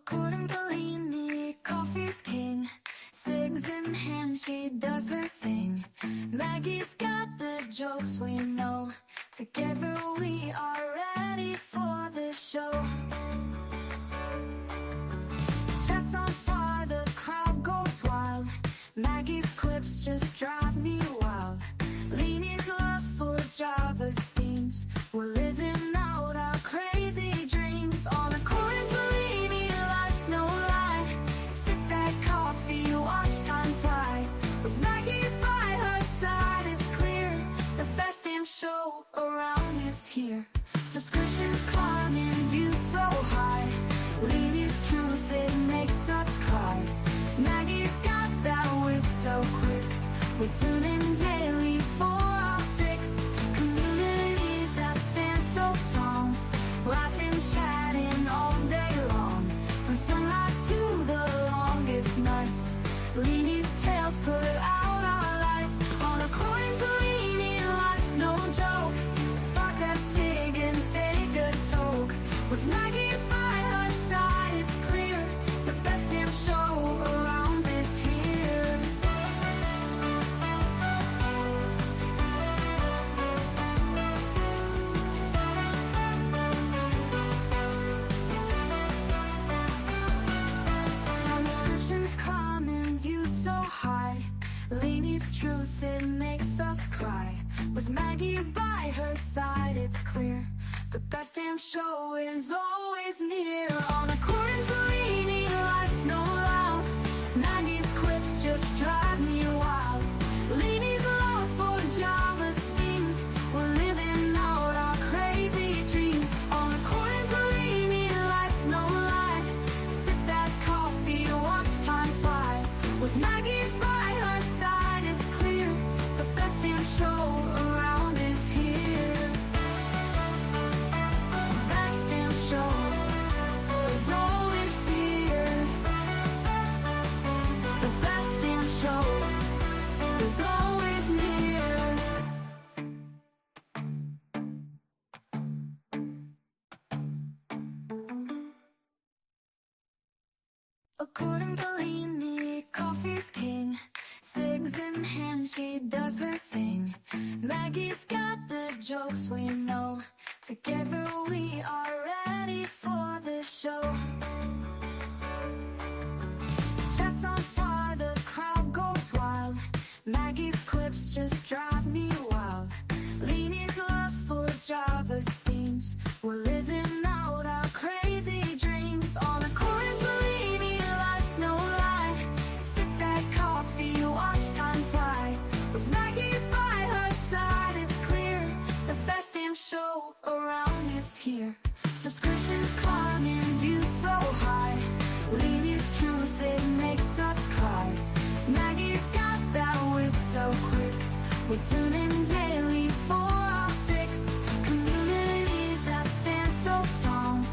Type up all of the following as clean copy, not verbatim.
According to Leanie, coffee's king. Cigs in hand, she does her thing. Maggie's got the jokes we know. Together we are ready for the show. Chat's on fire, the crowd goes wild. Maggie's quips just drive me wild. Leanie's love for Java steams. We're living out our crazy dreams. On a corner to Leanie, life's no lie. Sip that coffee, watch time fly. With Maggie by her side, it's clear the best damn show around is here. Subscriptions climbing, views so high. Leanie's truth, it makes us cry. Maggie's got that wit so quick. We tune in daily for our fix. Community that stands so strong. Laughing, chatting all day long. From sunrise to the longest nights. Leanie's tales put out our lights. On a coin to Leanie, life's no joke. Spark that cig and take a toke. With Maggie by her side, it's clear the best damn show around is here. Subscriptions climbing, views so high. Leanie's truth, it makes us cry. With Maggie by her side, it's clear the best damn show is always near. On a corner to Leanie, life's no loud. Maggie's quips just drive me wild. Leanie's love for Java steams. We're living out our crazy dreams. On a corner to Leanie, life's no lie. Sip that coffee, watch time fly. With Maggie by her side, it's clear the best damn show around is here. Best damn show is always here. The best damn show is always near. According to Leanie, coffee's king. Cigs in hand, she does her thing. Maggie's got the jokes we know. Together we are ready for the show. Chat's on fire, the crowd goes wild. Maggie's quips just drive me wild. Leanie's love for Java steams. We're living out our crazy dreams. On a corner to Leanie, life's no lie. Sip that coffee, watch time fly. With Maggie by her side, it's clear the best damn show around is here. Subscriptions climbing, views so high. Leanie's truth, it makes us cry. Maggie's got that wit so quick. We tune in daily for our fix. Community that stands so strong.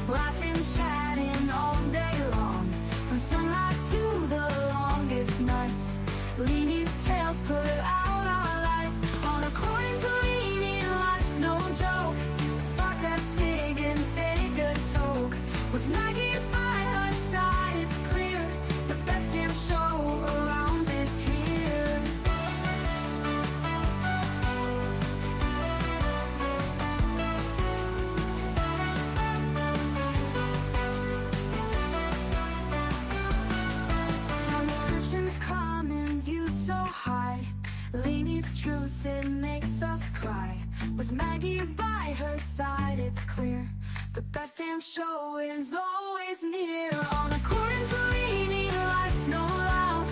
Laughing, chatting all day long. From sunrise to the longest nights. Leanie's tales put out our lights. On a coin to Leanie, life's no joke. Spark that cig and take a toke. With Maggie by her side, it's clear the best damn show around is here. Subscriptions climbing, views so high. Leanie's truth, it makes us cry. With Maggie by her side, it's clear the best damn show is always near. On a corner to Leanie, life's no loud.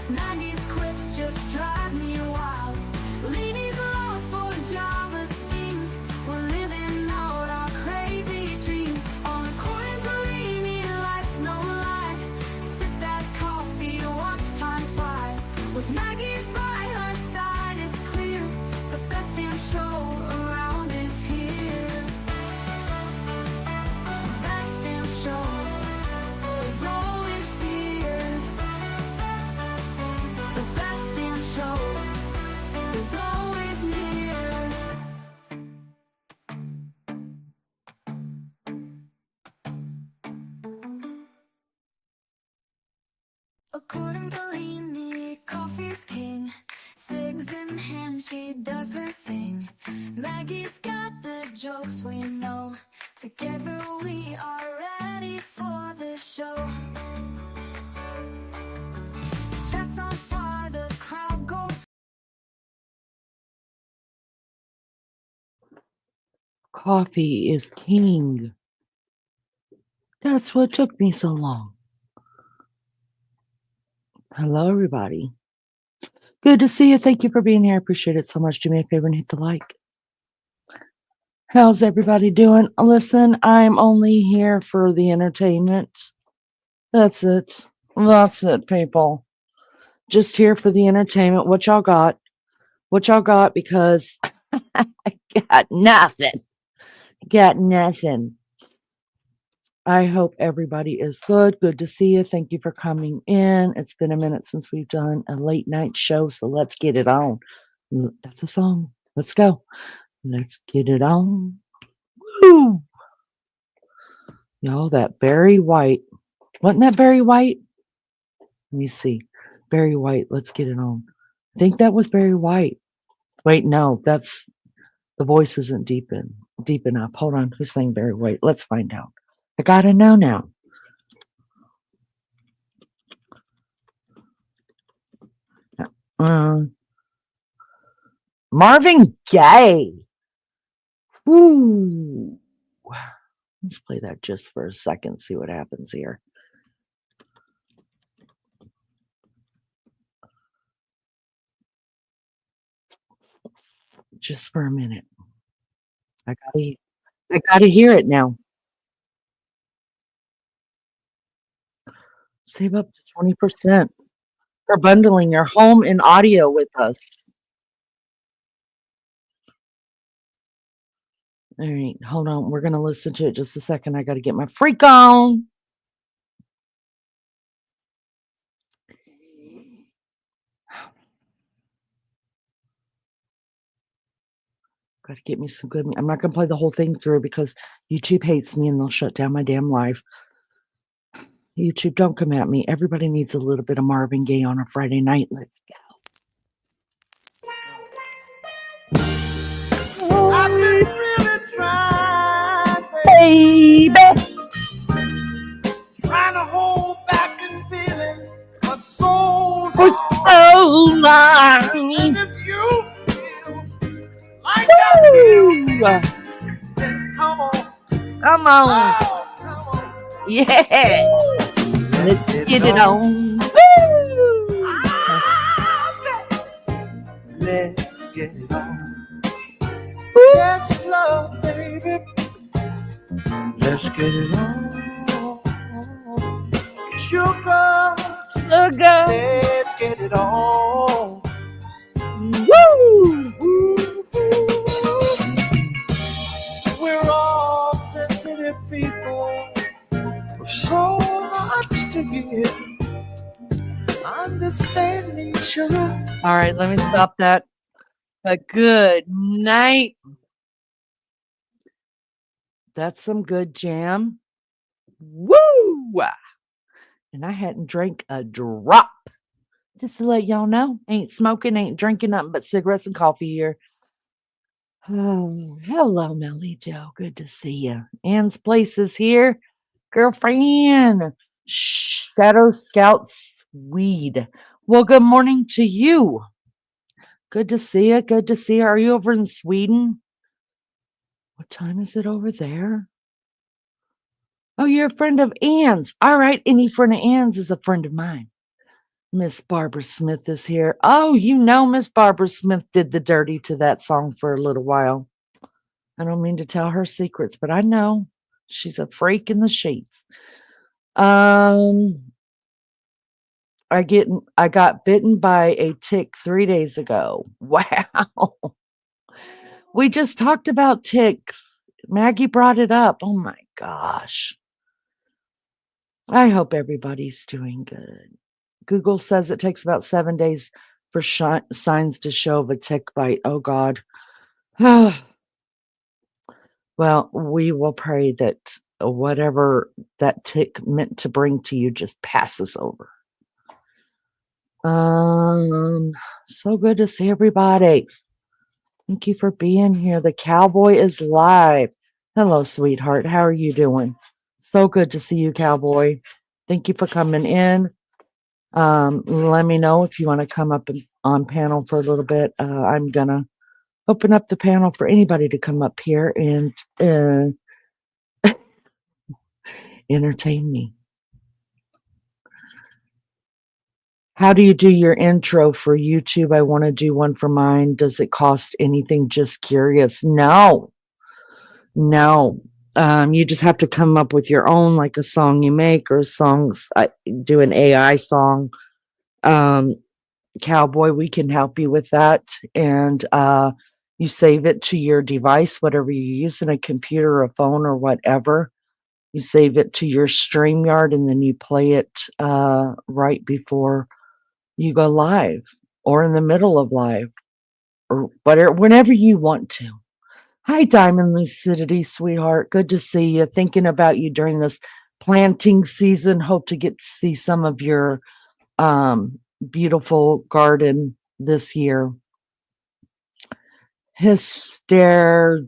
Maggie's quips just drive me wild. Leanie's love for Java steams. We're living out our crazy dreams. On a corner to Leanie, life's no lie. Sip that coffee, watch time fly. With Maggie by her side, it's clear the best damn show around is here. Best damn show is always here. The best damn show According to Leanie, coffee's king. Cigs in hand, she does her thing. Maggie's got the jokes we know. Together we are ready for the show. Chat's on fire, the crowd goes. Coffee is king. That's what took me so long. Hello, everybody. Good to see you. Thank you for being here. I appreciate it so much. Do me a favor and hit the like. How's everybody doing? Listen, I'm only here for the entertainment. That's it. That's it, people. Just here for the entertainment. What y'all got? What y'all got? Because I got nothing. Got nothing. I hope everybody is good. Good to see you. Thank you for coming in. It's been a minute since we've done a late night show, so let's get it on. That's a song. Let's go. Let's get it on. Woo! Y'all, that Barry White. Wasn't that Barry White? Let me see. Barry White. Let's get it on. I think that was Barry White. Wait, no, that's the voice isn't deep enough. Hold on. Who's saying Barry White? Let's find out. I gotta know now. Marvin Gaye. Ooh. Let's play that just for a second, see what happens here. Just for a minute. I gotta hear it now. Save up to 20% for bundling your home and audio with us. All right, hold on. We're gonna listen to it just a second. I gotta get my freak on. Gotta get me some good. I'm not gonna play the whole thing through because YouTube hates me and they'll shut down my damn live. YouTube, don't come at me. Everybody needs a little bit of Marvin Gaye on a Friday night. Let's go. I've been really trying, Baby. trying to hold back and feeling for so For so long. And if you feel like I feel, then come on. Come on. Oh, come on. Yeah. Let's get it on. Let's get it on. Yes, love, baby. Let's get it on. Sugar. Let's get it on. Woo! We're all sensitive people with so much to give. Understand each other. All right, let me stop that. But good night. That's some good jam. Woo! And I hadn't drank a drop. Just to let y'all know, ain't smoking, ain't drinking nothing but cigarettes and coffee here. Oh, hello, Melly Joe. Good to see you. Ann's Place is here. Girlfriend. Shadow Scout Swede. Well, good morning to you. Good to see you. Good to see you. Are you over in Sweden? What time is it over there? Oh, you're a friend of Ann's. All right. Any friend of Ann's is a friend of mine. Miss Barbara Smith is here. Oh, you know Miss Barbara Smith did the dirty to that song for a little while. I don't mean to tell her secrets, but I know she's a freak in the sheets. I got bitten by a tick 3 days ago. Wow. We just talked about ticks. Maggie brought it up. Oh my gosh. I hope everybody's doing good. Google says it takes about 7 days for signs to show of a tick bite. Oh God. Well, we will pray that whatever that tick meant to bring to you just passes over. Um, so good to see everybody. Thank you for being here. The cowboy is live. Hello, sweetheart. How are you doing? So good to see you, cowboy. Thank you for coming in. Let me know if you want to come up on panel for a little bit. I'm gonna open up the panel for anybody to come up here and entertain me. How do you do your intro for YouTube? I want to do one for mine. Does it cost anything? Just curious. No, no. You just have to come up with your own, like a song you make or songs. I do an AI song. Cowboy, we can help you with that. And you save it to your device, whatever you use in a computer or a phone or whatever. You save it to your StreamYard and then you play it right before you go live or in the middle of live or whatever, whenever you want to. Hi, Diamond Lucidity, sweetheart. Good to see you. Thinking about you during this planting season. Hope to get to see some of your beautiful garden this year. Hysteria.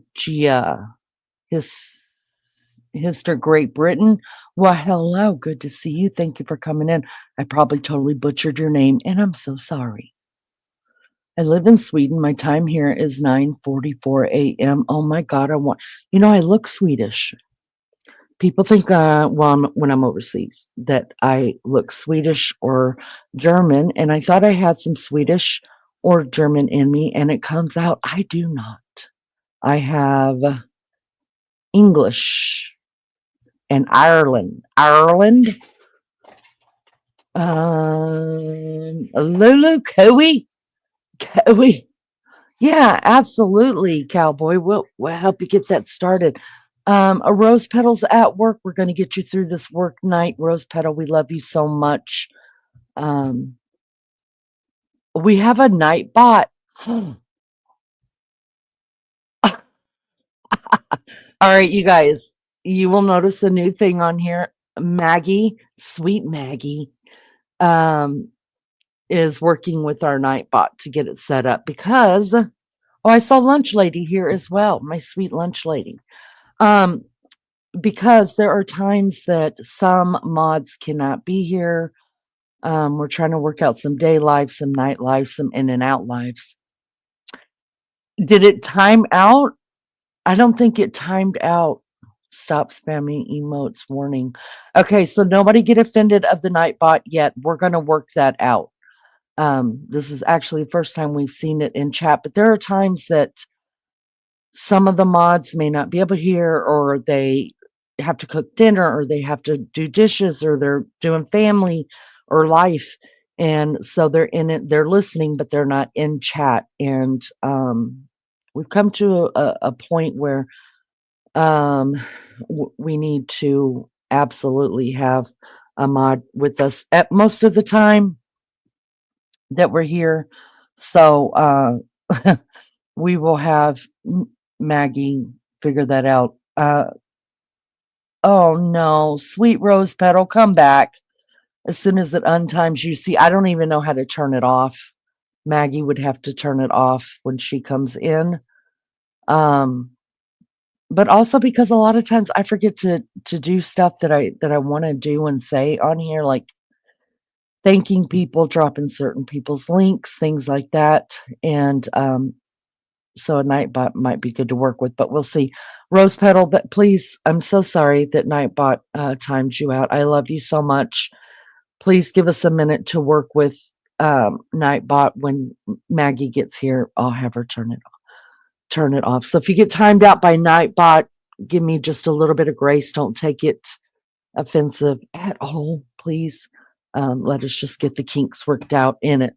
Hister Great Britain. Well, hello. Good to see you. Thank you for coming in. I probably totally butchered your name, and I'm so sorry. I live in Sweden. My time here is 9:44 a.m. Oh my God, I look Swedish. People think, when I'm overseas, that I look Swedish or German, and I thought I had some Swedish or German in me, and it comes out I do not. I have English and Ireland. Lulu, Coey. Yeah, absolutely, cowboy. We'll help you get that started. A rose petal's at work. We're going to get you through this work night. Rose petal, we love you so much. We have a night bot. All right, you guys, you will notice a new thing on here. Maggie, sweet Maggie, is working with our night bot to get it set up because I saw Lunch Lady here as well, my sweet Lunch Lady. Because there are times that some mods cannot be here. We're trying to work out some day lives, some night lives, some in and out lives. Did it time out? I don't think it timed out. Stop spamming emotes warning. Okay, so nobody get offended of the Nightbot yet. We're going to work that out. This is actually the first time we've seen it in chat, but there are times that some of the mods may not be able to hear, or they have to cook dinner, or they have to do dishes, or they're doing family or life. And so they're in it, they're listening, but they're not in chat. And we've come to a point where we need to absolutely have a mod with us at most of the time that we're here. So we will have Maggie figure that out. Oh no, sweet rose petal, come back. As soon as it untimes you, see, I don't even know how to turn it off. Maggie would have to turn it off when she comes in. But also because a lot of times I forget to do stuff that I want to do and say on here, like thanking people, dropping certain people's links, things like that. And so a Nightbot might be good to work with, but we'll see. Rose Petal, but please, I'm so sorry that Nightbot timed you out. I love you so much. Please give us a minute to work with Nightbot. When Maggie gets here, I'll have her turn it off. So if you get timed out by Nightbot, give me just a little bit of grace. Don't take it offensive at all, please. Let us just get the kinks worked out in it.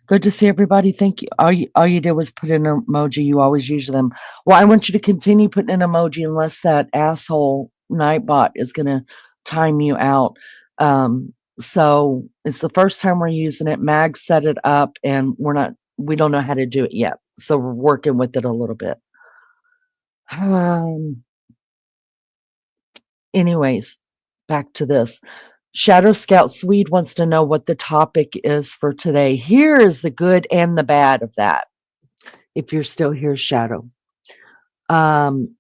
Good to see everybody. Thank you. All you did was put in an emoji. You always use them. Well, I want you to continue putting in emoji unless that asshole Nightbot is going to time you out. So it's the first time we're using it. Mag set it up, and we don't know how to do it yet. So we're working with it a little bit. Anyways, back to this. Shadow Scout Swede wants to know what the topic is for today. Here is the good and the bad of that. If you're still here, Shadow.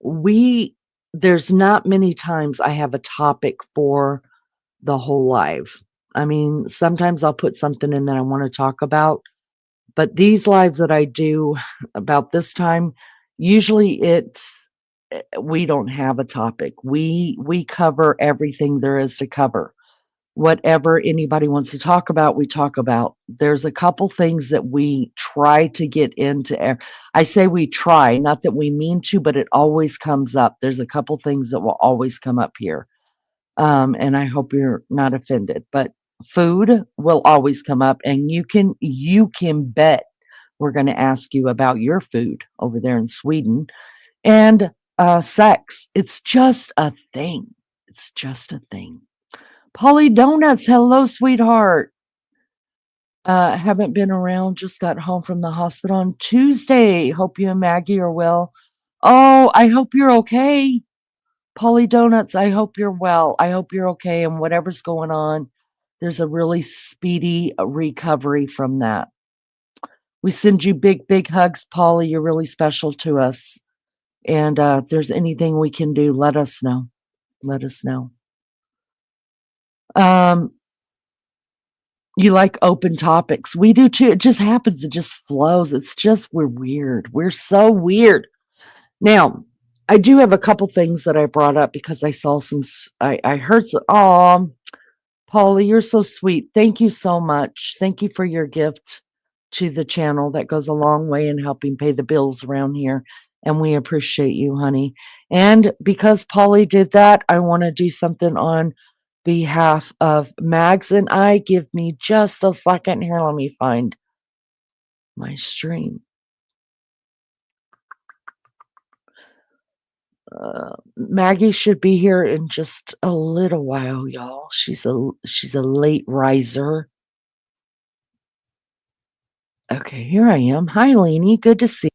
We there's not many times I have a topic for the whole live. I mean, sometimes I'll put something in that I want to talk about, but these lives that I do about this time, usually we don't have a topic. We cover everything there is to cover. Whatever anybody wants to talk about, we talk about. There's a couple things that we try to get into. I say we try, not that we mean to, but it always comes up. There's a couple things that will always come up here. And I hope you're not offended, but food will always come up, and you can bet we're going to ask you about your food over there in Sweden, and sex. It's just a thing. It's just a thing. Polly Donuts, hello, sweetheart. Haven't been around, just got home from the hospital on Tuesday. Hope you and Maggie are well. Oh, I hope you're okay. Polly Donuts, I hope you're well. I hope you're okay, and whatever's going on, there's a really speedy recovery from that. We send you big, big hugs, Polly. You're really special to us. And if there's anything we can do, let us know. Let us know. You like open topics. We do too. It just happens. It just flows. It's just, we're weird. We're so weird. Now, I do have a couple things that I brought up because I saw I heard some, oh, Polly, you're so sweet. Thank you so much. Thank you for your gift to the channel. That goes a long way in helping pay the bills around here. And we appreciate you, honey. And because Polly did that, I want to do something on behalf of Mags and I. Give me just a second here. Let me find my stream. Maggie should be here in just a little while, y'all. She's a late riser. Okay, here I am. Hi, Lainey. Good to see you.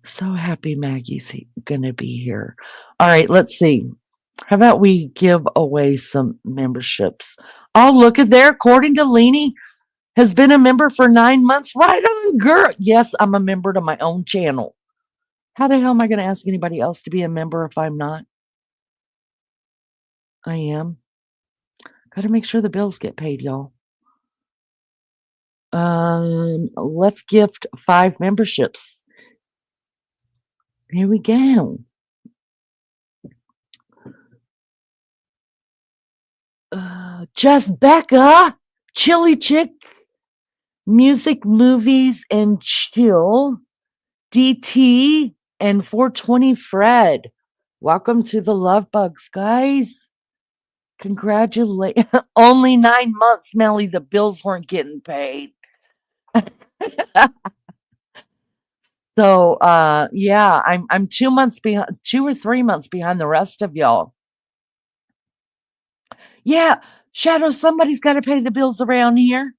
So happy Maggie's gonna be here. All right, let's see. How about we give away some memberships? Oh, look at there. According to Lainey, has been a member for 9 months. Right on, girl. Yes, I'm a member to my own channel. How the hell am I going to ask anybody else to be a member if I'm not? I am. Got to make sure the bills get paid, y'all. Let's gift 5 memberships. Here we go. Just Becca, Chili Chick, Music, Movies, and Chill, DT, and 420 Fred. Welcome to the Love Bugs, guys. Congratulations. Only 9 months, Melly. The bills weren't getting paid. So yeah, I'm 2 months behind, 2 or 3 months behind the rest of y'all. Yeah, Shadow, somebody's got to pay the bills around here.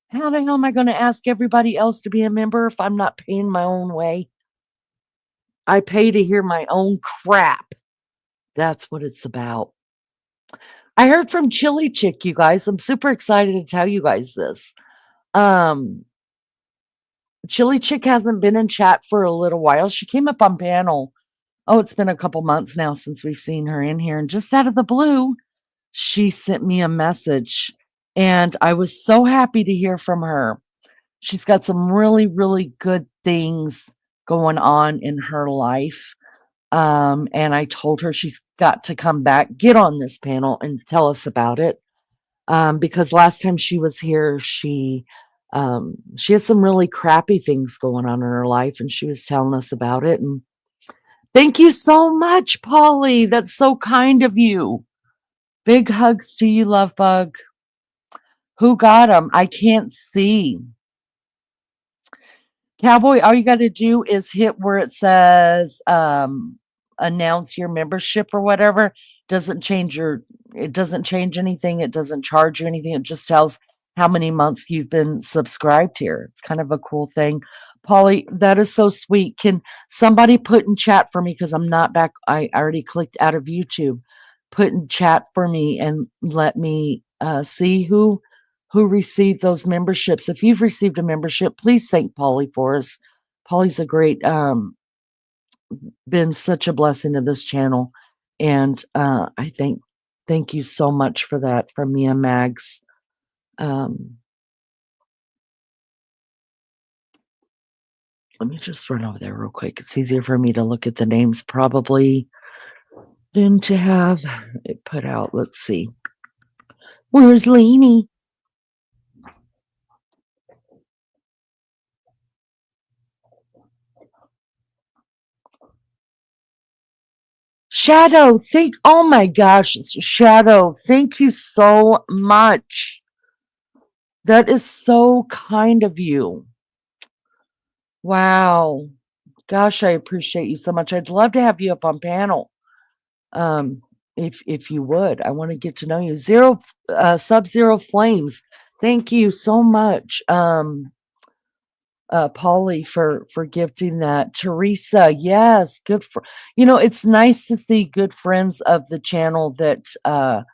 How the hell am I going to ask everybody else to be a member if I'm not paying my own way? I pay to hear my own crap. That's what it's about. I heard from Chili Chick, you guys. I'm super excited to tell you guys this. Chili Chick hasn't been in chat for a little while. She came up on panel. Oh, it's been a couple months now since we've seen her in here. And just out of the blue, she sent me a message. And I was so happy to hear from her. She's got some really, really good things going on in her life. And I told her she's got to come back, get on this panel, and tell us about it. Because last time she was here, she had some really crappy things going on in her life, and she was telling us about it. And thank you so much, Polly. That's so kind of you. Big hugs to you, Love Bug. Who got them? I can't see. Cowboy, all you got to do is hit where it says announce your membership or whatever. It doesn't change anything. It doesn't charge you anything. It just tells how many months you've been subscribed here. It's kind of a cool thing. Polly, that is so sweet. Can somebody put in chat for me? Because I'm not back. I already clicked out of YouTube. Put in chat for me and let me see who received those memberships. If you've received a membership, please thank Polly for us. Polly's a great, been such a blessing to this channel, and I thank you so much for that from me and Mags. Let me just run over there real quick. It's easier for me to look at the names probably than to have it put out. Let's see. Where's Leanie? Shadow, oh my gosh, Shadow, thank you so much. That is so kind of you. Wow. Gosh, I appreciate you so much. I'd love to have you up on panel. If you would. I want to get to know you. Sub-Zero Flames. Thank you so much. Polly for gifting that. Teresa, yes, good for it's nice to see good friends of the channel that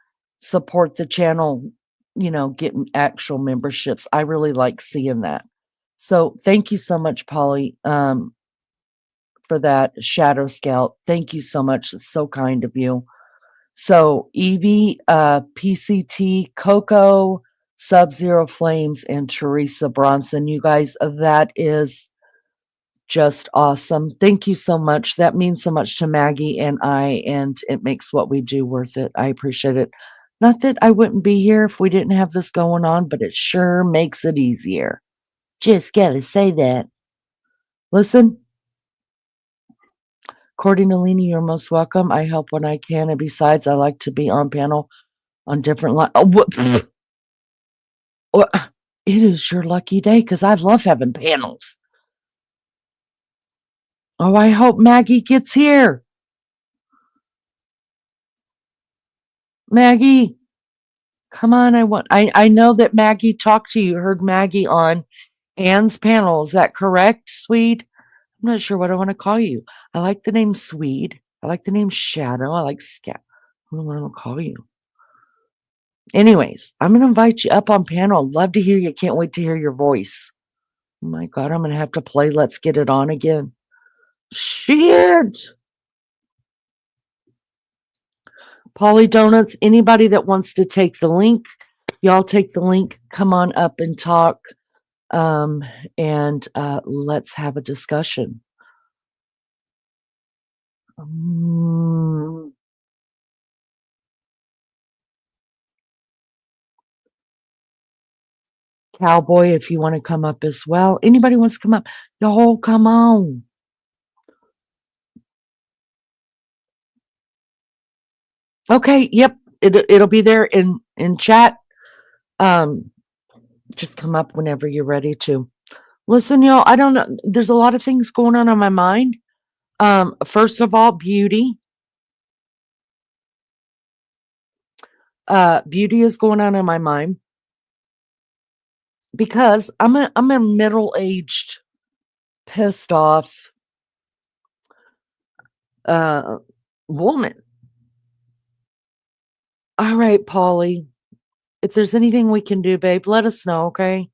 support the channel, getting actual memberships. I really like seeing that. So thank you so much, Polly, for that. Shadow Scout, thank you so much. It's so kind of you. So Evie, PCT, Coco, Sub-Zero Flames, and Teresa Bronson. You guys, that is just awesome. Thank you so much. That means so much to Maggie and I, and it makes what we do worth it. I appreciate it. Not that I wouldn't be here if we didn't have this going on, but it sure makes it easier. Just gotta say that. Listen, according to Lena, you're most welcome. I help when I can, and besides, I like to be on panel on different lines. It is your lucky day because I love having panels. Oh, I hope Maggie gets here. Maggie, come on. I know that Maggie talked to you, heard Maggie on Anne's panel. Is that correct, Swede? I'm not sure what I want to call you. I like the name Swede. I like the name Shadow. I like Scat. I don't know what I'm going to call you. Anyways, I'm going to invite you up on panel. Love to hear you. Can't wait to hear your voice. Oh my God, I'm going to have to play Let's Get It On again. Shit. Polly Donuts, anybody that wants to take the link, y'all take the link, come on up and talk, and let's have a discussion. Cowboy, if you want to come up as well. Anybody wants to come up? Y'all, come on. Okay, yep. It'll be there in chat. Just come up whenever you're ready to. Listen, y'all, I don't know. There's a lot of things going on my mind. First of all, beauty. Beauty is going on in my mind because I'm a middle-aged, pissed off woman. All right, Polly. If there's anything we can do, babe, let us know, okay?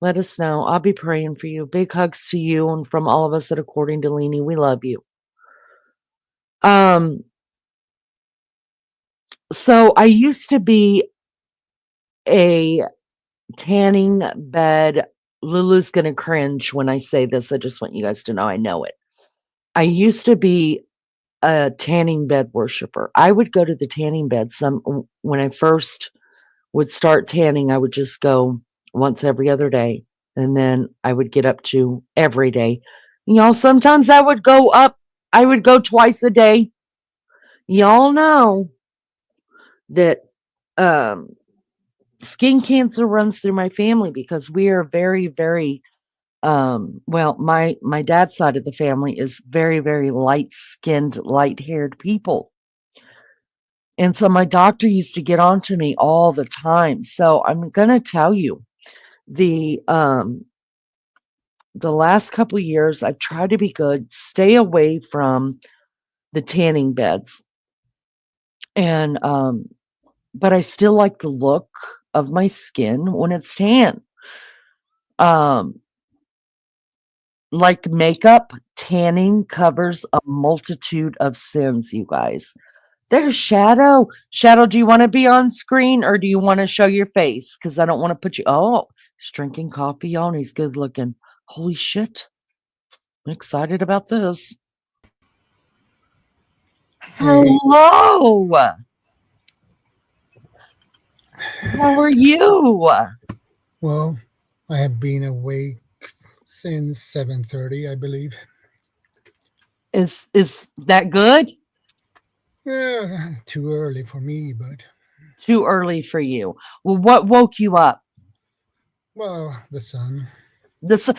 Let us know. I'll be praying for you. Big hugs to you and from all of us at According to Leanie. We love you. So I used to be a tanning bed. Lulu's gonna cringe when I say this. I just want you guys to know I know it. I used to be a tanning bed worshiper. I would go to the tanning bed when I first would start tanning. I would just go once every other day, and then I would get up to every day. Sometimes I would go twice a day. Y'all know that skin cancer runs through my family because we are very, very my dad's side of the family is very, very light-skinned, light-haired people. And so my doctor used to get on to me all the time. So I'm going to tell you, the the last couple years, I've tried to be good, stay away from the tanning beds. And but I still like the look of my skin when it's tan. Um, like makeup, tanning covers a multitude of sins, you guys. There's Shadow. Shadow, do you want to be on screen or do you want to show your face? Because I don't want to put you. Oh, he's drinking coffee, y'all, and he's good looking. Holy shit. I'm excited about this. Hey, Hello. How are you? well, I have been awake since 7:30, I believe. Is that good? Too early for me, but Too early for you. Well, what woke you up? well, the sun. This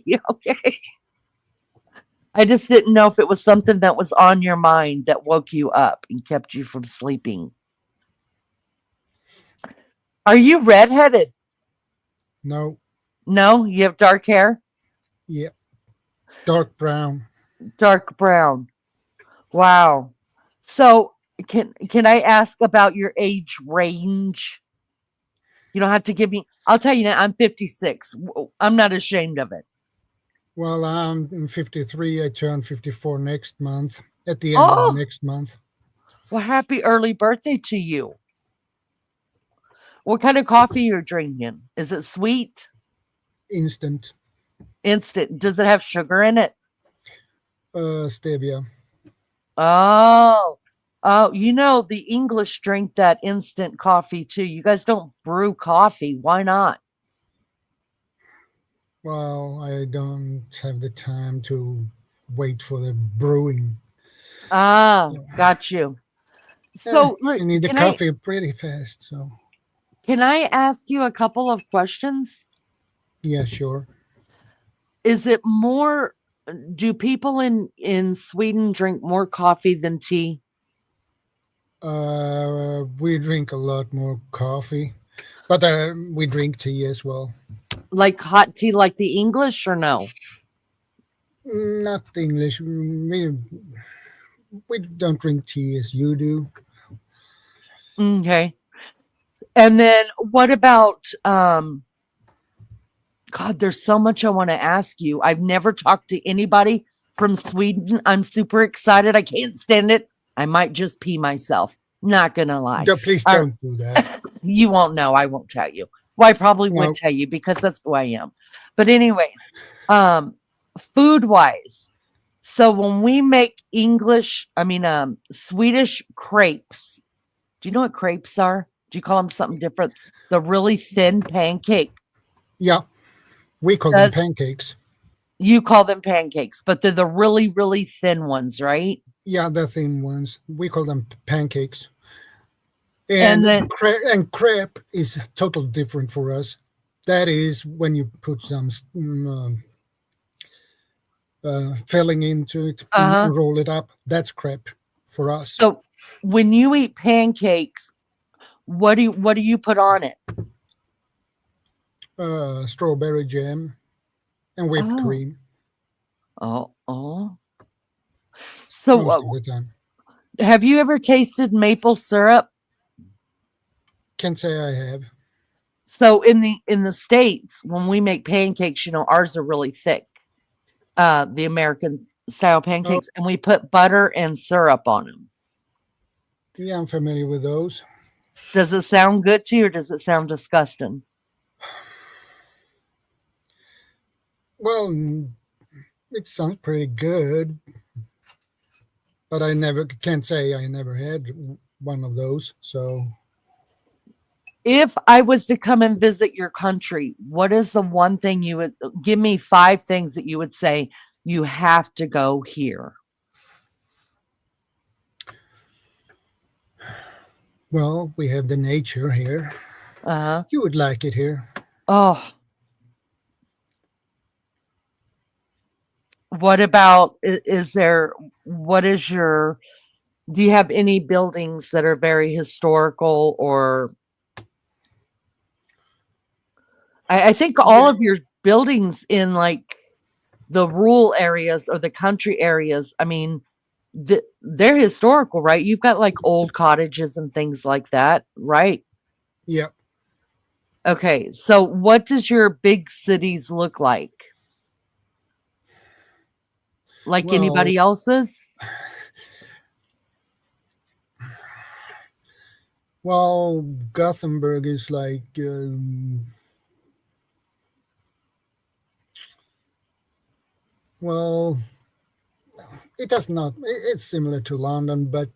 Yeah, okay. I just didn't know if it was something that was on your mind that woke you up and kept you from sleeping. Are you redheaded? No, No, you have dark hair? yeah, dark brown. Dark brown. Wow. So can I ask about your age range? You don't have to give me. I'll tell you now, I'm 56. I'm not ashamed of it. Well, I'm 53. I turn 54 next month, at the end of Oh, next month. well, happy early birthday to you. What kind of coffee you're drinking? Is it sweet? Instant Instant? Does it have sugar in it? stevia. Oh, oh, the English drink that instant coffee too. You guys don't brew coffee. Why not? Well, I don't have the time to wait for the brewing. Ah, got you. So, look, I need the can I coffee pretty fast, so can I ask you a couple of questions? yeah, sure. Is it more do people in Sweden drink more coffee than tea? We drink a lot more coffee, but we drink tea as well. Like hot tea like the English or no? Not English. We don't drink tea as you do. Okay. And then what about God, there's so much I want to ask you. I've never talked to anybody from Sweden. I'm super excited. I can't stand it. I might just pee myself. Not gonna lie. Please All don't do that. You won't know. I won't tell you. Well, I probably would No, tell you because that's who I am. But anyways, food wise. So when we make Swedish crepes, do you know what crepes are? Do you call them something different? The really thin pancake. yeah, we call them Does pancakes. you call them pancakes, but they're the really, really thin ones, right? Yeah, the thin ones. We call them pancakes. And And then, crepe is totally different for us. That is when you put some filling into it uh-huh. and roll it up. That's crepe for us. So when you eat pancakes, what do you put on it? Strawberry jam and whipped Oh, cream oh. So most of the time. have you ever tasted maple syrup? Can't say I have. So in the States, when we make pancakes, ours are really thick. The American style Oh, pancakes, and we put butter and syrup on them. yeah, I'm familiar with those. Does it sound good to you or does it sound disgusting? Well, it sounds pretty good, but I never can't say I never had one of those. So, If I was to come and visit your country, what is the one thing you would give me 5 things that you would say you have to go here? well, we have the nature here. Uh-huh. You would like it here. Oh, what about is there what is your do you have any buildings that are very historical or I think all Yeah, of your buildings in like the rural areas or the country areas, I mean, they're historical, right? You've got like old cottages and things like that, right? Yeah. Okay, so what does your big cities look like? Like Well, anybody else's? well, Gothenburg is like well, it does not. It's similar to London, but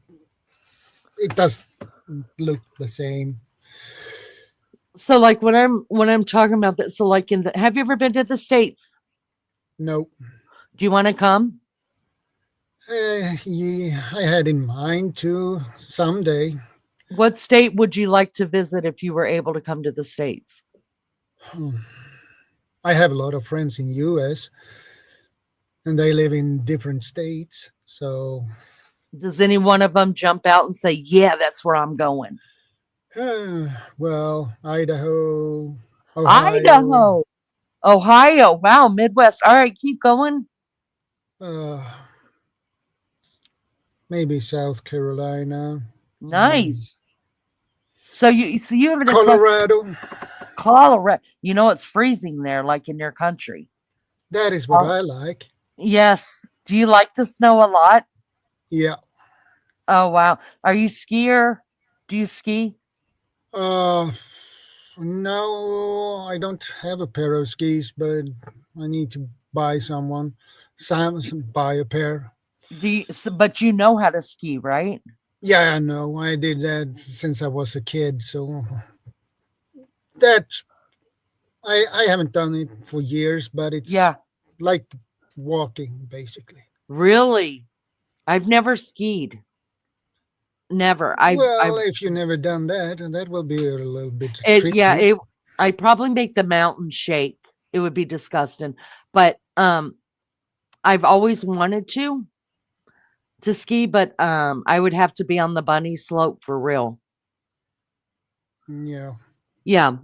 it does look the same. So like when I'm talking about that, so like have you ever been to the States? No, Do you want to come? yeah, I had in mind to someday. What state would you like to visit if you were able to come to the States? Hmm. I have a lot of friends in U.S. and they live in different states. So, Does any one of them jump out and say, "Yeah, that's where I'm going"? well, Idaho, Ohio, Idaho, Ohio. Wow, Midwest. All right, keep going. uh, maybe South Carolina, Nice. So you have an Colorado. Colorado. You know it's freezing there, like in your country. That is what Oh, I like. yes. Do you like the snow a lot? Yeah. Oh wow. Are you skier? Do you ski? Uh, no, I don't have a pair of skis, but I need to buy someone. Buy a pair. But you know how to ski, right? Yeah, I know. I did that since I was a kid, so that's I haven't done it for years, but it's Yeah. like walking basically. Really? I've never skied. Never. Well, I've if you never done that, and that will be a little bit it yeah, tricky. it I probably make the mountain shake. It would be disgusting. But I've always wanted to ski, but I would have to be on the bunny slope for real. Yeah, Yeah.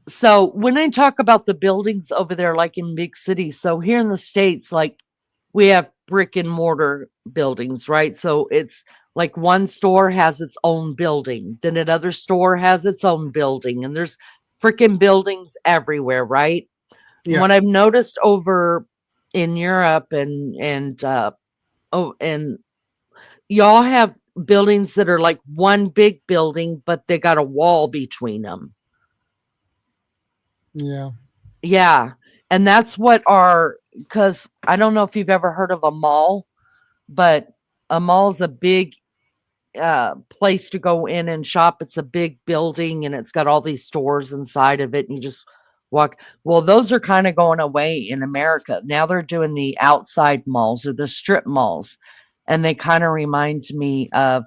So when I talk about the buildings over there, like in big cities, so here in the States, like we have brick and mortar buildings, right? So it's like one store has its own building, then another store has its own building, and there's freaking buildings everywhere, right? And yeah, what I've noticed over in Europe and y'all have buildings that are like one big building, but they got a wall between them. yeah. Yeah. And that's what because I don't know if you've ever heard of a mall, but a mall is a big place to go in and shop. It's a big building and it's got all these stores inside of it. And you just walk. Well, those are kind of going away in America. Now they're doing the outside malls or the strip malls. And they kind of remind me of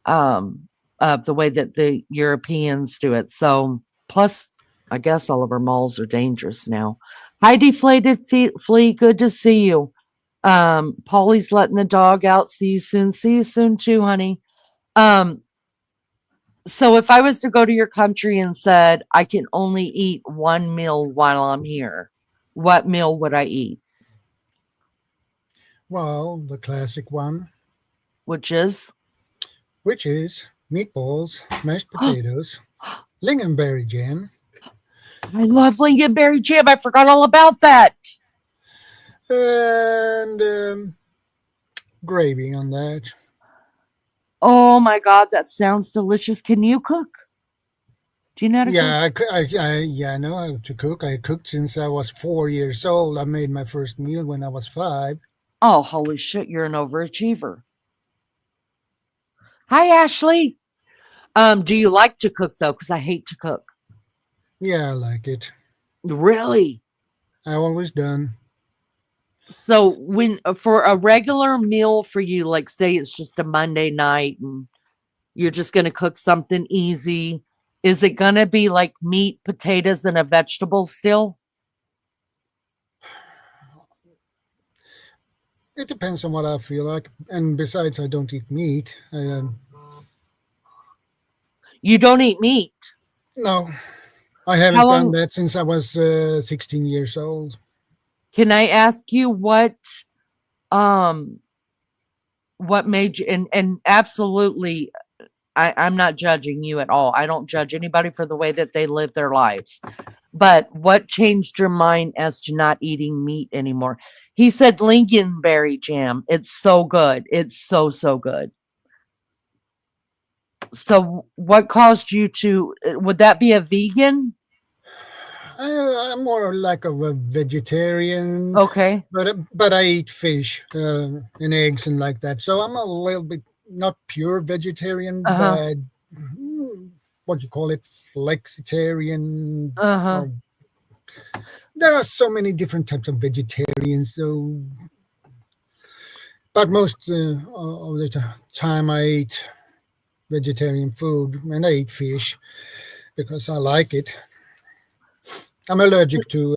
the way that the Europeans do it. So plus I guess all of our malls are dangerous now. Hi, deflated flea. Good to see you. Polly's letting the dog out. See you soon. See you soon too, honey. Um, so if I was to go to your country and said I can only eat one meal while I'm here, what meal would I eat? Well, the classic one, Which is which is meatballs, mashed I potatoes, lingonberry jam, love lingonberry jam. I forgot all about that. and gravy on that. Oh my god, that sounds delicious. Can you cook? Do you know how to cook? Yeah, I know how to cook. I cooked since I was 4 years old. I made my first meal when I was 5. Oh, holy shit, you're an overachiever. Hi, Ashley. Do you like to cook though? Because I hate to cook. Yeah, I like it. Really? I always done. So when for a regular meal for you, like say it's just a Monday night and you're just gonna cook something easy, is it gonna be like meat, potatoes, and a vegetable still? It depends on what I feel like. And besides, I don't eat meat. You don't eat meat. No, I How haven't done long that since I was 16 years old. can I ask you um what made you and absolutely I'm not judging you at all. I don't judge anybody for the way that they live their lives. But what changed your mind as to not eating meat anymore? He said lingonberry jam. It's so good. It's so, so good. So what caused you to would that be a vegan? I'm more like of a vegetarian, Okay. but I eat fish and eggs and like that. So I'm a little bit not pure vegetarian, Uh-huh. but what you call it, flexitarian. Uh-huh. Or there are so many different types of vegetarians. So, but most of the time I eat vegetarian food and I eat fish because I like it. I'm allergic to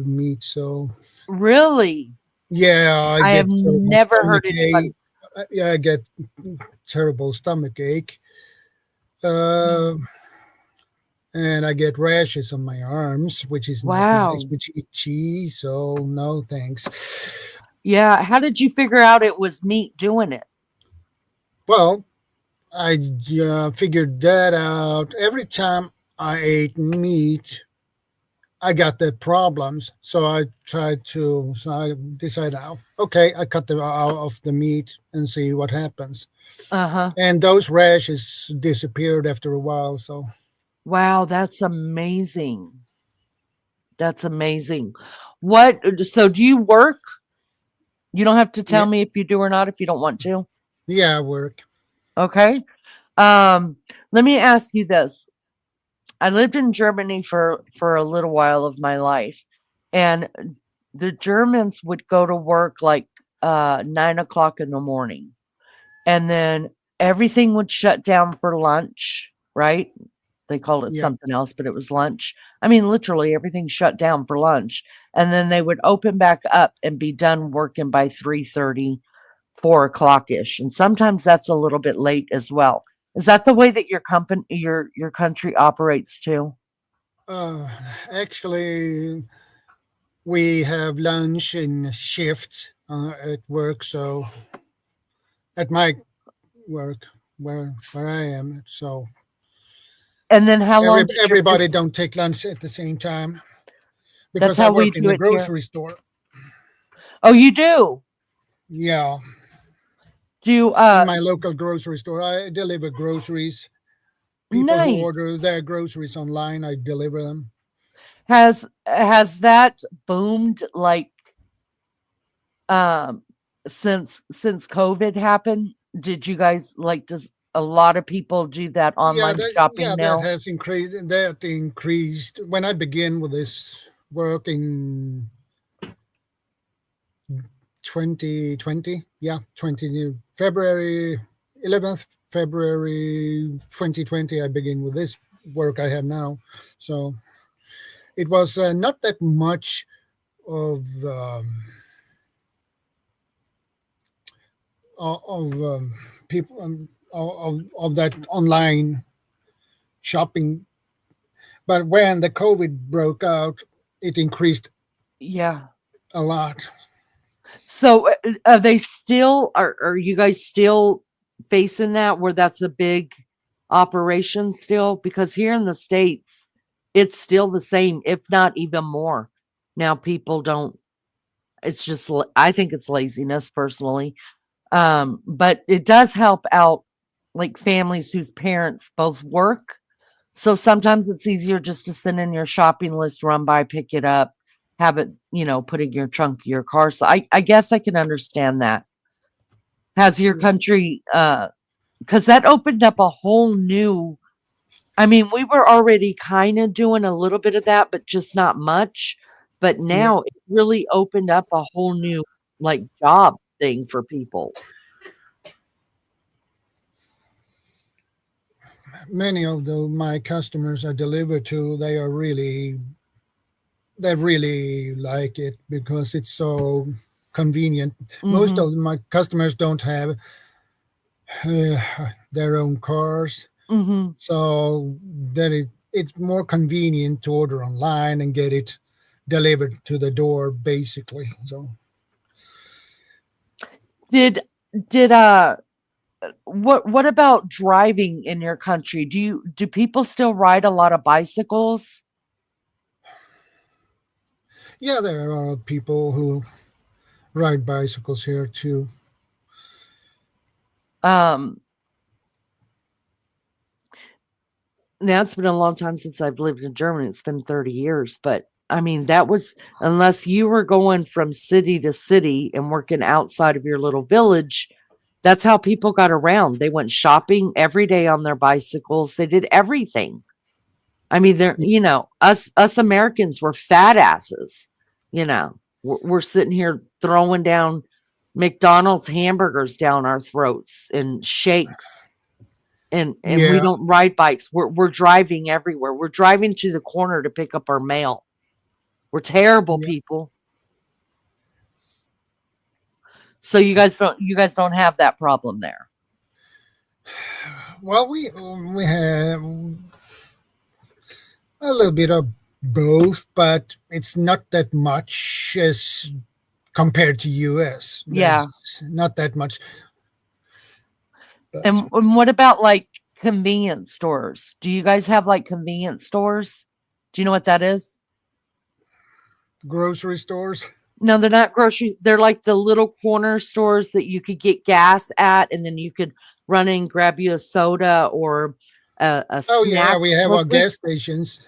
meat, so Really? yeah, I I have get terrible never heard stomach anybody. ache. Yeah, I get terrible stomach ache, uh, and I get rashes on my arms, which is not nice. Wow. Which itchy, so no thanks. Yeah. How did you figure out it was meat doing it? Well, I figured that out. Every time I ate meat, I got the problems. So I tried to. So I decided, okay, I cut the out of the meat and see what happens. Uh-huh. And those rashes disappeared after a while. So Wow, that's amazing. That's amazing. What so do you work? You don't have to tell yeah, me if you do or not if you don't want to. yeah, work. Okay. Um, Let me ask you this. I lived in Germany for a little while of my life, and the Germans would go to work like 9 o'clock in the morning, and then everything would shut down for lunch, right? They called it Yeah. something else, but it was lunch. I mean, literally everything shut down for lunch, and then they would open back up and be done working by 3:30, 4 o'clock ish, and sometimes that's a little bit late as well. Is that the way that your company, your country operates too? Uh, Actually, we have lunch in shifts at work. So at my work, where I am, so And then how long does your everybody business? don't take lunch at the same time That's because I how we work in do the it here. grocery store. Oh, you do? Yeah, Do in my local grocery store, I deliver groceries. People who nice. order their groceries online, I deliver them. Has that boomed like um since COVID happened? Did you guys like does a lot of people do that online shopping That now? has increased. That increased when I began with this work in 2020. Yeah, 20 February 11th February 2020. I begin with this work I have now. So it was not that much of people of that online shopping. But when the COVID broke out, it increased Yeah. a lot. So are they still are you guys still facing that where that's a big operation still? Because here in the States, it's still the same, if not even more. Now people don't it's just I think it's laziness personally. But it does help out like families whose parents both work. So sometimes it's easier just to send in your shopping list, run by, pick it up, have it, put in your trunk of your car. So I guess I can understand that. Has your country because that opened up a whole new I mean, we were already kind of doing a little bit of that, but just not much. But Yeah, now it really opened up a whole new like job thing for people. many of my customers I deliver to, they really like it because it's so convenient. Most Mhm. of my customers don't have their own cars, Mhm. so that it's more convenient to order online and get it delivered to the door, basically. So Did did what about driving in your country? Do people still ride a lot of bicycles? yeah, there are people who ride bicycles here too. Um, Now it's been a long time since I've lived in Germany. It's been 30 years, but I mean, that was unless you were going from city to city and working outside of your little village, that's how people got around. They went shopping every day on their bicycles. They did everything. I mean, they're, us Americans were fat asses. We're sitting here throwing down McDonald's hamburgers down our throats and shakes, and we Yeah, don't ride bikes. We're driving everywhere. We're driving to the corner to pick up our mail. We're terrible yeah. people. So you guys don't have that problem there. Well, we have a little bit of both, but it's not that much as compared to US. Yeah. There's not that much. But And what about like convenience stores? Do you guys have like convenience stores? Do you know what that is? grocery stores, No, they're not grocery. They're like the little corner stores that you could get gas at, and then you could run in, grab you a soda or a oh yeah, snack we have real our quick. gas stations.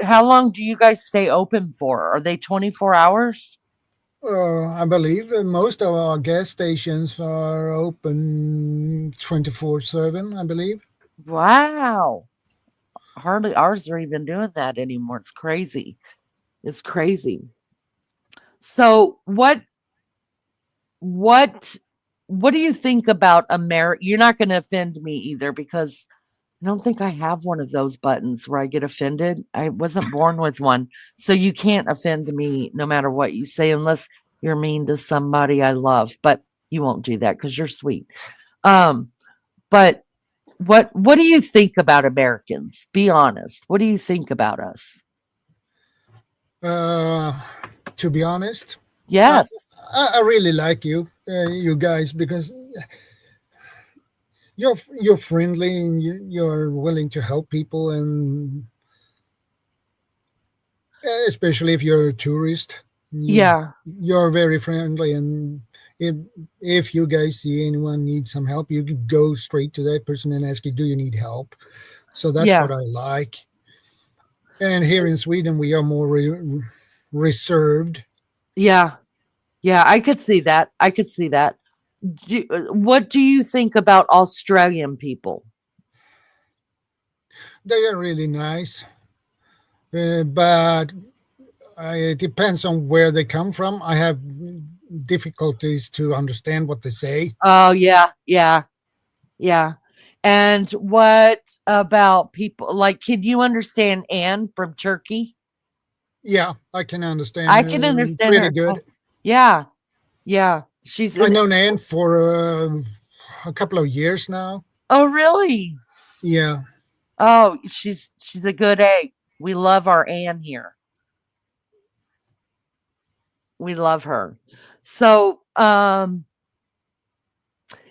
How long do you guys stay open for? Are they 24 hours? I believe most of our gas stations are open 24/7. I believe. Wow. Hardly ours are even doing that anymore. It's crazy. It's crazy. So what what do you think about America? You're not going to offend me either because I don't think I have one of those buttons where I get offended. I wasn't born with one. So you can't offend me no matter what you say unless you're mean to somebody I love, but you won't do that because you're sweet. Um, but what do you think about Americans? Be honest. What do you think about us? Uh, to be honest, I, Yes. I really like you guys, because you're friendly and you're willing to help people, and especially if you're a tourist, you Yeah. you're very friendly. And if if you guys see anyone needs some help, you could go straight to that person and ask, do you need help? So that's Yeah. what I like. And here in Sweden, we are more reserved. Yeah. Yeah, I could see that. I could see that. What do you think about Australian people? They are really nice, but it depends on where they come from. I have difficulties to understand what they say. Oh, yeah. Yeah. Yeah. And what about people like can you understand Anne from Turkey? Yeah, I can understand I can understand pretty her. good. Yeah. Yeah. She's I in. know Nan for a couple of years now. Oh, really? Yeah, Oh, she's a good egg. We love our Anne here. We love her. So,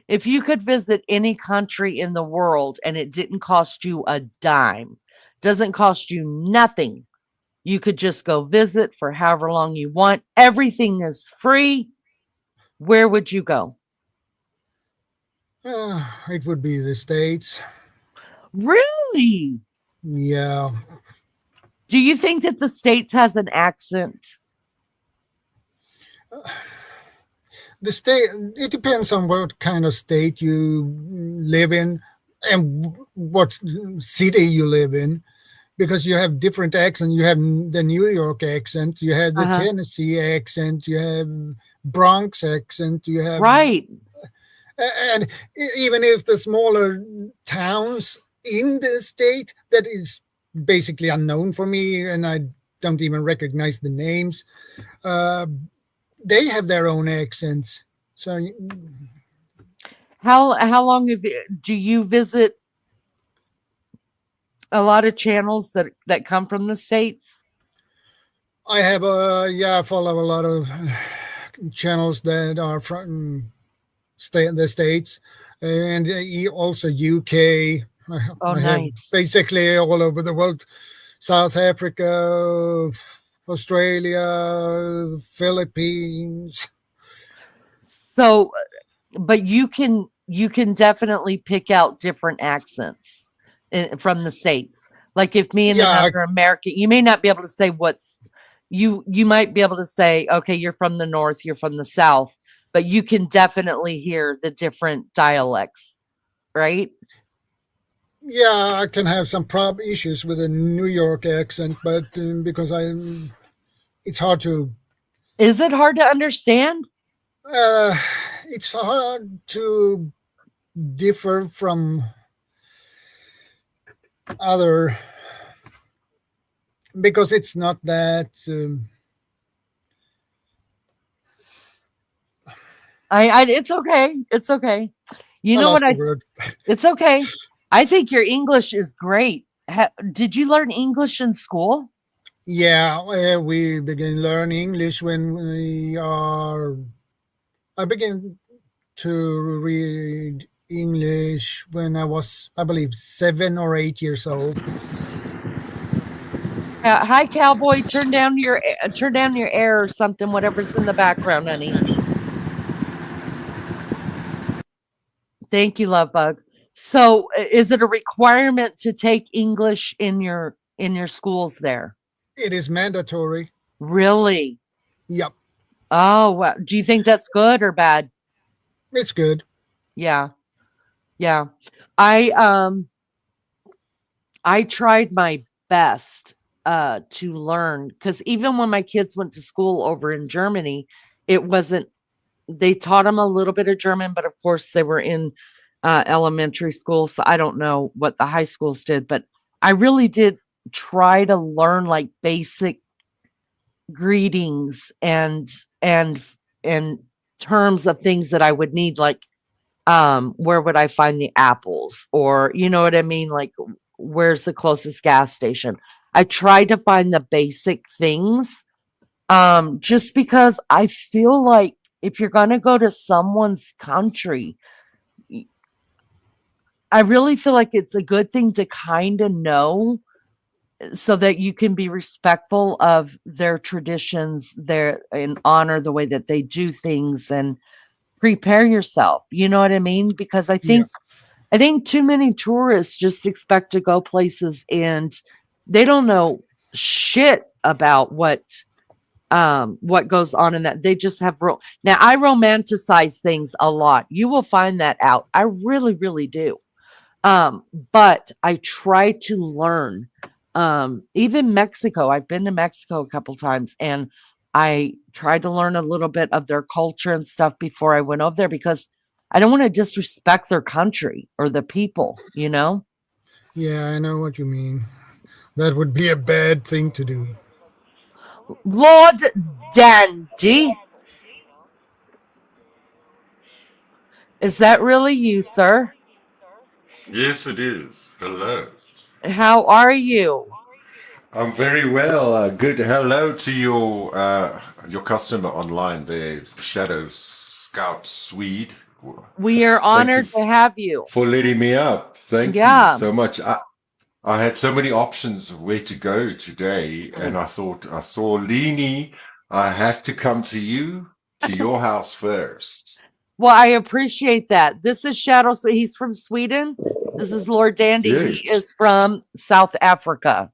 if you could visit any country in the world and it didn't cost you a dime, doesn't cost you nothing, you could just go visit for however long you want. Everything is free. Where would you go? it would be the States. Really? Yeah, Do you think that the States has an accent? the state. It depends on what kind of state you live in and what city you live in, because you have different accents. You have the New York accent, you have the Uh-huh. Tennessee accent, you have Bronx accent, you have, Right. and even if the smaller towns in the state that is basically unknown for me, and I don't even recognize the names, uh, they have their own accents. So How long do you visit A lot of channels that come from the states. I have I follow a lot of channels that are from the states, and also UK. Oh, I have nice. basically all over the world: South Africa, Australia, Philippines. So, but you can definitely pick out different accents from the states. Like if me and Yeah, another American, you may not be able to say what's you might be able to say, okay, you're from the north, you're from the south, but you can definitely hear the different dialects, right? yeah, I can have some issues with a New York accent, but because it's hard to, Is it hard to understand? uh, it's hard to differ from other because it's not that. I it's okay. It's okay. You I know what lost the I word. It's okay. I think your English is great. Did you learn English in school? Yeah, we begin learn English when we are. I began to read English when I was, I believe, 7 or 8 years old. Hi, cowboy. Turn down your air or something. Whatever's in the background, honey. Thank you, love bug. So, is it a requirement to take English in your schools there? It is mandatory. Really? Yep, Oh, wow. Do you think that's good or bad? it's good. Yeah, yeah. I um I tried my best to learn because even when my kids went to school over in Germany, it wasn't they taught them a little bit of German, but of course they were in elementary school, so I don't know what the high schools did, but I really did try to learn like basic greetings and and terms of things that I would need, like where would I find the apples, or you know what I mean, like where's the closest gas station. I tried to find the basic things, just because I feel like if you're going to go to someone's country, I really feel like it's a good thing to kind of know so that you can be respectful of their traditions, their and honor the way that they do things and prepare yourself. You know what I mean? Because Yeah, I think too many tourists just expect to go places and they don't know shit about what goes on in that. They just have now I romanticize things a lot. You will find that out. I really, really do. But I try to learn. Even Mexico, I've been to Mexico a couple times and I tried to learn a little bit of their culture and stuff before I went over there because I don't want to disrespect their country or the people, you know? yeah, I know what you mean. That would be a bad thing to do. Lord Dandy, is that really you, sir? Yes, it is. Hello. How are you? I'm very well. Good. Hello to your customer online there, Shadow Scout Swede. We are Thank you honored to have you. for letting me up. Thank you Yeah. so much. I had so many options of where to go today, and I thought I saw Leanie. I have to come to your house first. Well, I appreciate that. This is Shadow. So he's from Sweden. This is Lord Dandy. He Yes. is from South Africa.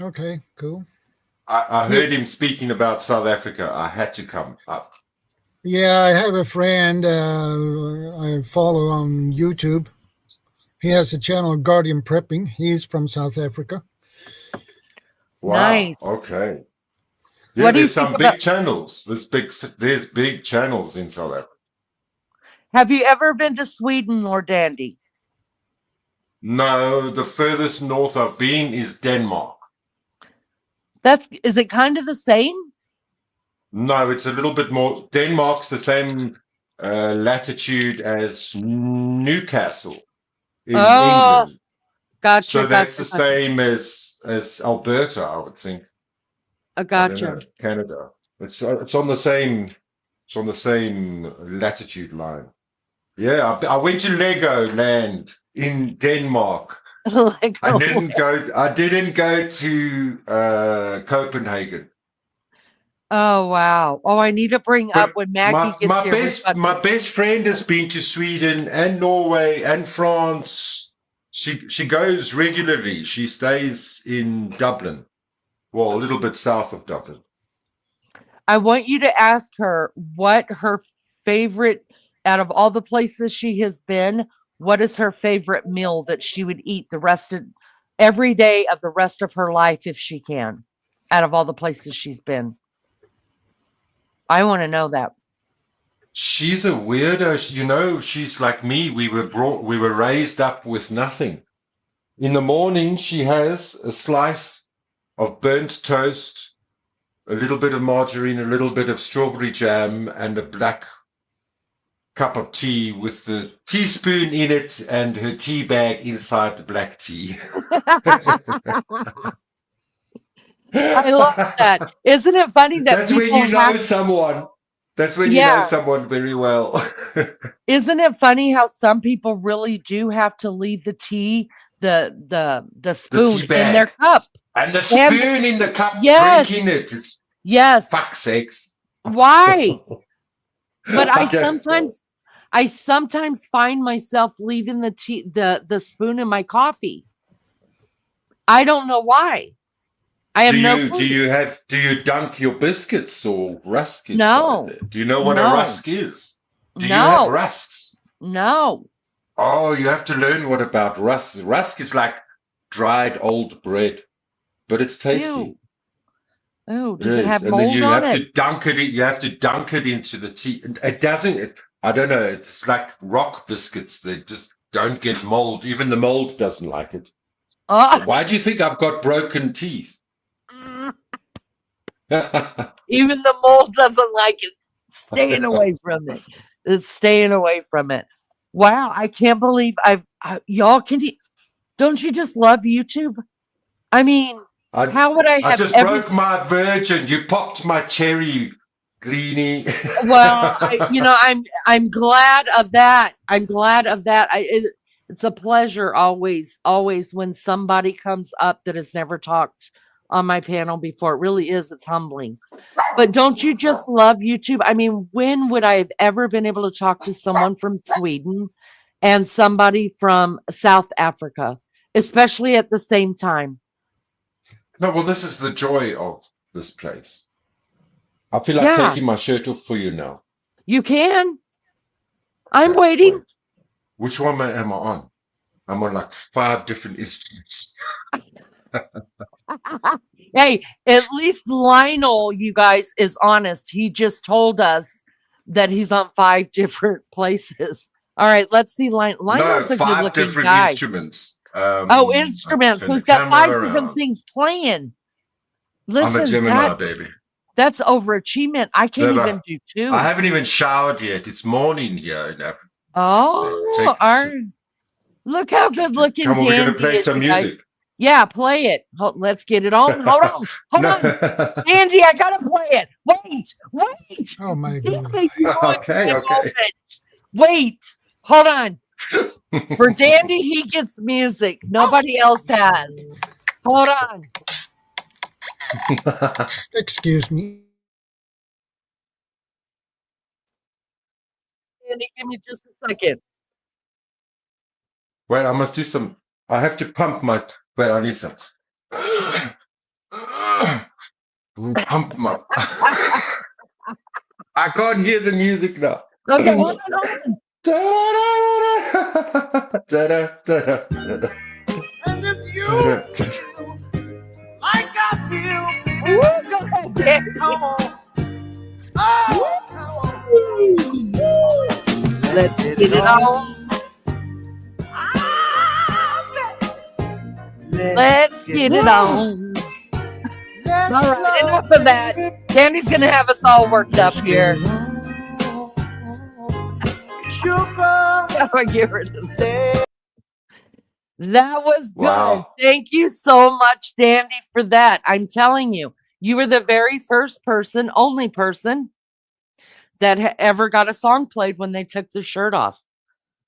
Okay, cool. I Yeah, heard him speaking about South Africa. I had to come up. yeah, I have a friend I follow on YouTube. He has a channel, Guardian Prepping. He's from South Africa. Nice. Wow. Okay. Yeah, What do you there's think some about? big channels. There's big channels in South Africa. Have you ever been to Sweden, Lord Dandy? No, the furthest north I've been is Denmark. Is it kind of the same? No, it's a little bit more. Denmark's the same latitude as Newcastle in Oh, England. Gotcha, So that's gotcha, the gotcha. same as Alberta, I would think. I I don't know, gotcha. Canada. It's on the same latitude line. Yeah, I went to Legoland in Denmark. Like, I didn't go. I didn't go to Copenhagen. oh wow. Oh, I need to bring up But when my Maggie gets my here. We've best got my to. best friend has been to Sweden and Norway and France. She goes regularly. She stays in Dublin, well, a little bit south of Dublin. I want you to ask her what her favorite out of all the places she has been. What is her favorite meal that she would eat the rest of every day of the rest of her life if she can? Out of all the places she's been, I want to know that. She's a weirdo. She's like me. We were raised up with nothing. In the morning, she has a slice of burnt toast, a little bit of margarine, a little bit of strawberry jam, and a black cup of tea with the teaspoon in it and her tea bag inside the black tea. I love that. Isn't it funny that That's when people you know have, someone. That's when you know yeah, someone very well. isn't it funny how some people really do have to leave the tea, the The spoon tea in their bag cup? and the And spoon in the cup, yes, drinking it. It's yes. fuck sakes. Why? But I don't know. I sometimes find myself leaving the spoon in my coffee. I don't know why. I have Do no you do clue. you have do you dunk your biscuits or rusk inside No, there? Do you know what a no, rusk is? Do you have no, rusks? no. Oh, you have to learn what about rusk. Rusk is like dried old bread, but it's tasty. Ew. Oh, It does it is. have And then mold you on have it? to dunk it in, you have to dunk it into the tea. It doesn't, I don't know, it's like rock biscuits. They just don't get mold. Even the mold doesn't like it. Oh, Why do you think I've got broken teeth? even the mold doesn't like it. Staying away from it. It's staying away from it. Wow, I can't believe y'all don't you just love YouTube? I mean, I how would I I have just ever broke my virgin. You popped my cherry, Greenie. well, I'm glad of that. I'm glad of that. It's a pleasure always when somebody comes up that has never talked on my panel before. It really is. It's humbling. But don't you just love YouTube? I mean, when would I have ever been able to talk to someone from Sweden and somebody from South Africa, especially at the same time? No, well, this is the joy of this place. I feel like Yeah, taking my shirt off for you now. you can. I'm Okay, waiting. wait. Which one am I on? I'm on like 5 different instruments. Hey, at least Lionel, you guys, is honest. He just told us that he's on 5 different places. All right, let's see. No, Lionel's a good five looking different guy. instruments. Oh, I instruments. turn So the he's got 5 camera different around. things playing. I'm a Listen, Gemini, baby. that's overachievement. I can't Never. even do I 2. haven't even showered yet. It's morning here in Africa. So Oh, look how good looking come on, we're gonna Dandy play is, some you guys. music. Yeah, play it. Let's get it on. Hold on. Hold No. on. Angie, I gotta play it. Wait. Oh my Give God. me one Okay, okay. moment. Wait. Hold on. For Dandy, he gets music. Nobody else has. Hold on. Excuse me. Dandy, give me just a second. Wait, I must do some. I have to pump my. Wait, I need some. Pump my. I can't hear the music now. Okay, hold on. Da-da-da-da-da. And if you Da-da-da-da. feel like I feel, Woo, baby, go ahead, Dandy. come on. Oh, come on. Let's get it on. Let's get it on. All right, enough of that. Dandy's gonna have us all worked up here. Sugar, How do I get rid of that? That was good. Wow. Thank you so much, Dandy, for that. I'm telling you, you were the very first person, only person that ever got a song played when they took the shirt off.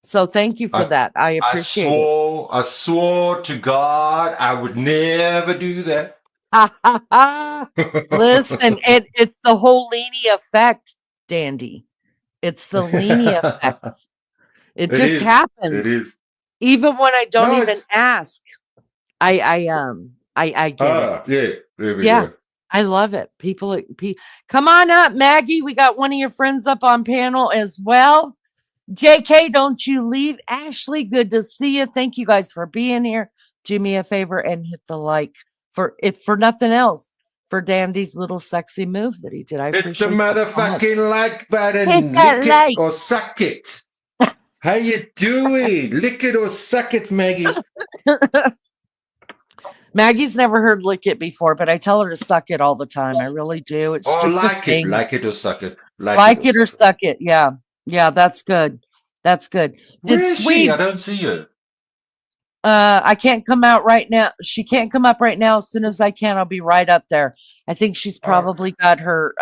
So thank you for I that. I I appreciate it. swore to God I would never do that. Listen, it's the whole Leany effect, Dandy. It's the Leany effect. It It just is. It happens. is. Even when I don't No, even it's ask, I get it. yeah, there we Yeah, go. I love it. Come on up, Maggie. We got one of your friends up on panel as well. JK, don't you leave. Ashley, good to see you. Thank you guys for being here. Do me a favor and hit the like for nothing else for Dandy's little sexy move that he did. I Hit the appreciate that so much. motherfucking like Hit button. that Lick it like. or suck it. How you doing? Lick it or suck it, Maggie. Maggie's never heard lick it before, but I tell her to suck it all the time. I really do. It's Or just a thing. like it or suck it. Like it or suck it. Yeah. Yeah, that's good. That's good. Where Did is she? Sweet I don't see her. I can't come out right now. She can't come up right now. As soon as I can, I'll be right up there. I think she's probably got her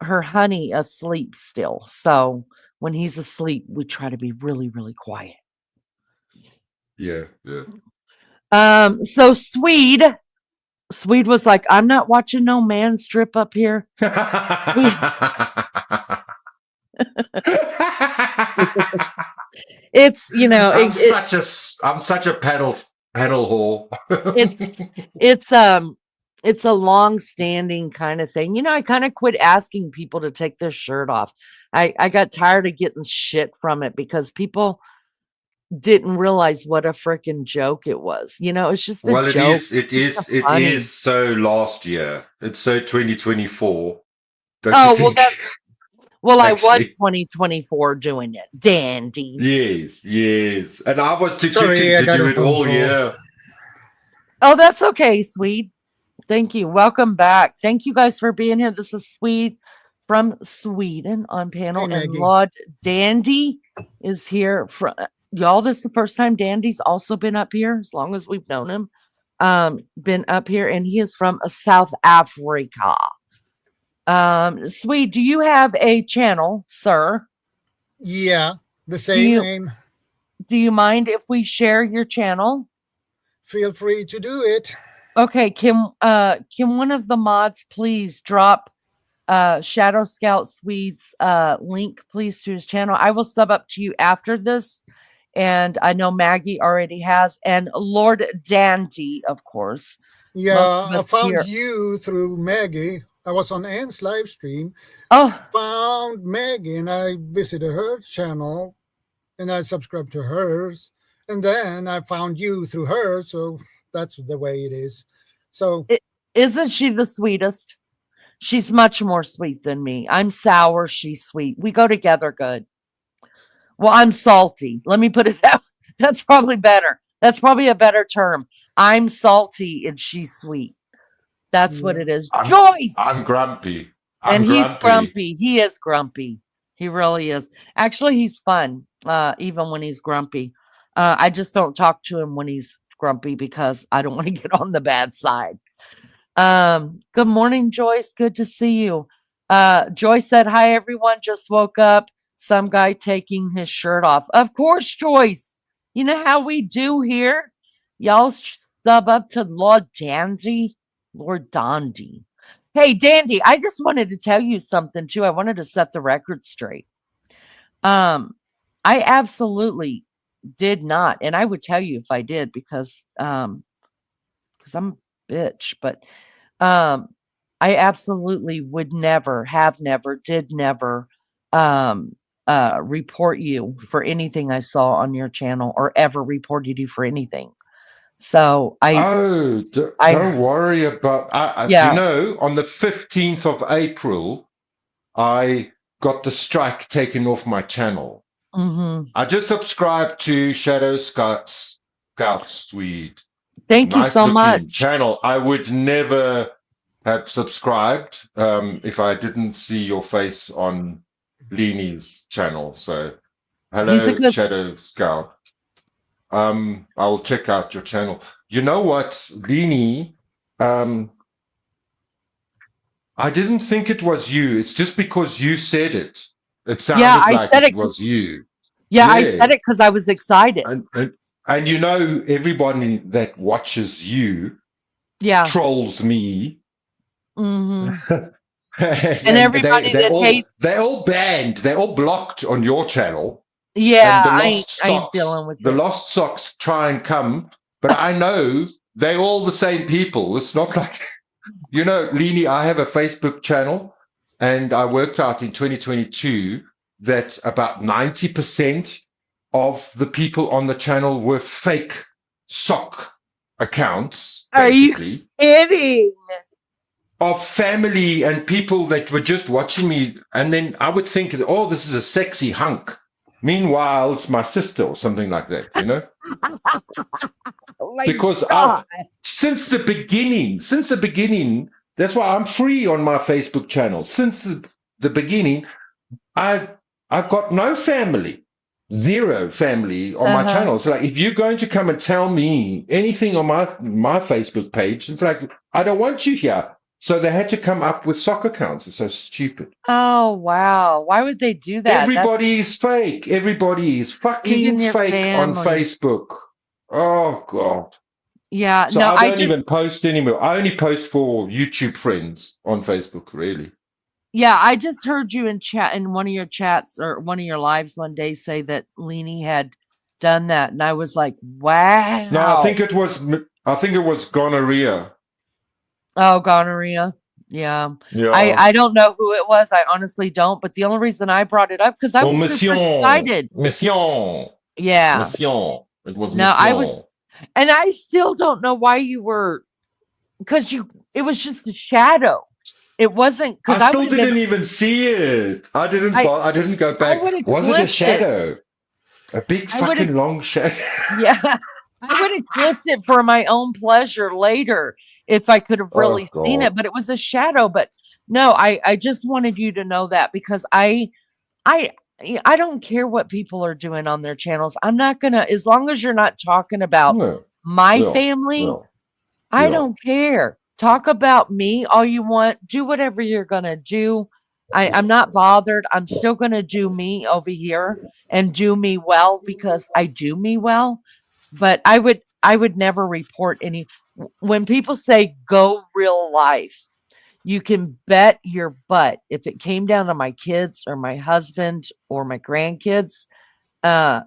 honey asleep still. So when he's asleep, we try to be really, really quiet. Yeah, yeah. So Swede was like, I'm not watching no man strip up here. It's I'm such a panel whore. it's a long standing kind of thing. I kind of quit asking people to take their shirt off. I got tired of getting shit from it because people didn't realize what a freaking joke it was. It's just a Well, joke. it It's is funny. so last year. It's so 2024. Don't you Oh, think? I was Actually, 2024 doing it. Dandy. yes. And I was too Sorry, chicken I to got do a it phone all call. year. Oh, that's okay, Swede. Thank you. Welcome back. Thank you guys for being here. This is Swede from Sweden on panel, Hey, and Maggie. Lord Dandy is here. Y'all, this is the first time Dandy's also been up here, as long as we've known him. Been up here, and he is from South Africa. Swede, do you have a channel, sir? Yeah, the same name. Do you mind if we share your channel? Feel free to do it. Okay, can one of the mods please drop Shadow Scout Swede's link, please, to his channel? I will sub up to you after this, and I know Maggie already has, and Lord Dandy, of course. Yeah, I found you through Maggie. I was on Anne's live stream. Oh, found Maggie, and I visited her channel, and I subscribed to hers, and then I found you through her. So that's the way it is. So isn't she the sweetest? She's much more sweet than me. I'm sour, she's sweet. We go together good. Well, I'm salty. Let me put it that way. That's probably better. That's probably a better term. I'm salty and she's sweet. That's what it is. Joyce! I'm grumpy. He's grumpy. He is grumpy. He really is. Actually, he's fun, even when he's grumpy. I just don't talk to him when he's grumpy because I don't want to get on the bad side. Good morning, Joyce. Good to see you. Joyce said, hi, everyone. Just woke up. Some guy taking his shirt off. Of course, Joyce. You know how we do here? Y'all sub up to Lord Dandy. Lord Dandy. Hey, Dandy, I just wanted to tell you something, too. I wanted to set the record straight. I absolutely did not. And I would tell you if I did because I'm a bitch. But I absolutely would never, have never, did never report you for anything I saw on your channel or ever reported you for anything. So don't worry about. On the 15th of April, I got the strike taken off my channel. Mm-hmm. I just subscribed to Shadow Scout Swede. Thank you so much. Channel. I would never have subscribed if I didn't see your face on Leanie's channel. So, hello, Shadow Scout. I'll check out your channel. You know what, Lini? Um, I didn't think it was you. It's just because you said it. It Yeah, sounded I like said it it. was you. Yeah, I Yeah. said it because I was excited. And you know, everybody that watches you Yeah. trolls me. Hmm. And And everybody they're that all hates, banned, they're all blocked on your channel. And yeah, I ain't dealing with the it. lost socks try and come, but I know they're all the same people. It's not like you know, Lini, I have a Facebook channel, and I worked out in 2022 that about 90% of the people on the channel were fake sock accounts, Are you basically, kidding? of family and people that were just watching me. And then I would think, oh, this is a sexy hunk. Meanwhile, it's my sister or something like that, you know? Oh my Because God. since the beginning, that's why I'm free on my Facebook channel. Since the beginning, I've I've got no family, zero family on my Uh-huh. channel. So like, if you're going to come and tell me anything on my Facebook page, it's like I don't want you here. So they had to come up with sock accounts. It's so stupid. Oh wow. Why would they do that? That's Everybody is fake. Everybody is fucking even your fake on family. Facebook. Oh God. Yeah, So no, I I don't just even post anymore. I only post for YouTube friends on Facebook, really. yeah, I just heard you in chat in one of your chats or one of your lives one day say that Leanie had done that, and I was like, No, wow. I think it was gonorrhea. Oh, gonorrhea. Yeah. Yeah. I don't know who it was. I honestly don't, but the only reason I brought it up because I Or was super mission. excited. Mission. Yeah. Mission. It was No, I mission. was, and I still don't know why you were, because it was just a shadow. It wasn't I because I would still have been, didn't even see it. I I didn't go I back. would have Was it a clipped it. shadow? A big I would have, fucking long shadow? yeah, I would have clipped it for my own pleasure later if I could have Oh really seen God. it, but it was a shadow. But no, I just wanted you to know that because I I don't care what people are doing on their channels. I'm not gonna, as long as you're not talking about Yeah. my Yeah. family, Yeah. I Yeah. don't care. Talk about me all you want. Do whatever you're gonna do. I'm not bothered. I'm still gonna do me over here and do me well because I do me well. But I would never report any when people say go real life. You can bet your butt if it came down to my kids or my husband or my grandkids, uh,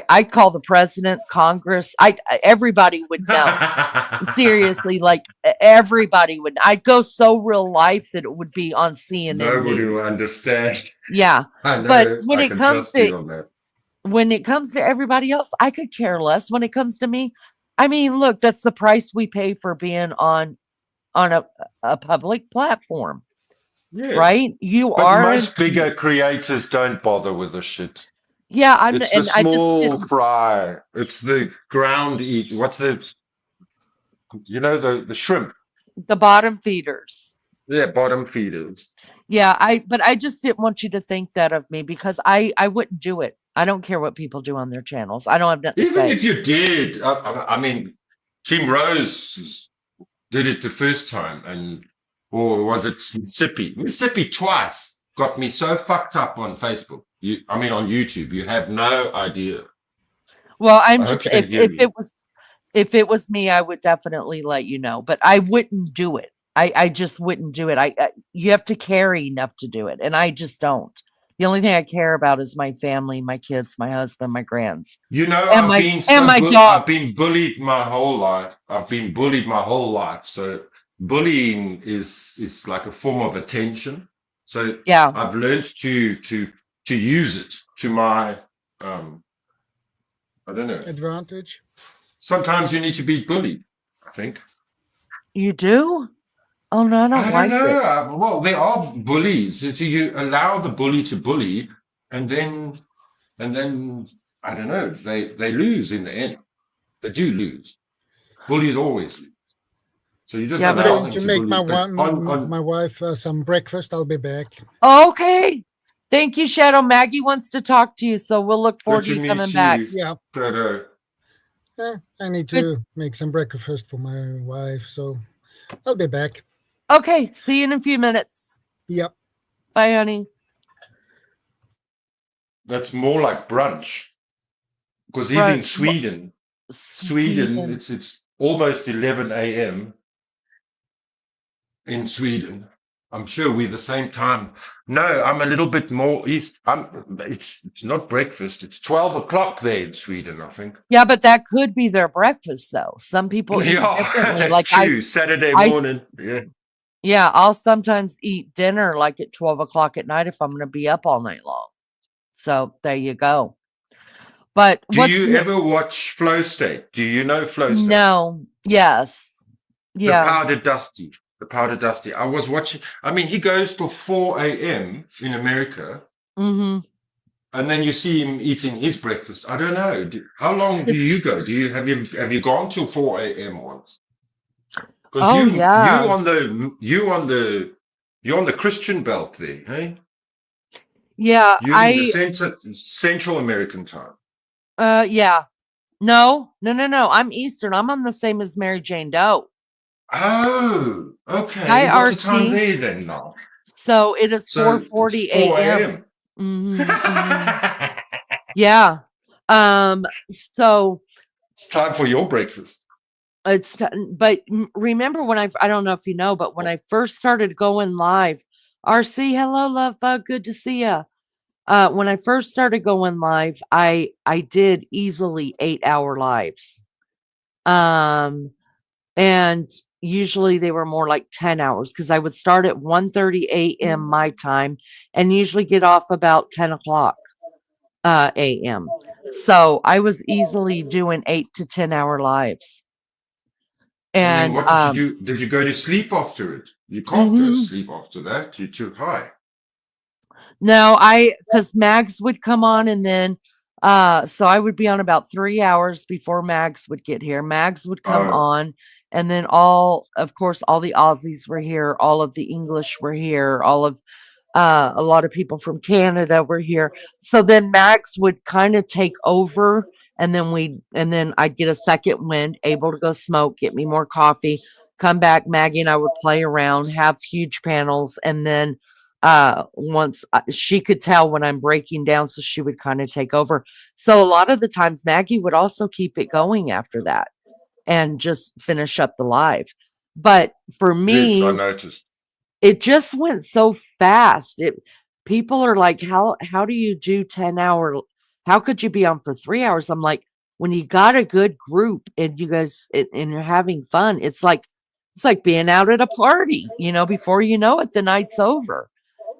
I call the president, Congress. Everybody would know. Seriously, like everybody would. I'd go so real life that it would be on CNN Nobody will News. understand. Yeah, I but know. I can trust you on that. when it comes to everybody else, I could care less. When it comes to me, I mean, look, that's the price we pay for being on a public platform, Yeah. right? You But are, most bigger creators don't bother with the shit. yeah. It's the And I just small didn't. fry. It's the ground eat. What's the shrimp. The bottom feeders. Yeah, bottom feeders. Yeah, but I just didn't want you to think that of me because I wouldn't do it. I don't care what people do on their channels. I don't have nothing to Even say. if you did, I mean, Tim Rose did it the first time, or was it Mississippi? Mississippi twice got me so fucked up on Facebook. On YouTube. You have no idea. Well, I'm I hope just you can hear me. if it was me, I would definitely let you know, but I wouldn't do it. I just wouldn't do it. You have to care enough to do it, and I just don't. The only thing I care about is my family, my kids, my husband, my grands, You know, and my I've dogs. been bullied my whole life. I've been bullied my whole life. So bullying is like a form of attention. So Yeah, I've learned to use it to my I don't know. Advantage. Sometimes you need to be bullied, I think. you do. Oh no, I don't I don't like know. it. Well, there are bullies. So you allow the bully to bully, and then I don't know. They lose in the end. They do lose. Bullies always lose. So you just Yeah, I'm but allow going them to to make bully. But on my wife some breakfast. I'll be back. okay. Thank you, Shadow. Maggie wants to talk to you, so we'll look forward Good to to you coming meet back. you, Yeah. Shadow. I need Good. to make some breakfast for my wife, so I'll be back. Okay, see you in a few minutes. Yep. Bye, honey. That's more like brunch because he's in Brunch. Sweden. Sweden, it's almost 11 a.m. in Sweden. I'm sure we're the same time. No, I'm a little bit more east. It's not breakfast. It's 12 o'clock there in Sweden, I think. Yeah, but that could be their breakfast, though. Some people eat Yeah, differently. that's Like true. Saturday I, morning. Yeah. yeah, I'll sometimes eat dinner like at 12 o'clock at night if I'm going to be up all night long. So there you go. But Do what's you ever watch Flow State? Do you know Flow State? no? Yes. The Yeah. Powder Dusty. The Powder Dusty. I was watching. I mean, he goes till 4 a.m. in America, Mm-hmm. and then you see him eating his breakfast. I don't know. How long do you go? Have you gone till 4 a.m. once? Because Oh you yeah. you're on the Christian belt there, hey? Yeah. You're in the Central American time. Yeah. No. I'm Eastern. I'm on the same as Mary Jane Doe. Oh, Hi, okay. What's the time RC. there then now? So it is So it's 4:40 4 a.m. a.m. Yeah. So It's time for your breakfast. but remember when I don't know if you know, but when I first started going live, RC, hello, love bug, good to see you. When I first started going live, I did easily 8-hour lives. And usually they were more like 10 hours because I would start at 1:30 a.m. my time and usually get off about 10 o'clock a.m. So I was easily doing 8 to 10-hour lives. And then And what did you do? Did you go to sleep after it? You can't go to sleep after that. You're too high. no, because Mags would come on and then so I would be on about 3 hours before Mags would get here. Mags would come Oh, on, and then of course, all the Aussies were here, all of the English were here, all of a lot of people from Canada were here. So then Max would kind of take over, and then I'd get a second wind, able to go smoke, get me more coffee, come back. Maggie and I would play around, have huge panels, and then once she could tell when I'm breaking down, so she would kind of take over. So a lot of the times Maggie would also keep it going after that and just finish up the live. But for yes, I me, noticed. it just went so fast. People are like, how do you do 10-hour? How could you be on for 3 hours? I'm like, when you got a good group and you guys and you're having fun, it's like being out at a party, before you know it, the night's over.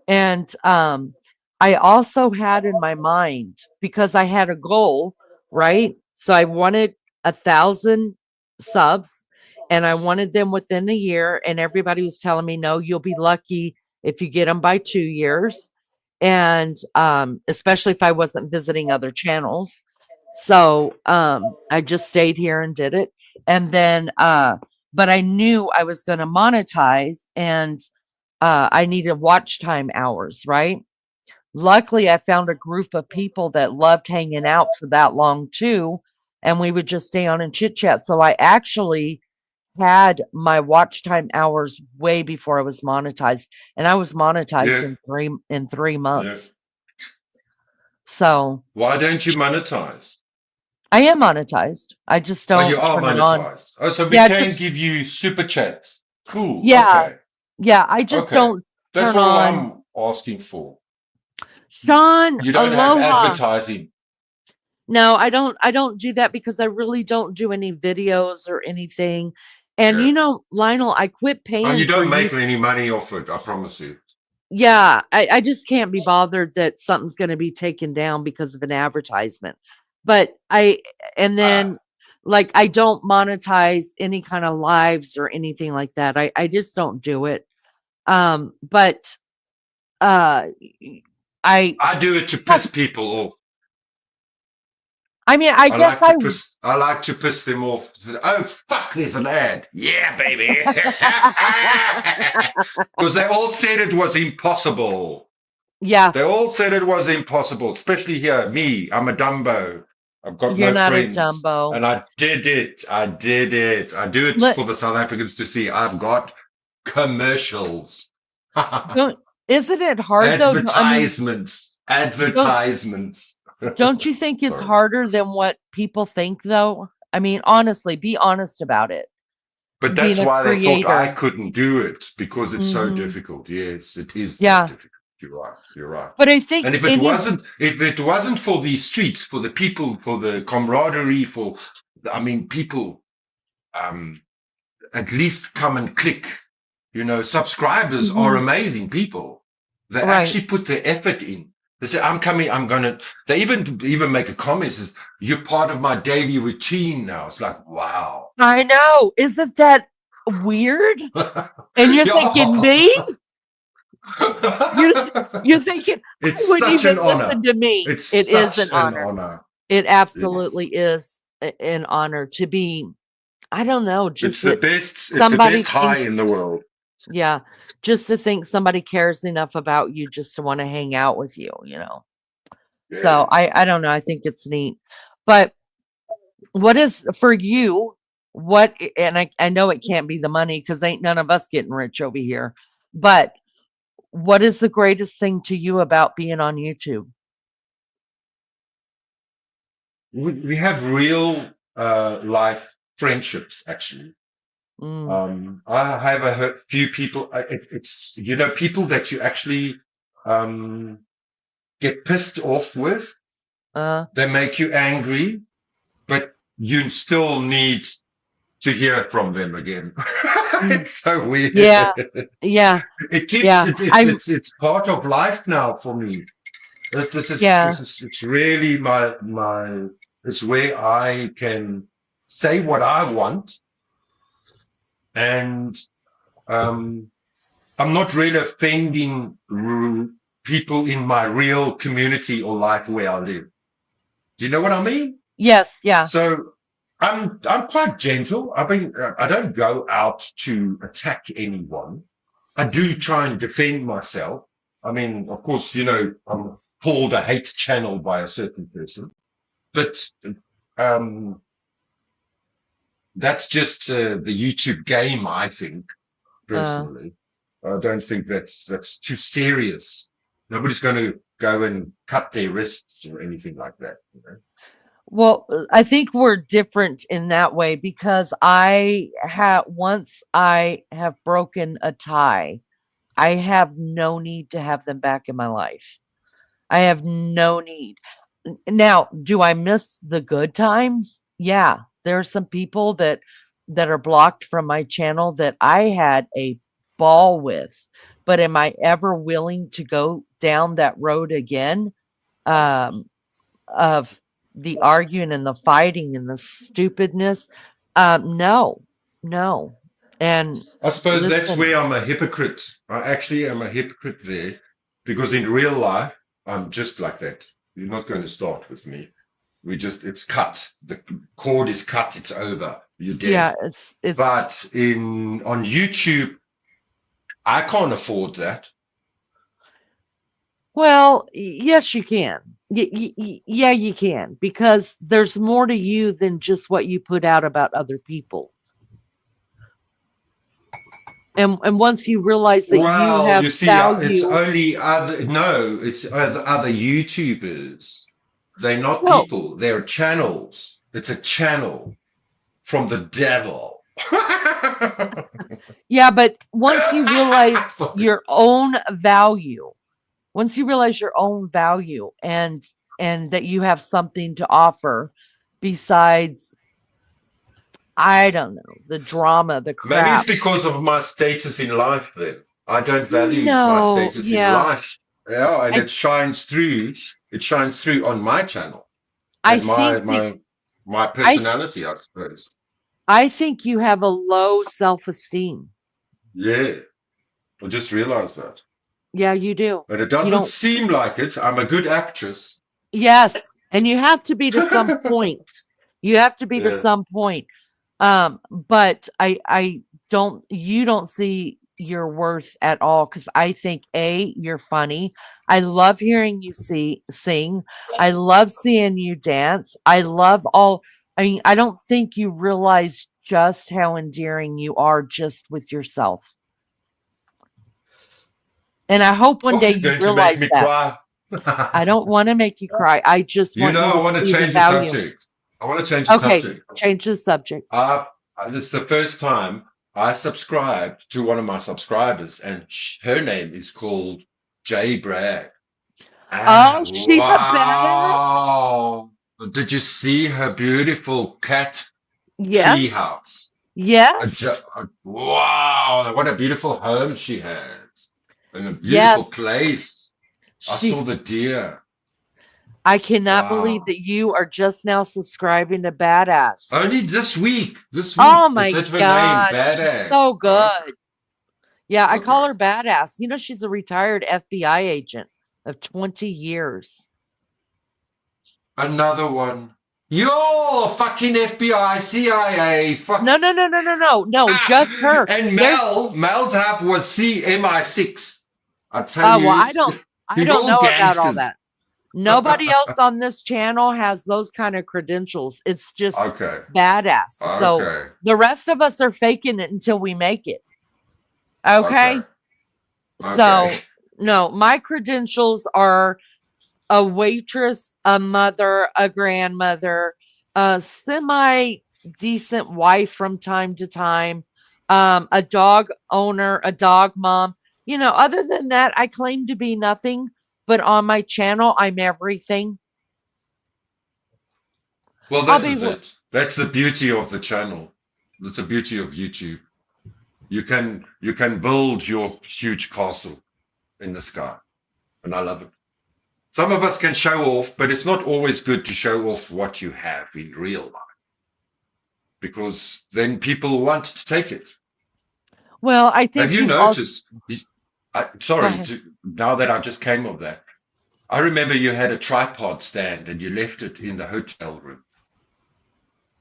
And I also had in my mind, because I had a goal, right? So I wanted 1,000 subs and I wanted them within a year. And everybody was telling me, no, you'll be lucky if you get them by 2 years. And especially if I wasn't visiting other channels. So I just stayed here and did it. And then, but I knew I was going to monetize and I needed watch time hours, right? Luckily, I found a group of people that loved hanging out for that long too. And we would just stay on and chit chat. So I actually had my watch time hours way before I was monetized. And I was monetized Yes, in 3 yeah. months. So Why don't you monetize? I am monetized. I just Oh, you don't are turn it on. monetized. Oh, so we Yeah, can just give you super chats. Cool. yeah, Okay. yeah. I just Okay. don't That's turn all on. I'm asking for. Sean, You don't have aloha. advertising. No, I don't do that because I really don't do any videos or anything. And Yeah. Lionel, I quit And you paying for don't you. make any money off it, I promise you. Yeah, I just can't be bothered that something's going to be taken down because of an advertisement. But and Ah, then like I don't monetize any kind of lives or anything like that. I just don't do it. But uh I I do it to piss people off. I mean, I guess I like to piss them off. Oh fuck, there's an ad. Yeah, baby. Because they all said it was impossible. Yeah, They all said it was impossible, especially here. Me, I'm a Dumbo. I've got you're no not a friends. Dumbo. And I did it. I did it. I do it Let for the South Africans to see. I've got commercials. don't isn't it hard though? I mean, Advertisements. don't Advertisements. don't you think it's Sorry. harder than what people think though? I mean, honestly, be honest about it. But Being that's a why they thought I creator. couldn't do it because it's so Hmm. difficult. Yes, it is so Yeah. difficult. You're right. You're right. But I think And if it wasn't for the streets, for the people, for the camaraderie, I mean, people, um, at least come and click. Subscribers are Mhm. amazing people. They Right. actually put the effort in. They say, I'm coming, they even make a comment, says, you're part of my daily routine now. It's like, wow. I know. Isn't that weird? And you're thinking, Yeah. me? You're, you're thinking, I It's wouldn't such even an honor. listen to me. It's It is such an an honor. honor. It Yes. absolutely is an honor to be, I don't know, It's just the that best, it's the somebody best high thinks, in the world. yeah, just to think somebody cares enough about you just to want to hang out with you, So Yes. I don't know. I think it's neat. But what is for you? And I know it can't be the money because ain't none of us getting rich over here. But what is the greatest thing to you about being on YouTube? We have real life friendships, actually. Mm, I have a few people, it's, people that you actually um, get pissed off with. uh, They make you angry, but you still need to hear from them again. mm, It's so weird. yeah, yeah, It keeps yeah. it's part of life now for me. Yeah, It's really it's where I can say what I want, and um I'm not really offending people in my real community or life where I live. Do you know what I mean? yes, yeah, So I'm quite gentle. I don't go out to attack anyone. I do try and defend myself. I mean, of course, I'm called a hate channel by a certain person, but um, that's just the YouTube game, I think, uh, personally. I don't think that's too serious. Nobody's going to go and cut their wrists or anything like that. well, I think we're different in that way because once I have broken a tie, I have no need to have them back in my life. I have no need. Now, do I miss the good times? Yeah, there are some people that are blocked from my channel that I had a ball with. But am I ever willing to go down that road again? Um, of the arguing and the fighting and the stupidness? No, no. And I suppose that's listen, where I'm a hypocrite. I actually am a hypocrite there because in real life, I'm just like that. You're not going to start with me. It's cut. The cord is cut. It's over. You're yeah, dead. it's But on YouTube, I can't afford that. well, yes, you can. Yeah, you can because there's more to you than just what you put out about other people. And once you realize that you Well, have you see, it's value, only it's other YouTubers. They're not no, people. They're channels. It's a channel from the devil. yeah, but once you realize Sorry. your own value, once you realize your own value and that you have something to offer besides, I don't know, the drama, the Maybe it's crap. because of my status in life then. I don't value my No, status in yeah. life. Yeah, and I it shines through. It shines through on my channel I and think that my I th- personality, I suppose. I think you have a low self-esteem. Yeah, I just realized that. Yeah, you do. But it You doesn't don't. seem like it. I'm a good actress. Yes, and you have to be to some point. You have to be to Yeah. some point. But I don't. You don't see. your worth at all because I think you're funny. I love hearing you sing. I love seeing you dance. I love all. I mean, I don't think you realize just how endearing you are just with yourself. And I hope one Oh, day you're you going to make realize me that. cry. I don't want to make you cry. I just You want know, you I to want to see the change the value. subject. I want to change the Okay, subject. change the subject. This is the first time I subscribed to one of my subscribers, and her name is called Jay Bragg. Oh, Ah, she's a badass. wow! Did you see her beautiful cat tree Yes. house? Yes. Wow! What a beautiful home she has, and a Yes. beautiful place. I saw She's the deer. I cannot believe Wow! that you are just now subscribing to Badass. Only this week. This Oh week. It my said her name, God. She's so Badass. Okay. good. Yeah, I call Okay. her Badass. You know, she's a retired FBI agent of 20 years. Another one. Yo, fucking FBI, CIA, fuck. No, just her. And There's Mel's half was CMI6. I tell well, you, I you're don't all know about all gangsters. that. Nobody else on this channel has those kind of credentials. It's just Okay. badass. So Okay. the rest of us are faking it until we make it. Okay. Okay? Okay. So no, my credentials are a waitress, a mother, a grandmother, a semi decent wife from time to time, a dog owner, a dog mom. You know, other than that, I claim to be nothing, but on my channel, I'm everything. Well, I'll this be, is it. That's the beauty of the channel. That's the beauty of YouTube. You can build your huge castle in the sky, and I love it. Some of us can show off, but it's not always good to show off what you have in real life because then people want to take it. well, I Have think you you've also, noticed? go Sorry, ahead. now that I just came of that, I remember you had a tripod stand and you left it in the hotel room.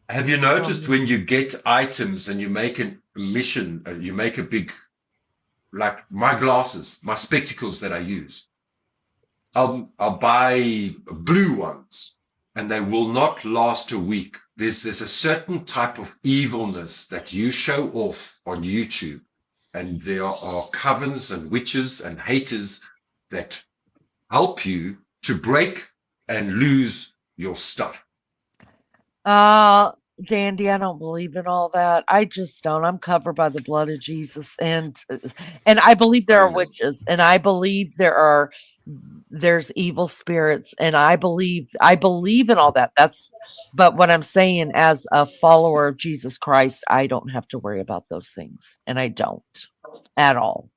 Have you noticed when you get items and you make a mission, you make a big, like my glasses, my spectacles that I use? I'll buy blue ones, and they will not last a week. There's a certain type of evilness that you show off on YouTube, and there are covens and witches and haters that help you to break and lose your stuff. Dandy, I don't believe in all that. I just don't. I'm covered by the blood of Jesus, and I believe there are Amen. witches, and I believe there's evil spirits, and I believe in all that. But what I'm saying, as a follower of Jesus Christ, I don't have to worry about those things, and I don't at all.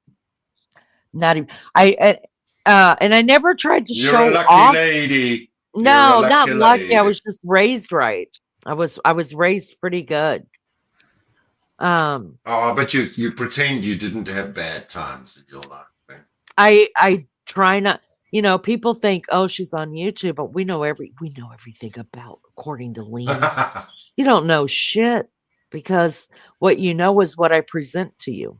Not even and I never tried to You're a show lucky off. lady. You're a No, not lucky lucky. I lady. was just raised right. I was raised pretty good. Um, Oh, but you pretend you didn't have bad times in your life. I try not. You know, people think, oh, she's on YouTube, but we know everything about, according to Lean. You don't know shit because what you know is what I present to you.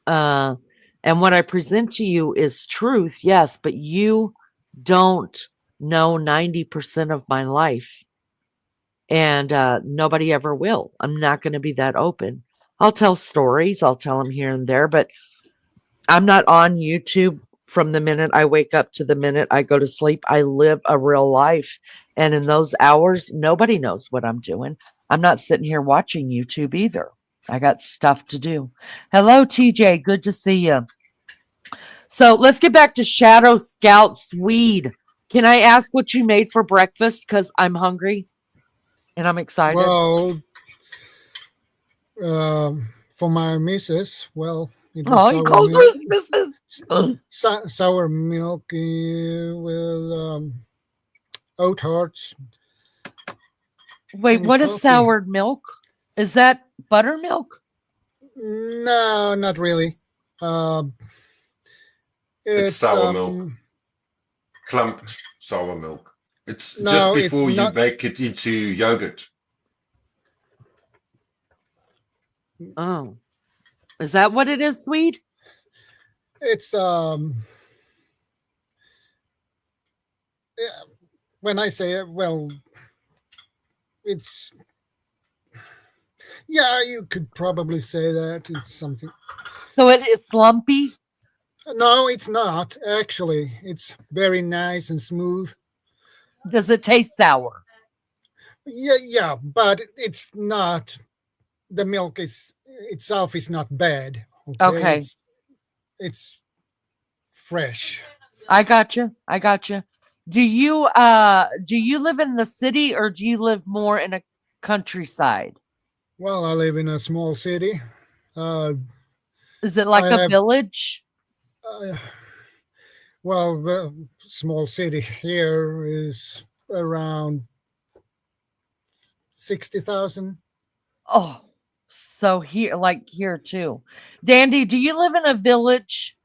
And what I present to you is truth, yes, but you don't know 90% of my life. And nobody ever will. I'm not going to be that open. I'll tell stories, I'll tell them here and there, but I'm not on YouTube from the minute I wake up to the minute I go to sleep. I live a real life. And in those hours, nobody knows what I'm doing. I'm not sitting here watching YouTube either. I got stuff to do. Hello, TJ. Good to see you. So let's get back to Shadow Scout Swede. Can I ask what you made for breakfast? Because I'm hungry and I'm excited. Well, for my missus, well, it Oh, was he sour calls her milk, his missus. sour milk with oat hearts Wait, and what is coffee. soured milk? Is that buttermilk? No, not really. It's It's sour milk, clumped sour milk. It's just no, it's before you not. make it into yogurt. Oh. Is that what it is, sweet? It's yeah, when I say it, well, it's yeah, you could probably say that it's something. So it's lumpy. No, it's not actually. It's very nice and smooth. Does it taste sour? Yeah, yeah, but it's not. The milk is itself is not bad. Okay, Okay, it's fresh. I got you. I got you. Do you live in the city or do you live more in a countryside? Well, I live in a small city. Uh, Is it I like a have village? uh, well, the small city here is around 60,000. Oh, so here too. Dandy, do you live in a village?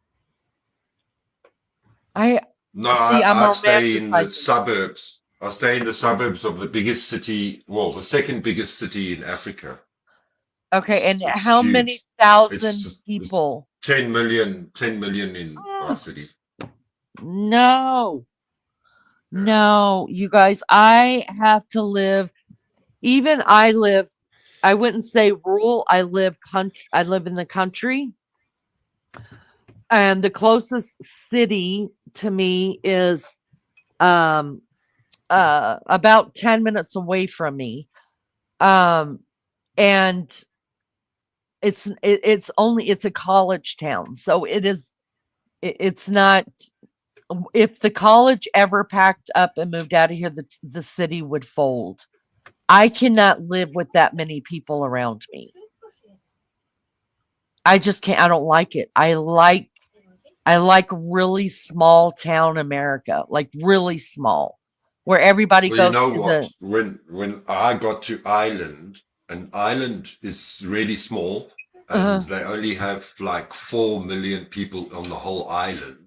I No, see. I'm I stay in the romanticizing. suburbs. I stay in the suburbs of the biggest city, well, the second biggest city in Africa. Okay, and It's how many huge. thousand It's people? 10 million in my city. No, no, you guys, I have to live. Even I live, I wouldn't say rural. I live in the country, and the closest city to me is um about 10 minutes away from me. Um and it's a college town. So it's not. If the college ever packed up and moved out of here, the city would fold. I cannot live with that many people around me. I just can't. I don't like it. I like really small town America, like really small, where everybody Well, you goes know to what? the. When I got to Ireland, and Ireland is really small, and Uh, they only have like 4 million people on the whole island.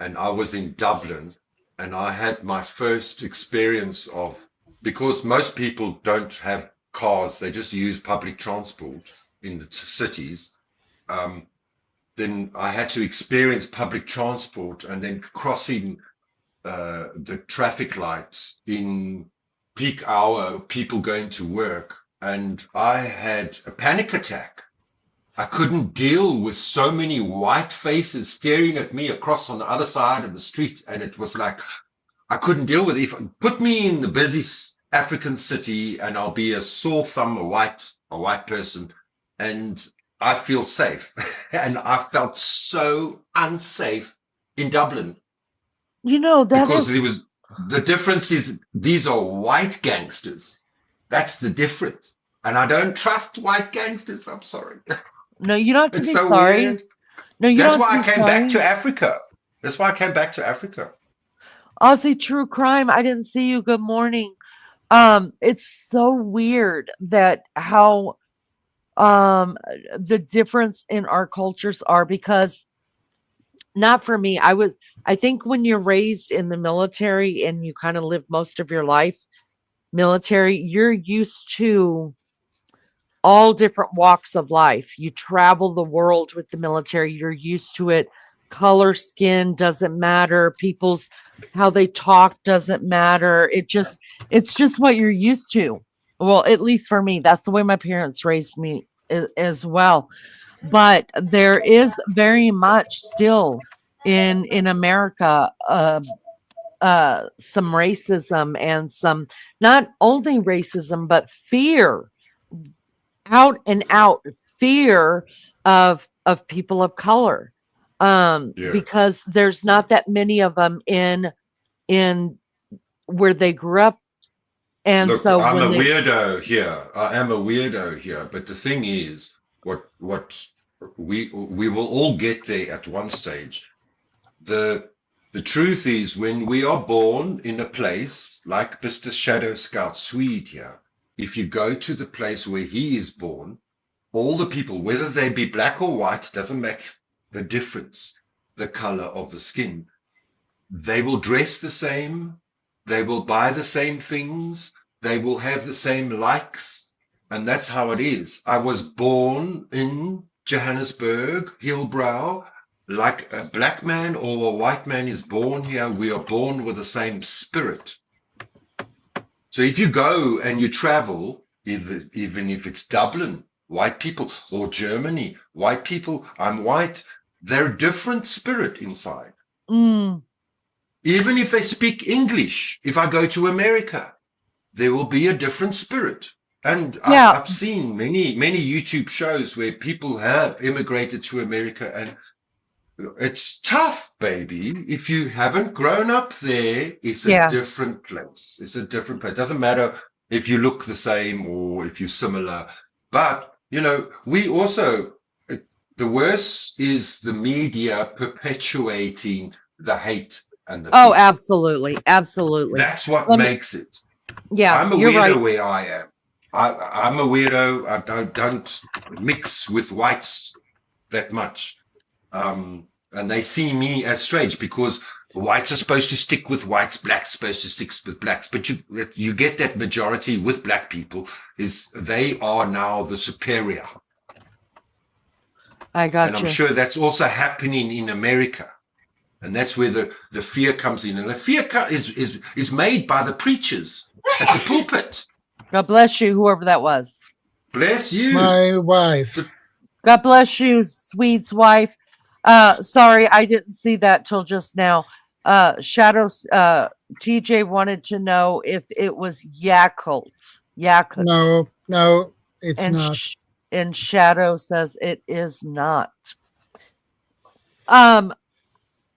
And I was in Dublin, and I had my first experience of, because most people don't have cars, they just use public transport in the cities. Um, then I had to experience public transport and then crossing the traffic lights in peak hour, people going to work, and I had a panic attack. I couldn't deal with so many white faces staring at me across on the other side of the street, and it was like I couldn't deal with it. If put me in the busy African city, and I'll be a sore thumb, a white person, and I feel safe. And I felt so unsafe in Dublin that because is. there was the difference is these are white gangsters. That's the difference. And I don't trust white gangsters. I'm sorry. No, you don't have to It's be so sorry. weird. No, you don't That's have to why I be came back sorry. to Africa. That's why I came back to Africa. Aussie true crime. I didn't see you. Good morning. It's so weird that how um the difference in our cultures are because not for me. I think when you're raised in the military and you kind of live most of your life military, you're used to all different walks of life. You travel the world with the military, you're used to it. Color, skin doesn't matter. People's how they talk doesn't matter. It's just what you're used to. Well, at least for me, that's the way my parents raised me as well. But there is very much still in America some racism and some not only racism but fear, out and out fear of people of color, Yeah. because there's not that many of them in where they grew up, and Look, so I'm a when they. weirdo here. I am a weirdo here. But the thing is, what we will all get there at one stage. The the truth is, when we are born in a place like Mr. Shadow Scout Swede here, if you go to the place where he is born, all the people, whether they be black or white, doesn't make the difference, the color of the skin. They will dress the same, they will buy the same things, they will have the same likes, and that's how it is. I was born in Johannesburg, Hillbrow, like a black man or a white man is born here, we are born with the same spirit. So if you go and you travel, even if it's Dublin, white people, or Germany, white people, I'm white, they're a different spirit inside. Mm, Even if they speak English, if I go to America, there will be a different spirit. And yeah. I've seen many YouTube shows where people have immigrated to America, and it's tough, baby. If you haven't grown up there, it's a Yeah. different place. It's a different place. It doesn't matter if you look the same or if you're similar. But, we also, the worst is the media perpetuating the hate and the Oh, fear. absolutely. Absolutely. That's what Let me- makes it. Yeah, I'm a you're weirdo right. where I am. I'm a weirdo. I don't mix with whites that much. And they see me as strange because whites are supposed to stick with whites, blacks supposed to stick with blacks. But you get that majority with black people is they are now the superior. I got And I'm you. sure that's also happening in America. And that's where the fear comes in. And the fear is made by the preachers at the pulpit. God bless you, whoever that was. Bless you. My wife. God bless you, Swede's wife. Sorry, I didn't see that till just now. Shadows, TJ wanted to know if it was Yakult. Yakult. No, it's And not. and Shadow says it is not.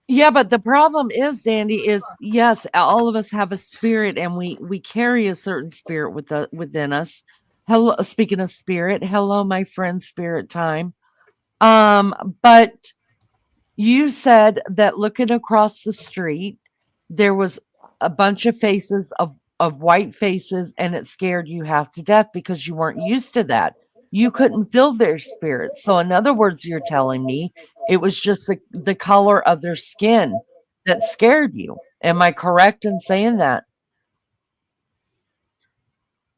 Yeah, but the problem is, Dandy, is yes, all of us have a spirit, and we carry a certain spirit within us. Hello, speaking of spirit, hello, my friend, Spirit Time. But you said that looking across the street, there was a bunch of faces of white faces, and it scared you half to death because you weren't used to that. You couldn't feel their spirit. So, in other words, you're telling me it was just the color of their skin that scared you. Am I correct in saying that?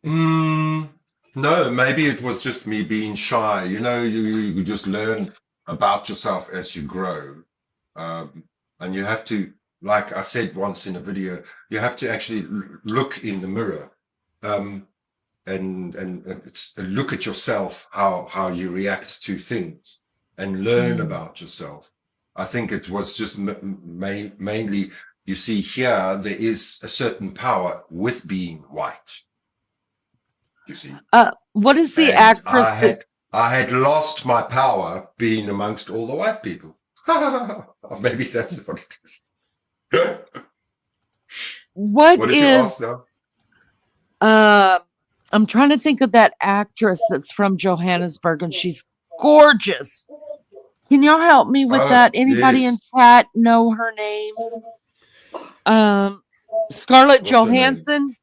No, maybe it was just me being shy. You just learn about yourself as you grow. And you have to, like I said once in a video, you have to actually look in the mirror, and look at yourself, how you react to things, and learn about yourself. I think it was just mainly, you see here, there is a certain power with being white. You see, What is the and actress I had lost my power being amongst all the white people. Or maybe that's what it is. what What did you is ask now? I'm trying to think of that actress that's from Johannesburg, and she's gorgeous. Can y'all help me with Oh, that? Anybody in yes. chat know her name? Scarlett What's her name? Johansson.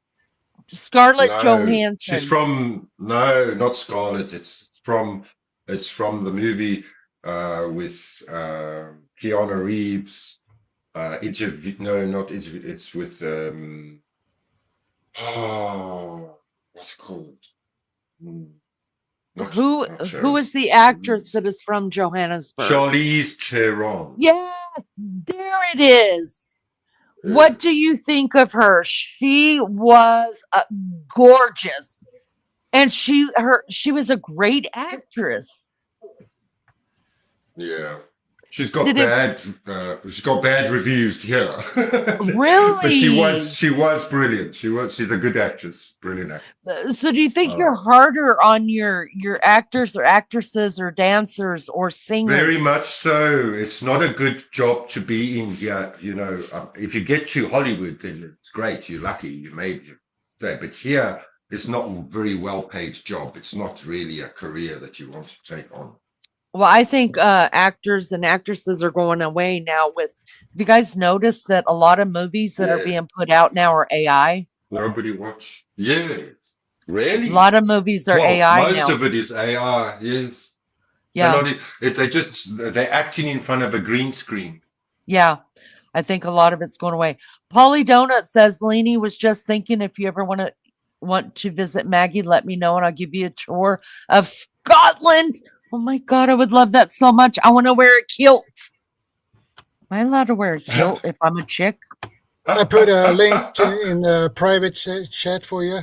Scarlett No, Johansson. she's from, no, not Scarlett. It's from the movie with Keanu Reeves. Interview? No, not interview. It's with what's it called? Not Who Sharon. is the actress that is from Johannesburg? Charlize Theron. Yes, there it is. Yeah. What do you think of her? She was gorgeous, and she was a great actress. Yeah. She's got Did it she's got bad reviews here. really? But she was brilliant. She's a good actress, brilliant actress. So do you think you're harder on your actors or actresses or dancers or singers? Very much so. It's not a good job to be in here. If you get to Hollywood, then it's great. You're lucky. You made it. But here, it's not a very well-paid job. It's not really a career that you want to take on. Well, I think actors and actresses are going away now. Have you guys noticed that a lot of movies that are being put out now are AI? Nobody watch. Yes. Really? A lot of movies are AI most now. of it is AI, yes. Yeah. They're acting in front of a green screen. Yeah. I think a lot of it's going away. Polly Donut says, Leanie was just thinking if you ever want to visit Maggie, let me know and I'll give you a tour of Scotland. Oh my God, I would love that so much. I want to wear a kilt. Am I allowed to wear a kilt if I'm a chick? I put a link in the private chat for you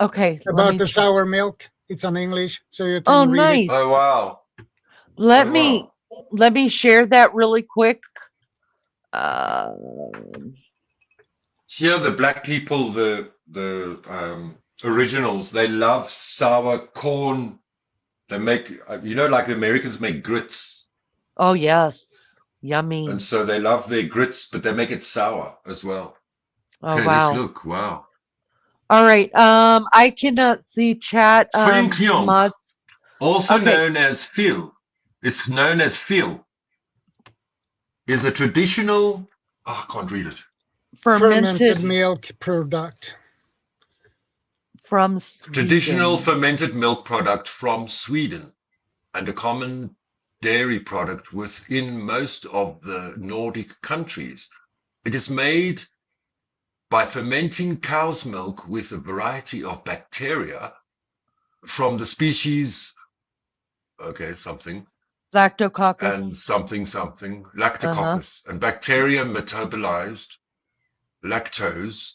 Okay, let about me the check. sour milk. It's on English, so you Oh, can read it. nice. Oh wow. Let Oh me wow. let me share that really quick. Um, Here the black people, the originals, they love sour corn. They make like the Americans make grits, oh yes, yummy. and so they love their grits, but they make it sour as well. Oh Okay, let's wow. look. Wow. All right. I cannot see chat. Finkjonk, Mods. also Okay, known as fil, is a traditional. Oh, I can't read it. Fermented fermented milk product. from Traditional Sweden. fermented milk product from Sweden and a common dairy product within most of the Nordic countries. It is made by fermenting cow's milk with a variety of bacteria from the species, okay, something, and Lactococcus. something, Uh-huh. lactococcus, and bacteria metabolized lactose,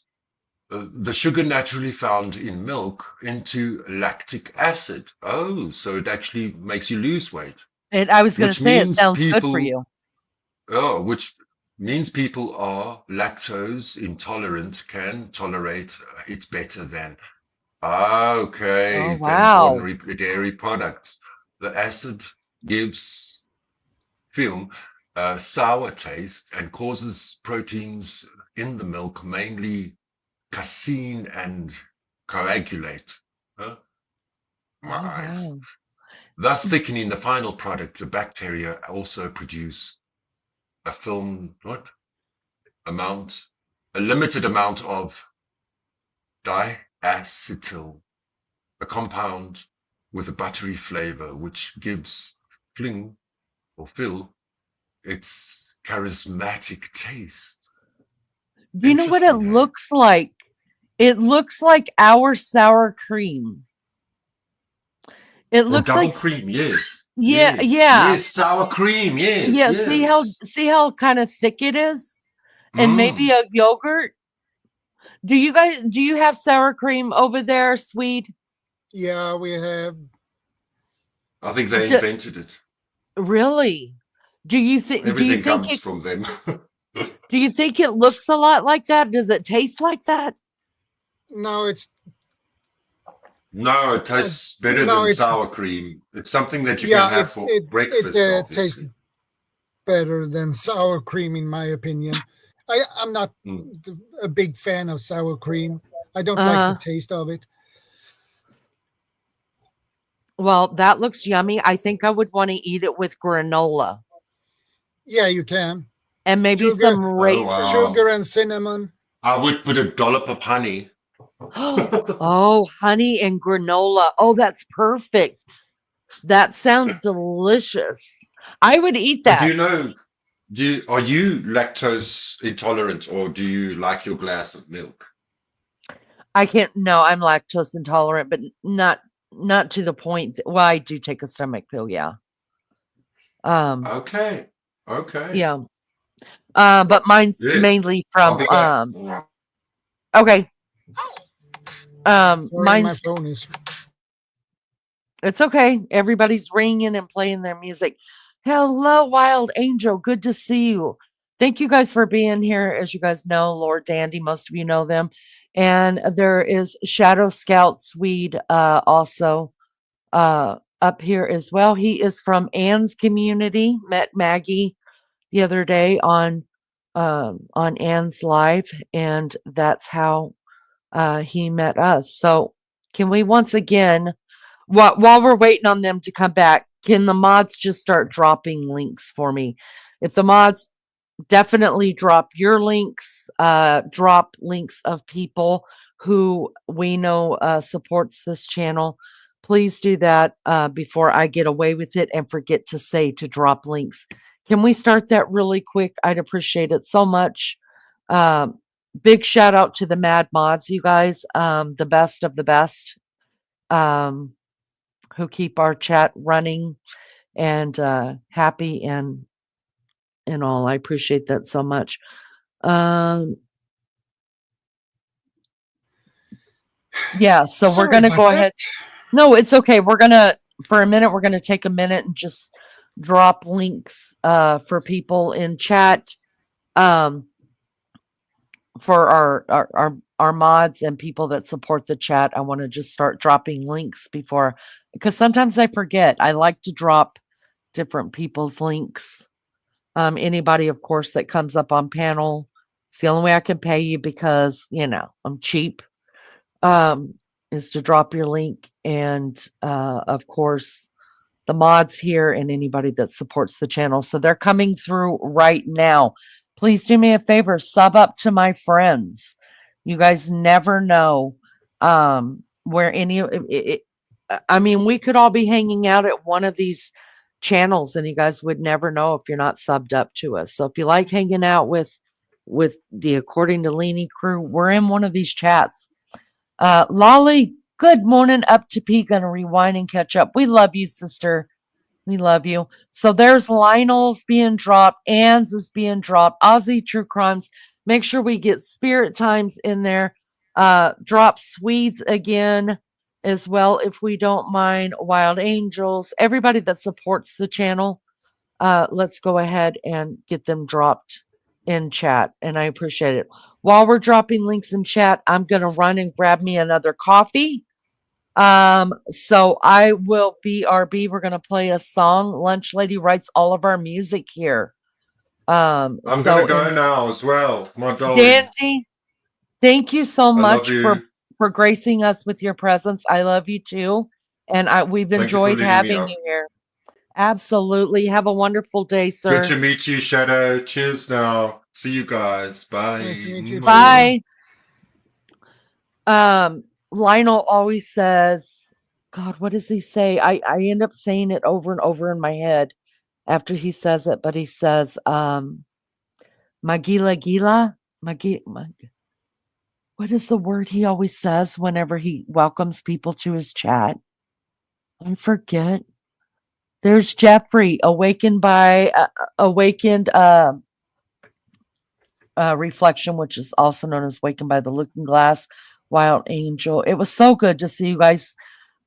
the sugar naturally found in milk, into lactic acid. Oh, so it actually makes you lose weight, And I was gonna which say it means sounds good for people, you. oh, which means people are lactose intolerant can tolerate it better than, Oh okay, than wow. ordinary dairy products. The acid gives film a sour taste and causes proteins in the milk, mainly casein, and coagulate. Huh? My Oh eyes. wow. Thus thickening the final product. The bacteria also produce a film, what? Amount, a limited amount of diacetyl, a compound with a buttery flavor, which gives fling or fill its charismatic taste. Do you know what it Interesting, eh? looks like? It looks like our sour cream. It Or looks like double cream, yes, yeah, yes, yeah. yes, sour cream, yes, Yeah, yes. see how kind of thick it is? And maybe Mm. a yogurt? Do you have sour cream over there, Swede? Yeah, we have. I think they D invented it. Really? Do you Everything think comes it from them. looks a lot like that? Does it taste like that? No, it's No, it uh, tastes better no, than it's sour cream. It's something that you can yeah. have for breakfast, Tastes obviously. better than sour cream, in my opinion. I'm not Mm. a big fan of sour cream. I don't like the Uh, taste of it. well, that looks yummy. I think I would want to eat it with granola Yeah, you can. and maybe Sugar, some Oh, raisins. wow. sugar and cinnamon. I would put a dollop of honey. Oh, honey and granola. Oh, that's perfect. That sounds delicious. I would eat But do that. you know, are you lactose intolerant, or do you like your glass of milk? I can't. No, I'm lactose intolerant, but not to the point. Well, I do take a stomach pill. Yeah. Um. Okay. Okay. Yeah. But mine's Yeah. mainly I'll from. be back. Okay. Sorry, my Mine's. phone is. It's okay. Everybody's ringing and playing their music. Hello, Wild Angel. Good to see you. Thank you guys for being here. As you guys know, Lord Dandy, most of you know them. And there is Shadow Scout Swede also up here as well. He is from Anne's community. Met Maggie the other day on Anne's live, and that's how he met us. So can we once again, while we're waiting on them to come back, can the mods just start dropping links for me? If the mods definitely drop your links, drop links of people who we know supports this channel. Please do that before I get away with it and forget to say to drop links. Can we start that really quick? I'd appreciate it so much. Um, Big shout out to the Mad Mods, you guys, the best of the best, um, who keep our chat running and happy and all. I appreciate that so much. Yeah, so we're Sorry gonna about go that. ahead. No, it's okay. For a minute, we're gonna take a minute and just drop links for people in chat. Um, for our mods and people that support the chat. I want to just start dropping links before, because sometimes I forget. I like to drop different people's links. Anybody, of course, that comes up on panel. It's the only way I can pay you, because I'm cheap. Is to drop your link, and of course the mods here and anybody that supports the channel. So they're coming through right now. Please do me a favor, sub up to my friends. You guys never know where any of it. I mean, we could all be hanging out at one of these channels, and you guys would never know if you're not subbed up to us. So if you like hanging out with the According to Leanie crew, we're in one of these chats. Lolly, good morning. Up to P, gonna rewind and catch up. We love you, sister. We love you. So there's Lionel's being dropped, Ann's is being dropped, Aussie True Crimes. Make sure we get Spirit Times in there. Drop Swedes again as well, if we don't mind. Wild Angels, everybody that supports the channel. Let's go ahead and get them dropped in chat, and I appreciate it. While we're dropping links in chat, I'm gonna run and grab me another coffee. So I will BRB. We're gonna play a song. Lunch Lady writes all of our music here. I'm gonna go now as well, my darling. Dandy, thank you so I love much you. for gracing us with your presence. I love you too, and we've Thank you for enjoyed leading me having up. you here. Absolutely. Have a wonderful day, Good sir. to meet you, Shadow. Cheers now. See you guys. Bye. Nice to meet you too. Bye. Lionel always says, God, what does he say? I end up saying it over and over in my head after he says it, but he says, Magila Gila, what is the word he always says whenever he welcomes people to his chat? I forget. There's Jeffrey, awakened reflection, which is also known as Wakened by the Looking Glass. Wild Angel. It was so good to see you guys,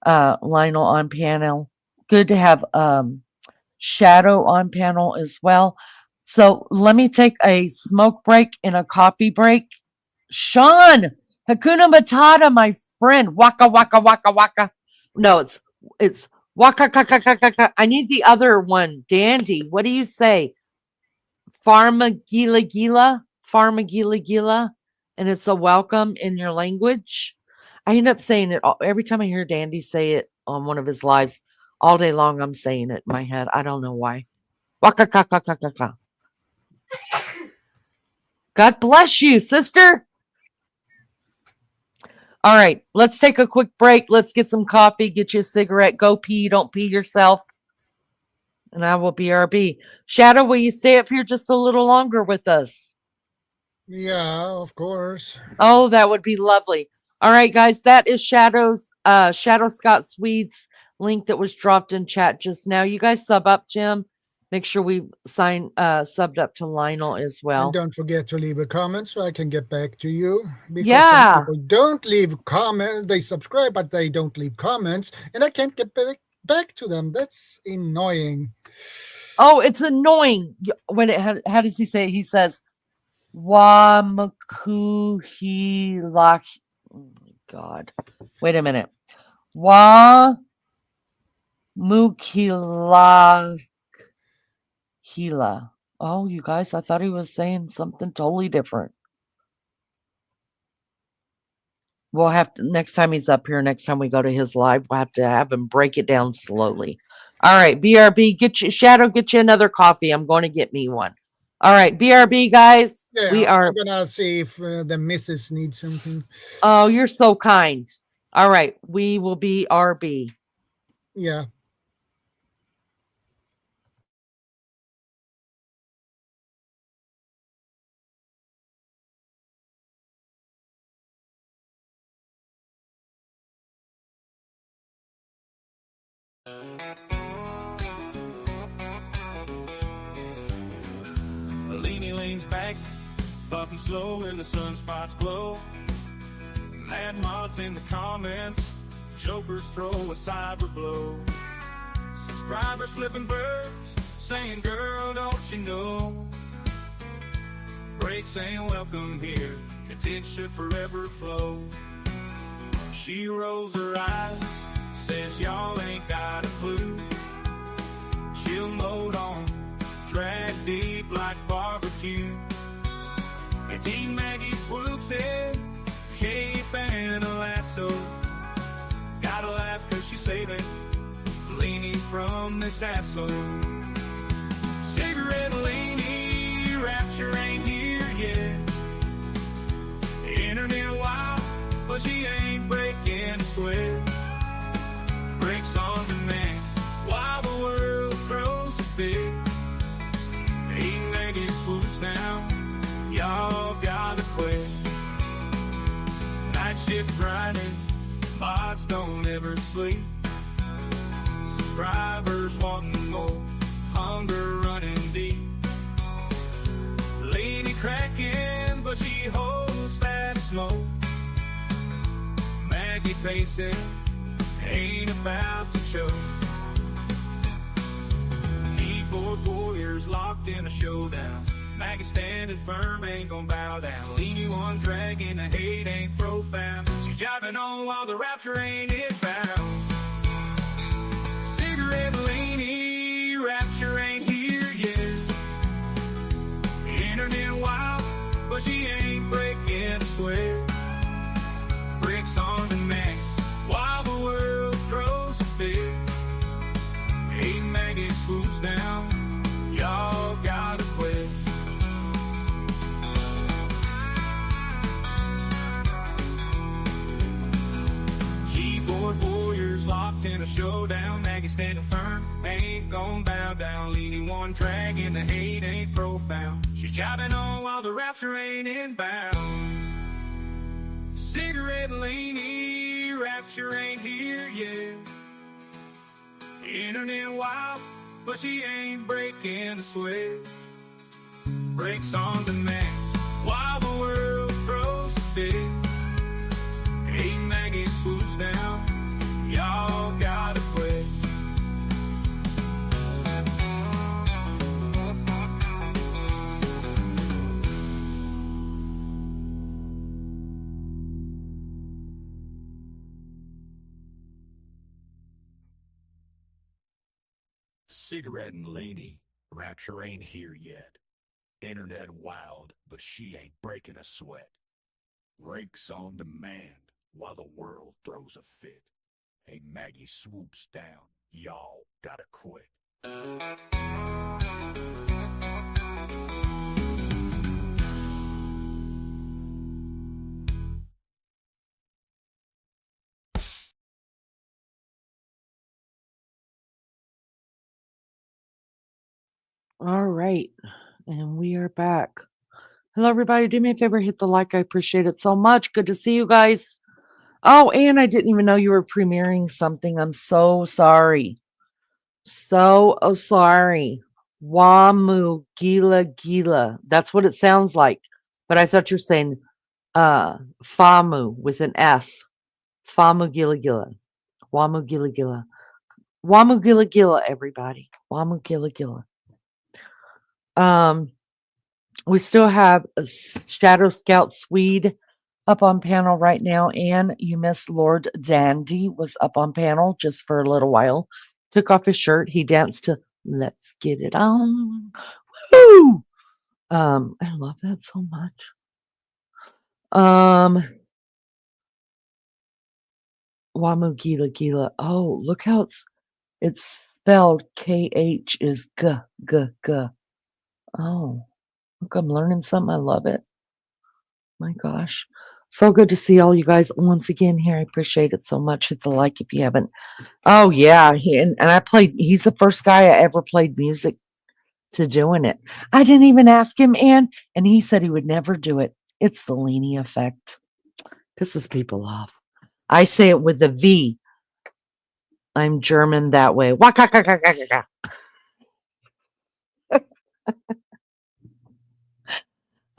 Lionel on panel. Good to have Shadow on panel as well. So let me take a smoke break and a coffee break. Sean, Hakuna Matata, my friend. Waka waka waka waka. No, it's waka kaka kaka. I need the other one. Dandy, what do you say? Farmagila gila, Farmagila gila, and it's a welcome in your language. I end up saying it every time I hear Dandy say it on one of his lives. All day long, I'm saying it in my head. I don't know why. Waka kaka kaka kaka. God bless you, sister. All right, let's take a quick break. Let's get some coffee, get you a cigarette. Go pee, don't pee yourself. And I will BRB. Shadow, will you stay up here just a little longer with us? Yeah, of course. Oh, that would be lovely. All right, guys, that is Shadow Scott Swedes link that was dropped in chat just now. You guys sub up, Jim. Make sure we subbed up to Lionel as well. And don't forget to leave a comment so I can get back to you. Because Yeah. some people don't leave comments. They subscribe, but they don't leave comments, and I can't get back to them. That's annoying. Oh, it's annoying. When how does he say it? He says, Wamakuhilak. Oh my God. Wait a minute. Wamukilahila. Oh, you guys, I thought he was saying something totally different. We'll have to, next time he's up here, next time we go to his live, we'll have to have him break it down slowly. All right, BRB, Shadow, get you another coffee. I'm going to get me one. All right, BRB, guys. Yeah, I'm gonna see if the missus needs something. Oh, you're so kind. All right, we will BRB. Yeah. leans back, puffing slow in the sunspots glow. Mad mods in the comments, jokers throw a cyber blow. Subscribers flipping birds, saying, girl, don't you know? Breaks ain't welcome here, content should forever flow. She rolls her eyes, says y'all ain't got a clue. She'll load on, drag deep like barbecue. And Team Maggie swoops in, cape and a lasso. Gotta laugh cause she's saving leaning from this asshole. Cigarette leanie, rapture ain't here yet. Internet wild, but she ain't breaking a sweat. Breaks on demand, while the world throws a fit. Hey, Maggie swoops down, y'all gotta quit. Night shift grinding, mods don't ever sleep. Subscribers wanting more, hunger running deep. Lady cracking, but she holds that smoke. Maggie pacing, ain't about to choke. Keyboard warriors locked in a showdown. Maggie standing firm, ain't gon' bow down. Leaning one dragging, the hate ain't profound. She's jiving on while the rapture ain't inbound. Cigarette leanie, rapture ain't here yet. Internet wild, but she ain't breaking a sweat. Bricks on demand, while the world throws a fit. Hey, Maggie swoops down, y'all gotta quit. Keyboard warriors locked in a showdown. Maggie standing firm, ain't gon' bow down. Leading one dragging, the hate ain't profound. She's jiving on while the rapture ain't inbound. Cigarette leanie, rapture ain't here yet. Internet wild, but she ain't breaking a sweat. Breaks on demand, while the world throws a fit. Hey, Maggie swoops down, y'all gotta quit. Cigarette and lady, rapture ain't here yet. Internet wild, but she ain't breaking a sweat. Breaks on demand, while the world throws a fit. Hey, Maggie swoops down, y'all gotta quit. All right. And we are back. Hello, everybody. Do me a favor, hit the like. I appreciate it so much. Good to see you guys. Oh, and I didn't even know you were premiering something. I'm so sorry. So sorry. Wamu Gila Gila. That's what it sounds like. But I thought you were saying Famu with an F. Famu Gila Gila. Wamu Gila Gila. Wamu Gila Gila, everybody. Wamu Gila Gila. We still have a Shadow Scout Swede up on panel right now, and you missed Lord Dandy was up on panel just for a little while. Took off his shirt. He danced to "Let's Get It On." Woo! I love that so much. Wamu Gila Gila. Oh, look how it's spelled. KH is G G G. Oh, look, I'm learning something. I love it. My gosh. So good to see all you guys once again here. I appreciate it so much. Hit the like if you haven't. Oh, yeah. He's the first guy I ever played music to doing it. I didn't even ask him, and he said he would never do it. It's the Leanie effect. Pisses people off. I say it with a V. I'm German that way.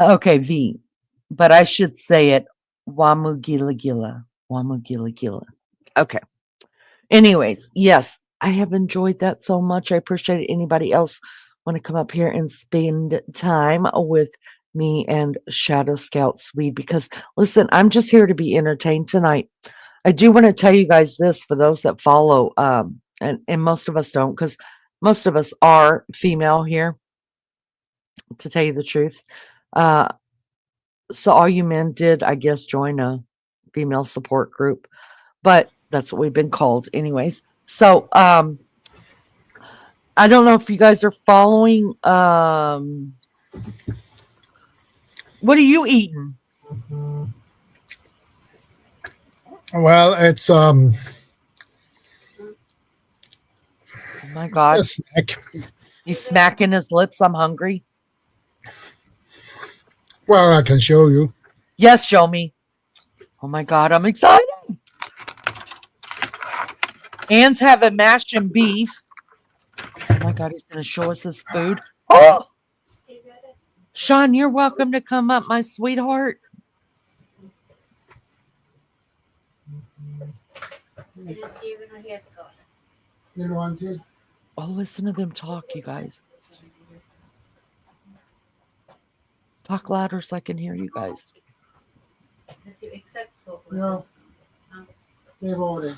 Okay, V. But I should say it Wamu Gila Gila. Wamu Gila Gila. Okay. Anyways, yes, I have enjoyed that so much. I appreciate it. Anybody else want to come up here and spend time with me and Shadow Scout Swede? Because listen, I'm just here to be entertained tonight. I do want to tell you guys this for those that follow, and most of us don't, because most of us are female here, to tell you the truth. So all you men did, I guess, join a female support group, but that's what we've been called anyways. So I don't know if you guys are following. What are you eating? Well, it's Oh my God. a snack. He's smacking his lips. I'm hungry. Well, I can show you. Yes, show me. Oh my God, I'm excited. Ann's having mash and beef. Oh my God, he's going to show us his food. Oh! Sean, you're welcome to come up, my sweetheart. Oh, listen to them talk, you guys. Talk louder so I can hear you guys. Ja, det var det.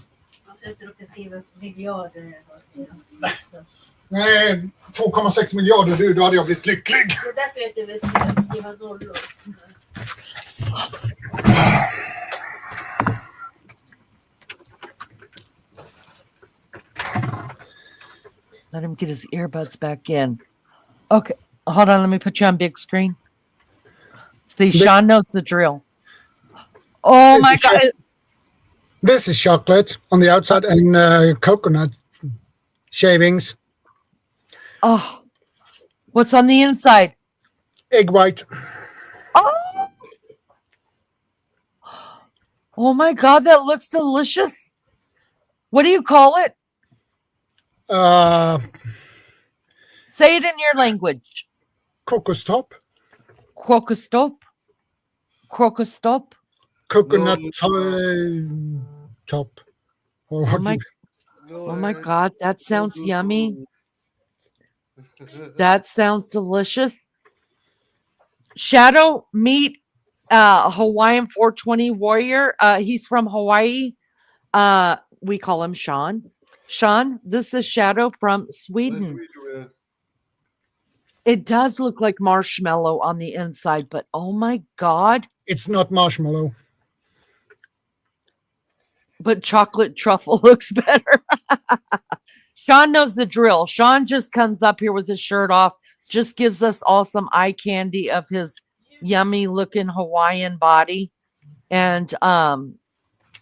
Nej, 2,6 miljarder du, då hade jag blivit lycklig. Det är därför jag inte vill skriva nollor. Let him get his earbuds back in. Okay, hold on. Let me put you on big screen. See, Sean knows the drill. Oh This my is God. This is chocolate on the outside and coconut shavings, Oh, what's on the inside? egg white. Oh, oh my God, that looks delicious. What do you call it? Say it in your language. Crocus top, Crocostop. Crocostop. coconut top. Or Oh what my, oh my God, that sounds yummy. That sounds delicious. Shadow, meet Hawaiian 420 warrior. He's from Hawaii. We call him Sean. Sean, this is Shadow from Sweden. It does look like marshmallow on the inside, but oh my God. It's not marshmallow. But chocolate truffle looks better. Sean knows the drill. Sean just comes up here with his shirt off, just gives us all some eye candy of his yummy looking Hawaiian body. And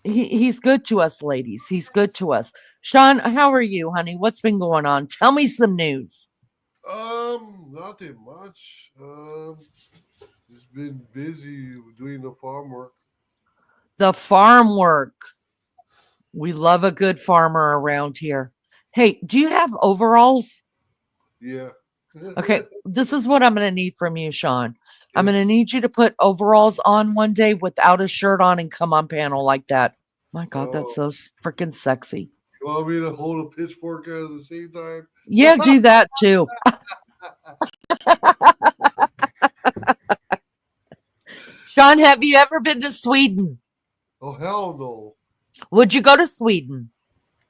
he's good to us, ladies. He's good to us. Sean, how are you, honey? What's been going on? Tell me some news. Nothing much. Just been busy doing the farm work. The farm work. We love a good farmer around here. Hey, do you have overalls? Yeah. Okay, this is what I'm going to need from you, Sean. I'm going to need you to put overalls on one day without a shirt on and come on panel like that. My God, that's so freaking sexy. You want me to hold a pitchfork at the same time? Yeah, do that too. Sean, have you ever been to Sweden? Oh, hell no. Would you go to Sweden?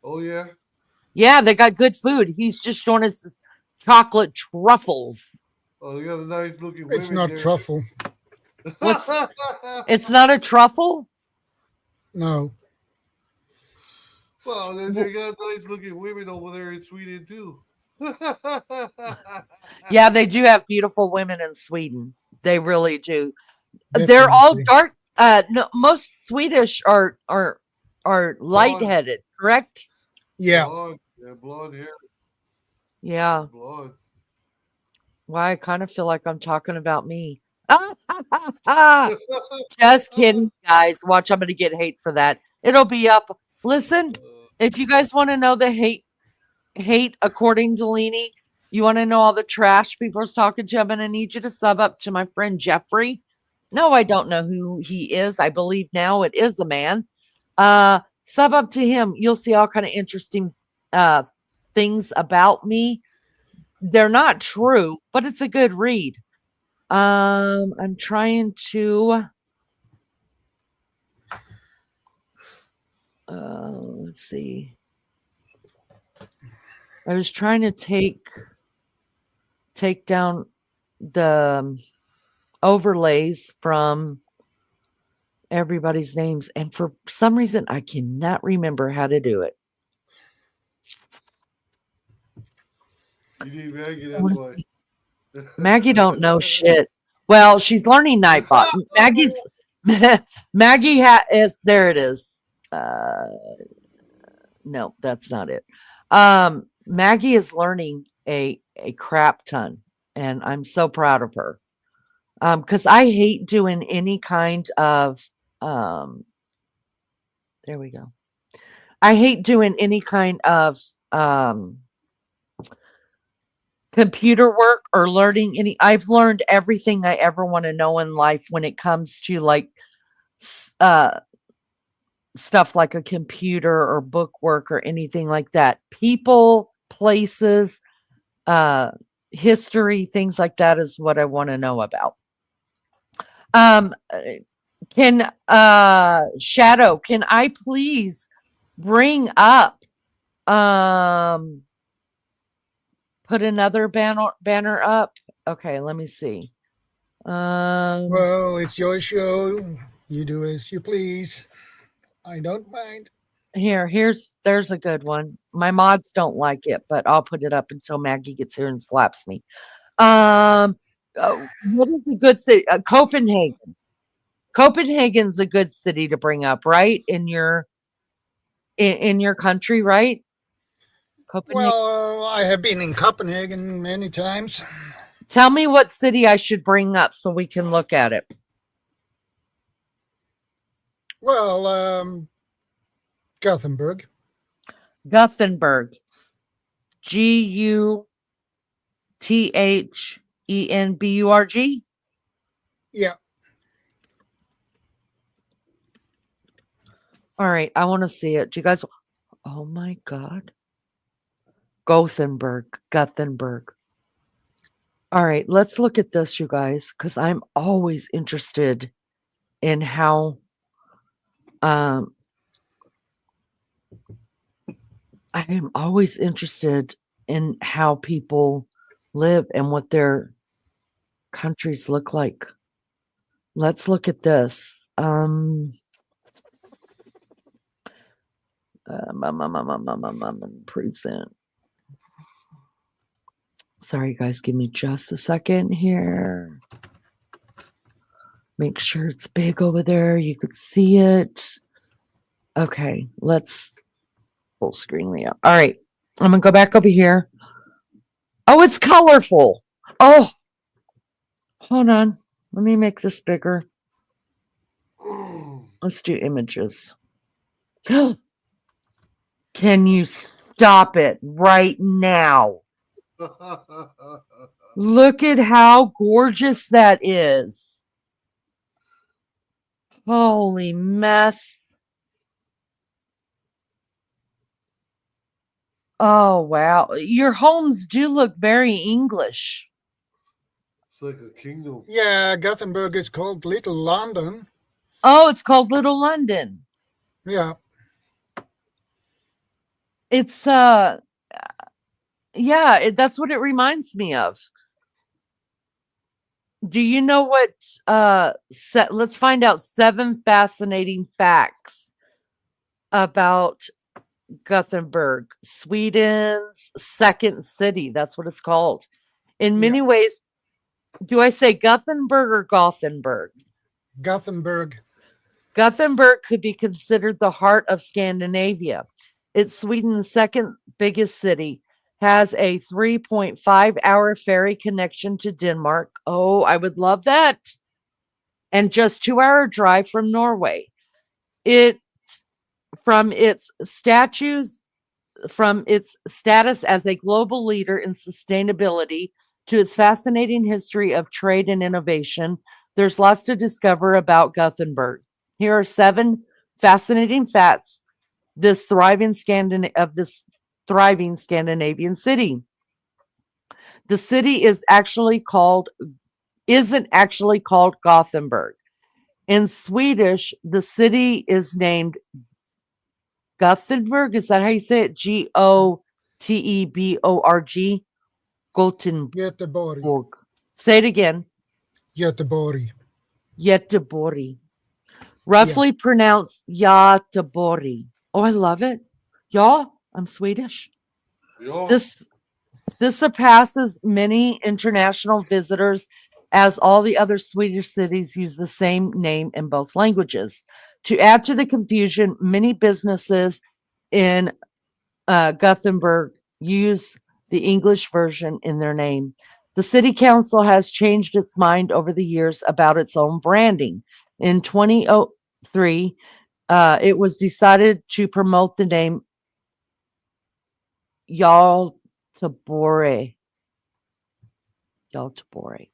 Oh, yeah. Yeah, they got good food. He's just showing us his chocolate truffles. Oh, they got a nice looking women It's not there. truffle. What's it's not a truffle? No. Well, then they got nice looking women over there in Sweden, too. Yeah, they do have beautiful women in Sweden. They really do. They're all Definitely. dark. No, most Swedish are light-headed, correct? Yeah. Blonde, yeah, blonde hair, Yeah. blonde. Well, I kind of feel like I'm talking about me. Just kidding, guys. Watch, I'm going to get hate for that. It'll be up. Listen, if you guys want to know the hate according to Leanie, You want to know all the trash people's talking to? I'm going to need you to sub up to my friend Jeffrey. No, I don't know who he is. I believe now it is a man. Sub up to him. You'll see all kind of interesting things about me. They're not true, but it's a good read. I'm trying to let's see. I was trying to take down the overlays from everybody's names, and for some reason I cannot remember how to do it. You need Maggie, I wanna that's why. see. Maggie don't know shit. Well, she's learning Nightbot. Maggie's Maggie is there. It is. No, that's not it. Maggie is learning a crap ton, and I'm so proud of her. Because I hate doing any kind of there we go. I hate doing any kind of computer work or learning any. I've learned everything I ever want to know in life when it comes to like stuff like a computer or book work or anything like that. People, places, history, things like that is what I want to know about. Can Shadow, can I please bring up put another banner up? Okay, let me see. Well, it's your show. You do as you please. I don't mind. There's a good one. My mods don't like it, but I'll put it up until Maggie gets here and slaps me. What is a good city? Copenhagen. Copenhagen's a good city to bring up, right? In your country, right? Copenhagen. Well, I have been in Copenhagen many times. Tell me what city I should bring up so we can look at it. Well, Gothenburg. Gothenburg. Guthenburg. Yeah. All right, I want to see it. Do you guys? Oh my God. Gothenburg. All right, let's look at this, you guys, because I'm always interested in how I am always interested in how people live and what their countries look like. Let's look at this. Present. Sorry, guys, give me just a second here. Make sure it's big over there. You could see it. Okay, let's full screen layout. All right, I'm gonna go back over here. Oh, it's colorful. Oh, hold on. Let me make this bigger. Let's do images. Can you stop it right now? Look at how gorgeous that is. Holy mess. Oh, wow. Your homes do look very English. It's like a kingdom. Yeah, Gothenburg is called Little London. Oh, it's called Little London. Yeah. It's yeah, that's what it reminds me of. Do you know what let's find out 7 fascinating facts about Gothenburg, Sweden's second city. That's what it's called. In many ways, do I say Gothenburg or Gothenburg? Gothenburg. Gothenburg could be considered the heart of Scandinavia. It's Sweden's second biggest city, has a 3.5-hour ferry connection to Denmark. Oh, I would love that. And just 2-hour drive from Norway. From its statues, from its status as a global leader in sustainability to its fascinating history of trade and innovation, there's lots to discover about Gothenburg. Here are 7 fascinating facts this thriving Scandinavian city. The city isn't actually called Gothenburg. In Swedish, the city is named Gothenburg. Is that how you say it? Gotebborg. Gothenburg. Göteborg. Say it again. Göteborg. Göteborg. Roughly pronounced Göteborg. Oh, I love it. Y'all, I'm Swedish. Yeah. This surpasses many international visitors as all the other Swedish cities use the same name in both languages. To add to the confusion, many businesses in Gothenburg use the English version in their name. The city council has changed its mind over the years about its own branding. In 2003, it was decided to promote the name Göteborg. Göteborg.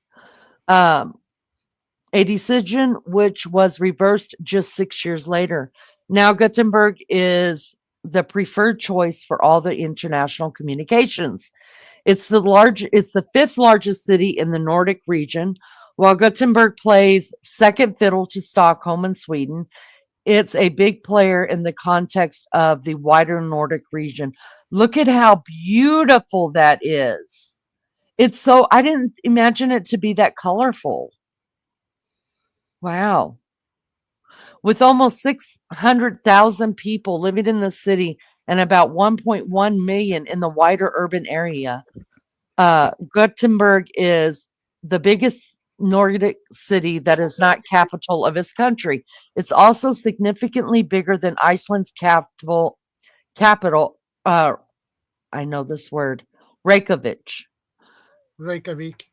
A decision which was reversed just 6 years later. Now Gothenburg is the preferred choice for all the international communications. It's the 5th largest city in the Nordic region. While Gothenburg plays second fiddle to Stockholm in Sweden, it's a big player in the context of the wider Nordic region. Look at how beautiful that is. I didn't imagine it to be that colorful. Wow. With almost 600,000 people living in the city and about 1.1 million in the wider urban area, Gothenburg is the biggest Nordic city that is not capital of its country. It's also significantly bigger than Iceland's capital, I know this word, Reykjavik. Reykjavik.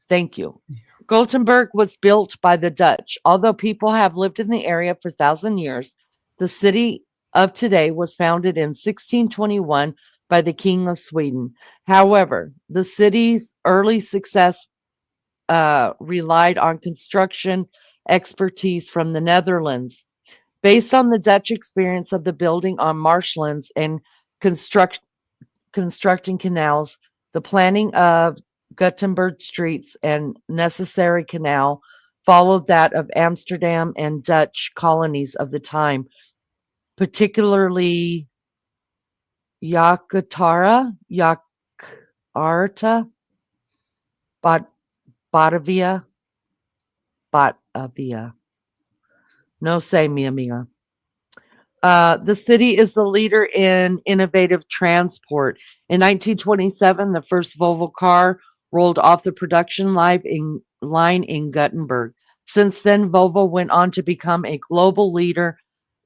Thank you. Gothenburg was built by the Dutch. Although people have lived in the area for 1,000 years, the city of today was founded in 1621 by the King of Sweden. However, the city's early success relied on construction expertise from the Netherlands. Based on the Dutch experience of the building on marshlands and constructing canals, the planning of Gothenburg streets and necessary canal followed that of Amsterdam and Dutch colonies of the time, particularly Yakarta, Batavia. No sé, mi amiga. The city is the leader in innovative transport. In 1927, the first Volvo car rolled off the production line in Gothenburg. Since then, Volvo went on to become a global leader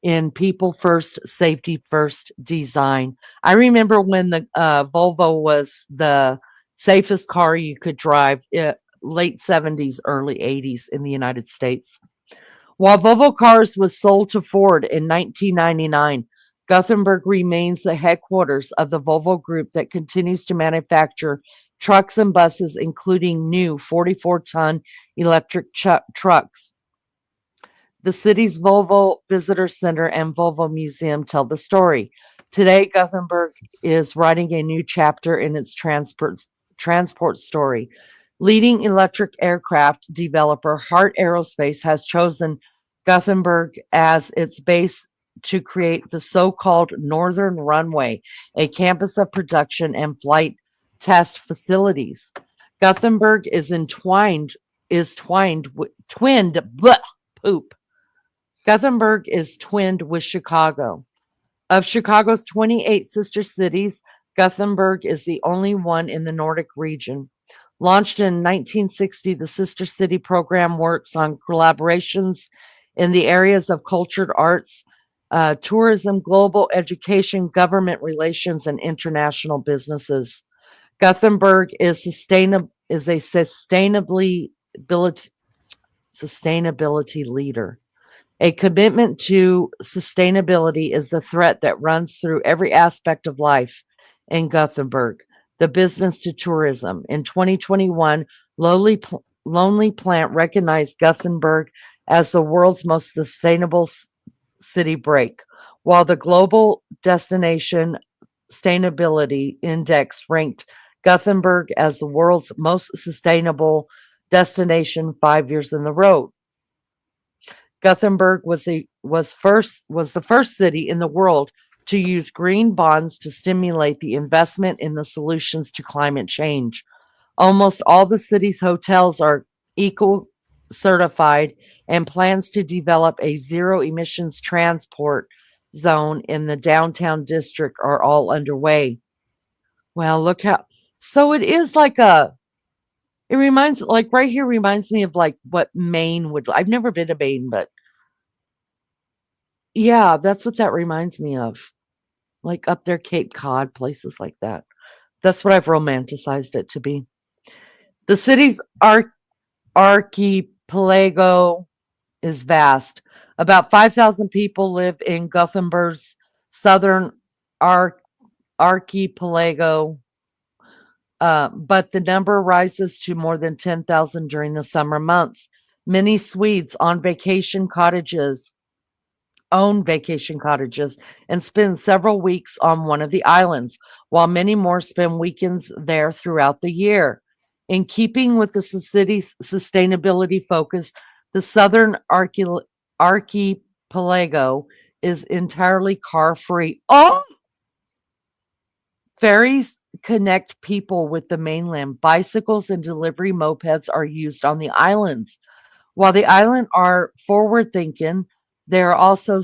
in people first, safety first design. I remember when the Volvo was the safest car you could drive, late 70s, early 80s in the United States. While Volvo Cars was sold to Ford in 1999, Gothenburg remains the headquarters of the Volvo Group that continues to manufacture trucks and buses, including new 44-ton electric trucks. The city's Volvo Visitor Center and Volvo Museum tell the story. Today, Gothenburg is writing a new chapter in its transport story. Leading electric aircraft developer Hart Aerospace has chosen Gothenburg as its base to create the so-called Northern Runway, a campus of production and flight test facilities. Gothenburg is twinned with Chicago. Of Chicago's 28 sister cities, Gothenburg is the only one in the Nordic region. Launched in 1960, the Sister City program works on collaborations in the areas of cultured arts, tourism, global education, government relations, and international businesses. Gothenburg is a sustainability leader. A commitment to sustainability is the thread that runs through every aspect of life in Gothenburg, the business to tourism. In 2021, Lonely Plant recognized Gothenburg as the world's most sustainable city break, while the Global Destination Sustainability Index ranked Gothenburg as the world's most sustainable destination 5 years in a row. Gothenburg was the first city in the world to use green bonds to stimulate the investment in the solutions to climate change. Almost all the city's hotels are eco certified, and plans to develop a zero emissions transport zone in the downtown district are all underway. Well, look how so it is like a it reminds like right here reminds me of like what Maine would I've never been to Maine, but yeah, that's what that reminds me of. Like up there, Cape Cod, places like that. That's what I've romanticized it to be. The city's archipelago is vast. About 5,000 people live in Gothenburg's southern arch- archipelago, but the number rises to more than 10,000 during the summer months. Many Swedes own vacation cottages and spend several weeks on one of the islands, while many more spend weekends there throughout the year. In keeping with the city's sustainability focus, the southern archipelago is entirely car free. Oh, ferries connect people with the mainland. Bicycles and delivery mopeds are used on the islands. While the island are forward thinking, they are also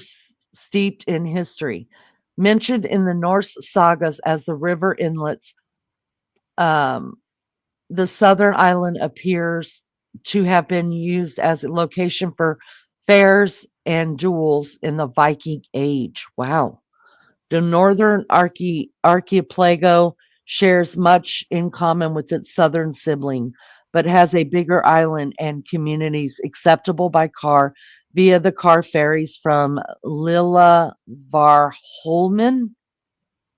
steeped in history. Mentioned in the Norse sagas as the river inlets, um, the southern island appears to have been used as a location for fairs and duels in the Viking Age. Wow. The northern archipelago shares much in common with its southern sibling, but has a bigger island and communities acceptable by car via the car ferries from Lilla Varholmen.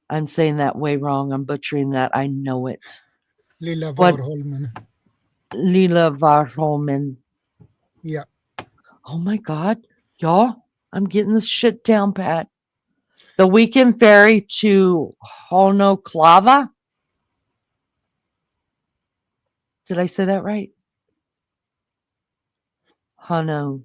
I'm saying that way wrong. I'm butchering that. I know it. Lilla What Varholmen. Lilla Varholmen. Yeah. Oh my God. Y'all, I'm getting this shit down, Pat. The weekend ferry to Honoklava. Did I say that right? Honoklava.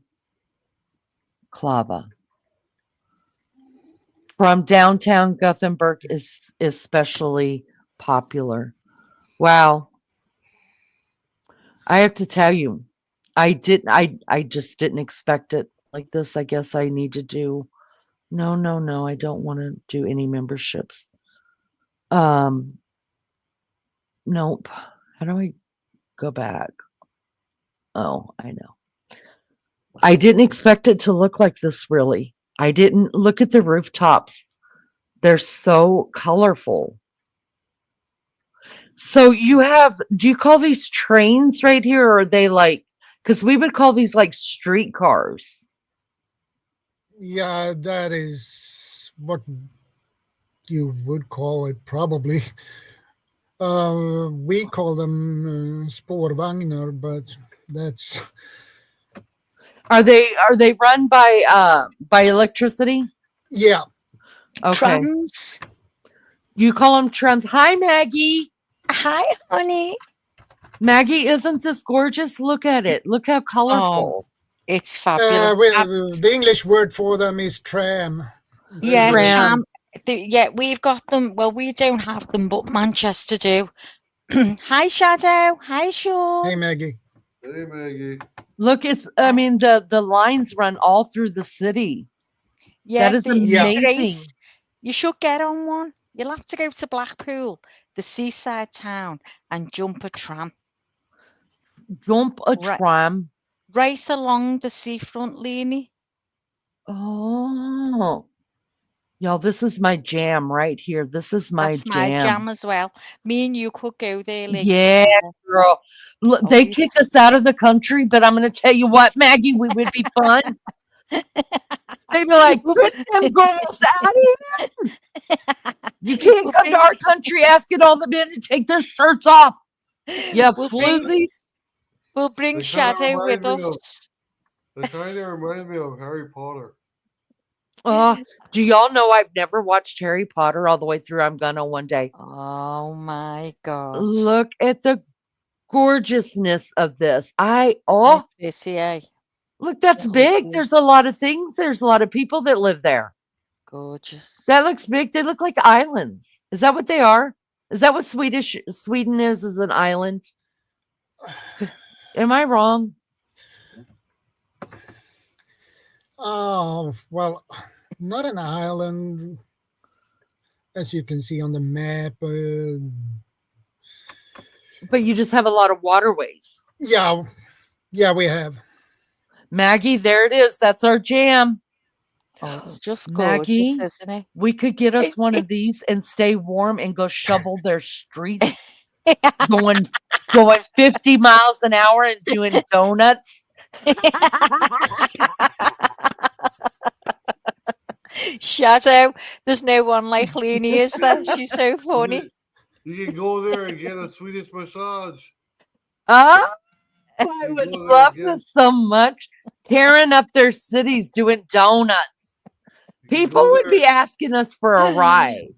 From downtown Gothenburg is especially popular. Wow. I have to tell you, I just didn't expect it like this. I guess I need to do no, I don't want to do any memberships. Um nope. How do I go back? Oh, I know. I didn't expect it to look like this really. I didn't look at the rooftops. They're so colorful. So do you call these trains right here or are they like, because we would call these like streetcars? Yeah, that is what you would call it probably. We call them spårvagnar, but that's Are they run by electricity? yeah. Okay. Trams. You call them trams. Hi, Maggie. Hi, honey. Maggie, isn't this gorgeous? Look at it. Look how colorful. It's fabulous. The English word for them is tram. Yeah, Tram. Yeah, we've got them. Well, we don't have them, but Manchester do. Hi, Shadow. Hi, Sean. Hey, Maggie. Hey, Maggie. Look, I mean the lines run all through the city. Yeah, That is Yeah. amazing. Grace, you should get on one. You'll have to go to Blackpool, the seaside town, and jump a tram Jump a Right. tram. right along the seafront, Leanie. Oh. Y'all, this is my jam right here. This is my That's my jam. jam as well. Me and you could go there, like, Yeah, girl. Look, Oh, they we- kick us out of the country, but I'm going to tell you what, Maggie, we would be fun. They'd be like, "Get them girls out of here! You can't We'll come to bring- our country asking all the men to take their shirts off. You We'll bring, floozies." we'll bring They kinda Shadow with remind me of- us. It kind of reminds me of Harry Potter. Do y'all know I've never watched Harry Potter all the way through? I'm gonna one day. Oh my God. Look at the gorgeousness of this. This, yeah. Look, that's Oh, big. dear. There's a lot of things. There's a lot of people that live there. Gorgeous. That looks big. They look like islands. Is that what they are? Is that what Sweden is an island? Am I wrong? Oh, well, not an island, as you can see on the map. But you just have a lot of waterways. Yeah, we have. Maggie, there it is. That's our jam. Oh, it's just Maggie, gorgeous, isn't it? we could get us one of these and stay warm and go shovel their streets, going 50 miles an hour and doing donuts. Shadow, there's no one like Leonie, is there? She's so funny. You can go there and get a Swedish massage. I You would go there love and this so much. Tearing up their cities doing donuts. you can People go would there- be asking us for a ride.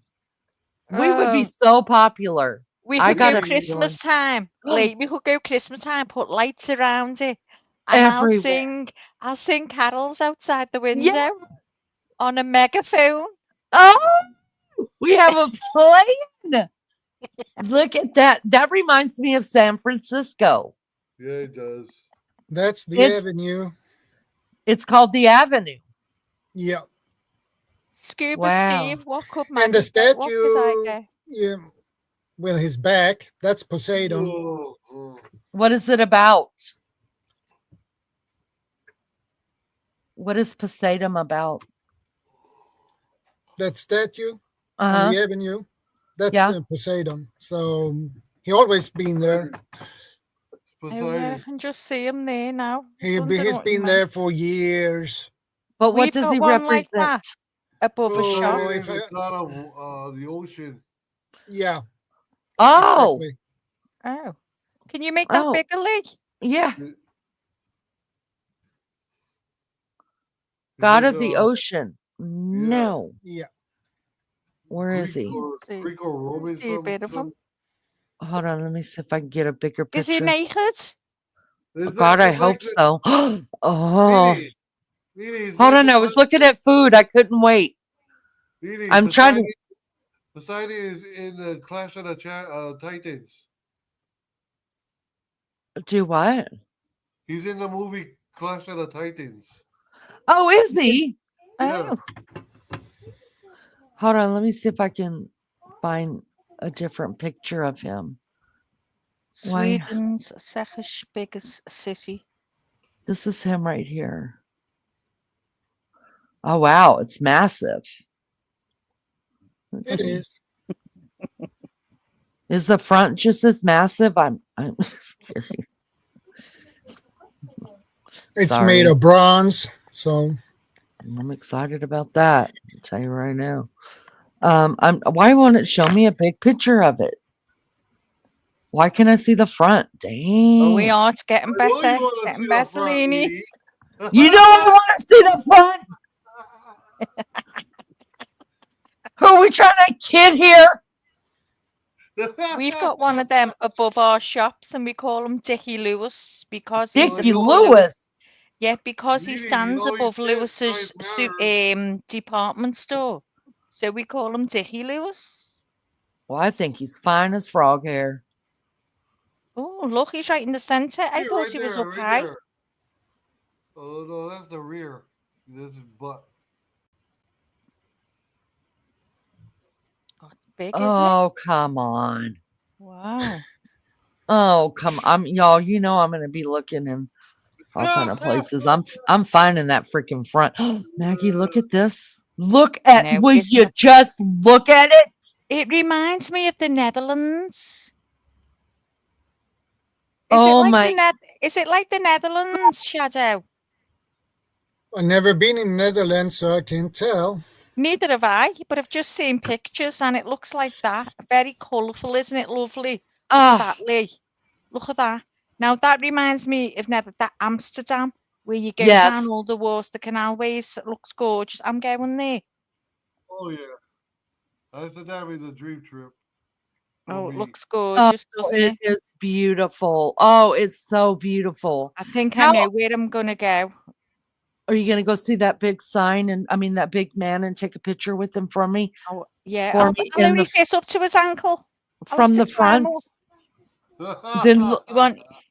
We would be so popular. We I could got go a Christmas time. Like, we could go Christmas time, put lights around it. And Everywhere. I'll sing carols outside the window Yeah. on a megaphone. Oh, we have a plan. Look at that. That reminds me of San Francisco. Yeah, it does. That's the It's- avenue. It's called the Avenue. Yeah. Scuba Wow. Steve, what could And the Maggie get? What could I statue, get? yeah, with his back, that's Poseidon. Oh. What is it about? What is Poseidon about? That statue Uh-huh. on the avenue, that's Yeah. Poseidon. So he always been there. Oh, yeah, I Poseidon. can just see him there now. He's Wondering been what he meant. there for years. But what We've does got he one like represent? that above a shop. Oh, Poseidon if is I- the god of the ocean. Yeah. Oh, Exactly. Oh. Can you make that Oh. bigger, Lee? yeah. He's God like of the a ocean. No. Yeah. Where is he? See. Greek or Roman. See a bit of him. Hold on. Let me see if I can get a bigger picture. Is he naked? Oh, God, I hope so. Oh, Hold hold on. I was looking at food. I couldn't wait. I'm trying to. Poseidon is in the Clash of the Titans. Do what? He's in the movie Clash of the Titans. Oh, is he? Yeah. Oh. Hold on. Let me see if I can find a different picture of him. Why? Sweden's second biggest city. This is him right here. Oh, wow. It's massive. Let's It see. is. Is the front just as massive? I'm just curious. It's Sorry. made of bronze. So I'm excited about that. I'll tell you right now. Why won't it show me a big picture of it? Why can't I see the front? Dang. Oh, we are. It's getting I know better. you wanna It's see getting the better, front, Leonie. Edie. You know I want to see the front. Who are we trying to kid here? We've got one of them above our shops, and we call him Dickie Lewis because he's Dickie above Lewis. Yeah, because he Leonie, you stands know he above says Lewis's size department store, so we call him Dickie Lewis. Well, I think he's fine as frog hair. Oh, look, he's right in the centre. I Yeah, thought right he was there, up right high. there. Oh no, that's the rear. This is butt. God, it's big, isn't it? Oh, come on. Wow. Oh, come on. Y'all, you know I'm gonna be looking in all kind of places. I'm finding that freaking front. Maggie, look at this. Look at No, will isn't you it? just look at it? It reminds me of the Netherlands. Oh my Is it like the Netherlands, Shadow? I've never been in Netherlands, so I can't tell. Neither have I, but I've just seen pictures and it looks like that. Very colourful, isn't it lovely? Look at Oh, that, Lee. Look at that. Now that reminds me of never that Amsterdam, where you go down yes. all the water canalways. It looks gorgeous. I'm going there. Oh yeah, I said that was a dream trip for Oh, it me. looks Oh, gorgeous, doesn't it it? is beautiful. Oh, it's so beautiful. I think I How know where I'm gonna go. are you going to go see that big sign and I mean that big man and take a picture with him for me? Oh, yeah, For me I'll in only fit up to his ankle. I'll have from to the climb front. up. Then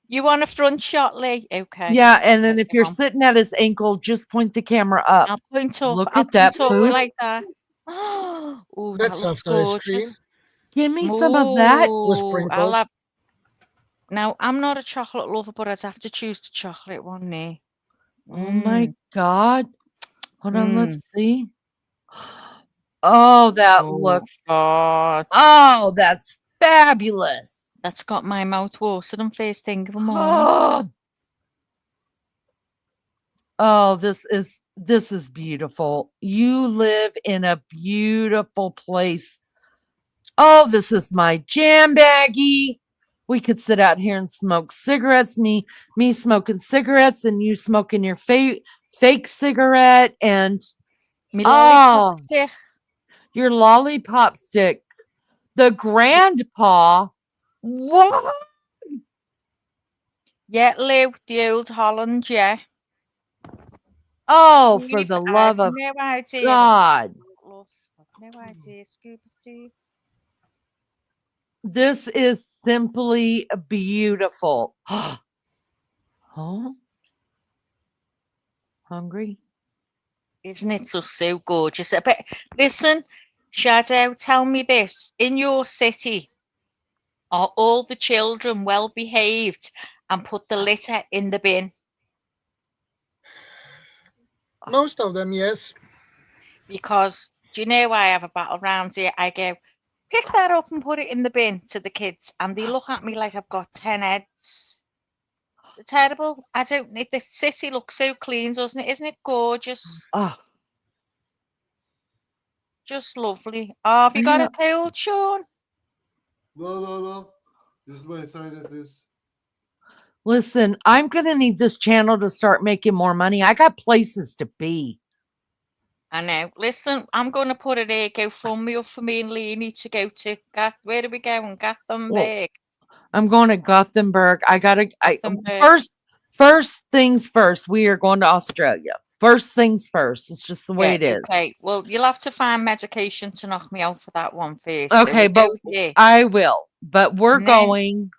You want a front shot, Lee? Okay. yeah, and then Okay, if go you're on. sitting at his ankle, just point the camera up. I'll point up. Look I'll at that point up food. like that. Oh, that That's looks soft ice cream gorgeous. Give me some of that. with Oh, I'll sprinkles. have. Now, I'm not a chocolate lover, but I'd have to choose the chocolate one there. Oh my Mm, God. Hold on, mm. let's see. Oh, that Oh, looks, God. oh, that's fabulous. That's got my mouth watering first thing of the morning. Oh, oh, this is beautiful. You live in a beautiful place. Oh, this is my jam baggie. We could sit out here and smoke cigarettes. Me smoking cigarettes and you smoking your fake cigarette and Me lollipop oh, stick. your lollipop stick. The grandpa. What? Yeah, Lou, the old Holland, yeah. Oh, for Steve, the I've love of no idea what God. love. I've no idea, Scuba Steve. This is simply beautiful. Oh, hungry? Isn't it just so gorgeous? But listen, Shadow, tell me this. In your city, are all the children well behaved and put the litter in the bin? Most of them, yes. Because do you know I have a battle round here? I go, pick that up and put it in the bin to the kids, and they look at me like I've got 10 heads. It's terrible. I don't need the city looks so clean, doesn't it? Isn't it gorgeous? Oh, Just lovely. Oh, have you got a yeah. cold, Sean? No. This is my sinuses. Listen, I'm going to need this channel to start making more money. I got places to be. I know. Listen, I'm going to put it here. Go for me up for me and Leanie to go to where do we go? And Well, Gothenburg. I'm going to Gothenburg. Gothenburg. First things first. We are going to Australia. First things first. It's just the way Yeah, it is. okay. Well, you'll have to find medication to knock me out for that one first. Okay, So but we'll go there. I will. But we're And then, going,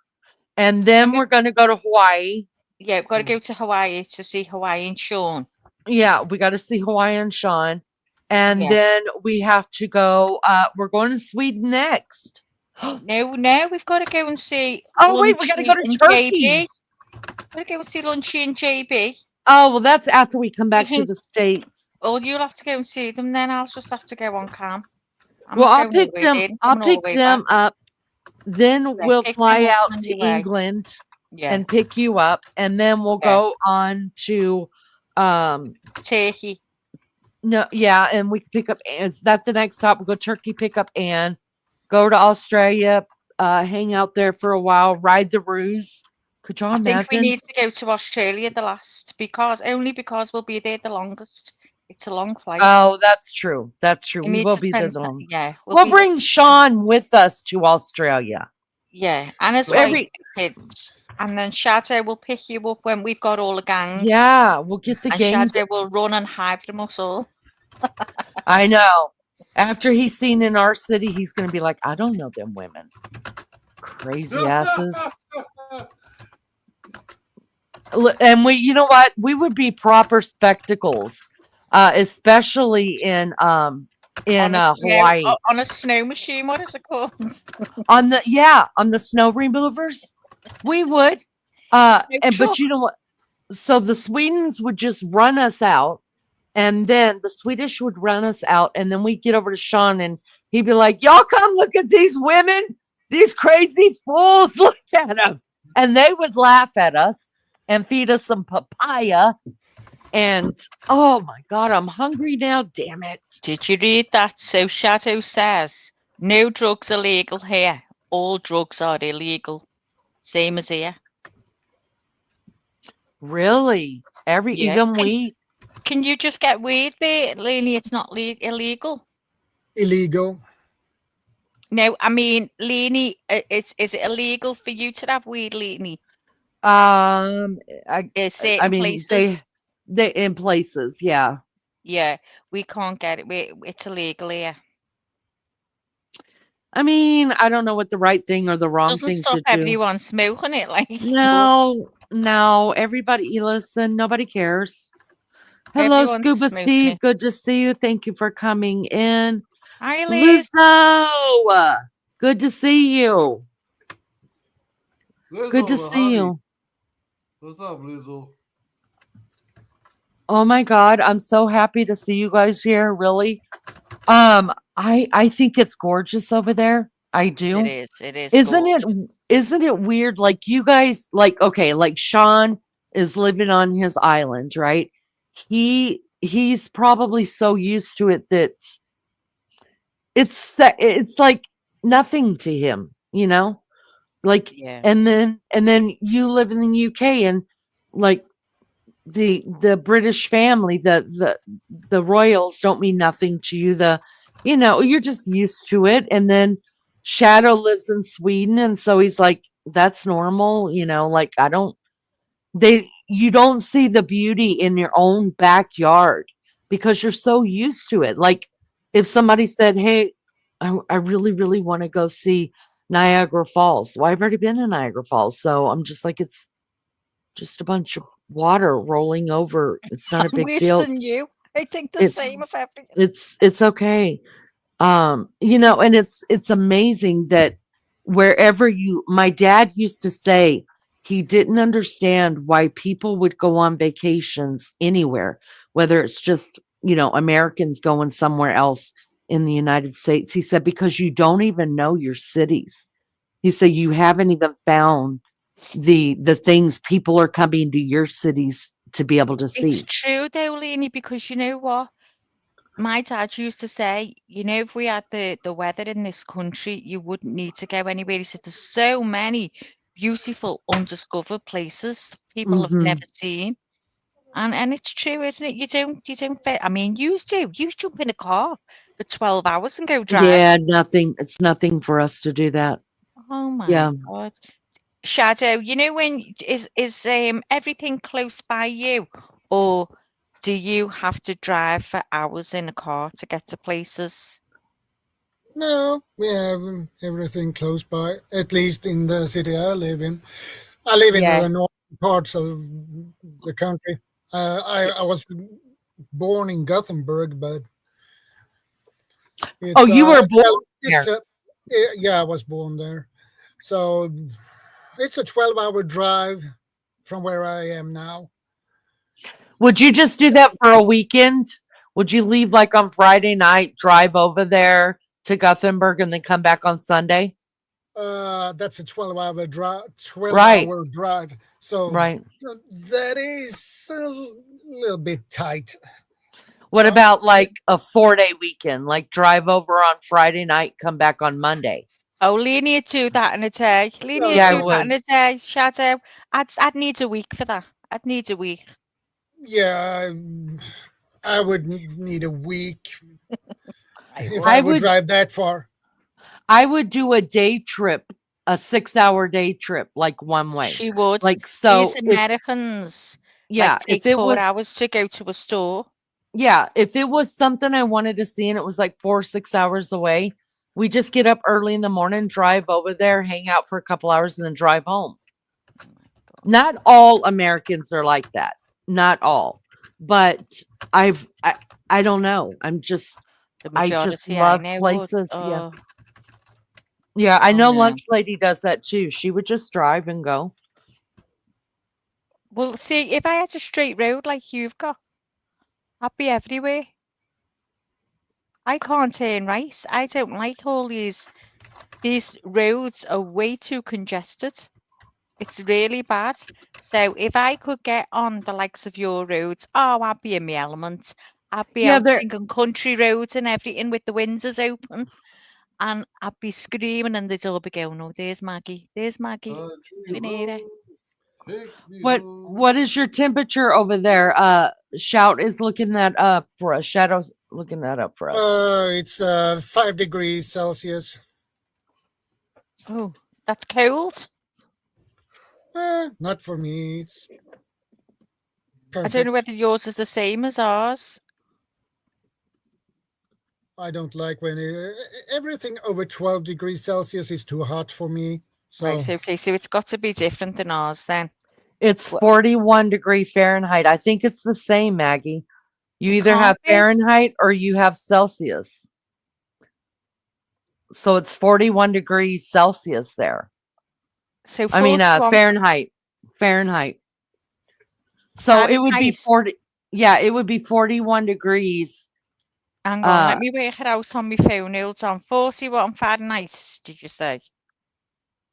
and then we're going to go to Hawaii. yeah, we've got to go to Hawaii to see Hawaii and Sean. Yeah, we got to see Hawaii and Sean. And Yeah. then we have to go, we're going to Sweden next. No, we've got to go and see. Oh, wait, we got to go to and Turkey. JB. We've got to go and see Lunchy and JB. Oh, well, that's after we come back to think- the States. Oh, you'll have to go and see them then. I'll just have to go on cam. Well, I'll pick them. I'll pick them up. Then we'll pick them fly up out on to your way. England Yeah, and pick you up, and then we'll Yeah. go on to Turkey. no, yeah, and we can pick up. Is that the next stop? We'll go Turkey, pick up Anne, go to Australia, hang out there for a while, ride the ruse. Could y'all I imagine? think we need to go to Australia the last because we'll be there the longest. It's a long flight. Oh, that's true. That's true. We We need will to be there spend the ti- long. Yeah, We'll be bring Sean with us to Australia. Yeah, and as Every- kids, and then Shadow will pick you up when we've got all the gang. Yeah, we'll get the and gang. Shadow will run and hide from us all. I know. After he's seen in our city, he's going to be like, I don't know them women. Crazy asses. And you know what? We would be proper spectacles, especially in Hawaii. On a snow machine. What is it called? on the snow removers, we would. But you know what? So the Swedens would just run us out, and then the Swedish would run us out, and then we'd get over to Sean, and he'd be like, "Y'all come look at these women, these crazy fools! Look at them!" And they would laugh at us and feed us some papaya, And oh my God, I'm hungry now. Damn it. Did you read that? So Shadow says, no drugs are legal here. All drugs are illegal. Same as here. Really? Yeah. Even weed? Can you just get weed there, Lainey? It's not illegal. Illegal. No, I mean, Lainey, is it illegal for you to have weed, Lainey? I Certain mean, places. they in places, yeah. Yeah, we can't get it. It's illegal here. I mean, I don't know what the right thing or the wrong Doesn't thing stop to do. everyone smoking it, like. No, everybody, listen, nobody cares. Hello, Everyone's Scuba smoking Steve. it. Good to see you. Thank you for coming in. Hi, Liz. Lizzo, good to see you. Lizzo, Good to the see honey. you. What's up, Lizzo? Oh my God, I'm so happy to see you guys here. Really, I think it's gorgeous over there. I do. It is. It is. Isn't it weird? Like you guys, like okay, like Sean is living on his island, right? He's probably so used to it that it's like nothing to him, you know? Like Yeah. and then you live in the UK and like the British family, the royals don't mean nothing to you. You're just used to it. And then Shadow lives in Sweden, and so he's like, that's normal, like you don't see the beauty in your own backyard because you're so used to it. Like if somebody said, hey, I really, really want to go see Niagara Falls. Well, I've already been to Niagara Falls. So I'm just like, it's just a bunch of water rolling over. It's not a I'm big worse deal. than you. I think the It's same of everything. it's okay. And it's amazing that my dad used to say he didn't understand why people would go on vacations anywhere, whether it's just, Americans going somewhere else in the United States. He said, because you don't even know your cities. He said, you haven't even found the things people are coming to your cities to be able to It's see. true though, Lainey, because you know what? My dad used to say, if we had the weather in this country, you wouldn't need to go anywhere. He said there's so many beautiful undiscovered places people have Hmm. never seen. And it's true, isn't it? You don't fit. I mean, you do. You jump in a car for 12 hours and go drive. Yeah, nothing. It's nothing for us to do that. Oh my Yeah. God. Shadow, when is everything close by you, or do you have to drive for hours in a car to get to places? No, we have everything close by, at least in the city I live in. I live in Yeah. the northern parts of the country. I was born in Gothenburg, but Oh, it's you were born well, it's there. a yeah, I was born there, so it's a 12-hour drive from where I am now. Would you just do that for a weekend? Would you leave like on Friday night, drive over there to Gothenburg, and then come back on Sunday? That's a 12-hour drive. 12 Right. hour drive. So Right. that is a little bit tight. What So about like a 4-day weekend? Like drive over on Friday night, come back on Monday. Oh, Leanie would do that in a day. Leanie would Yeah, I do that in would. a day. Shadow, I'd need a week for that. I'd need a week. yeah, I would need a week if would. I I would would drive that far. I would do a day trip, a 6-hour day trip, like one way. She would. Like These so Americans yeah, if take it 4 hours to go to a store. if it was something I wanted to see and it was like 6 hours away, we just get up early in the morning, drive over there, hang out for a couple hours, and then drive home. Not all Americans are like that. Not all. But I don't know. The I just majority I love know would. places. Yeah. Oh, Yeah, I oh know no. Lunch Lady does that too. She would just drive and go. Well, see, if I had a straight road like you've got, I'd be everywhere. I can't turn right. I don't like all these roads are way too congested. It's really bad. So if I could get on the likes of your roads, oh, I'd be in my element. I'd be Yeah, out there. singing country roads and everything with the windows open, and I'd be screaming, and they'd all be going, "Oh, there's Maggie. There's Maggie. Country We need her." road, take me What home. what is your temperature over there? Shout is looking that up for us. Shadow's looking that up for us. It's 5 degrees Celsius. Oh, that's cold. Not for me. It's I don't know perfect. whether yours is the same as ours. I don't like when everything over 12 degrees Celsius is too hot for me. So Right, okay, so it's got to be different than ours then. It's Wha- 41 Fahrenheit. I think it's the same, Maggie. You It either can't have be. Fahrenheit or you have Celsius. So it's 41 degrees Celsius there. So I mean, 41 Fahrenheit. Fahrenheit. So it would be Fahrenheit. 40. Yeah, it would be 41 degrees. Hang on, let Uh, me work it out on my phone. Hold on. 41 Fahrenheit, did you say?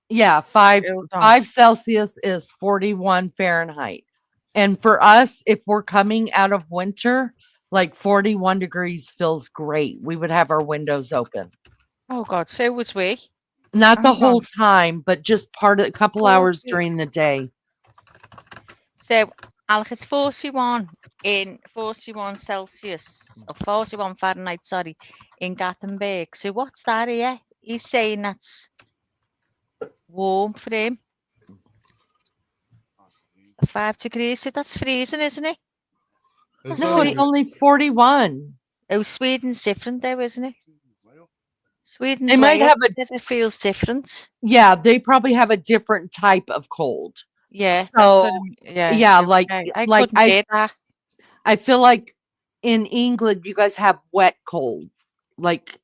yeah, five Hold on. 5 Celsius is 41 Fahrenheit. And for us, if we're coming out of winter, like 41 degrees feels great. We would have our windows open. Oh God, so was we. Not the Hang on. whole time, but just part of a couple hours 40. during the day. So, Alex, it's 41 in 41 Celsius, or 41 Fahrenheit, sorry, in Gothenburg. So what's that here? He's saying that's warm for him. 5 degrees, so that's freezing, isn't it? It's No, not it's even- only 41. Oh, Sweden's different though, isn't it? Sweden's They might way have up, it feels different. Yeah, they probably have a different type of cold. Yeah, that's So, what yeah. yeah, like I like couldn't bear that. I feel like in England you guys have wet colds. Like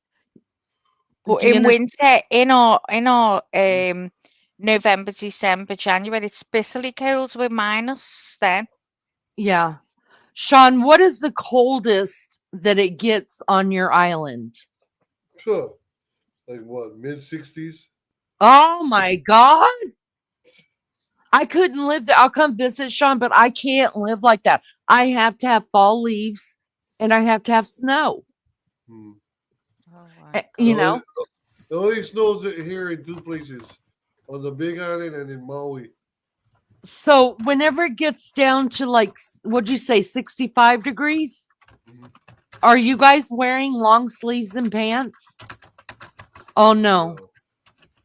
But do you in understand? winter, in our November, December, January, it's bitterly cold with minus then. Yeah. Sean, what is the coldest that it gets on your island? Huh. Like what, mid-60s? Oh my God. I couldn't live there. I'll come visit Sean, but I can't live like that. I have to have fall leaves and I have to have snow. Hmm. Oh You know, It only snows here in two places, on the Big Island and in Maui. so whenever it gets down to like, what'd you say, 65 degrees? Mhm. Are you guys wearing long sleeves and pants? Oh, no.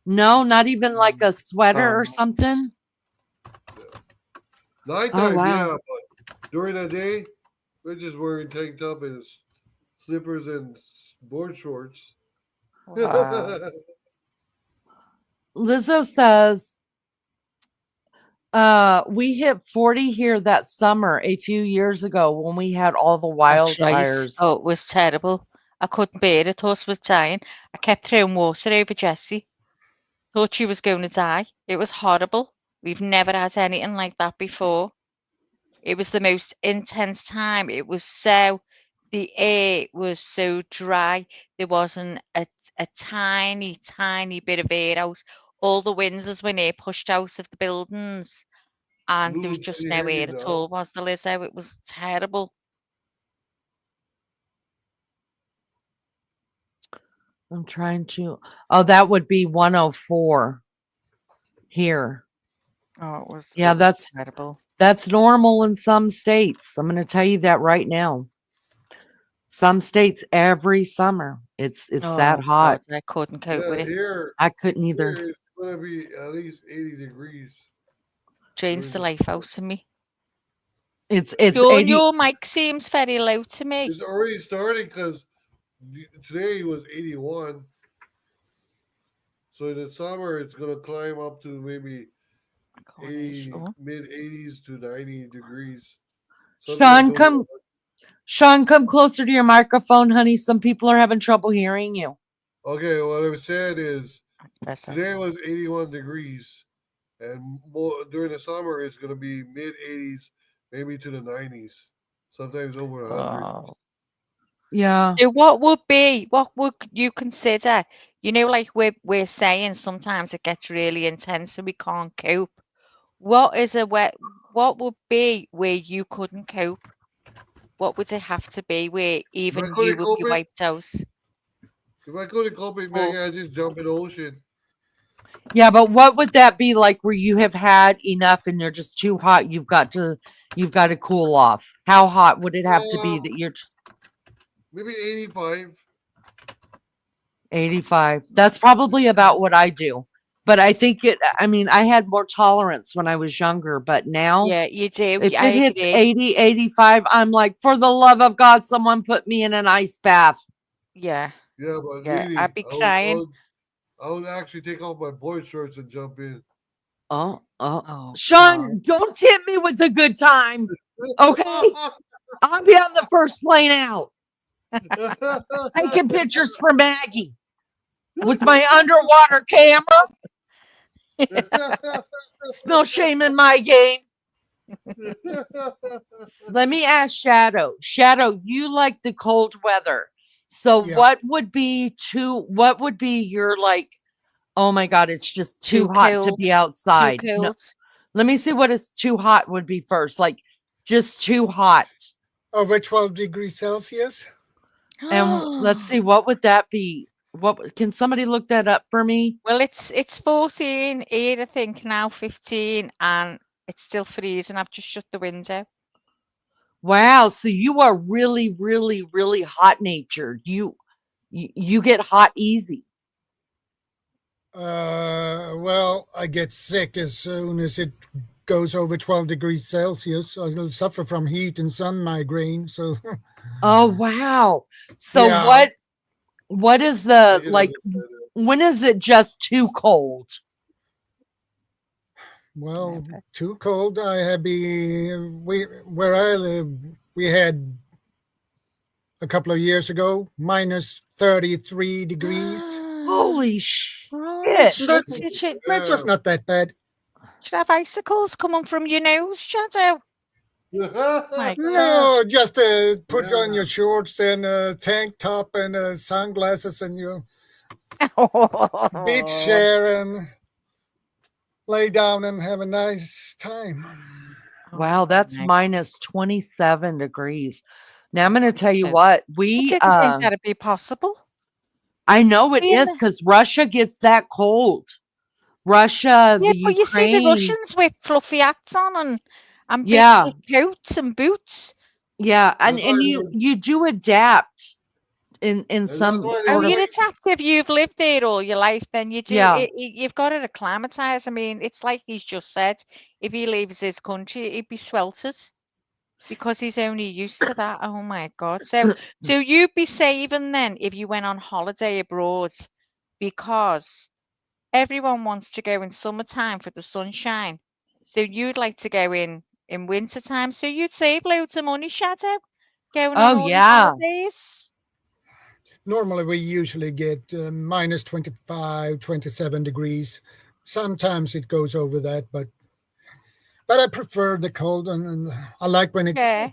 No, not even like a sweater or nice. something? Nighttime, wow. yeah, but during the day, we're just wearing tank top and slippers and board shorts. Wow. Lizzo says, we hit 40 here that summer a few years ago when we had all the That's right. wildfires. Oh, it was terrible. I couldn't bear it. Horse was dying. I kept throwing water over Jessie. Thought she was going to die. It was horrible. We've never had anything like that before. It was the most intense time. The air was so dry. There wasn't a tiny, tiny bit of air out. All the windows were near pushed out of the buildings, and there was Lou, just can you no hear me air at now? all, was there, Lizzo? It was terrible. I'm trying to. Oh, that would be 104 here. Oh, it was. Yeah, It was terrible. that's normal in some states. I'm going to tell you that right now. Some states every summer it's that Oh hot. God, I couldn't cope with Yeah, it. here, I couldn't either. here it's gonna be at least 80 degrees. Drains the life out of me. It's Your 80. your mic seems very low to me. It's already starting because today was 81. So in the summer, it's gonna climb up to maybe God, are you 80, sure? mid 80s to 90 degrees. Sean, Sometimes Sean, come closer to your microphone, honey. Some people are having trouble hearing you. Okay, what I said is That's better. today was 81 degrees, and during the summer it's gonna be mid 80s, maybe to the 90s, sometimes over 100. Oh. Yeah. So what would you consider? You know, like we're saying sometimes it gets really intense and we can't cope. What is a wet? What would be where you couldn't cope? What would it have to be where even you couldn't would be cope it, wiped out? if I couldn't cope it, Or Maggie, I just jump in the ocean. Yeah, but what would that be like where you have had enough and you're just too hot? You've got to cool off. How hot would it have to be Uh, that you're maybe 85. 85? That's probably about what I do. But I mean, I had more tolerance when I was younger, but now yeah, you do. if I it hits agree. 80, 85, I'm like, for the love of God, someone put me in an ice bath. Yeah, Yeah, but yeah. really, I'd be crying. I would actually take off my board shorts and jump in. Oh, oh. Oh God. Sean, don't tempt me with a good time. Okay? I'll be on the first plane out. Taking pictures for Maggie with my underwater camera. It's no shame in my game. Let me ask Shadow. Shadow, you like the cold weather. So Yeah. what would be your like, oh my God, it's just too Too hot to cold. be Too outside. No, cold. let me see what is too hot would be first. Like just too hot. Over 12 degrees Celsius. And let's see, what would that be? What can somebody look that up for me? Well, it's 14 here, I think now 15, and it's still freezing. I've just shut the window. Wow, so you are really, really, really hot natured. You get hot easy. Well, I get sick as soon as it goes over 12 degrees Celsius. I'll suffer from heat and sun migraine. So, Oh wow. So yeah. what is I the can like understand that. when is it just too cold? Well, Never. too cold. Where I live, we had a couple of years ago minus 33 degrees. Holy Holy shit. shit! That that Yeah. was not that bad. Should have icicles coming from your nose, Shadow. My God. No, just put on Yeah. your shorts and a tank top and sunglasses and your beach chair and lay down and have a nice time. Wow, that's my minus 27 degrees. Now I'm going to tell you God. what, I didn't think that'd be possible. I know it Being is because Russia gets that cold. Russia, Yeah, the but you see the Ukraine. Russians with fluffy hats on and big Yeah, coats and boots. yeah. That's And why. you do adapt in And that's some why Oh, sort of you'd they. adapt if you've lived there all your life. Then you do. yeah. You've got to acclimatise. I mean, it's like he's just said. If he leaves his country, he'd be sweltered because he's only used to that. Oh my God! So you'd be saving then if you went on holiday abroad, because everyone wants to go in summertime for the sunshine. So you'd like to go in winter time. So you'd save loads of money, Shadow, going on Oh all your yeah. holidays. Normally, we usually get minus 25, 27 degrees. Sometimes it goes over that, but I prefer the cold, and I like when Yeah.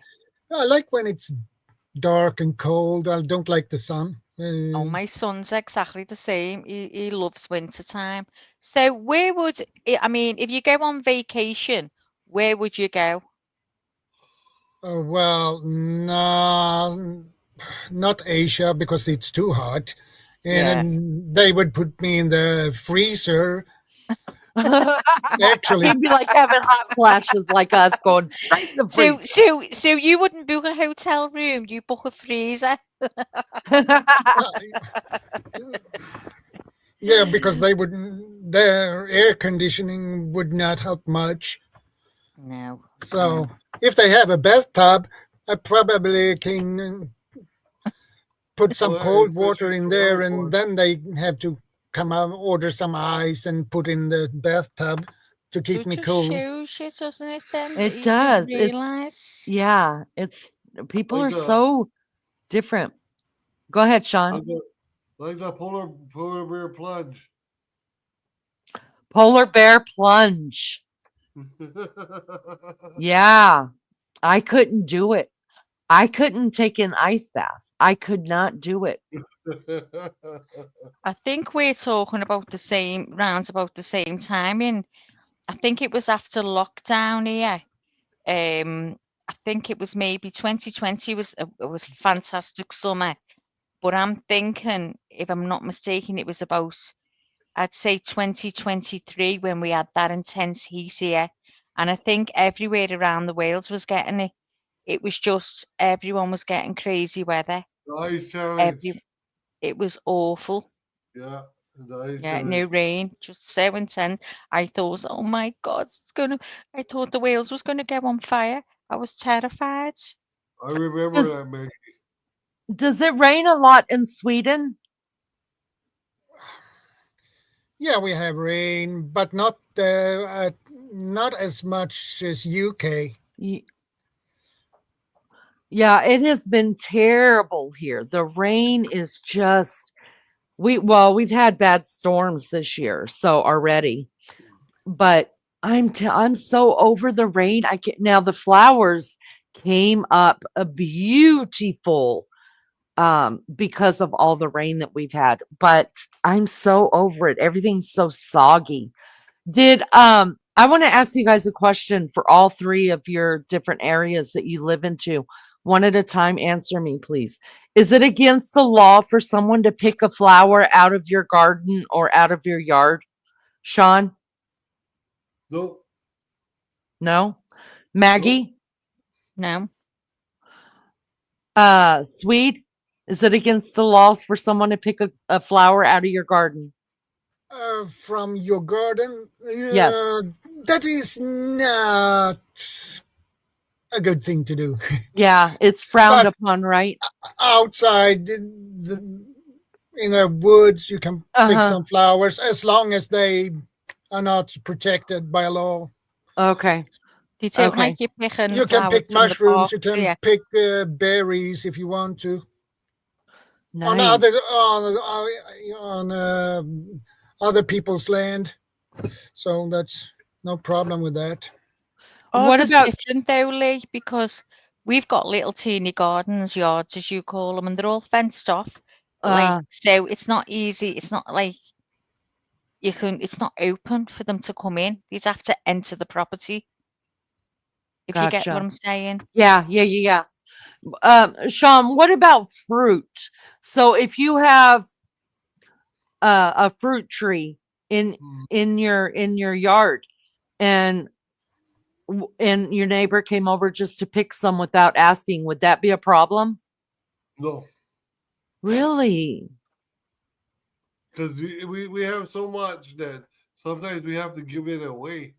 it's dark and cold. I don't like the sun. Oh, my son's exactly the same. He loves winter time. So where would I mean, if you go on vacation, where would you go? Well, no, not Asia because it's too hot, and Yeah. then they would put me in the freezer. Actually, He'd be like having hot flashes like us going straight in the So freezer. so you wouldn't book a hotel room, you book a freezer. yeah, because their air conditioning would not help much. No. So if they have a bathtub, I probably can put some Oh, yeah, cold water especially in for there, our and part. then they have to come out, order some ice, and put in the bathtub to So keep it me just cool. shows you, doesn't it, then, that It you don't does. realise? Yeah, it's people Like are the so different. Go ahead, Sean. like the like the polar bear plunge. Polar bear plunge. Yeah, I couldn't do it. I couldn't take an ice bath. I could not do it. I think we're talking about the same, round about the same time in I think it was after lockdown here. I think it was maybe 2020 was it was fantastic summer, but I'm thinking, if I'm not mistaken, it was about, I'd say 2023 when we had that intense heat here, and I think everywhere around the Wales was getting it. It was just everyone was getting crazy weather. Nice Every challenge. It was awful. Yeah, nice Yeah, no challenge. rain, just so intense. I thought, oh my God, I thought the Wales was gonna go on fire. I was terrified. I remember Does that, man. does it rain a lot in Sweden? Yeah, we have rain, but not as much as UK. Y- Yeah, it has been terrible here. The rain is just we've had bad storms this year, so already. But I'm so over the rain. I can now the flowers came up a beautiful because of all the rain that we've had. But I'm so over it. Everything's so soggy. Did I want to ask you guys a question for all three of your different areas that you live into. One at a time, answer me, please. Is it against the law for someone to pick a flower out of your garden or out of your yard? Sean? Nope. No? Nope. Maggie? No, Swede? Is it against the law for someone to pick a flower out of your garden? From your garden, Yes. that is not a good thing to do. Yeah, it's frowned But upon, right? outside in the woods, you can pick Uh-huh. some flowers as long as they are not protected by law. Okay. they don't Okay. like you picking You can flowers pick from the mushrooms. You parks can here. pick berries if you want to. On Nice. other people's land, so that's no problem with that. Ours What is about different though, Lee, because we've got little teeny gardens, yards as you call them, and they're all fenced off. Like, so it's not easy. It's not like it's not open for them to come in. You'd have to enter the property, if you get what gotcha. I'm saying. Yeah. Sean, what about fruit? So if you have a fruit tree in Mm, your yard and and your neighbor came over just to pick some without asking, would that be a problem? no, Really? because we have so much that sometimes we have to give it away.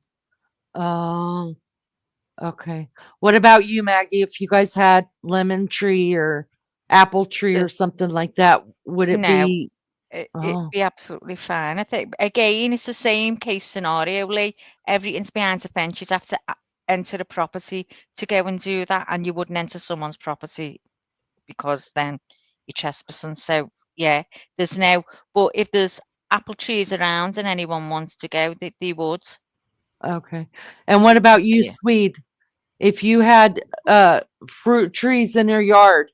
Oh, okay. What about you, Maggie? If you guys had lemon tree or apple tree or The, something like that, would it no, be? it'd Oh, be absolutely fine. I think again, it's the same case scenario, Lee. Everything's behind a fence. You'd have to enter the property to go and do that, and you wouldn't enter someone's property because then you're trespassing. So yeah, there's no. But if there's apple trees around and anyone wants to go, they would. okay. And what about you, Yeah. Swede? If you had fruit trees in your yard,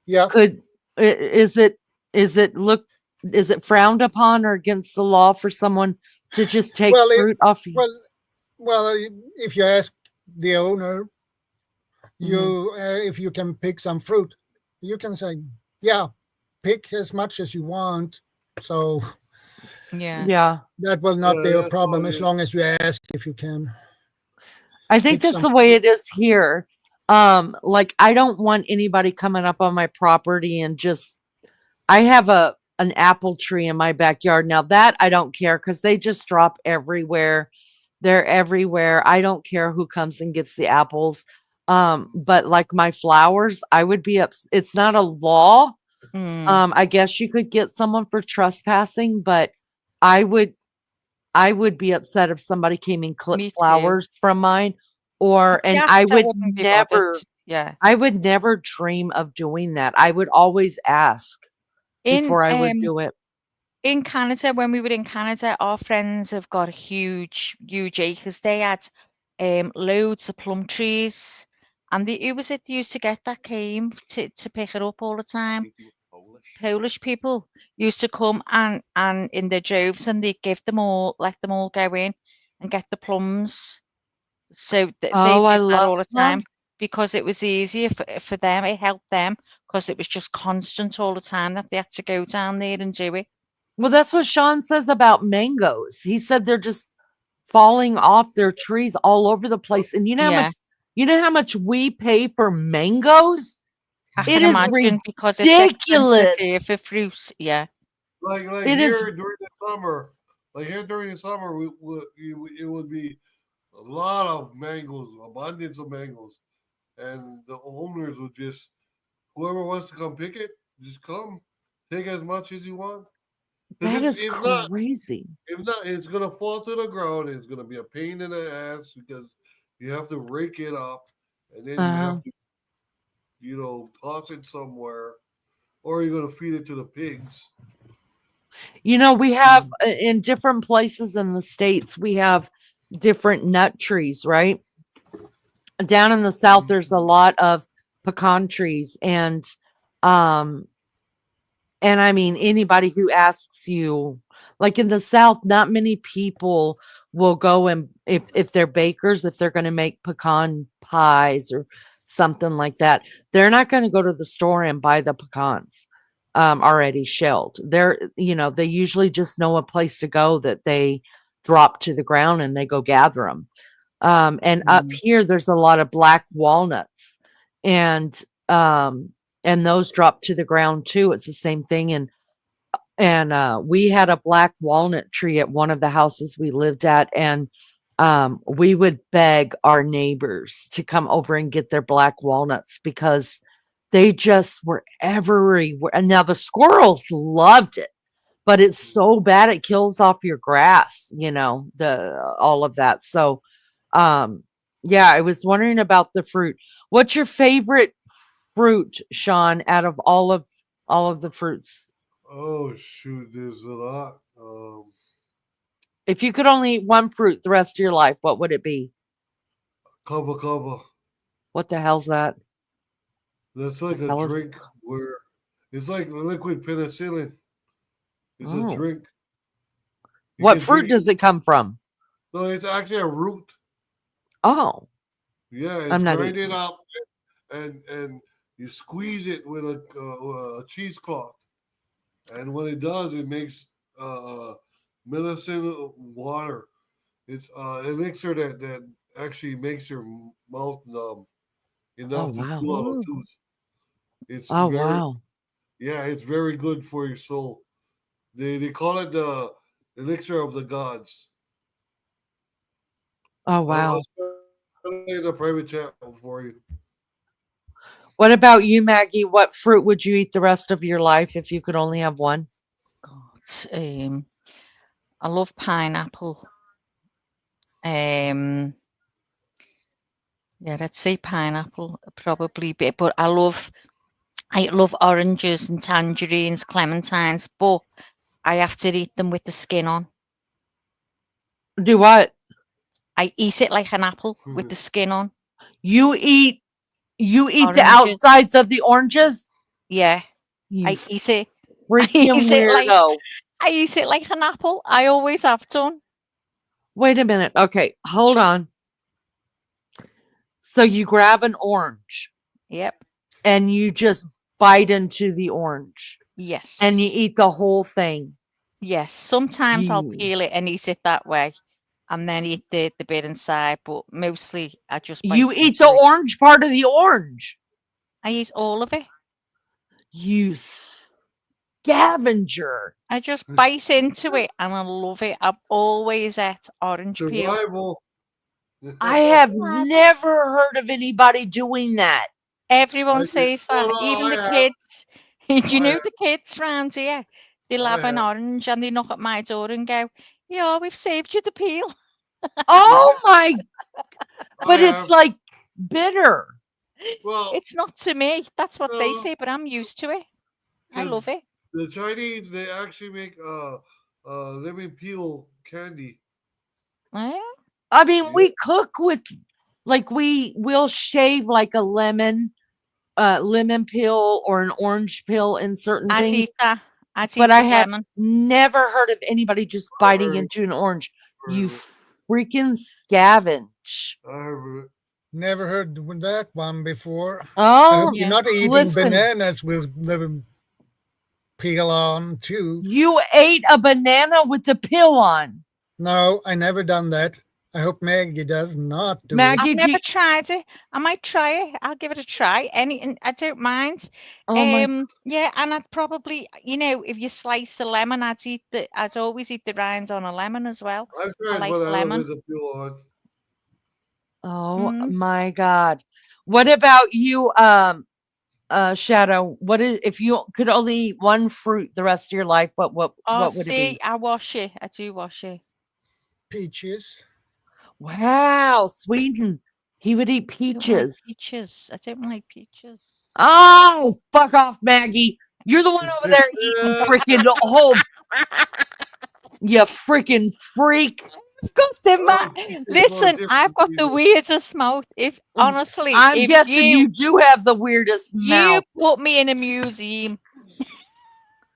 Yeah. could is it frowned upon or against the law for someone to just take Well, fruit off you? well, well. If you ask the owner, Mhm. if you can pick some fruit, you can say, "Yeah, pick as much as you want." So Yeah. Yeah. that will not Yeah, be a that's all problem it as is. long as you ask if you can I think pick that's some the way fruit. it is here. Like I don't want anybody coming up on my property and just I have an apple tree in my backyard. Now that I don't care because they just drop everywhere. They're everywhere. I don't care who comes and gets the apples. But like my flowers, I would be it's not a law. Mm, I guess you could get someone for trespassing, but I would I would be upset if somebody came and clipped me too. flowers from mine If or they and asked, I wouldn't be bothered. Yeah. I would never dream of doing that. I would always ask In before I would um do it. in Canada, when we were in Canada, our friends have got huge acres. They had loads of plum trees. And who was it that used to get that came to pick it up all the time? Polish people used to come and in their droves and they'd give them all, let them all go in. and get the plums. So they Oh, I did that love all the time plums. because it was easier for them. It helped them because it was just constant all the time that they had to go down there and do it. Well, that's what Sean says about mangoes. He said they're just falling off their trees all over the place. And Yeah, you know how much we pay for mangoes? I It can is imagine because it's expensive ridiculous. here for fruit. Yeah, Like It is here during the summer, it would be a lot of mangoes, abundance of mangoes, and the owners would just whoever wants to come pick it, just come, take as much as you want. that Because is crazy. if not, it's gonna fall to the ground. And it's gonna be a pain in the ass because you have to rake it up, and then you Uh, have to, toss it somewhere, or you're gonna feed it to the pigs. you know, we have in different places in the States, we have different nut trees, right? Down in the South, there's a lot of pecan trees um and I mean, anybody who asks you, like in the South, not many people will go and if they're bakers, if they're going to make pecan pies or something like that, they're not going to go to the store and buy the pecans already shelled. They usually just know a place to go that they drop to the ground and they go gather them. And up Mm. here, there's a lot of black walnuts, and um, and those drop to the ground too. It's the same thing. And we had a black walnut tree at one of the houses we lived at, and we would beg our neighbors to come over and get their black walnuts because they just were everywhere. And now the squirrels loved it, but it's so bad it kills off your grass, the all of that. So um, yeah, I was wondering about the fruit. What's your favorite fruit, Sean, out of all of the fruits? Oh shoot, there's a lot. If you could only eat one fruit the rest of your life, what would it be? Cover. What the hell's that? That's The like a hell is drink where it's like liquid penicillin. It's a Oh. drink. You What can fruit drink it. does it come from? No, it's actually a root. Oh, Yeah, it's I'm not grinded eating. up and you squeeze it with a cheesecloth. And what it does, it makes medicine water. It's elixir that actually makes your mouth numb Oh enough to wow. pull out a Ooh. tooth. It's Oh very wow. Yeah, it's very good for your soul. They call it the elixir of the gods. Oh I'll wow. spell it in the private chat for you. What about you, Maggie? What fruit would you eat the rest of your life if you could only have one? God, I love pineapple. Um, yeah, I'd say pineapple probably, but I love oranges and tangerines, clementines, but I have to eat them with the skin on. Do what? I eat it like an apple with the skin on. You eat the Oranges, outsides of the oranges? yeah, You I eat it. I freaking eat it like weirdo. I eat it like an apple. I always have done. Wait a minute. Okay, hold on. So you grab an orange Yep. and you just bite into the orange and you Yes. eat the whole thing. Yes. Sometimes I'll You peel it and eat it that way, and then eat the bit inside. But mostly I just you bite eat the into it. orange part of the orange. I eat all of it. You scavenger. I just bite into it, and I love it. I've always ate orange peel. Survival. I have Mad. never heard of anybody doing that. Everyone I did. says Oh that. no, Even I the have. kids. Do you I know have. the kids round here? They'll I have an have. orange and they knock at my door and go, "Yeah, we've saved you the peel." Oh my, I but it's have. like bitter. Well, It's not to me. That's what they no, say, but I'm used to it. I because love it. the Chinese they actually make lemon peel candy. Yeah. I mean, Yeah, we cook with like we'll shave like a lemon peel or an orange peel in certain I'd things, eat that. I'd but eat I the have lemon. never heard of anybody just I've biting heard, into an orange. heard You of it. freaking scavenge. Never heard that one before. I Oh, hope you're Yeah. not eating listen. bananas with the peel on too. You ate a banana with the peel on. No, I never done that. I hope Maggie does not do Maggie, I've do never you- tried it. I might try it. I'll give it a try. I don't mind. oh my, Yeah, and I'd probably, if you slice a lemon, I'd always eat the rinds on a lemon as well. I've I tried like banana lemon. with the peel on. oh Mm. my God. What about you, Shadow? What is if you could only eat one fruit the rest of your life? Oh, What would it be? see, I wash it. I do wash it. peaches. Wow, Sweden. He would eat I don't like peaches. peaches. I don't like peaches. Oh, fuck off, Maggie. You're the one over there eating freaking whole. You freaking freak. I've got the Oh, peaches are Listen, different I've got the peaches. weirdest mouth. If honestly, I'm if guessing you do have the weirdest you mouth. put me in a museum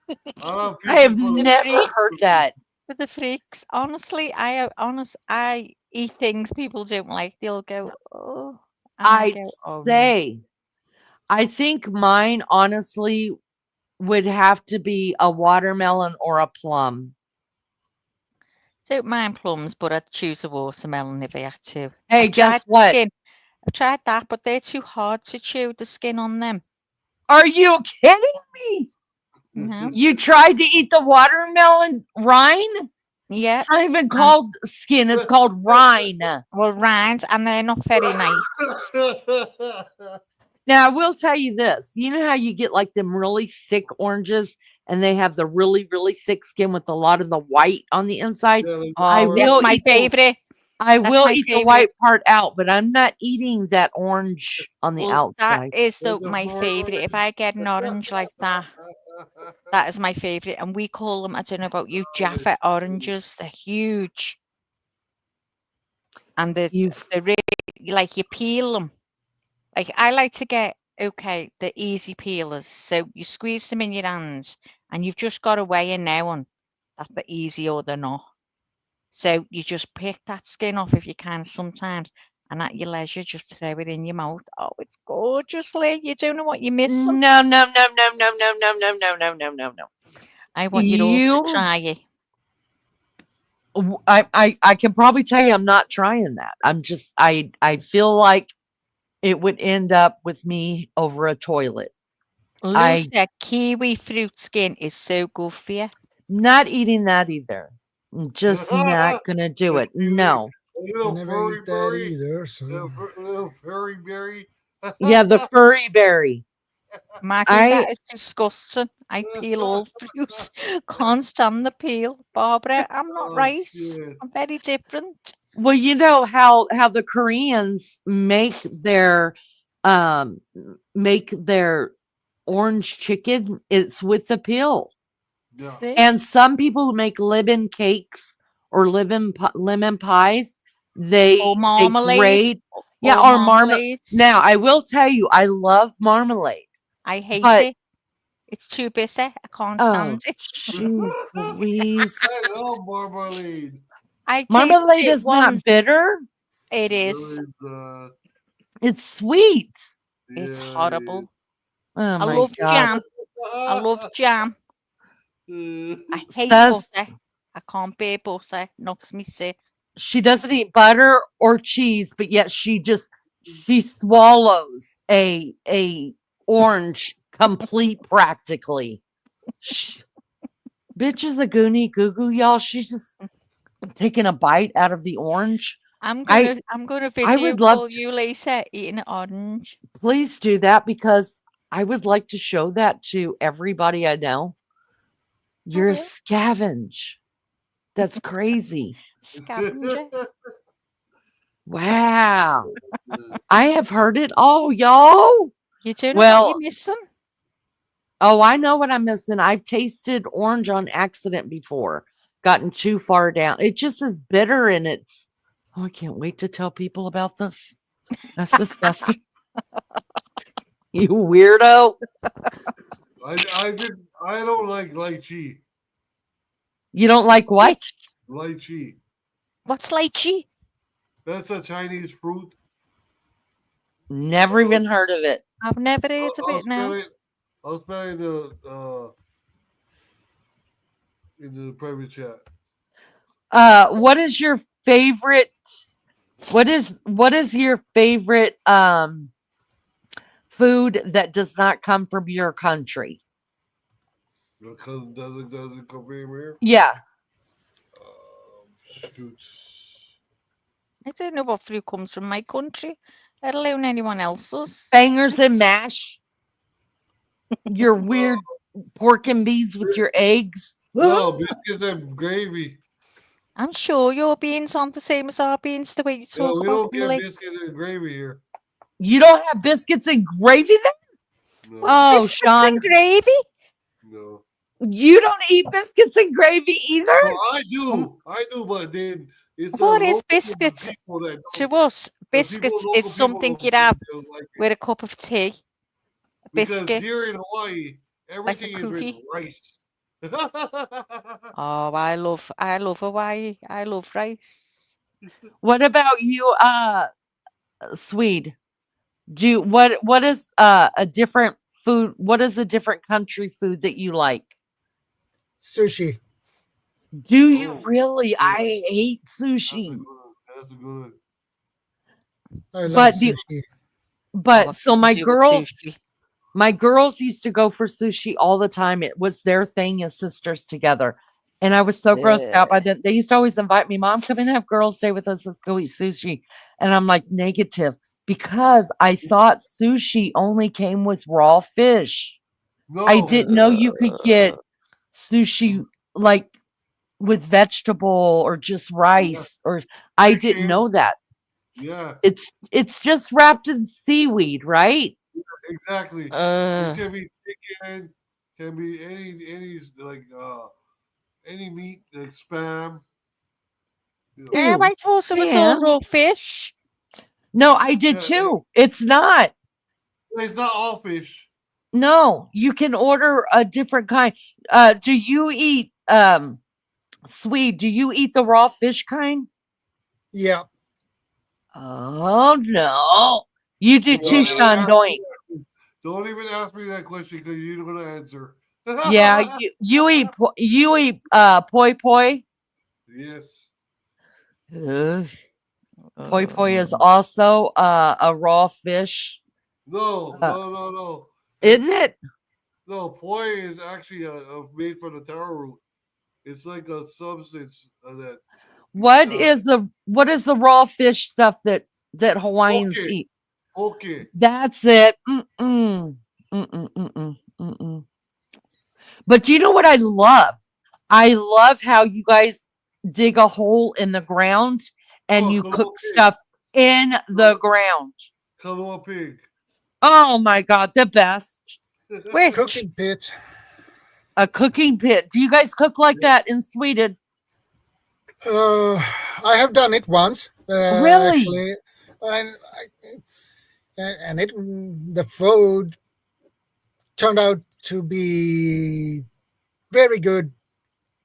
I love I have peaches, but never freak. heard that. for the freaks, honestly, I eat things people don't like. They'll go, oh, and I I'd go, oh no. say, I think mine honestly would have to be a watermelon or a plum. Don't mind plums, but I'd choose a watermelon if I had to. Hey, I've tried guess the what? skin. I've tried that, but they're too hard to chew the skin on them. Are you kidding me? No. You tried to eat the watermelon rind? Yeah. It's not even called skin, it's called rind. Well, rinds, and they're not very nice. Now, I will tell you this. You know how you get like them really thick oranges and they have the really, really thick skin with a lot of the white on the inside? I Oh, will that's my eat the- favorite. I That's will my eat the favorite. white part out, but I'm not eating that orange on the Well, that outside. is With the my favorite. If I get an orange like that, that is my favorite. And we call them, I don't know about you, Jaffa oranges. They're huge. And they're really, like you peel them. Like I like to get, the easy peelers. So you squeeze them in your hands and you've just got to weigh in now on that they're easy or they're not. So you just pick that skin off if you can sometimes. And at your leisure, just throw it in your mouth. Oh, it's gorgeous, Lee. You don't know what you're missing. No, no, no, no, no, no, no, no, no, no, no, no, no. I want you all to try it. I can probably tell you I'm not trying that. I'm just I feel like it would end up with me over a toilet. Lou said kiwi fruit skin is so good for you. Not eating that either. I'm just not gonna do it. No. Little never furry eat that berry. either. So Little furry berry. Yeah, the furry berry. Maggie, that is disgusting. I peel all fruit. Can't stand the peel. Barbara, I'm not right. Shit. I'm very different. Well, you know how the Koreans make their orange chicken. It's with the peel. Yeah. See? And some people who make lemon cakes or lemon pies, they marmalade. grate, yeah, or marmalade. Now, I will tell you, I love marmalade. I hate but- it. It's too bitter. I can't Oh, stand it. jeez Louise. I love marmalade. I Marmalade tasted it is not once. bitter. It There is. is, It's sweet. It's yeah, horrible. Oh I my love God. jam. I love jam. it I hate Says- butter. I can't bear butter. Knocks me sick. She doesn't eat butter or cheese, but yet she swallows a orange complete practically. Bitch is a goonie goo goo, y'all. She's just taking a bite out of the orange. I'm gonna video would love call to- you later eating an orange. Please do that because I would like to show that to everybody I know. You're a will. scavenge. That's crazy. Scavenger. Wow. I have heard it all, y'all. You don't know Well- what you're missing. Oh, I know what I'm missing. I've tasted orange on accident before, gotten too far down. It just is bitter and it's, oh, I can't wait to tell people about this. That's disgusting. You weirdo. I don't like lychee. You don't like what? Lychee. What's lychee? That's a Chinese fruit. Never even heard of it. I've never heard I'll, of I'll it now. spell it. I'll spell it in the private chat. What is your favorite? What is your favorite food that does not come from your country? Because doesn't come from here. Yeah. Shoot. I don't know what fruit comes from my country, let alone anyone else's. Bangers and mash. Your weird pork and beans with your eggs. No, biscuits and gravy. I'm sure your beans aren't the same as our beans, the way you No, talk we about don't them. get Like, biscuits and gravy here. You don't have biscuits and gravy there? No, Oh, biscuits Sean, and gravy? no. you don't eat biscuits and gravy either? No, I do, but then it's the What is local biscuits? people that To don't. us, biscuits local is people something don't you'd have like it. with a cup of tea. A Because biscuit. here in Hawaii, everything is with cookie. rice. Oh, I love Hawaii. I love rice. What about you, Swede? What is a different food? What is a different country food that you like? Sushi. Do you Oh, really? yeah. I hate That's a sushi. good. That's a good. I love But the sushi. but so my my girls used to go for sushi all the time. It was their thing as sisters together. And I was so grossed out by them. They used to always invite me, Mom, come and have girls stay with us. Let's go eat sushi. And I'm like, negative, because I thought sushi only came with raw fish. No, I didn't know you could get sushi like with vegetable or just rice, or I didn't Chicken. know that. Yeah, It's just wrapped in seaweed, right? exactly. It Uh, can be chicken, can be any like any meat like spam. You know. yeah, Ew, I thought it was all Sam. raw fish. No, I did Yeah, too. It's not. it's not all fish. No, you can order a different kind. Do you eat Swede? Do you eat the raw fish kind? Yeah. Oh no. You do Don't too, even Sean ask me Doink. that- Don't even ask me that question because you're gonna answer. Yeah, you eat poi poi. Yes. Ugh. Poi poi is also a raw fish, No, uh, no. isn't it? No, poi is actually made from the taro root. It's like a substance that. What Uh, is the raw fish stuff that Hawaiians Poke. eat? Okay. That's it. Mm-mm. Mm-mm, mm-mm, mm-mm. But do you know what I love? I love how you guys dig a hole in the ground and Oh, you Kalua cook pig. stuff in the ground. Kalua pig. Oh my God, the best. Which? Cooking pit. A cooking pit. Do you guys cook like that in Sweden? I have done it once, Really? actually, and the food turned out to be very good.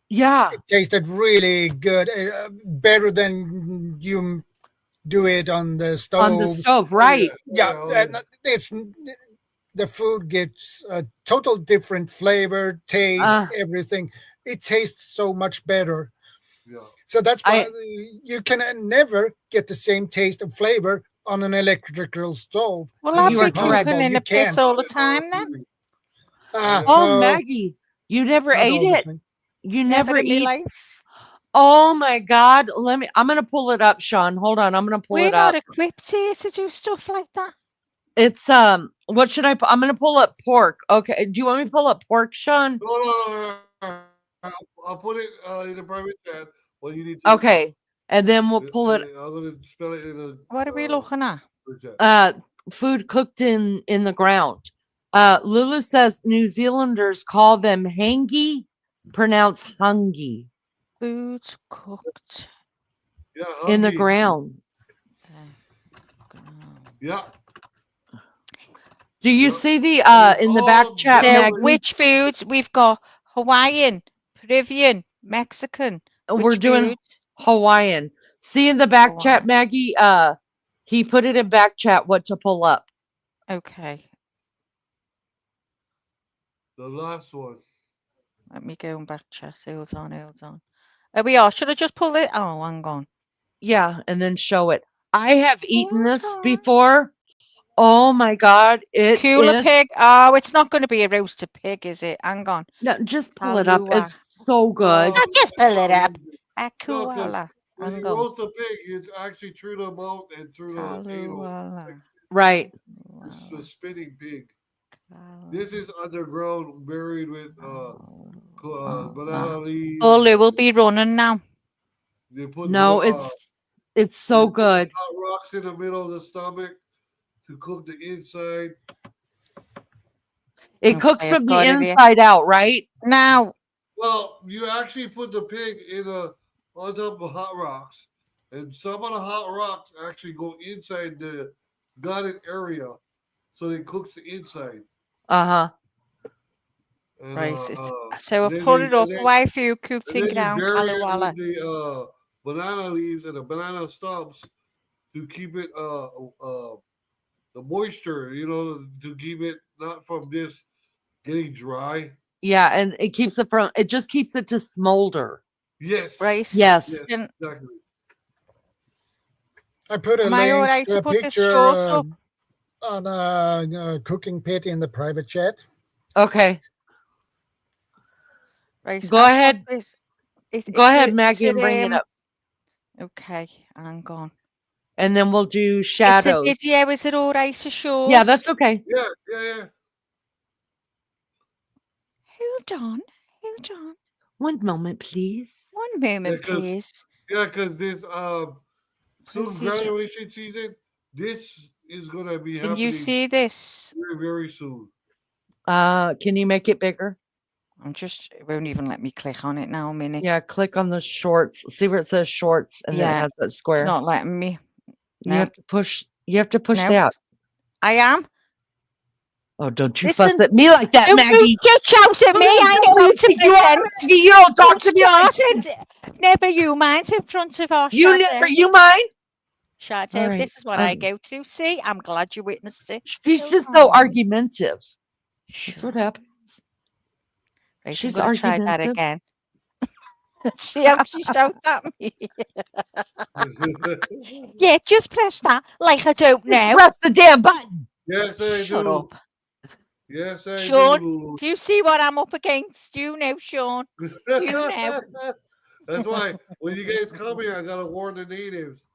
Yeah. It tasted really good, better than you do it on the stove. On the stove, Oh, right. Yeah, oh, yeah. and it's the food gets a total different flavor, taste, Uh, everything. It tastes so much better. Yeah. So that's why I you can never get the same taste and flavor on an electrical stove. Well, I'd You be are correct. cooking in You a piss can't. all the time then. Oh, No, Maggie, you never not ate all the it. time. You Never never in my eat. life. Oh my God. I'm gonna pull it up, Sean. Hold on. I'm gonna pull We're it not up. equipped here to do stuff like that. It's what should I put? I'm gonna pull up pork. Okay. Do you want me to pull up pork, Sean? No. I'll put it in the private chat when you need to. Okay. And then we'll pull it I'm gonna spell it in the What are we looking at? chat. food cooked in the ground. Lulu says New Zealanders call them hangi, pronounced hungy, Food cooked. Yeah, in the hungry. ground. Yeah. Do you Yeah. see the And in the all back chat, So, Maggie? which foods? We've got Hawaiian, Peruvian, Mexican. We're Which doing food? Hawaiian. See in the back Go chat, on. Maggie. He put it in back chat what to pull up. Okay. The last one. Let me go and back chat. Hold on, hold on. There we are. Should I just pull it? Oh, hang on. Yeah, and then show it. I have eaten Hold this on. before. Oh my god, it Cooler is. pig. Oh, it's not going to be a roasted pig, is it? Hang on. No, just pull it up. Halua. It's so good. I'll just pull it up. A No, because koala. when Hang you on. roast a pig, it's actually through the mouth and through the anal. Kaluala. Right. It's a spinning pig. Kaluala. This is underground, buried with banana leaves. Olu will be running now. They put No, they it's so put good. hot rocks in the middle of the stomach to cook the inside. It cooks Okay, from I've the got it here. inside out, right? Now, Well, you actually put the pig on top of hot rocks, and some of the hot rocks actually go inside the gutted area, so it cooks the inside. Uh-huh. And, right. So I've put it up. Why for you cooked and in then you ground bury it kaluala? with the banana leaves and the banana stumps to keep it the moisture, to keep it not from just getting dry. Yeah, and it just keeps it to smolder. Yes. Right. Yes. Yes, And exactly. I put a am I all link right to to a put this picture short up? on a cooking pit in the private chat. Okay. Right. Go I'll put ahead. this- Go ahead, it's Maggie, and bring it up. Okay, hang on. And then we'll do It's a shadows. video. Is it all right to show? Yeah, that's okay. Yeah. Hold on. Hold on. One moment, please. One moment, Because- please. Yeah, because this soon Procedure. graduation season, this is gonna be Can happening you see this? very, very soon. Can you make it bigger? It won't even let me click on it now a minute. Yeah, click on the shorts. See where it says shorts and then it Yeah, has that It's square. not letting me. You No. have to push No. that. I am. Oh, don't you Listen, fuss at me like that, Don't Maggie. you shout at me. Who the I hell know do how you to think you are, present. Maggie? You don't talk to me like Start it. Never you mind in front of our you shadow. never you mind? Shadow, All right, this is what I go through. See, I'm glad you witnessed it. She's Hold just on so a minute. argumentative. That's what Shut up. happens. Right, She's I'm going to try that argumentative. again. See how she shouts at me? Yeah, just press that like I don't Just know. press the damn button. Yes, I Shut do. up. Yes, I Sean, do. do you see what I'm up against? Do you know, Sean? Do you know? That's why when you guys come here, I gotta warn the natives.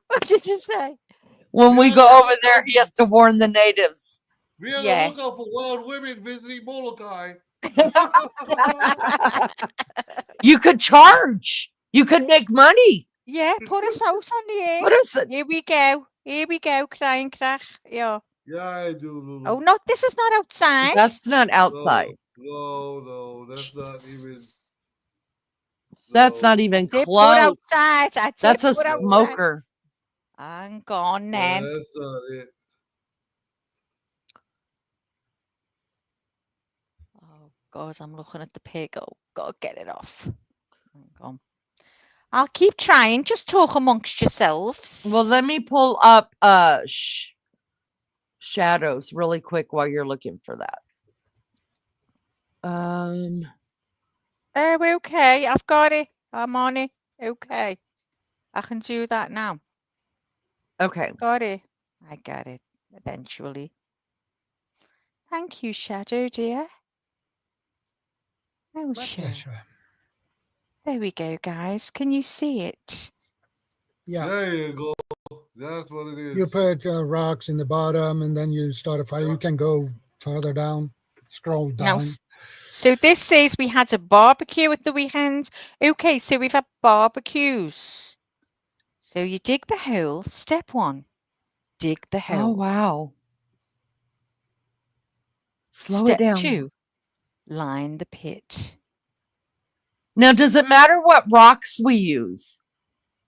What did you say? When we Yeah, go yeah, over there, he has to warn the natives. Be on Yeah. the lookout for wild women visiting Molokai. You could charge. You could make money. Yeah, put us out on the air. What is it? Here we go. Here we go, crying crack. Yeah. Yeah, I do, Lulu. Oh, no, this is not outside. That's not outside. No, that's not even. That's no. not even Did put close. outside. I did That's a put outside. smoker. Hang on Yeah, then. that's not it. Oh, God, I'm looking at the pig. Oh, God, get it off. Hang on. I'll keep trying. Just talk amongst yourselves. Well, let me pull up shadows really quick while you're looking for that. Oh, okay. I've got it. I'm on it. Okay. I can do that now. Okay. Got it. I got it eventually. Thank you, Shadow, dear. Oh, My sure. pleasure. There we go, guys. Can you see it? Yeah. There you go. That's what it is. You put rocks in the bottom and then you start a fire. You can go further down, scroll Now, down. so this says we had a barbecue at the weekend. Okay, so we've had barbecues. So you dig the hole. Step 1, dig the Oh, hole. wow. Slow Step it down. 2, line the pit. Now, does it matter what rocks we use?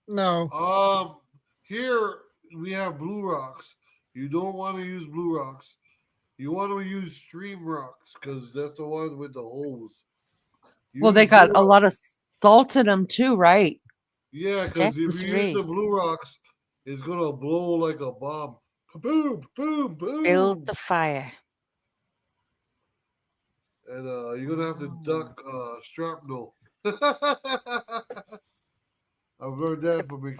No. Here we have blue rocks. You don't want to use blue rocks. You want to use stream rocks because that's the one with the holes. You Well, they use got blue a rocks. lot of salt in them too, right? Yeah, Step because if you use 3. the blue rocks, it's gonna blow like a bomb. Boom, boom, Build boom. the fire. And you're gonna have to duck shrapnel. I've learned that from Oh,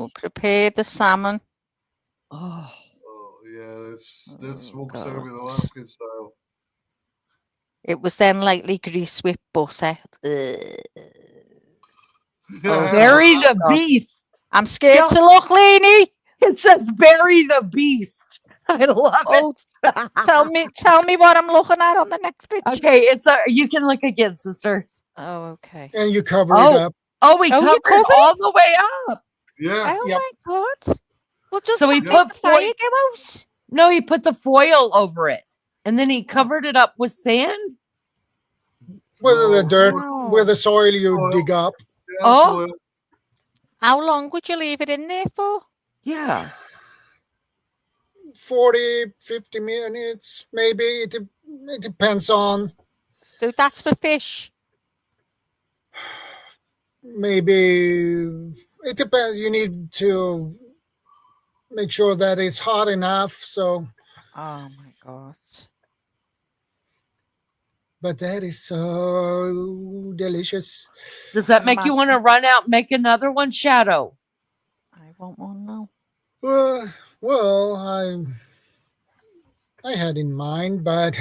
experience. prepare the salmon. Oh, Oh yeah, that's Oh, smoked God. salmon Alaskan style. It was then lightly greased with butter. Ugh. Oh, bury the God. beast. I'm scared Yo, to look, Leanie. it says bury the beast. I love Oh, it. tell me what I'm looking at on the next picture. Okay, it's a. You can look again, sister. Oh, okay. And you cover it Oh, up. oh, we Oh, you covered covered all it? the way up. Yeah. Oh Yep. my God. Well, just So he not Yeah. make put the fire foil. go out. No, he put the foil over it, and then he covered it up with sand. With the No, dirt, Wow. with the soil you soil. dig up. Yeah, Oh, soil. How long would you leave it in there for? yeah. 40, 50 minutes, maybe. It depends on So that's for fish. maybe it depends. You need to make sure that it's hot enough. So, Oh my God. but that is so delicious. Does that I make you want to imagine. run out and make another one, Shadow? I won't want to know. Well, I had in mind, but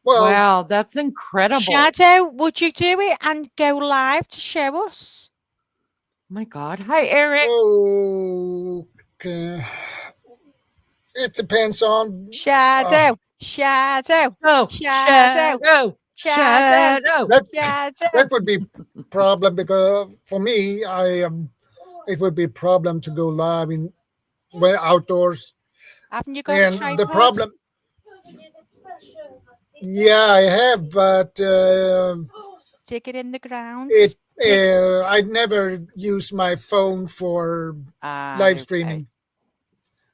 well, Wow, that's incredible. Shadow, would you do it and go live to show us? Oh my God. Hi, Eric. okay. It depends on. Shadow, shadow, Oh, shadow, Shadow. shadow, Shadow. That shadow. would be problem because for me, it would be problem to go live in well outdoors. Haven't you got a And the tripod? problem, yeah, I have, but Dig it in the ground. it I never use my phone for live Okay. streaming.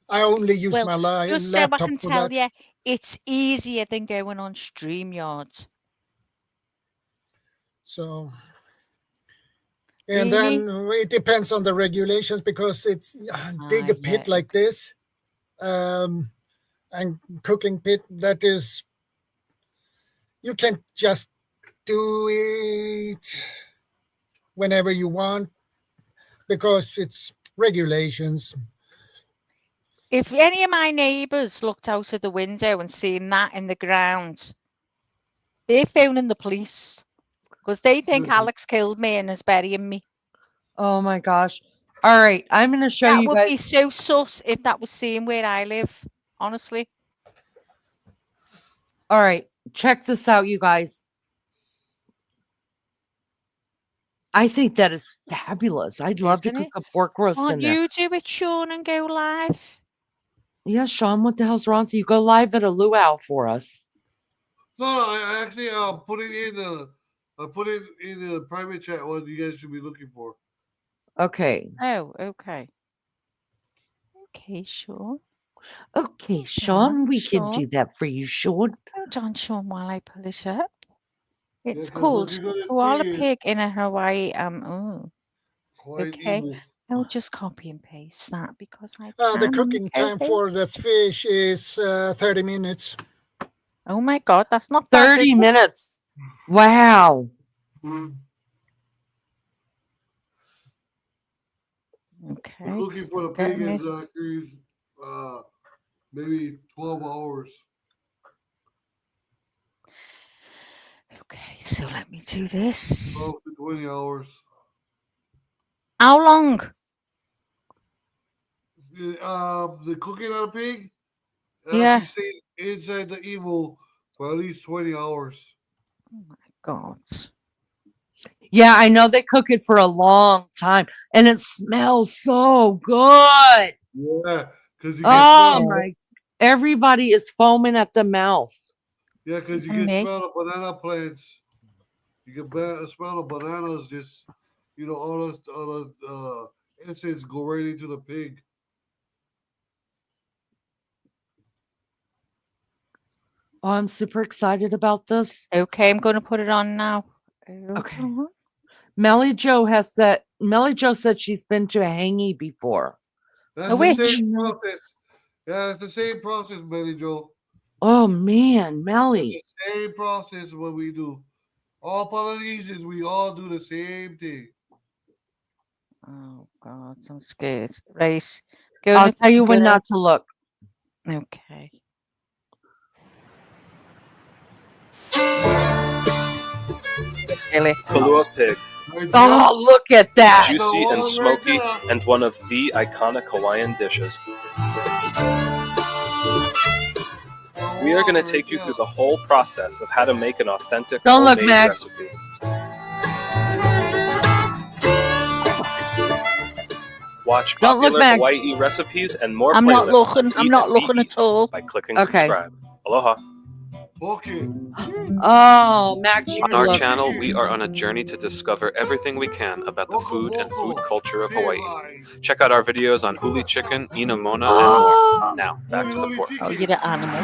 I only use Well, my just so I laptop can for tell that. you, it's easier than going on StreamYard. So, and Really? then it depends on the regulations because it's dig a pit Yeah. like this, um, and cooking pit that is you can just do it whenever you want because it's regulations. If any of my neighbours looked out of the window and seen that in the ground, they're phoning the police because they think Alex killed me and is burying me. Oh my gosh. All right. I'm going to show That you would be guys. so sus if that was seen where I live, honestly. All right. Check this out, you guys. I think that is fabulous. I'd love to Isn't cook it? a pork roast in Can't there. you do it, Sean, and go live? Yeah, Sean, what the hell's wrong with you? Go live at a luau for us. No, I actually put it in I put it in the private chat what you guys should be looking for. Okay. Oh, okay. Okay, Sean. Okay, Hold Sean, on, we can Sean. do that for you, Sean. Hold on, Sean, while I pull it up. Yeah, It's 'cause what called you're gonna Koala see is Pig in a Hawaii. Oh, quite okay. evil. I'll just copy and paste that because I The can. cooking time for the fish is 30 minutes. Oh my God, that's not bad. 30 minutes. Wow. Okay. The cooking for the so pig getting is this- actually maybe 12 hours. Okay, so let me do this. 12 to 20 hours. How long? The cooking on a pig Yeah. actually stays inside the evil for at least 20 hours. Oh my God. Yeah, I know they cook it for a long time and it smells so good. Yeah, because you can Oh smell. my, everybody is foaming at the mouth. Yeah, because you And can me. smell the banana plants. You can smell the bananas. Just all the incense go right into the pig. Oh, I'm super excited about this. Okay, I'm going to put it on now. Okay. Melly Joe said she's been to a hangy before. That's A the witch. same process. Yeah, it's the same process, Billy Joe. Oh man, It's Melly. the same process what we do. All Polynesians, we all do the same thing. Oh God, I'm scared. Right. Go I'll on tell you when computer. not to look. Okay. Really? Kahlua pig, Right there. Oh, look at that. The juicy one and right smoky, there. and one of the iconic Hawaiian dishes. We are going to take you through the whole process of how to make an authentic Don't look, homemade Max. recipe. Watch Don't look, popular Max. Hawaii recipes and more I'm not playlists looking. on I'm Eat not and Be looking Eat at all. by clicking Okay. subscribe. Aloha. Okay. Oh, Max, you On can our look. channel, we are on a journey to discover everything we can about the food and food culture of Hawaii. Check out our videos on huli chicken, ina mona, and more. Oh. Now, back to the pork. Oh, you're the animal.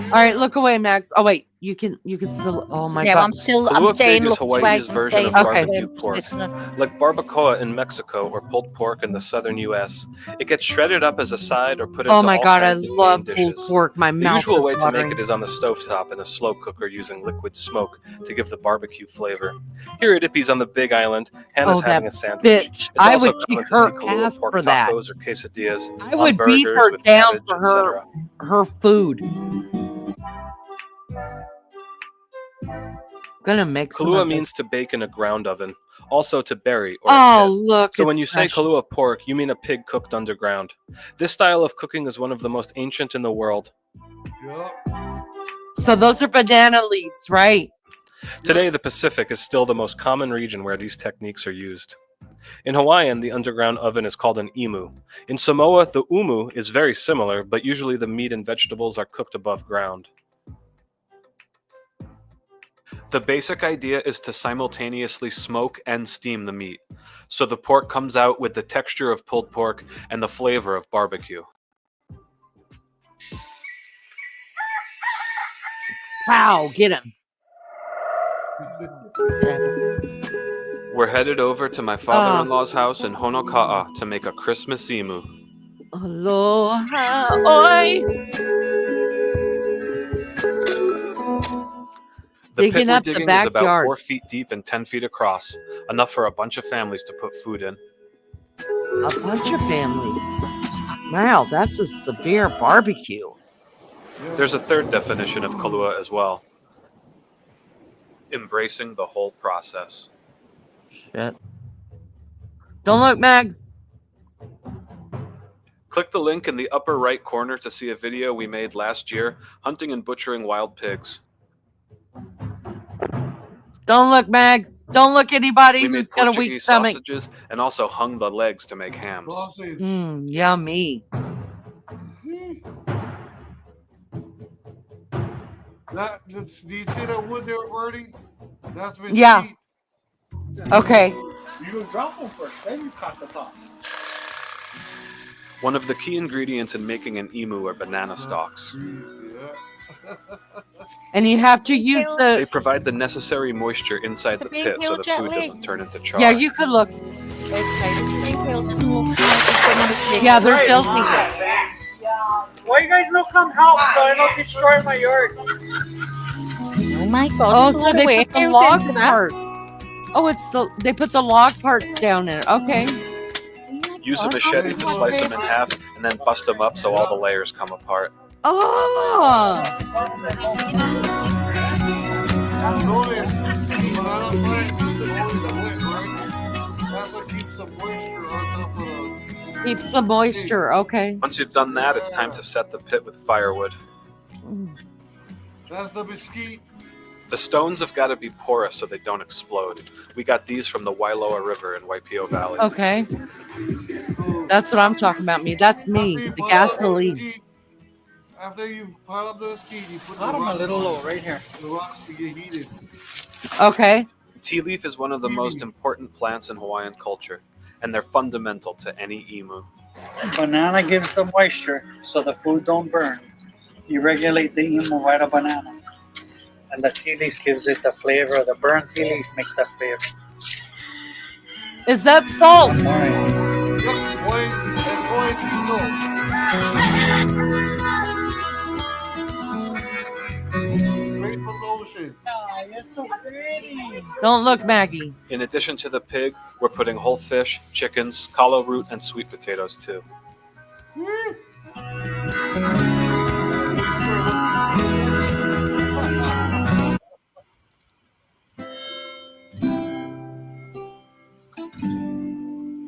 All right, look away, Max. Oh wait, you can still. Oh my Yeah, God. I'm Kahlua saying pig is look away. Hawaii's I'm version saying of look Okay. away. barbecue pork. Listener. Like barbacoa in Mexico or pulled pork in the southern U.S., it gets shredded up as a side or put into Oh my all God, I kinds of main love pulled dishes. pork. My The mouth usual is way to watering. make it is on the stovetop in a slow cooker using liquid smoke to give the barbecue flavor. Here at Ippy's on the Big Island, Hannah's Oh, that having a sandwich. bitch. It's I also would kick common to her see Kahlua ass pork for that. tacos or quesadillas I on would beat burgers her with down cabbage, for etc. her food. Gonna make some Kahlua of this. means to bake in a ground oven, also to bury or Oh, pit. look. So when it's you say precious. Kahlua pork, you mean a pig cooked underground. This style of cooking is one of the most ancient in the world. Yup. So those are banana leaves, right? Today, the Pacific is still the most common region where these techniques are used. In Hawaiian, the underground oven is called an imu. In Samoa, the umu is very similar, but usually the meat and vegetables are cooked above ground. The basic idea is to simultaneously smoke and steam the meat, so the pork comes out with the texture of pulled pork and the flavor of barbecue. Wow, get him. We're headed over to my father-in-law's house in Honoka'a to make a Christmas imu. Aloha, oi. The pit Digging we're up the digging is about backyard. 4 feet deep and 10 feet across, enough for a bunch of families to put food in. A bunch of families. Wow, that's a severe barbecue. There's a third definition of Kahlua as well. Embracing the whole process. Shit. Don't look, Mags. Click the link in the upper right corner to see a video we made last year, hunting and butchering wild pigs. Don't look, Mags. Don't look anybody We made who's got a weak Portuguese stomach. sausages and also hung the legs to make hams. Sausage. Yummy. Do you see that wood they were burning? That's mesquite. Yeah. Okay. You drop them first, then you cut the top. One of the key ingredients in making an emu are banana stalks. Yeah. And you have to use They the. provide the necessary moisture inside the pit so the food doesn't turn into char. Yeah, you could look. Yeah, Yeah, they're filthy. Why you guys don't come help so I don't destroy my yard? Oh my God! Oh, there's a so lot of they work put the goes log into that. part. Oh, they put the log parts down in it. Okay. Use a machete to slice them in half and then bust them up so all the layers come apart. Oh. Notice, banana plant is always wet, right? That's what keeps the moisture on top of the... Keeps the moisture. Okay. Once you've done that, it's time to set the pit with firewood. That's the mesquite. The stones have got to be porous so they don't explode. We got these from the Wailoa River in Waipio Valley. Okay. That's what I'm talking about. That's me. The gasoline. After you pile up the mesquite, you put Got them a little low right here. the rocks to get heated. Okay. Tea leaf is one of the most important plants in Hawaiian culture, and they're fundamental to any imu. Banana gives the moisture so the food don't burn. You regulate the emu by the banana. And the tea leaf gives it the flavor. The burnt tea leaf make that flavor. Is that salt? Morning. Yep, that's why it's salt. Straight from the ocean. Oh, you're so pretty. Don't look, Maggie. In addition to the pig, we're putting whole fish, chickens, kalo root, and sweet potatoes too.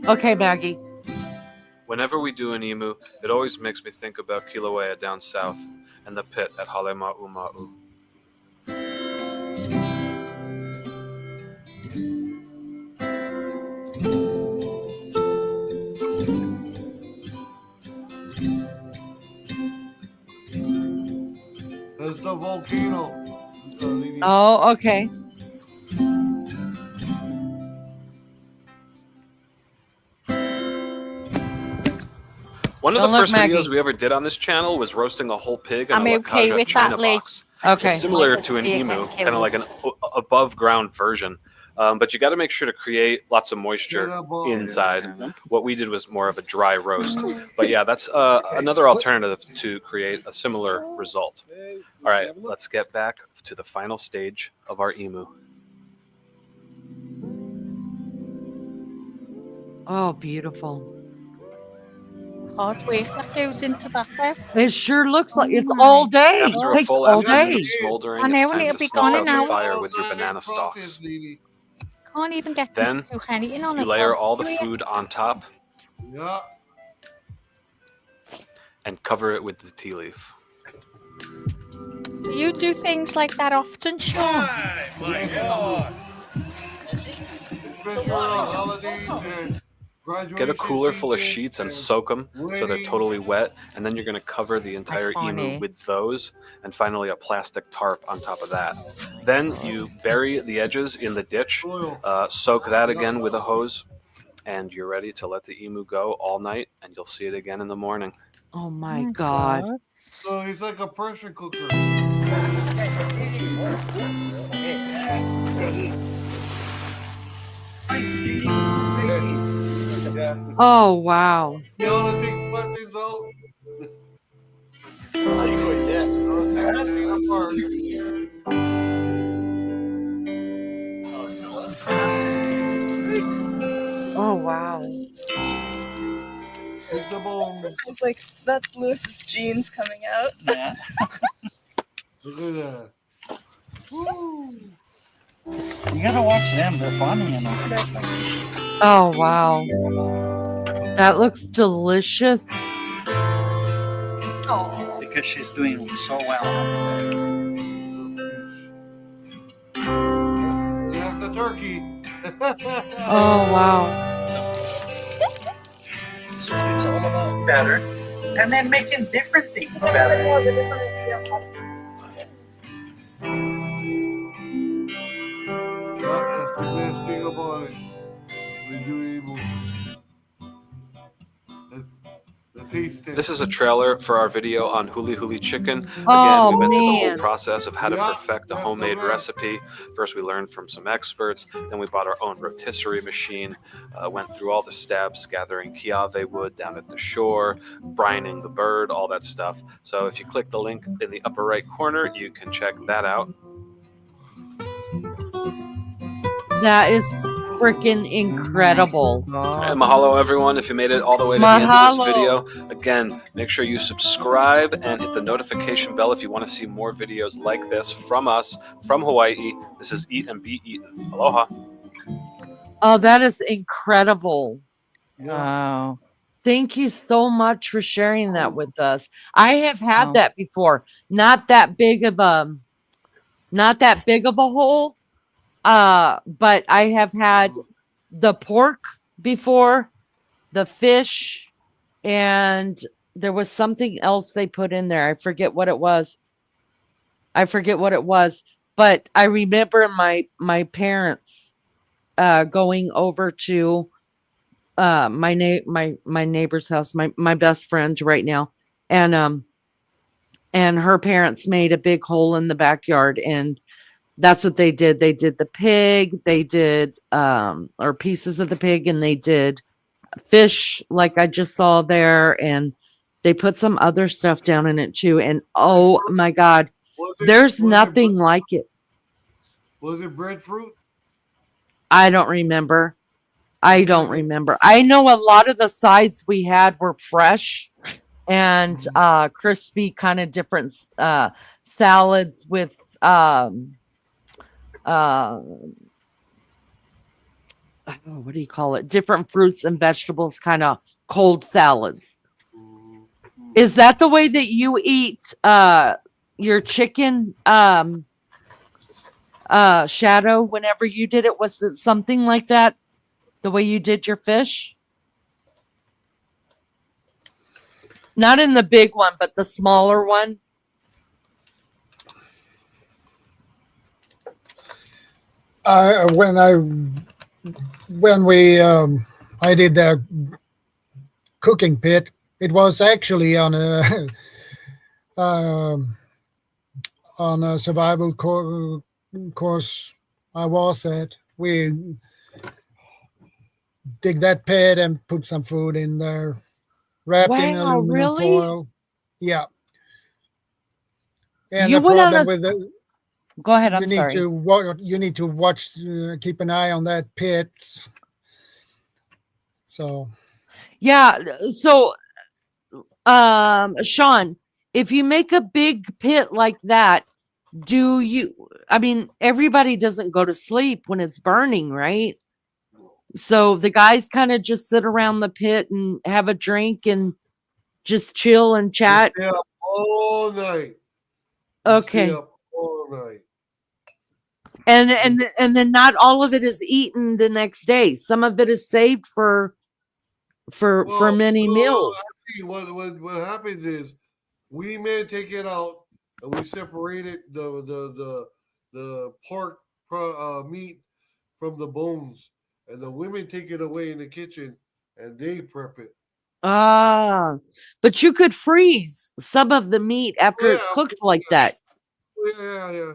Okay, Maggie. Whenever we do an emu, it always makes me think about Kilauea down south and the pit at Halema'uma'u. That's the volcano. Oh, okay. One of Don't the look, first Maggie. videos we ever did on this channel was roasting a whole pig in I'm a okay Wakaja with China that, Lee. box. Okay. It's similar Like to an the emu, killed. kind of like an above ground version. But you got to make sure to create lots of moisture inside. What we did was more of a dry roast. But yeah, that's another alternative to create a similar result. All right, let's get back to the final stage of our emu. Oh, beautiful. Hard work that goes into that though. It sure looks like it's my all day. After It a takes full all afternoon day. of smoldering, I know, it's and time it'll to be snuff gone out in the now. fire with your banana stalks. Can't even get Then to anything on you it. layer though. all the Do you? food on top Yeah. and cover it with the tea leaf. Do you do things like that often, Sean? My God. Especially on holidays and graduation Get a cooler full of season sheets and soak them so they're weddings. totally wet, and then you're going to cover the entire emu Iconic. with those, and finally a plastic tarp on top of that. Then you bury the edges in the ditch, Soil. soak that again with a hose, and you're ready to let the emu go all night, and you'll see it again in the morning. Oh my God. So he's like a pressure cooker. Oh, wow. You want to take flat things out? Oh, wow. Take the bones. It's like that's Lewis's genes coming out. Yeah. Look at that. You gotta watch them. They're funny, you know. Oh, wow. That looks delicious. Oh, Because she's doing so well. That's the turkey. Oh, wow. So it's all about better. And then making different things better. That's the best thing about it. When you able the taste test. This is a trailer for our video on huli huli chicken. Again, Oh, we went through the whole man. process of how to Yeah, perfect a that's the homemade best. recipe. First, we learned from some experts. Then we bought our own rotisserie machine. Went through all the steps, gathering kiave wood down at the shore, brining the bird, all that stuff. So if you click the link in the upper right corner, you can check that out. That is freaking incredible. And mahalo, everyone, if you made it all the way to the end of this Mahalo. video. Again, make sure you subscribe and hit the notification bell if you want to see more videos like this from us, from Hawaii. This is Eat and Be Eaten. Aloha. Oh, that is incredible. Wow. Thank you so much for sharing that with us. I have had Oh. that before. Not that big of a hole. But I have had the pork before, the fish, and there was something else they put in there. I forget what it was. But I remember my parents going over to my neighbor's house, my best friend right now, and her parents made a big hole in the backyard, and That's what they did. They did the pig, they did or pieces of the pig, and they did fish like I just saw there, and they put some other stuff down in it too. And oh my god, there's nothing like it. Was it breadfruit? I don't remember. I don't remember. I know a lot of the sides we had were fresh and crispy, kind of different salads with what do you call it? Different fruits and vegetables, kind of cold salads. Is that the way that you eat your chicken, Shadow? Whenever you did it, was it something like that? The way you did your fish? Not in the big one, but the smaller one. When I did the cooking pit, it was actually on a on a survival course I was at. We dig that pit and put some food in there, wrapped in Wow, aluminum really? foil. Yeah. And You the went on problem a. with it, Go ahead. I'm you need sorry. to watch, keep an eye on that pit. So Yeah. So, Sean, if you make a big pit like that, do you? I mean, everybody doesn't go to sleep when it's burning, right? So the guys kind of just sit around the pit and have a drink and just chill and You chat. stay up all night. Okay. Stay up all night. And then not all of it is eaten the next day. Some of it is saved for many meals. Actually, what happens is we may take it out and we separate it the pork meat from the bones, and the women take it away in the kitchen and they prep it. Ah, but you could freeze some of the meat after it's cooked like that. Yeah.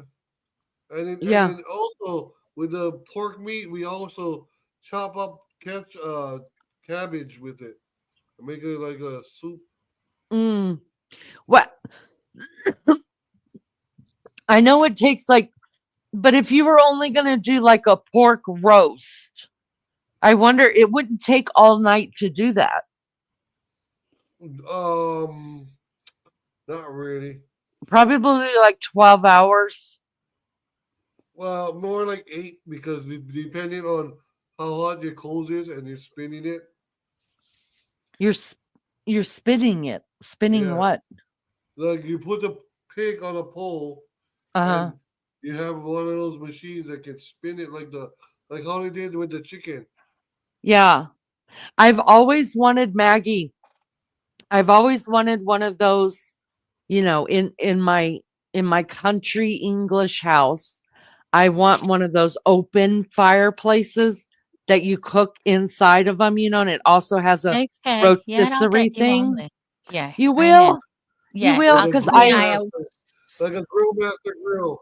And Yeah. then also with the pork meat, we also chop up cabbage with it and make it like a soup. What? I know it takes but if you were only going to do like a pork roast, I wonder it wouldn't take all night to do that. Not really. Probably like 12 hours. Well, more like 8 because depending on how hot your coals is and you're spinning it. You're spinning it. Spinning Yeah. what? Like you put the pig on a pole and you have one of those machines that can spin it like how they did with the chicken. Yeah. I've always wanted, Maggie. I've always wanted one of those, in my country English house. I want one of those open fireplaces that you cook inside of them, and it also has a Okay. Yeah, I'll rotisserie get you on thing. there. Yeah. You I know. will? Yeah. You will? I'll Because keep my eye out. Like a grill master grill.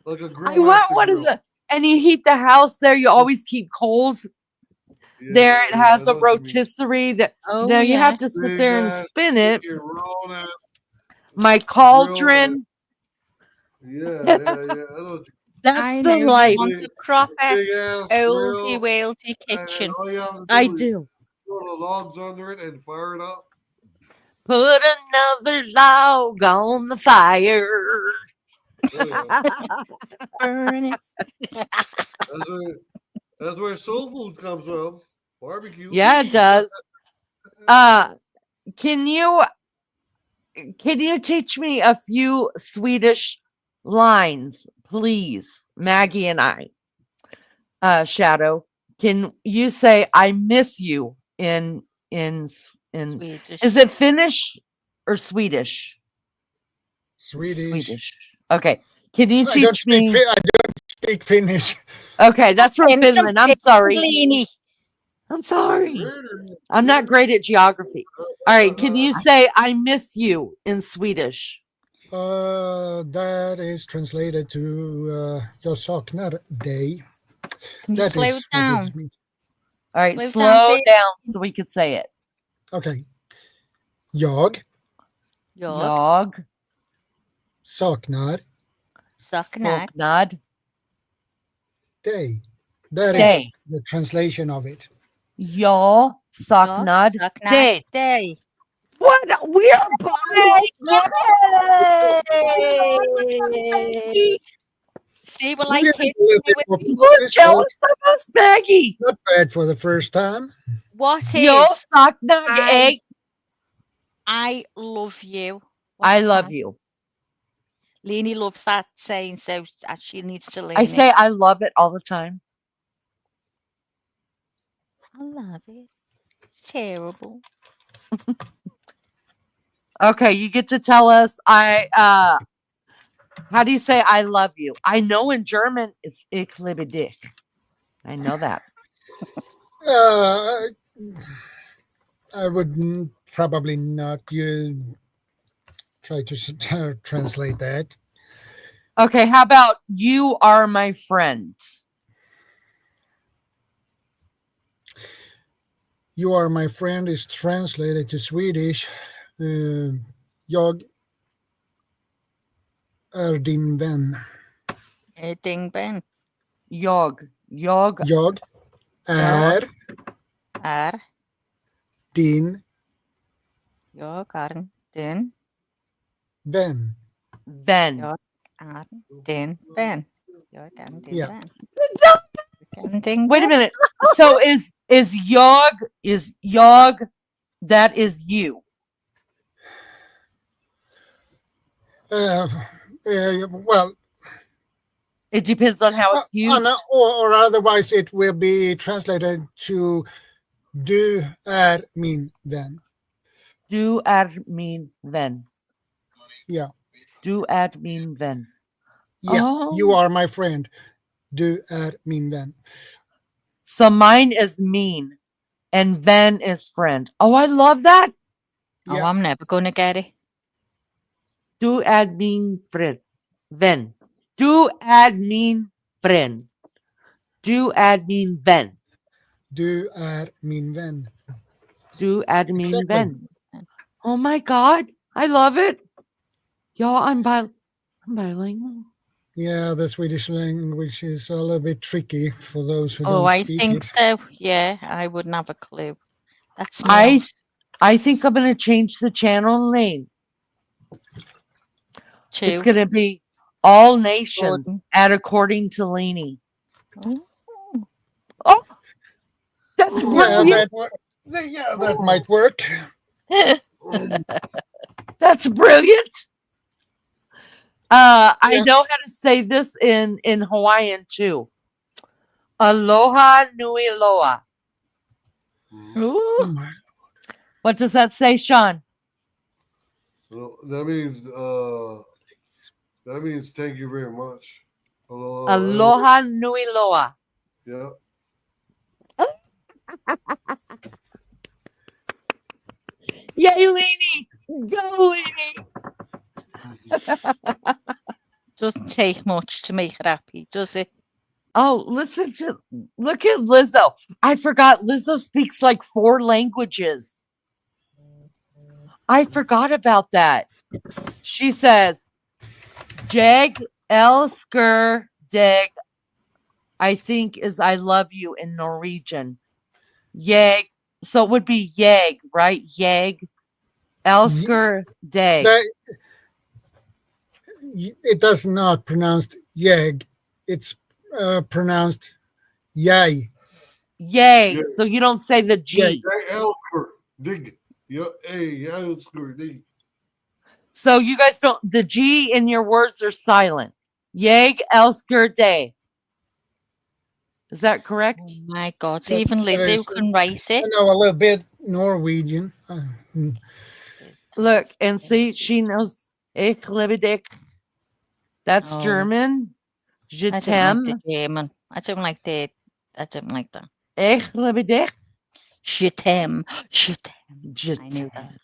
Like a grill I want master one of grill. and you heat the house there. You always keep coals there. It has I a know what you mean. rotisserie that Oh, now you have yeah. to sit Big there and ass spin it. chicken, roll ass My grill. cauldron. Yeah. I know what you That's I the know. You life. want a proper big ass oldie grill, weildy and kitchen. all you have to I do is do. throw the logs under it and fire it up. Put another log on the fire. Oh yeah. Burn it. That's where soul food comes from. Barbecue. Yeah, it does. Can you teach me a few Swedish lines, please, Maggie and I? Shadow, can you say "I miss you" in Swedish. Is it Finnish or Swedish? Swedish. Okay. Can you teach me? I don't speak Finnish. Okay, that's from Finland. I'm sorry. Finlini. I'm sorry. I'm not great at geography. All right. Can you say "I miss you" in Swedish? That is translated to Jag saknar dig. Can you That slow is it what this down? means. All right, Slow slow down, down so we could say it. Okay. Jag Jag Jag saknar saknar saknar dig. That is dig. the translation of it. Jag saknar dig. dig. What? We are Yay! See, we're like Really kids. a little bit with- more You're practice, jealous of us, Maggie. but not bad for the first time. What Jag is saknar I- dig. I love you? I What's love that? you. Leanie loves that saying, so she needs to learn I say it. I love it all the time. I love it. It's terrible. Okay, you get to tell us how do you say I love you? I know in German it's ich liebe dich. I know that. I would probably not try to translate that. Okay, how about you are my friend? You are my friend is translated to Swedish. Jag är din vän. Ding Ben. Jag Jag är Är din jag är din vän. vän. Jag är din vän. Jag är din Yeah. vän. Jag är din Wait a vän. minute. So is jag that is you? Well, It depends on how it's used. or otherwise it will be translated to du är min vän. Du är min vän. Yeah. Du är min vän. Yeah, Oh. you are my friend. Du är min vän. So mine is mean and vän is friend. Oh, I love that. Oh, Yeah. I'm never gonna get it. Du är min friend. Vän. Du är min friend. Du är min vän. Du är min vän. Du är min Exactly. vän. Oh my God. I love it. Y'all, I'm bilingual. Yeah, the Swedish language is a little bit tricky for those who Oh, don't I speak think it. so. Yeah, I wouldn't have a clue. That's me. I think I'm going to change the channel name. It's going to be All Nations Gordon. at According to Leanie. Oh. Oh, that's Yeah, brilliant. that might work. That's brilliant. I know how to say this in Hawaiian too. Aloha nui loa. Ooh. What does that say, Sean? So that means thank you very much. Aloha nui loa. Yeah. Yay, Leanie. Go, Leanie. Doesn't take much to make it happy, does it? Oh, look at Lizzo. I forgot Lizzo speaks like 4 languages. I forgot about that. She says, Jag elsker dig, I think is I love you in Norwegian. Jag. So it would be Jag, right? Jag. Elsker dig. It does not pronounced yeg. It's pronounced yay. Yay. Yeah. So you don't say the G. Yay. Dig. Yeah, dig. So you guys don't, the G in your words are silent. Jag elsker dig. Is that correct? Oh my God. That- Even that Lizzo is- can write I it. know a little bit Norwegian. Look and see, she knows ich liebe dich. That's Oh. German. Je I don't t'aime. like the German. I don't like that. Ich liebe dich. Je t'aime. Je t'aime. Je I knew that. t'aime.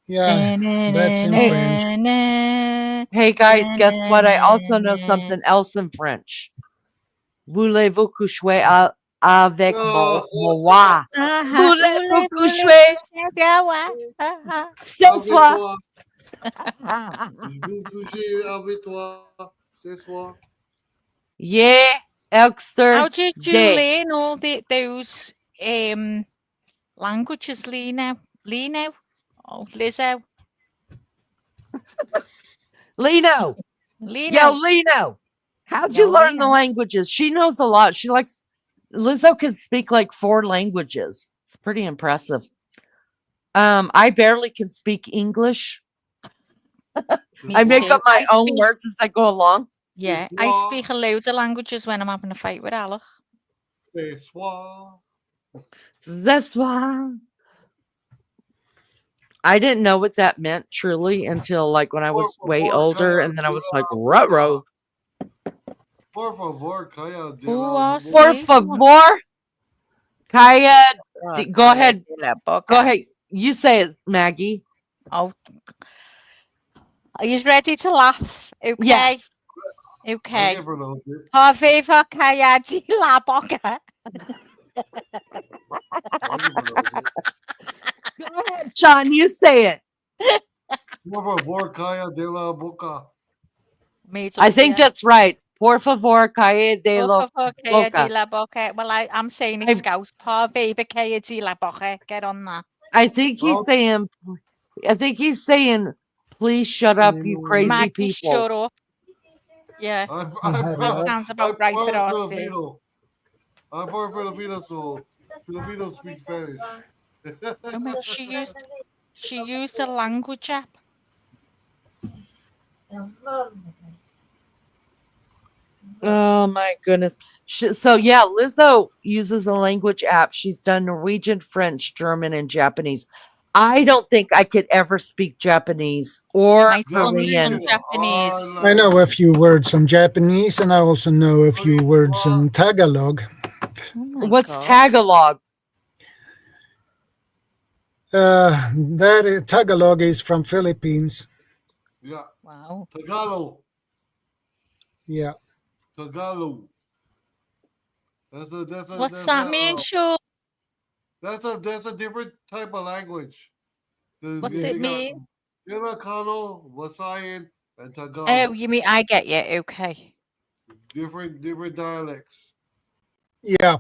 Yeah, that's in French. Hey guys, guess what? I also know something else in French. Voulez-vous coucher avec moi? Voulez-vous coucher ce Avec soir? toi. Je veux coucher avec toi ce soir. Yeah, How did you yesterday. learn all those languages, Lino? Lino? Oh, Lizzo. Lino. Yo, Lino. Lino. How'd Yo, you learn the Lino. languages? She knows a lot. She likes Lizzo can speak like 4 languages. It's pretty impressive. I barely can speak English. Me I make too. up my I own speak, words as I go along. yeah, I speak a loads of languages when I'm having a fight with Alec. Ce soir. That's why I didn't know what that meant truly until like when I was way older, and then I was like, ruh-roh. Por favor, calla de Who la was boca. Por this? favor. Kaya, Oh, go ahead. de la boca. Go ahead. You say it, Maggie. Oh, are you ready to laugh? Okay. Yes. I Okay. never know it. Por favor, calla de la boca. I never know it. Go ahead, Sean. You say it. Por favor, calla de la boca. Me I think too. that's right. Por favor, calle de Por la favor, calla de boca. la boca. Well, I'm saying I- it's Scouse. Por favor, calla de la boca. Get on that. I think he's Oh. saying, please shut up, you crazy Maggie, people. shut up. Yeah, that sounds about right for us. Filipino. I'm part Filipino, so Filipinos speak Spanish. Oh, but she used a language app. Oh my goodness. So yeah, Lizzo uses a language app. She's done Norwegian, French, German, and Japanese. I don't think I could ever speak Japanese or My son's Korean. done Japanese. I know a few words in Japanese, and I also know a few words in Tagalog. Oh my What's God. Tagalog? Tagalog is from Philippines. Yeah. Wow. Tagalog. Yeah. Tagalog. What's that mean, Sean? That's a different type of language. What's it mean? Ilocano, Visayan, and Tagalog. Oh, you mean I get you. Okay. Different dialects. Yeah.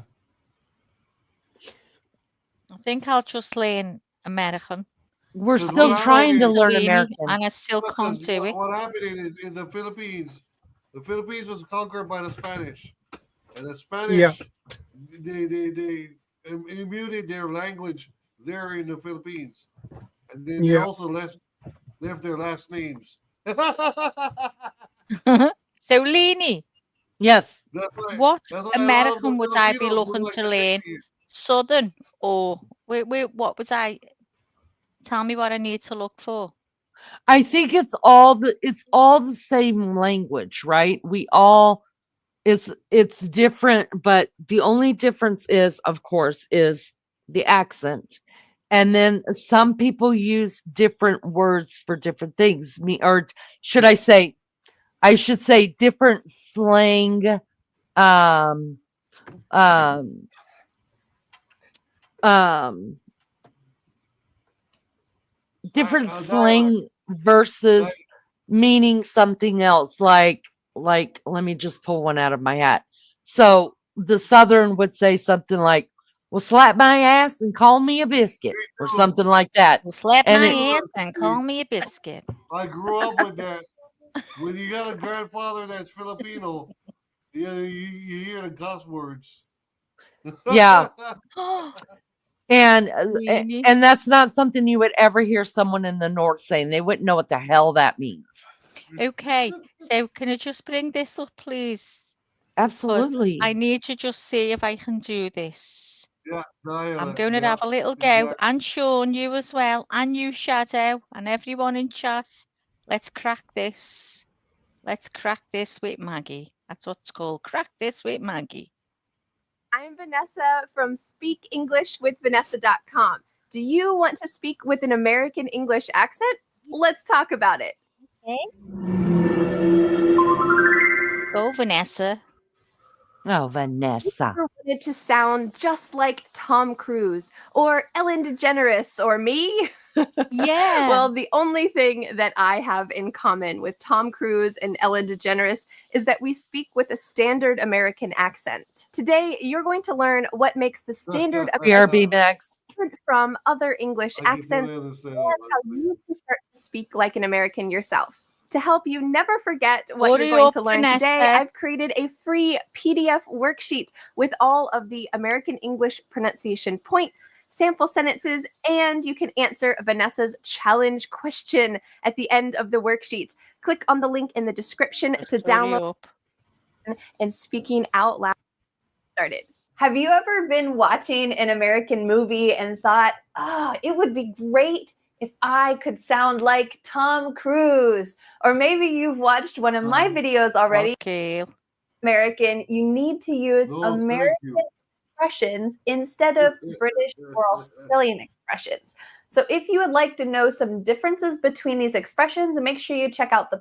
I think I'll just learn American. We're 'Cause still what trying to happened is- learn Mussolini, American. and I still can't Because do it. what happened is in the Philippines was conquered by the Spanish, and the Spanish they immuted their language there in the Philippines, and then they Yeah. also left their last names. So, Lini, Yes. That's why. what That's why a lot of the American would I be Filipinos look looking like to the learn? Mexicans. Southern or what would I? Tell me what I need to look for. I think it's all the same language, right? We all it's different, but the only difference is, of course, is the accent. And then some people use different words for different things. Or should I say, I should say different slang, um, different slang versus meaning something else. Like, let me just pull one out of my hat. So the Southern would say something like, well, slap my ass and call me a biscuit, or something like that. Well, slap And my it- ass and call me a biscuit. I grew up with that. When you got a grandfather that's Filipino, you hear the cuss words. Yeah. And Really? and that's not something you would ever hear someone in the North saying. They wouldn't know what the hell that means. Okay, so can you just bring this up, please? 'Cause Absolutely. I need to just see if I can do this. Yeah, I'm going to have a little go, and Sean, you as well, and you, Shadow, and everyone in chat. Let's crack this. Let's crack this with Maggie. That's what it's called. Crack this with Maggie. I'm Vanessa from speakenglishwithvanessa.com. Do you want to speak with an American English accent? Let's talk about it. Go, Vanessa. Oh, Vanessa. I wanted to sound just like Tom Cruise or Ellen DeGeneres or me. Yeah. Well, the only thing that I have in common with Tom Cruise and Ellen DeGeneres is that we speak with a standard American accent. Today, you're going to learn what makes the standard BRB Max. different from other English I can accents totally understand and that. how you can start to speak like an American yourself. To help you never forget what Hurry you're going up, to learn today, Vanessa. I've created a free PDF worksheet with all of the American English pronunciation points, sample sentences, and you can answer Vanessa's challenge question at the end of the worksheet. Click on the link in the description to Hurry download up. and speaking out loud. Started. Have you ever been watching an American movie and thought, oh, it would be great if I could sound like Tom Cruise? Or maybe you've watched one of my videos already. Okay. American, you need to use No, thank American you. expressions instead of British or Australian expressions. So if you would like to know some differences between these expressions, make sure you check out the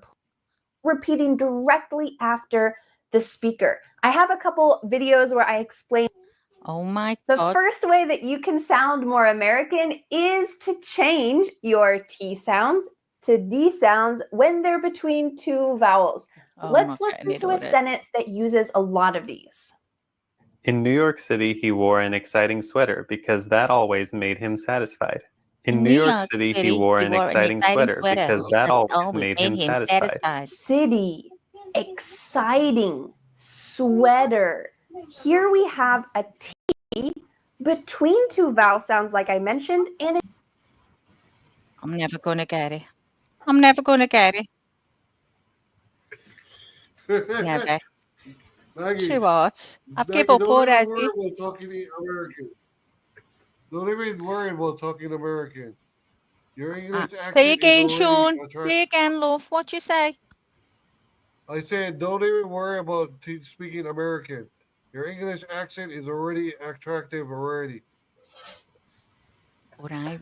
repeating directly after the speaker. I have a couple videos where I explain. Oh my The God. first way that you can sound more American is to change your T sounds to D sounds when they're between two vowels. Oh, Let's I'm not listen getting to a into it. sentence that uses a lot of these. In New York City, he wore an exciting sweater because that always made him satisfied. In New York City, he wore an exciting sweater because that always made him satisfied. City, exciting, sweater. Here we have a T between two vowel sounds, like I mentioned, and I'm never going to get it. I'm never going to get it. Never. Maggie, Too hard. I've Maggie, given up don't even already. worry about talking American. Don't even worry about talking American. Your English accent Say is again, already Sean. attractive. Say again, love. What you say? I said, don't even worry about speaking American. Your English accent is already attractive already. What I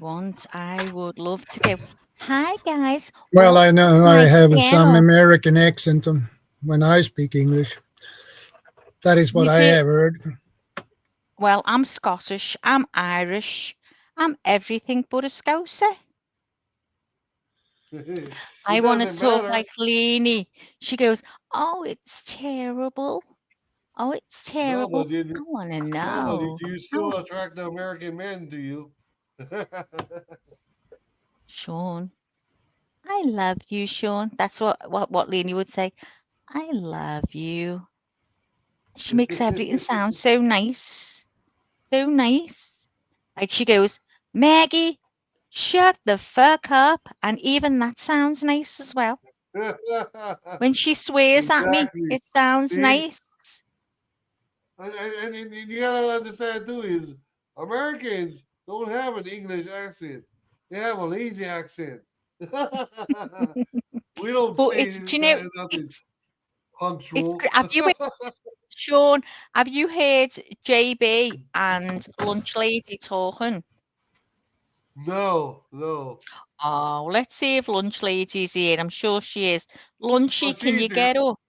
would love to go. Hi, guys. Well, I know I my have some channel. American accent when I speak English. That is what You I do- have heard. Well, I'm Scottish. I'm Irish. I'm everything but a Scouser. I want to doesn't talk matter. like Leanie. She goes, oh, it's terrible. Oh, it's No, terrible. but did I want to no, but know. do you still attract the American men? Do you? Sean, I love you, Sean. That's what Leanie would say. I love you. She makes everything sound so nice. So nice. Like she goes, Maggie, shut the fuck up. And even that sounds nice as well. When she swears at me, Exactly. it sounds See? nice. And you gotta understand too is Americans don't have an English accent. They have a lazy accent. We don't But say it's, do you know, nothing it's punctual. have you Sean, have you heard JB and Lunch Lady talking? No. Oh, let's see if Lunch Lady's here. I'm sure she is. Lunchy, can she's you here. get up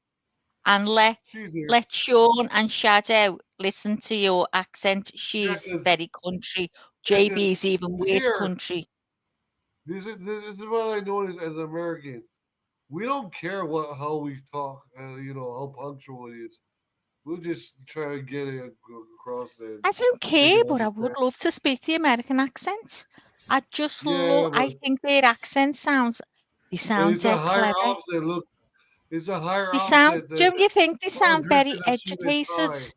and She's here. let Sean and Shadow listen to your accent? She's 'cause- very country. 'cause JB's even worse here, country. This is what I notice as American. We don't care how we talk. How punctual it is. We'll just try to get it across there. I don't care, but I would love to speak the American accent. I just love. I think their accent sounds. They sound it's a dead higher clever. offset. Look, it's a higher They sound. offset. Don't you think they sound dressed very in a suit and educated? tie.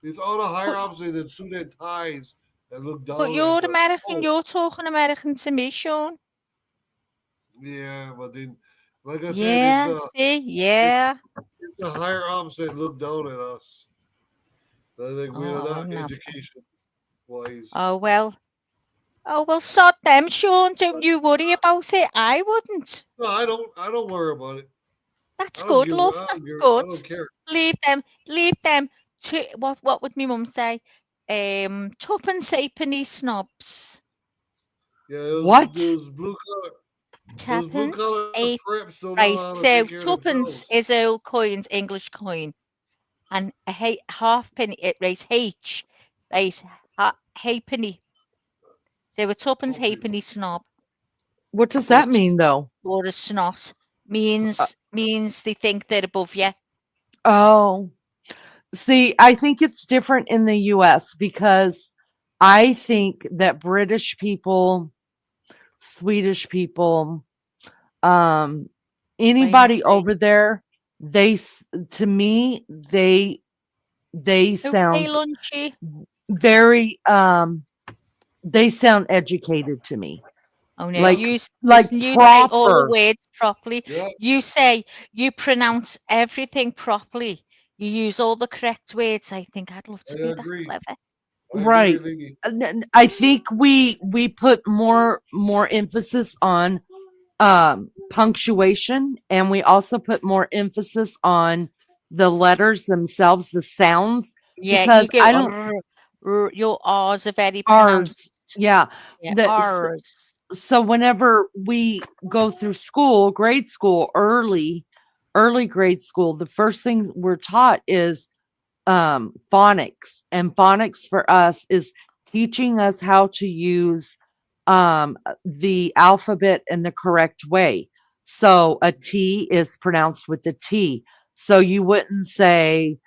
It's all the higher offset than suit and ties that look down. But you're at American. Oh, You're talking American to me, Sean. yeah, but then, like I Yeah. said, See. Yeah. it's the higher offset look down at us. Like we're Oh, not I'm not. education wise. Oh well. Oh well, sod them, Sean. Don't you worry about it. I wouldn't. No, I don't worry about it. That's I don't good, give. love. I That's don't give. good. I don't care. Leave them to what would my mum say? Tuppence halfpenny snobs. Yeah, What? those blue collar. Those blue Tuppence, collar a preps don't know right. how to So take care of tuppence themselves. is old coins, English coin, and a halfpenny. It right H, right halfpenny. So a tuppence Okay. halfpenny snob What does or that mean, though? or a snot Uh, means they think they're above you. oh, see, I think it's different in the US because I think that British people, Swedish people, um, anybody Wednesday. over there, to me, they Okay, sound lunchy. very, they sound educated to me. Oh no, Like listen, you say all the proper. words properly. Yeah, You pronounce everything properly. You use all the correct words. I think I'd love to I be that agree. clever. I agree, Right. Lingy. I think we put more emphasis on punctuation, and we also put more emphasis on the letters themselves, the sounds, Yeah, you because go I don't your R's are very pronounced. ours. Yeah. Yeah, The, R's. so whenever we go through school, grade school, early grade school, the first thing we're taught is phonics, and phonics for us is teaching us how to use the alphabet in the correct way. So a T is pronounced with the T. So you wouldn't say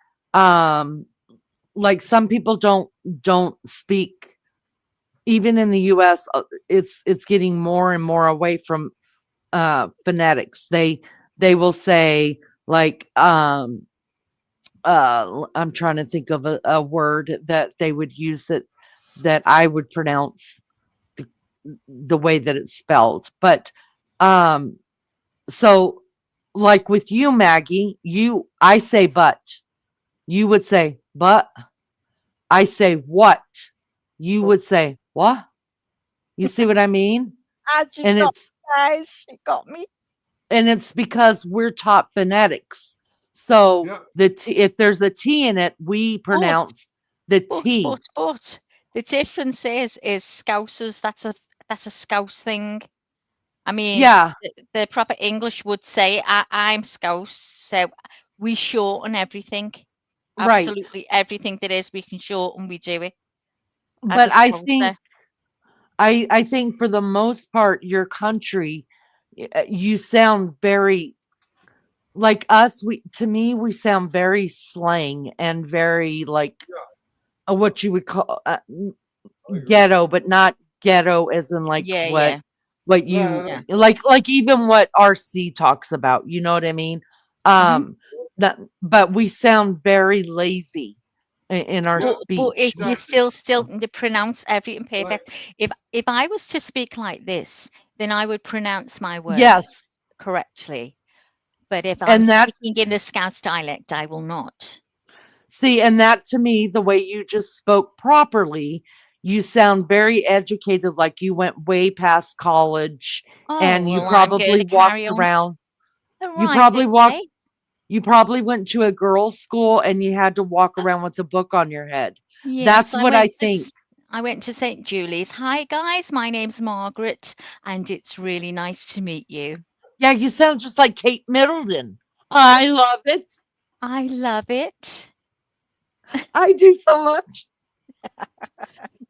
like some people don't speak, even in the US. It's getting more and more away from phonetics. They will say like I'm trying to think of a word that they would use that I would pronounce the way that it's spelled. But um so like with you, Maggie, I say but. You would say but. I say what. You would say what. You see what I mean? I just And got it's guys. You got me. because we're taught phonetics. So Yeah, the if there's a T in it, we But pronounce the T. but the difference is Scousers. That's a Scouse thing. I mean, Yeah, the proper English would say I'm Scouse, so we shorten everything. right. Absolutely everything that is, we can shorten. We do it as a But Scouser. I think for the most part, your country, you sound very like us. To me, we sound very slang and very like what you would call I agree. ghetto, but not ghetto as in like Yeah, yeah, what Yeah, you yeah. like even what RC talks about. You know what I mean? hmm That but we sound very lazy in our yeah, But if speech. you exactly. still to pronounce everything Right. perfect. If I was to speak like this, then I would pronounce my words Yes, correctly. But if I'm and that speaking in the Scouse dialect, I will not. see, and that to me, the way you just spoke properly, you sound very educated, like you went way past college, Oh, and you well, I'm going probably to walked carry on. around. You Right, probably walked. okay. You probably went to a girls' school and you had to walk Uh, around with a book on your head. yes, That's what I think. I went to St. Julie's. Hi guys, my name's Margaret, and it's really nice to meet you. Yeah, you sound just like Kate Middleton. I love it. I love it. I do so much.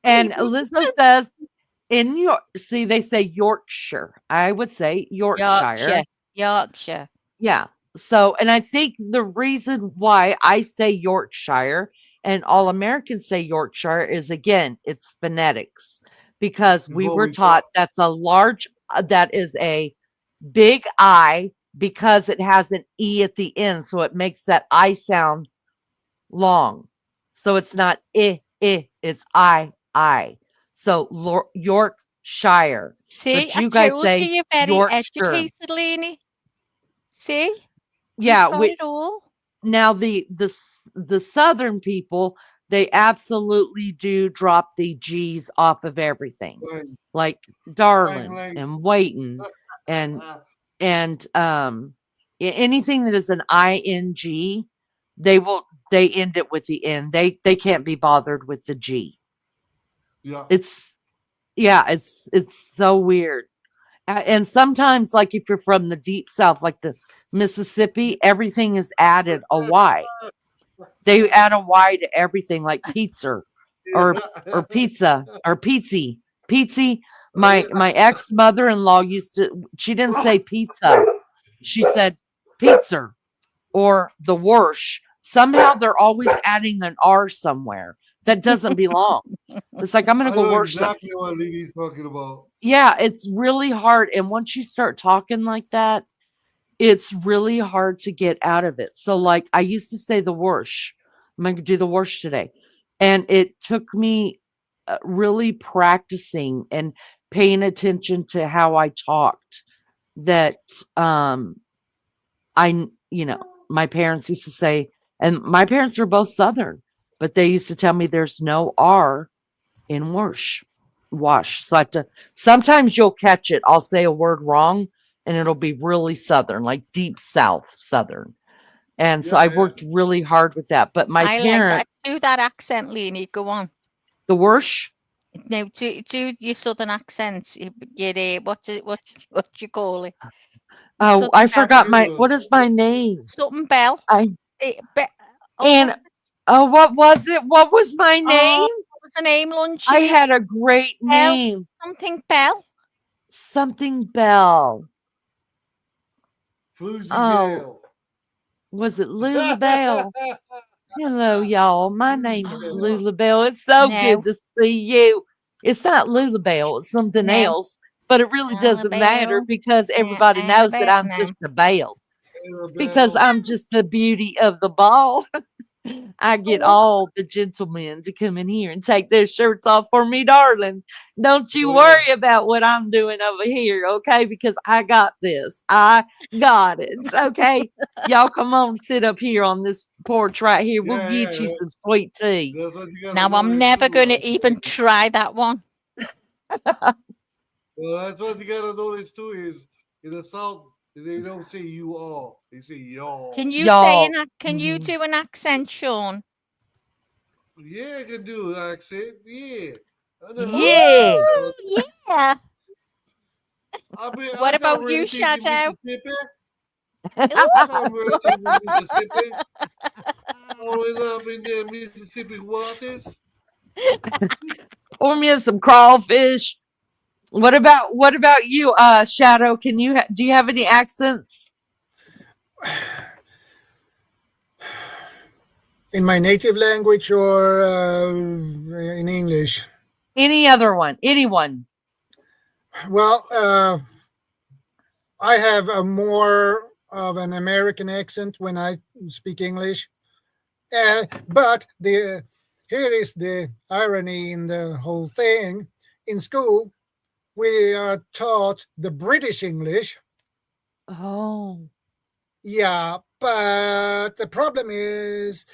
Kate And Elizabeth says, in York, see, they say Yorkshire. I would say Yorkshire, Yorkshire. Yorkshire. Yeah. So, and I think the reason why I say Yorkshire and all Americans say Yorkshire is again, it's phonetics because Is we what were we thought. taught that is a big I because it has an E at the end. So it makes that I sound long. So it's not it's I. So Yorkshire. See, But I you guys told you say you're very Yorkshire. educated, Lenny. See, you've Yeah, got it all. now the southern people, they absolutely do drop the G's off of everything, Fine. like Fine darling language. and waiting and anything that is an ing, they end it with the n. They can't be bothered with the G. Yeah. It's yeah, it's so weird. And sometimes, like if you're from the deep south, like the Mississippi, everything is added a Y. They add a Y to everything, like pizza or pizza or pizzy. Pizzy. My ex mother in law used to. She didn't say pizza. She said pizza or the worsh. Somehow they're always adding an R somewhere that doesn't belong. It's like I'm gonna I go know worsh exactly what Lili's talking about. Yeah, it's really hard. And once you start talking like that, it's really hard to get out of it. So, like, I used to say the worsh. I'm going to do the worsh today. And it took me really practicing and paying attention to how I talked that my parents used to say, and my parents were both Southern, but they used to tell me there's no R in wash. So I have to, sometimes you'll catch it. I'll say a word wrong and it'll be really Southern, like deep South Southern. And so I worked really hard with that. But my I parents, like that. Do that accent, Leanie. Go on. the worst. No, do your southern accents. What you call it? Oh, I forgot what is my name? Something Bell. And what was it? What was my name? What was the name, Lunchy? I had a great name. Something Bell. Something Bell. Floozy Bell. Was it Lula Bell? Hello, y'all. My name is Lula Bell. It's so good to see you. It's not Lula Bell, it's something else, but it really doesn't matter because everybody knows that I'm just a bell. Because I'm just the beauty of the ball. I get all the gentlemen to come in here and take their shirts off for me, darling. Don't you worry about what I'm doing over here, okay? Because I got this. I got it. Okay. Y'all come on, sit up here on this porch right here. We'll get you some sweet tea. Now I'm never going to even try that one. Well, that's what you gotta notice too is in the South they don't say you all, they say y'all. Can you say can you do an accent, Sean? Yeah, I can do an accent. Yeah. Yeah. Yeah. What I about you, Shadow? I'm relative in Mississippi. Growing up in the Mississippi waters. Pour me some crawfish. What about you, Shadow? Can you do you have any accents? In my native language or in English? Any other one? Anyone? Well, I have a more of an American accent when I speak English. But here is the irony in the whole thing. In school, we are taught the British English. Oh. Yeah, but the problem is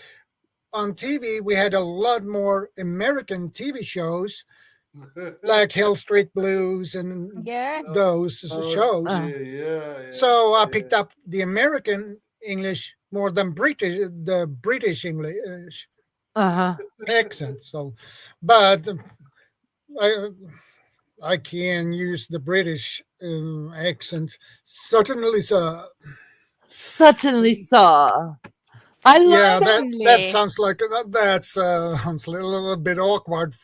on TV, we had a lot more American TV shows like Hill Street Blues and those shows. So I picked up the American English more than the British English accent. So, but I can use the British accent. Certainly, sir. Certainly, sir. I yeah, that sounds like sounds a little bit awkward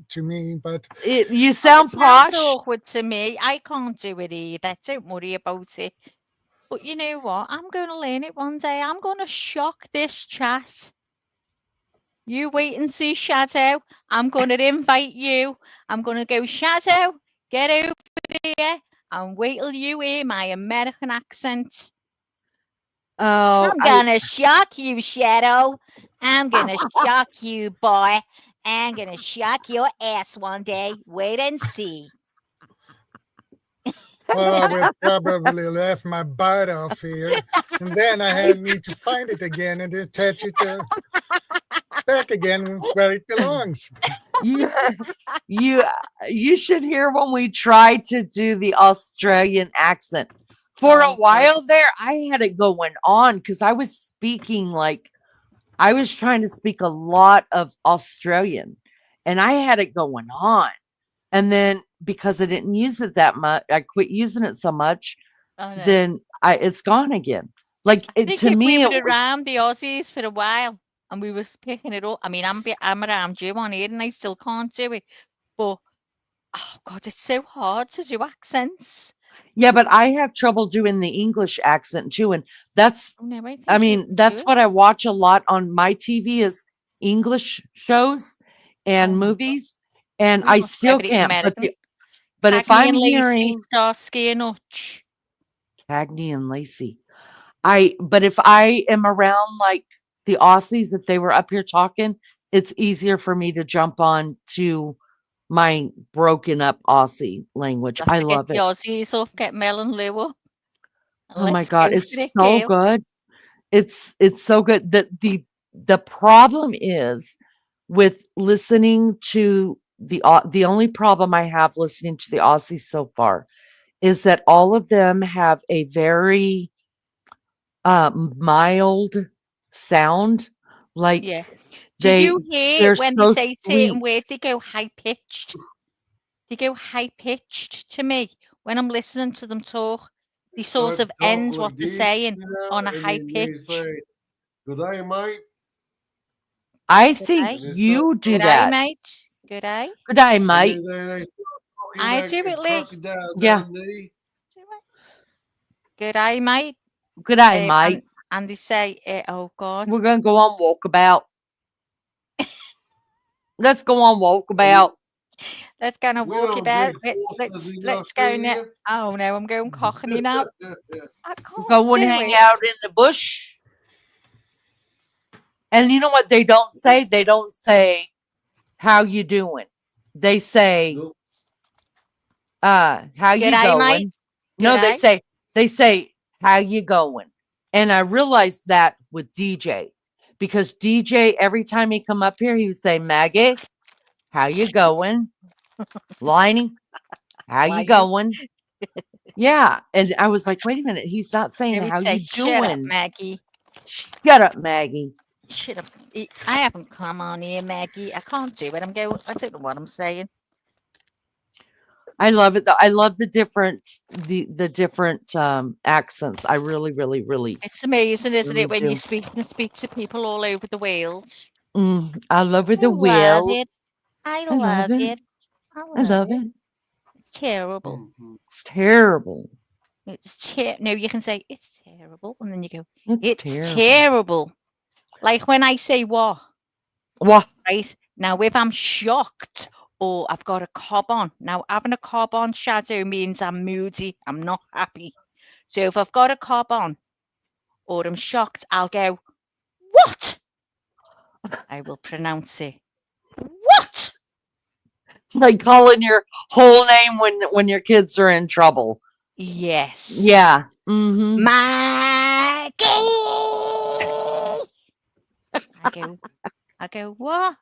to me, but you sound posh. Awkward to me. I can't do it either. Don't worry about it. But you know what? I'm going to learn it one day. I'm going to shock this chat. You wait and see, Shadow. I'm going to invite you. I'm going to go, Shadow, get over here and wait till you hear my American accent. Oh, I'm gonna shock you, Shadow. I'm gonna shock you, boy. I'm gonna shock your ass one day. Wait and see. Well, I will probably laugh my butt off here, and then I need to find it again and attach it back again where it belongs. You should hear when we tried to do the Australian accent. For a while there, I had it going on because I was speaking I was trying to speak a lot of Australian and I had it going on. And then because I didn't use it that much, I quit using it so much, Oh, no. then it's gone again. Like I think to if me, we it were was around the Aussies for a while and we was picking it up, I mean, I'm around you on here and I still can't do it. But oh God, it's so hard to do accents. yeah, but I have trouble doing the English accent too, and that's Oh, no, I I think you mean can do that's it. what I watch a lot on my TV is English shows and Oh my God. movies, and We I watch still everything can't. American. But if Cagney I'm and Lacey, hearing Starsky and Hutch. Cagney and Lacey, but if I am around like the Aussies, if they were up here talking, it's easier for me to jump on to my broken up Aussie language. Got I to get love the it. Aussies up, get Mel and Lou up. And Oh my let's God, go for it's it, so girl. good. It's so good. The problem is with listening to the only problem I have listening to the Aussies so far is that all of them have a very mild sound. Like Yeah. Do you hear they're when they so say certain sweet. words, they go high pitched? They go high pitched to me when I'm listening to them talk. They sort Start of to talk end what like they're this, saying on a and high then they pitch. say, "Good day, mate." I Good think day. And they start you do Good talking, day, that. mate. Good day. Good day, and mate. then they start talking I like do a it, Lee. crocodile Yeah. Dundee. Good day, mate. Good day, mate. And they say, oh God. We're gonna go on walkabout. Let's go on walkabout. Let's go and We walk don't it out. drink Fosters in Let's go now. Australia. Oh no, I'm going cockney now. I can't Go and do hang it. out in the bush. And you know what they don't say? They don't say how you doing. They say Nope. how you G'day, going? mate. No, G'day. they say how you going. And I realized that with DJ because DJ every time he come up here he would say Maggie, how you going? Liney, how you Like, going? Yeah, and I was like, wait a minute, he's not saying they would how say, you shut up, doing. Maggie. Shut up, Maggie. Shut up. I haven't come on here, Maggie. I can't do it. I don't know what I'm saying. I love it though. I love the different accents. I really, really, really. It's amazing, isn't really it, when do. you speak to people all over the world? I love it. The love wheel. it. I I love love it. it. I love it. It's terrible. It's terrible. No, you can say it's terrible, and then you go, It's it's terrible. terrible. Like when I say what? What? Right now, if I'm shocked or I've got a cob on, now having a cob on shadow means I'm moody. I'm not happy. So if I've got a cob on or I'm shocked, I'll go, what? I will pronounce it. What? Like calling your whole name when your kids are in trouble. Yes. Yeah. Mm-hmm. Maggie. I go, what?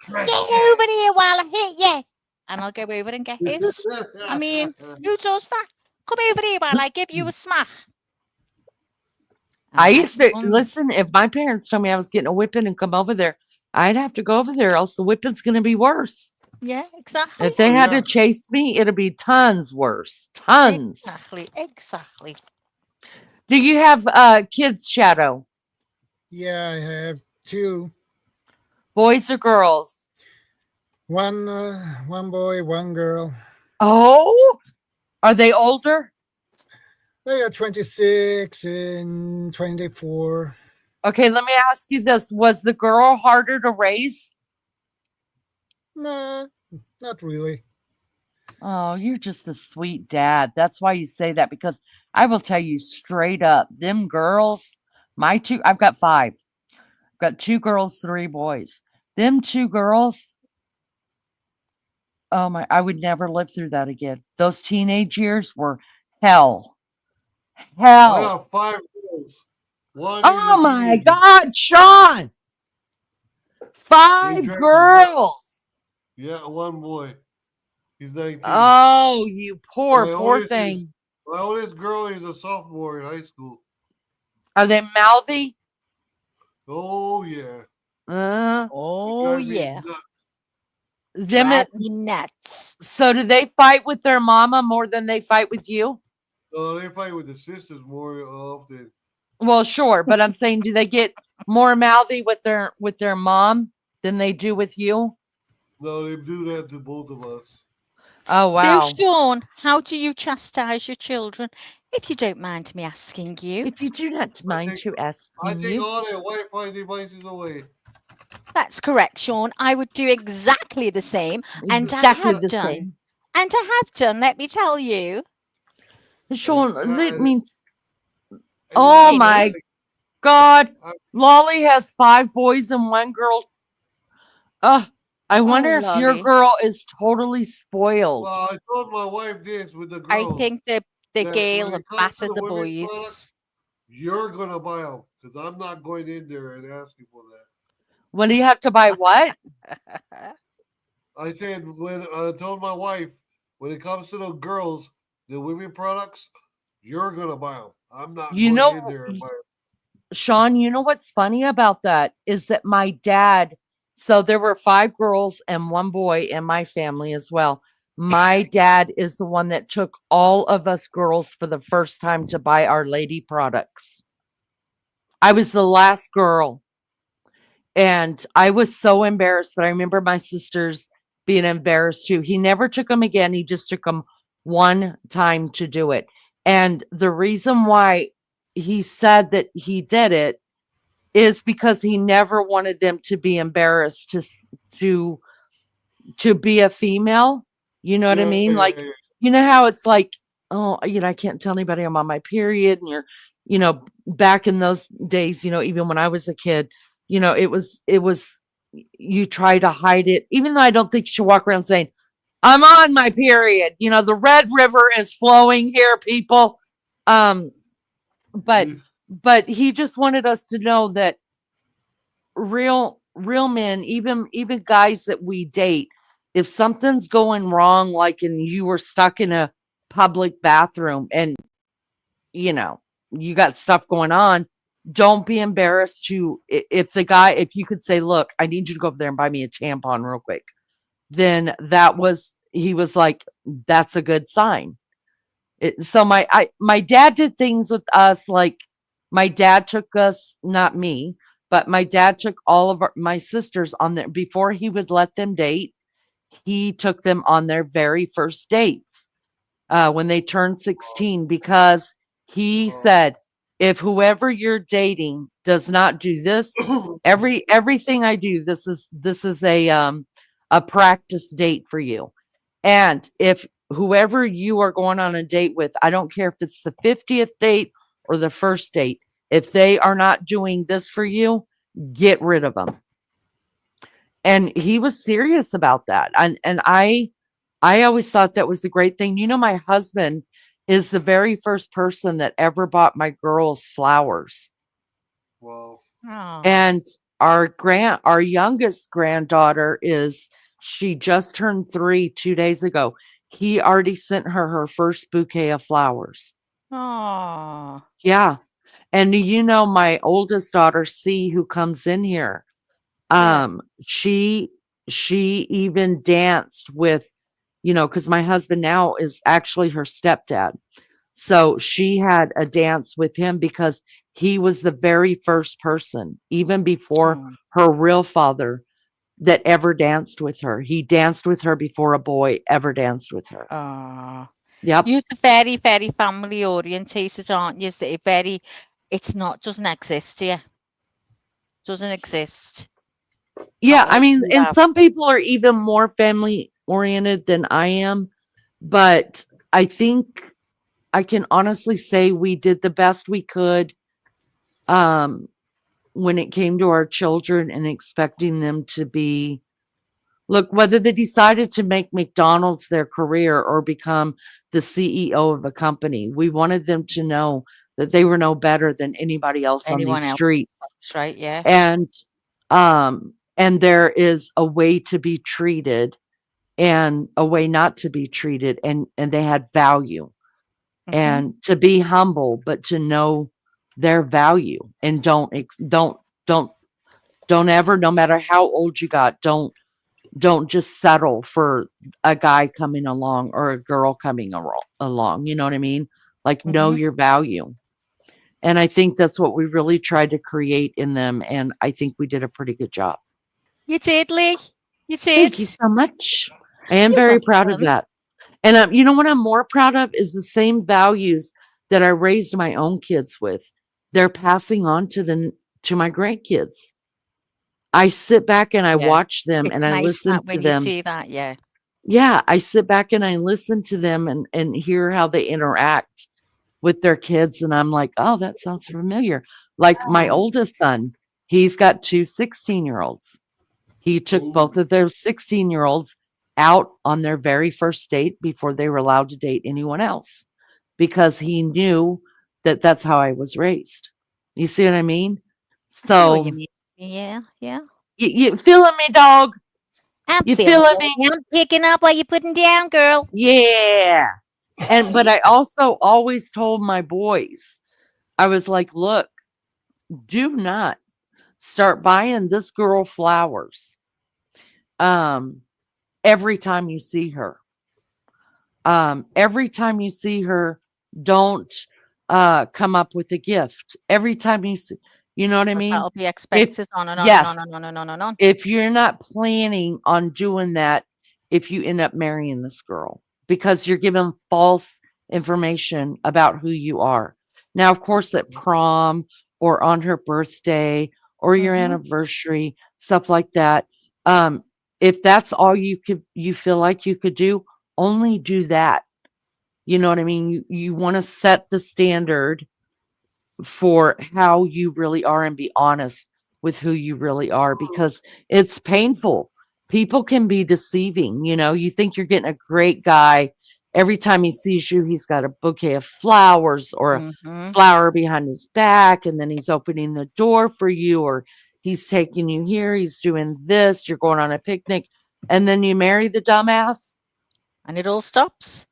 Get over here while I hit you. And I'll go over and get his. I mean, who does that? Come over here while I give you a smack. I used to listen. If my parents told me I was getting a whipping and come over there, I'd have to go over there, else the whipping's going to be worse. Yeah, exactly. If they had to chase me, it'd be tons worse. Tons. Exactly. Do you have kids, Shadow? Yeah, I have 2. Boys or girls? One boy, one girl. Oh, are they older? They are 26 and 24. Okay, let me ask you this. Was the girl harder to raise? Nah, not really. Oh, you're just a sweet dad. That's why you say that, because I will tell you straight up, them girls, I've got 5. I've got 2 girls, 3 boys. Them 2 girls, oh my, I would never live through that again. Those teenage years were hell. Hell. I got 5 girls. Oh my God, Sean! 5 girls. Yeah, 1 boy. He's 19. Oh, you poor thing. My oldest girl is a sophomore in high school. Are they mouthy? Oh yeah. Oh yeah. them Drive me nuts. So do they fight with their mama more than they fight with you? No, they fight with the sisters more often. Well, sure, but I'm saying, do they get more mouthy with their mom than they do with you? No, they do that to both of us. Oh wow! So, Sean, how do you chastise your children? If you don't mind me asking you. If you do not mind to ask I take you, all their Wi-Fi devices away. That's correct, Sean. I would do exactly the same, and exactly I have the done. same. And I have done. Let me tell you. Sean, let And- me. and Oh then- my God! Lolly has 5 boys and 1 girl. I wonder if your Lolly. girl is totally spoiled. Well, I told my wife this with the I girls. think the that girl when have it comes to battered the women's boys. products, you're gonna buy them because I'm not going in there and asking for that. When do you have to buy what? I said when I told my wife when it comes to the girls, the women products, you're gonna buy them. I'm not You going know, in there and buy them. Sean, you know what's funny about that is that my dad, so there were 5 girls and 1 boy in my family as well. My dad is the one that took all of us girls for the first time to buy Our Lady products. I was the last girl. And I was so embarrassed, but I remember my sisters being embarrassed too. He never took them again. He just took them one time to do it. And the reason why he said that he did it is because he never wanted them to be embarrassed to be a female. You know what I mean? Like, you know how it's like, oh, I can't tell anybody I'm on my period. And back in those days, even when I was a kid, it was, you try to hide it, even though I don't think you should walk around saying, I'm on my period. The Red River is flowing here, people. But he just wanted us to know that real men, even guys that we date, if something's going wrong, like and you were stuck in a public bathroom and you got stuff going on, don't be embarrassed to if you could say, look, I need you to go over there and buy me a tampon real quick, then he was like, that's a good sign. So my dad did things with us, like my dad took us, not me, but my dad took all of my sisters on there before he would let them date. He took them on their very first dates when they turned 16, because he said, if whoever you're dating does not do this, everything I do, this is a practice date for you. And if whoever you are going on a date with, I don't care if it's the 50th date or the first date, if they are not doing this for you, get rid of them. And he was serious about that. And I always thought that was a great thing. My husband is the very first person that ever bought my girls flowers. Wow. And our youngest granddaughter she just turned 3 2 days ago. He already sent her first bouquet of flowers. Oh. Yeah. And my oldest daughter, C, who comes in here, she even danced with, because my husband now is actually her stepdad. So she had a dance with him because he was the very first person, even before her real father, that ever danced with her. He danced with her before a boy ever danced with her. Yep. You're very, very family orientated, aren't you? Doesn't exist here. Doesn't exist. Yeah, I mean, and some people are even more family oriented than I am, but I think I can honestly say we did the best we could when it came to our children and expecting them to be, look, whether they decided to make McDonald's their career or become the CEO of a company, we wanted them to know that they were no better than anybody else on these streets. That's right, yeah. And there is a way to be treated and a way not to be treated, and they had value. And to be humble, but to know their value, and don't ever, no matter how old you got, don't Don't just settle for a guy coming along or a girl coming along. You know what I mean? Like, know your value. And I think that's what we really tried to create in them. And I think we did a pretty good job. You did, Lee. You did. Thank you so much. I am You're very proud of welcome. that. And you know what I'm more proud of is the same values that I raised my own kids with. They're passing on to my grandkids. I sit back and I Yeah. watch them and It's I nice listen that to when you them. see that, yeah. Yeah, I sit back and I listen to them and hear how they interact with their kids. And I'm like, oh, that sounds familiar. Like my oldest son, he's got two 16-year-olds. He took both of those 16-year-olds out on their very first date before they were allowed to date anyone else because he knew that that's how I was raised. You see what I mean? I see what you So mean. Yeah, yeah. you feeling me, dog? I'm You feeling feeling me? it. I'm picking up what you're putting down, girl. Yeah. But I also always told my boys, I was like, look, do not start buying this girl flowers every time you see her. Every time you see her, don't come up with a gift. Every time you see, you know what I mean? That'll be If expected on and on and yes, on and on and on and on. if you're not planning on doing that, if you end up marrying this girl, because you're giving false information about who you are. Now, of course, at prom or on her birthday or your anniversary, stuff like that. If that's all you feel like you could do, only do that. You know what I mean? You want to set the standard for how you really are and be honest with who you really are because it's painful. People can be deceiving. You know, you think you're getting a great guy. Every time he sees you, he's got a bouquet of flowers or a flower behind his back, and then he's opening the door for you, or he's taking you here, he's doing this, you're going on a picnic, and then you marry the dumbass. And it all stops.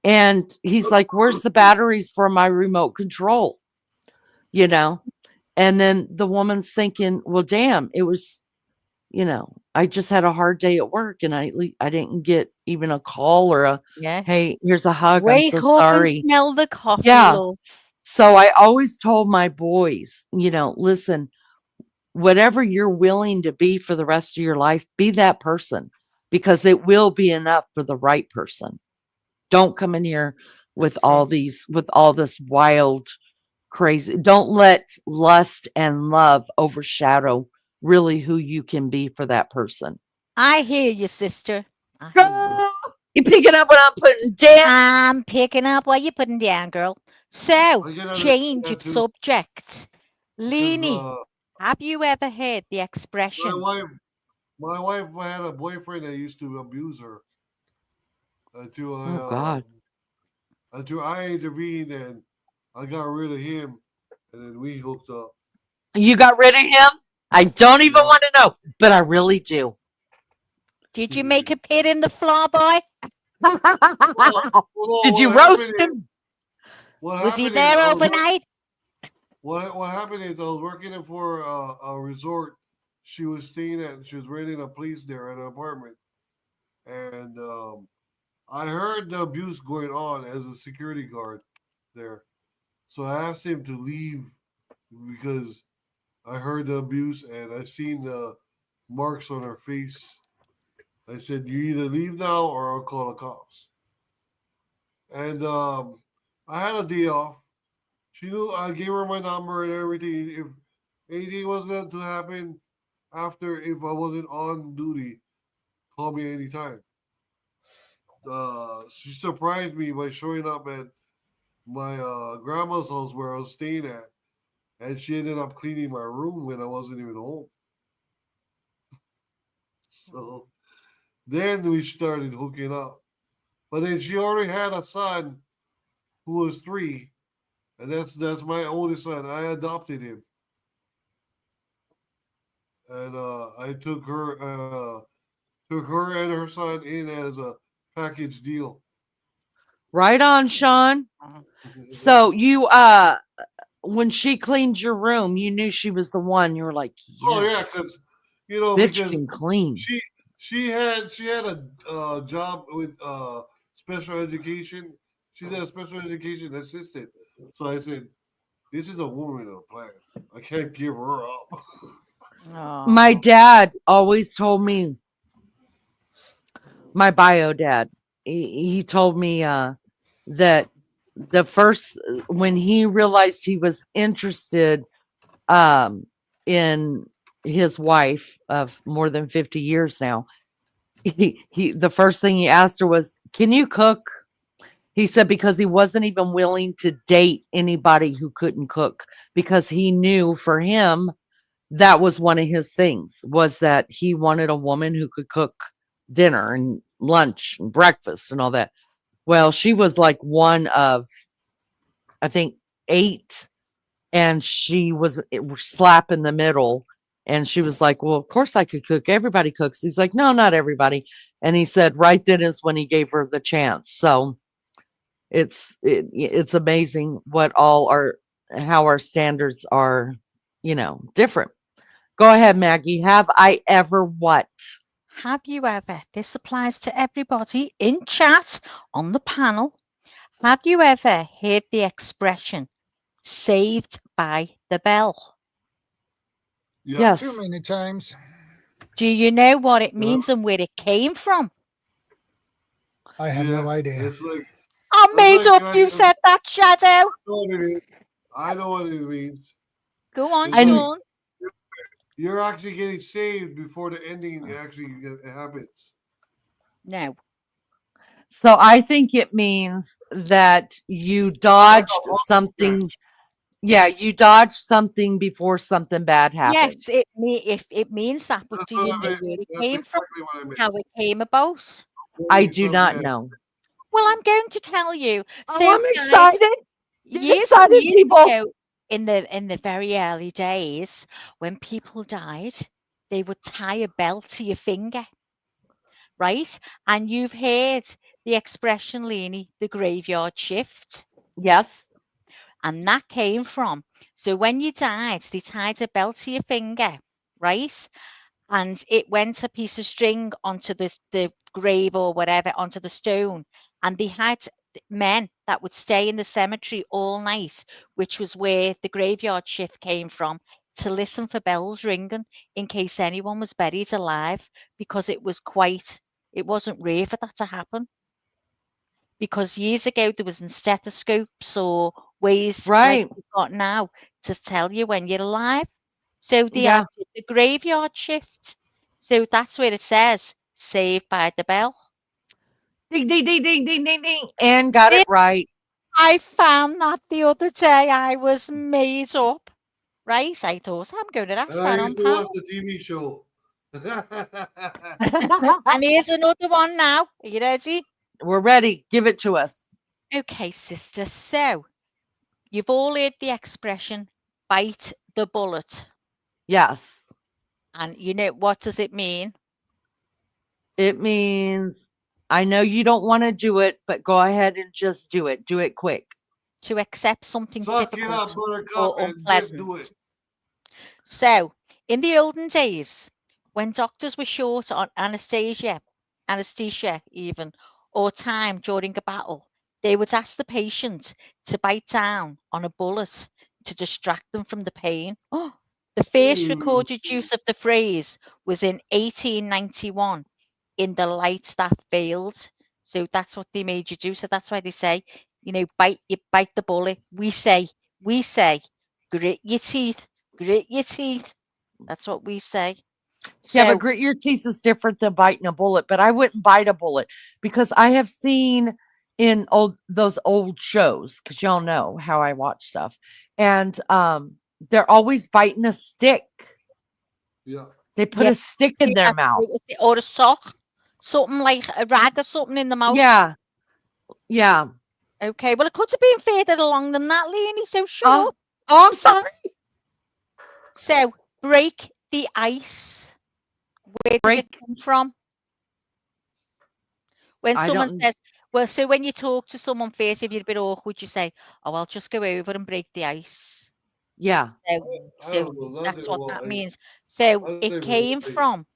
And he's like, where's the batteries for my remote control? You know? And then the woman's thinking, well, damn, it was, I just had a hard day at work and I didn't get even a call or a, hey, here's a hug. I'm Wake so up sorry. and smell the coffee, Yeah. love. So I always told my boys, listen, whatever you're willing to be for the rest of your life, be that person because it will be enough for the right person. Don't come in here with all this wild, crazy. Don't let lust and love overshadow really who you can be for that person. I hear you, sister. Girl, you picking up what I'm putting down? I'm picking up what you're putting down, girl. So, change of subject. Leanie, have you ever heard the expression? My wife had a boyfriend that used to abuse her. Until I intervened and I got rid of him, and then we hooked up. You got rid of him? I don't even want to know, but I really do. Did you make a pit in the floor, boy? Did you roast him? Was he there overnight? What happened is I was working for a resort she was staying at, and she was renting a place there at an apartment. And I heard the abuse going on as a security guard there. So I asked him to leave because I heard the abuse and I seen the marks on her face. I said, you either leave now or I'll call the cops. And I had a day off. She knew I gave her my number and everything. If anything was going to happen after, if I wasn't on duty, call me anytime. She surprised me by showing up at my grandma's house where I was staying at. And she ended up cleaning my room when I wasn't even home. So then we started hooking up. But then she already had a son who was 3. And that's my oldest son. I adopted him. And I took her and her son in as a package deal. Right on, Sean. So you when she cleaned your room, you knew she was the one. You were like, yes. Oh yeah, because bitch can clean. she had a job with special education. She's a special education assistant. So I said, "This is a woman in a plan. I can't give her up." My dad always told me, my bio dad, he told me that the first, when he realized he was interested in his wife of more than 50 years now, he the first thing he asked her was, "Can you cook?" He said because he wasn't even willing to date anybody who couldn't cook, because he knew for him that was one of his things, was that he wanted a woman who could cook dinner and lunch and breakfast and all that. Well, she was like one of, I think, 8, and she was slap in the middle. And she was like, "Well, of course I could cook. Everybody cooks." He's like, "No, not everybody." And he said right then is when he gave her the chance. So it's amazing what how our standards are, different. Go ahead, Maggie. Have I ever what? Have you ever, this applies to everybody in chat on the panel, have you ever heard the expression saved by the bell? Yeah. Too many times. Do you know what it means and where it came from? I have no idea. It's like I made up you said that, Shadow. I know what it means. Go on, It's like Sean. you're actually getting saved before the ending actually happens. No. So I think it means that you dodged something. Yeah, you dodged something before something bad happened. Yes, it means that, but do you know where it came from? How it came about? I do not know. Well, I'm going to tell you. Oh, So, I'm guys, excited. Get years excited, people. ago, in the very early days, when people died, they would tie a bell to your finger, right? And you've heard the expression, Leanie, the graveyard shift. Yes. And that came from, so when you died, they tied a bell to your finger, right? And it went a piece of string onto the grave or whatever, onto the stone. And they had men that would stay in the cemetery all night, which was where the graveyard shift came from, to listen for bells ringing in case anyone was buried alive, because it wasn't rare for that to happen. Because years ago there wasn't stethoscopes or ways like we've got now to tell you when you're alive. So they had the graveyard shift. So that's where it says saved by the bell. Ding, ding, ding, ding, ding, ding, ding. And got it right. I found that the other day. I was made up. Right? I thought I'm going to ask that I on used to watch panel. the TV show. And here's another one now. Are you ready? We're ready. Give it to us. Okay, sister. So you've all heard the expression bite the bullet. Yes. And you know, what does it mean? It means, I know you don't want to do it, but go ahead and just do it. Do it quick. To accept something Suck it difficult up, buttercup, or and unpleasant. do it. So, in the olden days, when doctors were short on anesthesia even, or time during a battle, they would ask the patient to bite down on a bullet to distract them from the pain. Oh, the first recorded use of the phrase was in 1891 in The Light That Failed. So that's what they made you do. So that's why they say, bite the bullet. We say, grit your teeth. Grit your teeth. That's what we say. Yeah, but So, grit your teeth is different than biting a bullet. But I wouldn't bite a bullet, because I have seen in those old shows, because y'all know how I watch stuff, and they're always biting a stick. Yeah. They put a stick in their mouth. Or a sock. Something like a rag or something in the mouth. Yeah. Yeah. Okay, well, it could have been further along than that, Leonie, so shut up. Oh, I'm sorry. So, break the ice. Where does it come from? When someone says, well, so when you talk to someone first, if you're a bit awkward, you say, oh, I'll just go over and break the ice. Yeah. So that's what that means. So it came from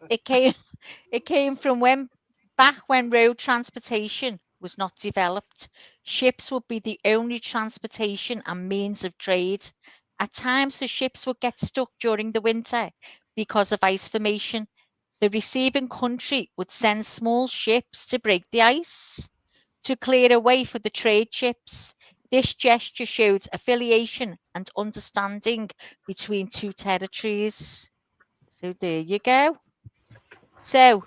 It came from back when road transportation was not developed. Ships would be the only transportation and means of trade. At times, the ships would get stuck during the winter because of ice formation. The receiving country would send small ships to break the ice to clear a way for the trade ships. This gesture showed affiliation and understanding between two territories. So there you go. So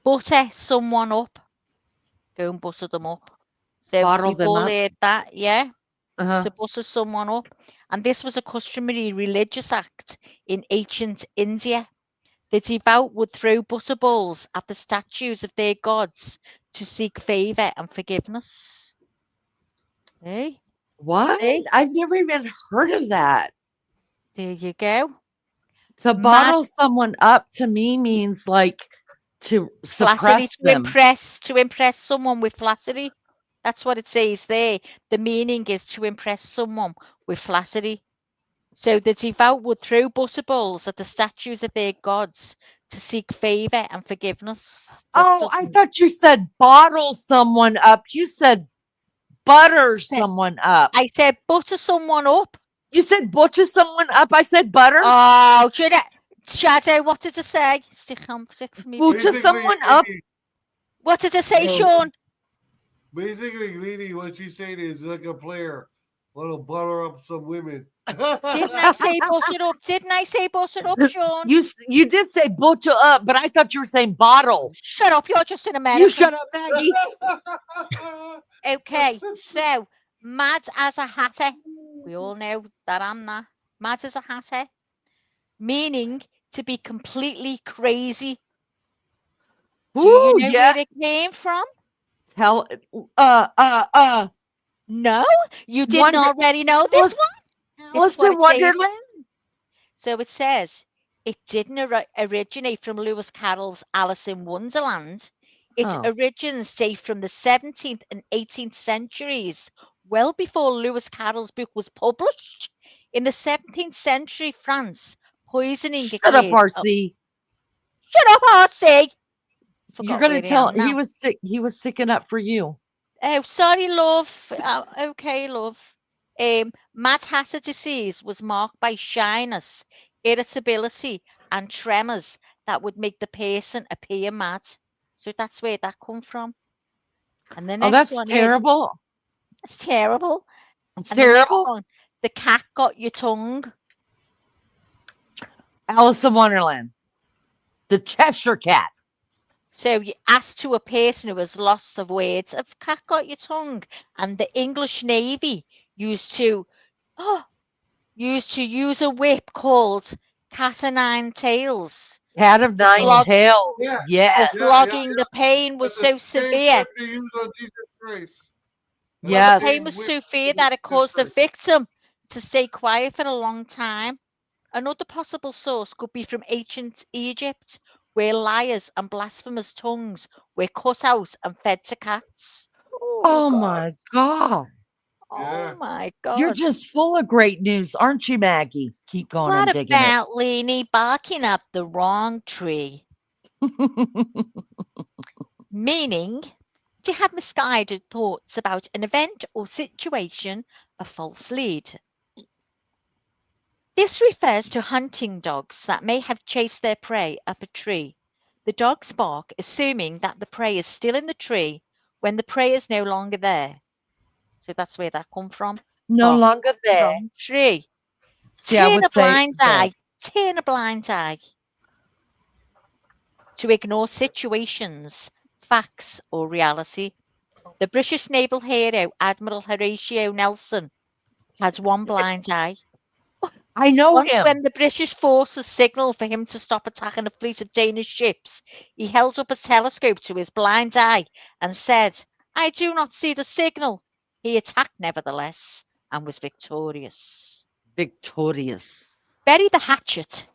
butter someone up. Go and butter them up. So Bottle we've them all up. heard that, yeah? Uh-huh. To butter someone up. And this was a customary religious act in ancient India. The devout would throw butter balls at the statues of their gods to seek favour and forgiveness. Hey? What? See? I've never even heard of that. There you go. To Mad bottle someone up to me means like to flattery suppress to them. impress someone with flattery. That's what it says there. The meaning is to impress someone with flattery. So the devout would throw butterballs at the statues of their gods to seek favour and forgiveness. Oh, I thought you said bottle someone up. You said butter someone up. I said butter someone up. You said butcher someone up. I said butter. Oh, Shadow, what did I say? Stick for me. Butcher someone up. What did I say, Sean? Basically, Greedy, what she's saying is like a player want to butter up some women. Didn't I say butter up? Didn't I say butter up, Sean? You did say butcher up, but I thought you were saying bottle. Shut up! You're just an American. You shut up, Maggie. Okay, so mad as a hatter. We all know that I'm not. Mad as a hatter, meaning to be completely crazy. Do you know where it came from? Tell No, you didn't already know this one. Alice in Wonderland. So it says it didn't originate from Lewis Carroll's Alice in Wonderland. Its origins date from the 17th and 18th centuries, well before Lewis Carroll's book was published. In the 17th century France, poisoning Shut up, RC. Shut up, RC. You're gonna tell he was sticking up for you. Oh, sorry, love. Okay, love. Mad Hatter disease was marked by shyness, irritability, and tremors that would make the person appear mad. So that's where that come from. And the next one terrible. It's terrible. It's terrible. The cat got your tongue. Alice in Wonderland. The Cheshire Cat. So you asked to a person who has lost of words, "Have cat got your tongue?" And the English Navy used to use a whip called cat o' nine tails. Cat of nine tails. Yes. Flogging the pain was so severe. Yes. The pain was so severe that it caused the victim to stay quiet for a long time. Another possible source could be from ancient Egypt, where liars and blasphemous tongues were cut out and fed to cats. Oh my God. Oh my God. You're just full of great news, aren't you, Maggie? Keep going and digging What about Leanie barking up the wrong tree? Meaning to have misguided thoughts about an event or situation, a false lead. This refers to hunting dogs that may have chased their prey up a tree. The dogs bark, assuming that the prey is still in the tree when the prey is no longer there. So that's where that comes from. No longer there. Wrong tree. See, I Turn would a blind say eye. Turn a blind eye. To ignore situations, facts, or reality. The British naval hero Admiral Horatio Nelson had one blind eye. I know Once him. when the British forces signalled for him to stop attacking a fleet of Danish ships, he held up a telescope to his blind eye and said, "I do not see the signal." He attacked nevertheless and was victorious. Victorious. Bury the hatchet.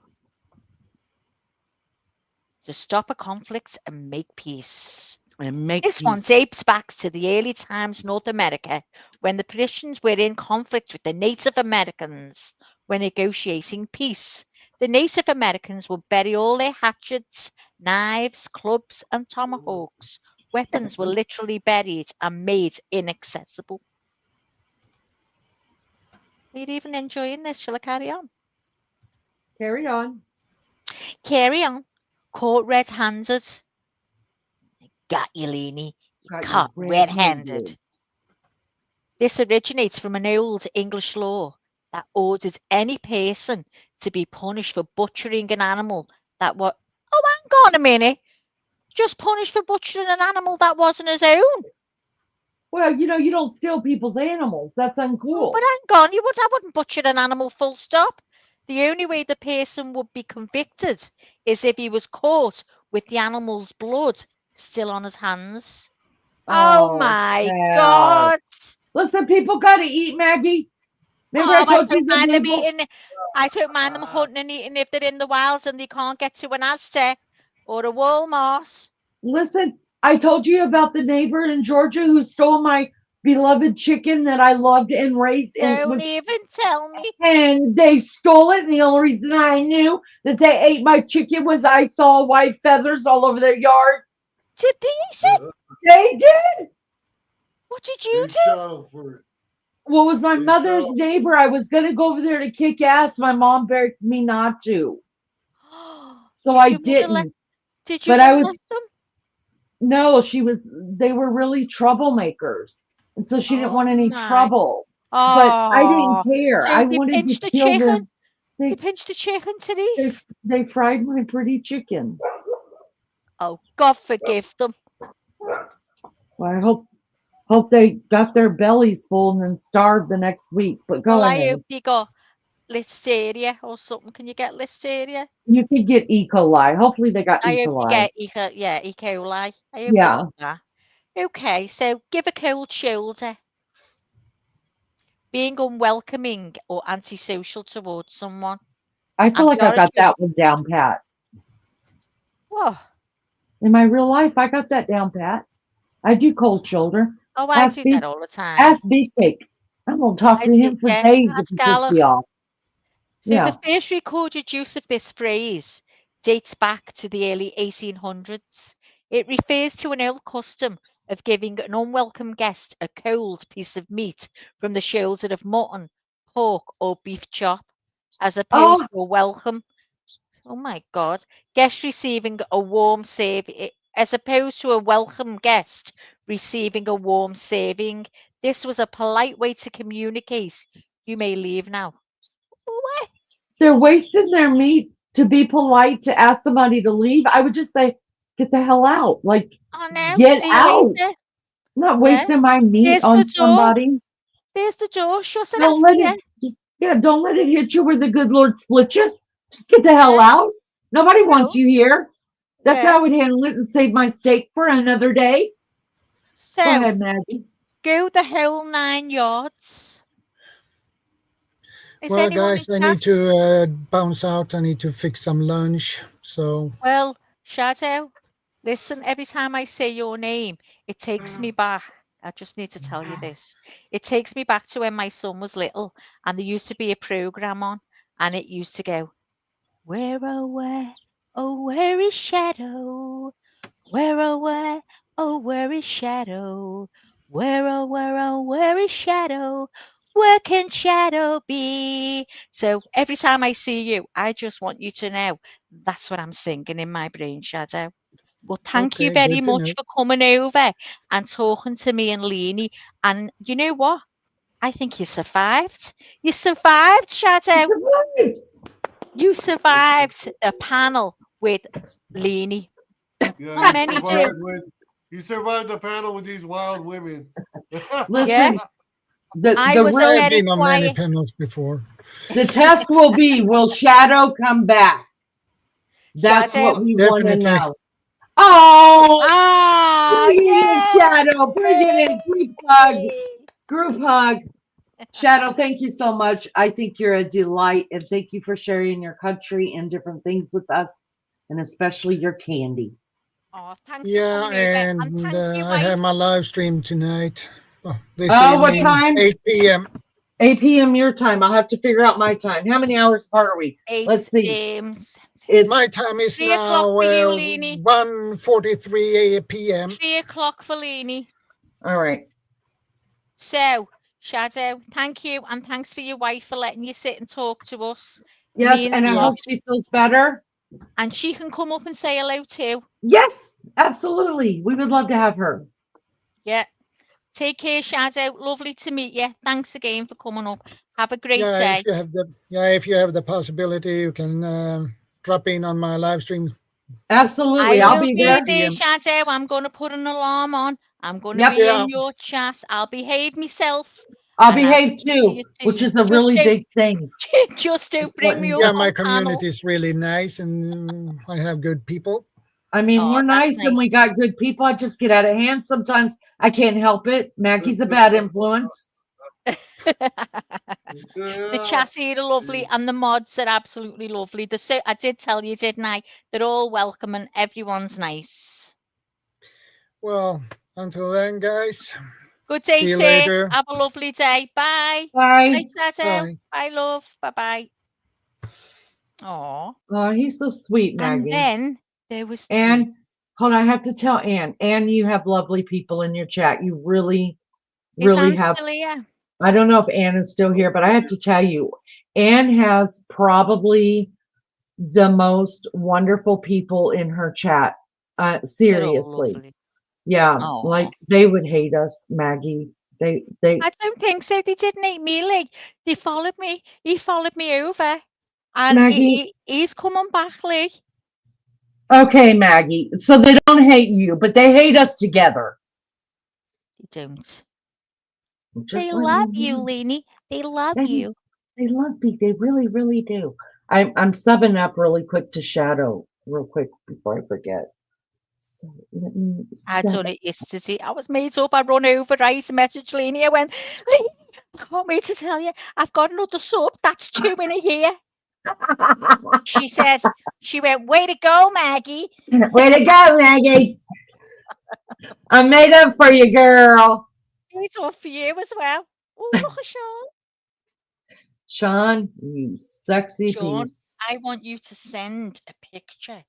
To stop a conflict and make peace. This one dates back to the early times North America, when the British were in conflict with the Native Americans when negotiating peace. The Native Americans would bury all their hatchets, Knives, clubs, and tomahawks. Weapons were literally buried and made inaccessible. Are you even enjoying this? Shall I carry on? Carry on. Carry on. Caught red-handed. Got you, Leanie. Got you Caught red-handed. red-handed. This originates from an old English law that ordered any person to be punished for butchering an animal that was. Oh, hang on a minute. Just punished for butchering an animal that wasn't his own. Well, you don't steal people's animals. That's uncool. Oh, but hang on, I wouldn't butcher an animal full stop. The only way the person would be convicted is if he was caught with the animal's blood still on his hands. Oh my hell. God. Listen, people got to eat, Maggie. Remember I told you mind them people? eating. I don't mind them hunting and eating if they're in the wilds and they can't get to an Aztec or a Walmart. Listen, I told you about the neighbor in Georgia who stole my beloved chicken that I loved and raised. Don't even tell me. And they stole it. And the only reason I knew that they ate my chicken was I saw white feathers all over their yard. Did they say? They did. What did you do? Shot him for it. Well, it was my mother's neighbor. I was going to go over there to kick ass. My mom begged me not to. So I didn't. Did you but I was them? No, they were really troublemakers. And so she didn't want any trouble. But I didn't care. So I they wanted pinched to the kill chicken. them. They pinched the chicken, Therese. They fried my pretty chicken. Oh, God forgive them. Well, I hope they got their bellies full and then starved the next week. But go ahead. I hope they got listeria or something. Can you get listeria? You could get E. coli. Hopefully they got E. I coli. hope you get E. coli. I hope you got that. Okay, so give a cold shoulder. Being unwelcoming or antisocial towards someone. I feel like I got that one down pat. What? In my real life, I got that down pat. I do cold shoulder. Oh, I do that all the time. Ask Beefcake. I'm going to talk to him for days if he pisses me off. So the first recorded use of this phrase dates back to the early 1800s. It refers to an old custom of giving an unwelcome guest a cold piece of meat from the shoulder of mutton, pork, or beef chop, as opposed to a welcome. Oh my God. Guest receiving a warm serving, as opposed to a welcome guest receiving a warm serving. This was a polite way to communicate. You may leave now. What? They're wasting their meat to be polite to ask somebody to leave. I would just say, get the hell out. Like, get out. I'm not wasting my meat on somebody. There's the door. Shut it don't let it hit you where the good Lord split you. Just get the hell out. Nobody wants you here. That's how I would handle it and save my steak for another day. So, go ahead, Maggie. Go the whole 9 yards. Well, guys, I need to bounce out. I need to fix some lunch. So. Well, Shadow, listen, every time I say your name, it takes me back. I just need to tell you this. It takes me back to when my son was little and there used to be a program on and it used to go, where, oh, where is Shadow? Where, oh, where is Shadow? Where, oh, where is Shadow? Where can Shadow be? So every time I see you, I just want you to know that's what I'm singing in my brain, Shadow. Well, thank you very much for coming over and talking to me and Leanie. And you know what? I think you survived. You survived, Shadow. You survived the panel with Leanie. Yeah, you survived the panel with these wild women. Listen, I have been on many panels before. The test will be, will Shadow come back? That's what we want to know. Oh, Shadow, bring it in. Group hug. Shadow, thank you so much. I think you're a delight, and thank you for sharing your country and different things with us, and especially your candy. Oh, thanks. Yeah, and I have my live stream tonight. What time? 8 p.m. 8 p.m. your time. I'll have to figure out my time. How many hours apart are we? Let's see. It's My time is 3 o'clock now for you, Leanie. 1:43 p.m. 3 o'clock for Leanie. all right. So, Shadow, thank you, and thanks for your wife for letting you sit and talk to us. Yes, Mean and a I lot. hope she feels better. And she can come up and say hello too. Yes, absolutely. We would love to have her. Yeah. Take care, Shadow. Lovely to meet you. Thanks again for coming up. Have a great Yeah, day. if you have the possibility, you can drop in on my live stream. Absolutely. I I'll will be be there. there, Shadow. I'm going to put an alarm on. I'm going to Yep. be Yeah. in your chat. I'll behave myself. I'll and I'll behave speak to you too, which soon. is a really big thing. Just don't Just bring me letting up you Yeah, on my panel. community is really nice, and I have good people. I mean, Oh, we're that's nice and we got good people. I just get out of hand. Sometimes I can't help it. Maggie's a bad influence. The chassis are lovely and the mods are absolutely lovely. I did tell you, didn't I? They're all welcome and everyone's nice. Well, until then, guys. Good day, See you sir. later. Have a lovely day. Bye. Bye. Bye, Shadow. Bye. Bye, love. Bye-bye. Aw. Oh, he's so sweet, Maggie. And then there was And hold on, I have to tell Anne. Anne, you have lovely people in your chat. You really, really have. Still here? I don't know if Anne is still here, but I have to tell you, Anne has probably the most wonderful people in her chat. Seriously. Yeah, like they would hate us, Maggie. They I don't think so. They didn't hate me. Like they followed me. He followed me over, and Maggie. he's coming back. Like Okay, Maggie. So they don't hate you, but they hate us together. they don't. Just They letting love you you, know. Leanie. They love you. They love me. They really, really do. I'm subbing up really quick to Shadow, real quick before I forget. So let me. I done it yesterday. I was made up. I run over. I messaged Leanie. I went, Leanie, I can't wait to tell you. I've got another sub. That's 2 in a year. She said, she went, way to go, Maggie. Way to go, Maggie. I made up for you, girl. Made up for you as well. Oh, look at Sean. Sean, you sexy Sean, piece. I want you to send a picture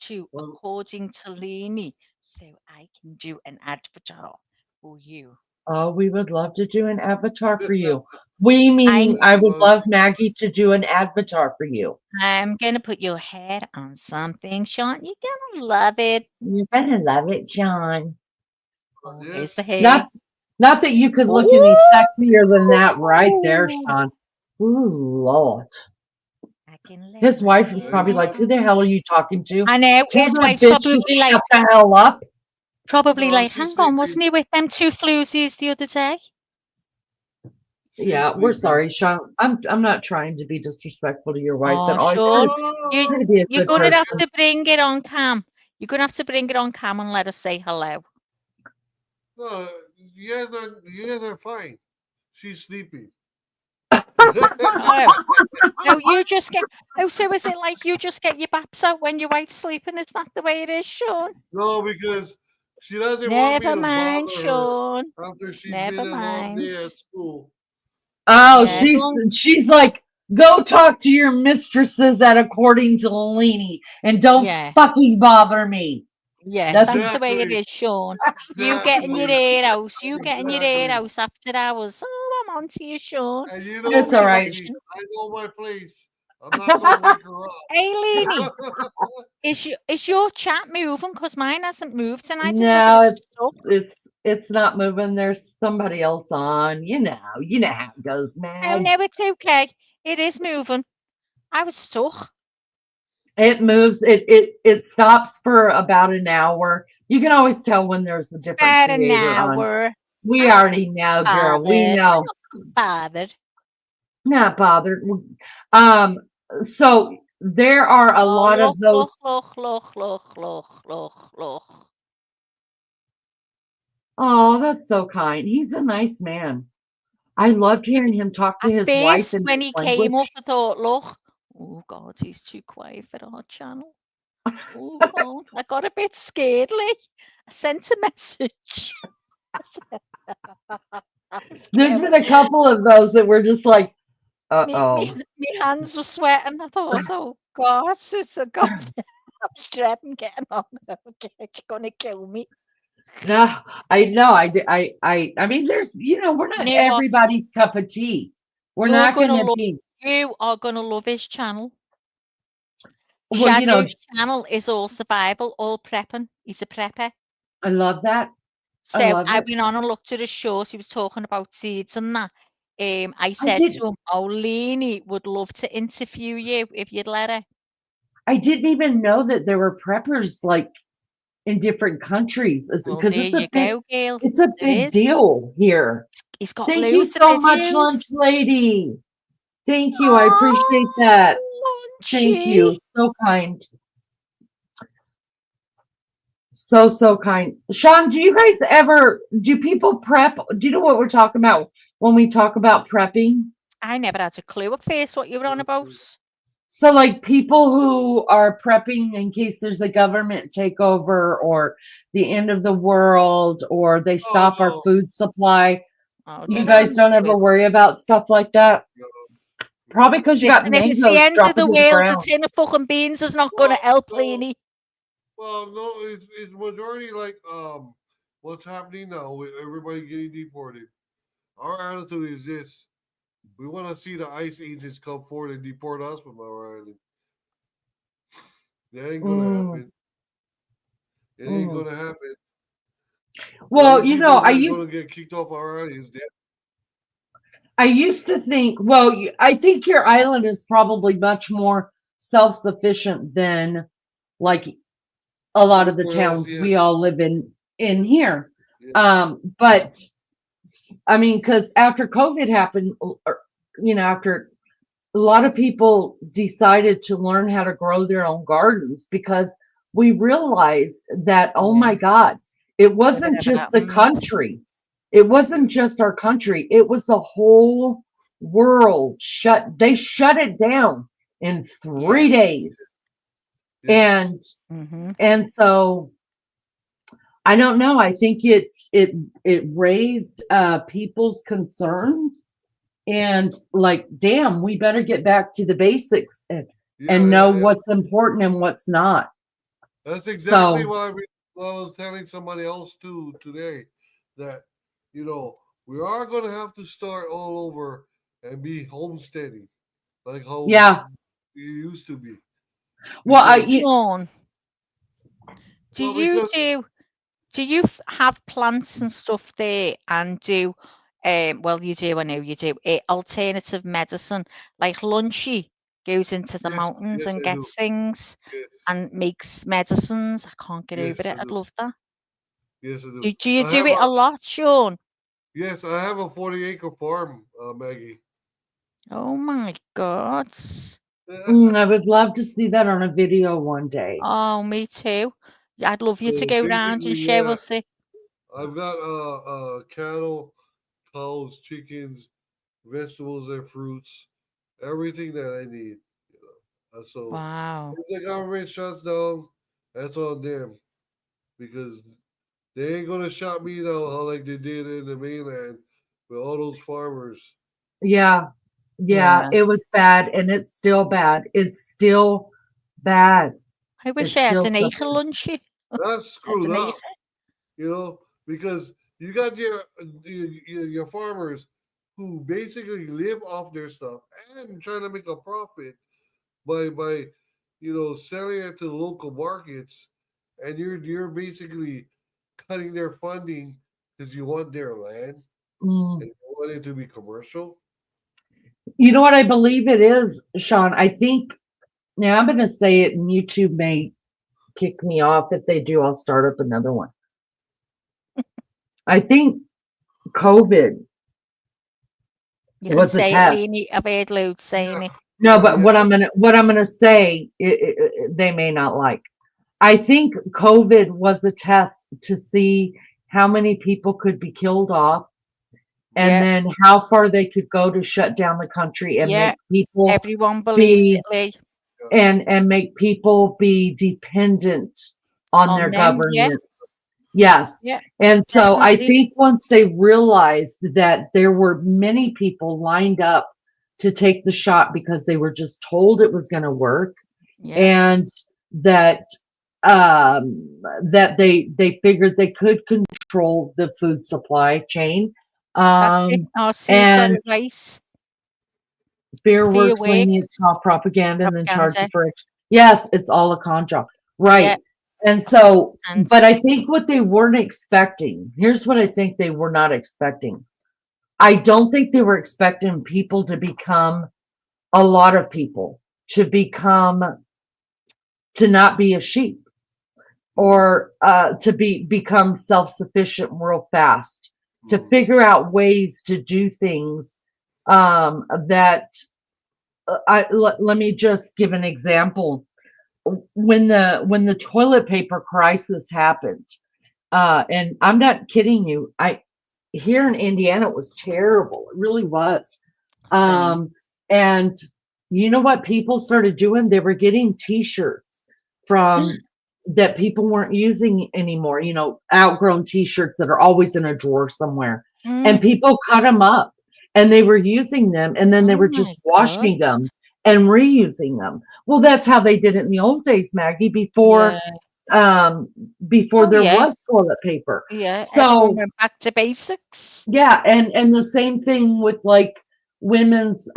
to According to Leanie so I can do an avatar for you. Oh, we would love to do an avatar for you. We meaning I would love Maggie to do an avatar for you. I'm going to put your head on something, Sean. You're going to love it. You're going to love it, Sean. Oh, here's the hair. Not that you could look any sexier than that right there, Sean. Ooh, Lord. His wife is probably like, who the hell are you talking to? I know. Tell His that wife's bitch probably to like, shut the hell up. Probably like, hang on, wasn't he with them 2 floozies the other day? Yeah, we're sorry, Sean. I'm not trying to be disrespectful to your wife, but Sean, to be a you're good going to have person. to bring it on cam. You're going to have to bring it on cam and let us say hello. No, you guys are fine. She's sleeping. No, you just get. Oh, so is it like you just get your baps out when your wife's sleeping? Is that the way it is, Sean? No, because she doesn't want me Never to mind, bother Sean. her after she's Never been a long day mind. at school. Oh, she's like, go talk to your mistresses at According to Leanie and don't fucking bother me. Yeah, That's the way it is, Sean. You getting your hair out. You getting your hair out after hours. Oh, I'm on to you, Sean. And you know It's me, all right. Lady. I know my place. I'm not gonna wake her up. Hey, Leanie, is your chat moving? Because mine hasn't moved tonight. No, it's not moving. There's somebody else on. You know how it goes, man. Oh no, it's okay. It is moving. I was stuck. It moves. It stops for about an hour. You can always tell when there's a different About an creator on. hour. We already know, girl. We know. Bothered. Not bothered. So there are a lot of those. Oh, that's so kind. He's a nice man. I loved hearing him talk to his wife. And when he came up, I thought, look, oh God, he's too quiet for our channel. Oh God, I got a bit scared. Like, I sent a message. There's been a couple of those that were just like, My hands were sweating. I thought, oh gosh, it's a god. I'm dreading getting on. It's gonna kill me. No, I know. I mean, there's, we're You not know what? everybody's cup of tea. We're You're not gonna going to love. be, You are gonna love his channel. well, Shadow's channel is all survival, all prepping. He's a prepper. I love that. I So love I it. went on and looked at his short. He was talking about seeds and that. I I said did. to him, "Oh, Leanie would love to interview you if you'd let her." I didn't even know that there were preppers like in different countries Well, because there you go, girl. it's a There big is. deal here. He's got Thank you loads of so much, Lunch videos. Lady. Thank you. I appreciate that. Thank you. Lunchy. So kind. So kind. Sean, do people prep? Do you know what we're talking about when we talk about prepping? I never had a clue at first what you were on about. So, like people who are prepping in case there's a government takeover or the end of the world or they stop our food supply. Oh, You don't guys don't have a ever clue. worry about stuff like that? Probably because you got Listen, if it's the mangoes end of dropping the to the world, a ground. tin of fucking beans is not going to help, Leanie. Well, no, it's majority like what's happening now with everybody getting deported. Our attitude is this: we want to see the ICE agents come forward and deport us from our island. That ain't gonna happen. It ain't gonna happen. Well, The only people that are gonna get kicked off our island is them. I used to think, well, I think your island is probably much more self-sufficient than like a lot of the towns we all live in here. But I mean, because after COVID happened, after a lot of people decided to learn how to grow their own gardens because we realized that, oh my God, it wasn't just the country. It wasn't just our country. It was the whole world they shut it down in 3 days. And so I don't know. I think it raised people's concerns and like, damn, we better get back to the basics and know what's important and what's not. That's exactly what I was telling somebody else too today, that we are going to have to start all over and be homesteading, like how it used to be. Well, Sean, do you have plants and stuff there and do well, you do, I know you do, alternative medicine, like Lunchy goes into the mountains and gets things and makes medicines. I can't get over it. I'd love that. Yes, I do. Do you do it a lot, Sean? Yes, I have a 40-acre farm, Maggie. Oh my God. I would love to see that on a video one day. Oh, me too. I'd love you to go round and show us it. I've got cattle, cows, chickens, vegetables and fruits, everything that I need. So wow. If the government shuts down, that's on them, because they ain't gonna shut me down like they did in the mainland with all those farmers. Yeah, it was bad, and it's still bad. It's still bad. I wish I had an acre, Lunchy. That's screwed up, because you got your farmers who basically live off their stuff and trying to make a profit by selling it to the local markets, and you're basically cutting their funding because you want their land and you want it to be commercial. You know what I believe it is, Sean? I think now I'm going to say it, and YouTube may kick me off. If they do, I'll start up another one. I think COVID was a test. I've heard loads saying it. No, but what I'm gonna say, they may not like. I think COVID was a test to see how many people could be killed off, and then how far they could go to shut down the country and make people everyone believes it, and make people be dependent on their governments. Yes. And so I think once they realized that there were many people lined up to take the shot because they were just told it was going to work, Yeah. and that that they figured they could control the food supply chain. That's it. RC's got And it right. fear Fear works, lenience, works. not propaganda, and then charge Propaganda. for it. Yes, it's all a con job. Right. Yeah. And so, 100%. but I think what they weren't expecting, here's what I think they were not expecting. I don't think they were expecting people to become, a lot of people, to not be a sheep, or to become self-sufficient real fast, to figure out ways to do things that let me just give an example. When the toilet paper crisis happened, and I'm not kidding you, here in Indiana it was terrible. It really was. And you know what people started doing? They were getting t-shirts from that people weren't using anymore, outgrown t-shirts that are always in a drawer somewhere. And people cut them up and they were using them, and then they were just washing them and reusing them. Well, that's how they did it in the old days, Maggie, before there was toilet paper. Yeah. So Everyone went back to basics. yeah, and the same thing with like women's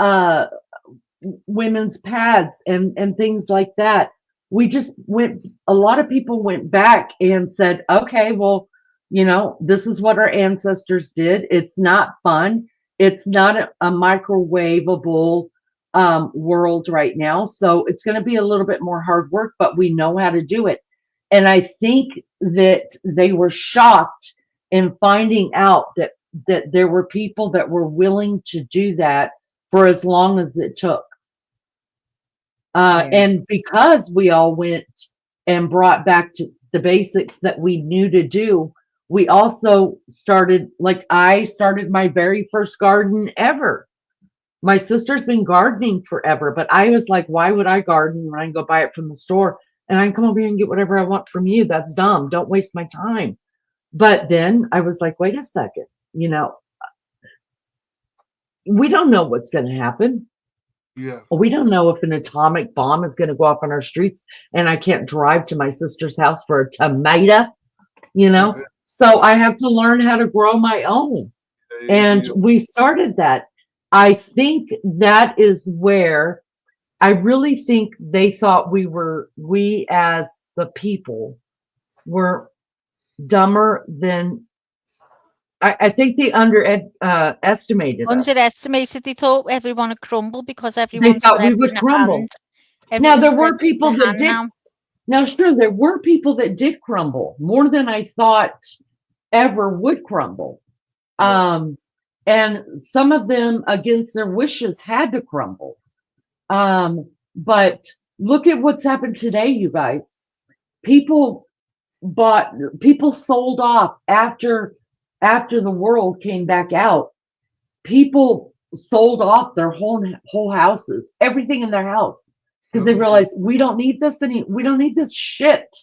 pads and things like that. A lot of people went back and said, okay, well, this is what our ancestors did. It's not fun. It's not a microwavable world right now. So it's going to be a little bit more hard work, but we know how to do it. And I think that they were shocked in finding out that there were people that were willing to do that for as long as it took. And because we all went and brought back to the basics that we knew to do, we also started, like I started my very first garden ever. My sister's been gardening forever, but I was like, why would I garden when I can go buy it from the store? And I can come over here and get whatever I want from you. That's dumb. Don't waste my time. But then I was like, wait a second, we don't know what's going to happen. Yeah. We don't know if an atomic bomb is going to go off on our streets and I can't drive to my sister's house for a tomato, So I have to learn how to grow my own. And we started that. I think that is where I really think they thought we as the people were dumber than, I think they estimated us. Underestimated. They thought everyone would crumble because They everyone's thought got we everything would at crumble. hand. Now, Everyone's there got were everything people to that hand did. now. Now, sure, there were people that did crumble more than I thought ever would crumble. And some of them, against their wishes, had to crumble. But look at what's happened today, you guys. People sold off after the world came back out. People sold off their whole houses, everything in their house, because they realized we don't need this shit,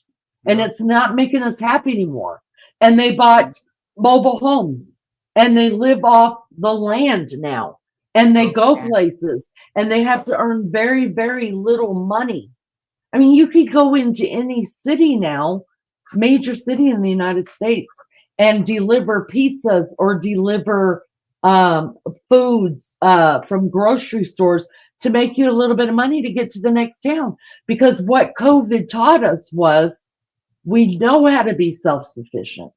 and it's not making us happy anymore. And they bought mobile homes, and they live off the land now, and they go places, and they have to earn very, very little money. I mean, you could go into any city now, major city in the United States, and deliver pizzas or deliver foods from grocery stores to make you a little bit of money to get to the next town. Because what COVID taught us was we know how to be self-sufficient,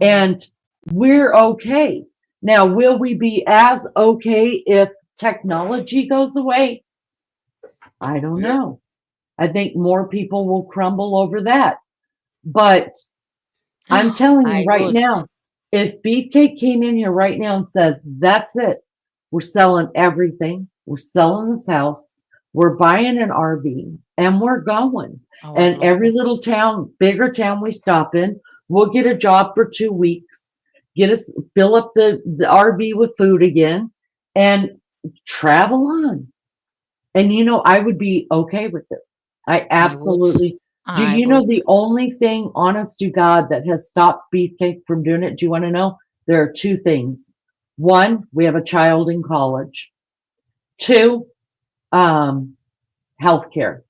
and we're okay. Now, will we be as okay if technology goes away? I don't know. I think more people will crumble over that. But I'm telling you right now, if Beefcake came in here right now and says, that's it, we're selling everything, we're selling this house, we're buying an RV, and we're going. And every little town, bigger town we stop in, we'll get a job for 2 weeks, fill up the RV with food again, and travel on. And I would be okay with it. I absolutely. Do you know the only thing, honest to God, that has stopped Beefcake from doing it? Do you want to know? There are 2 things. 1, we have a child in college. 2, healthcare.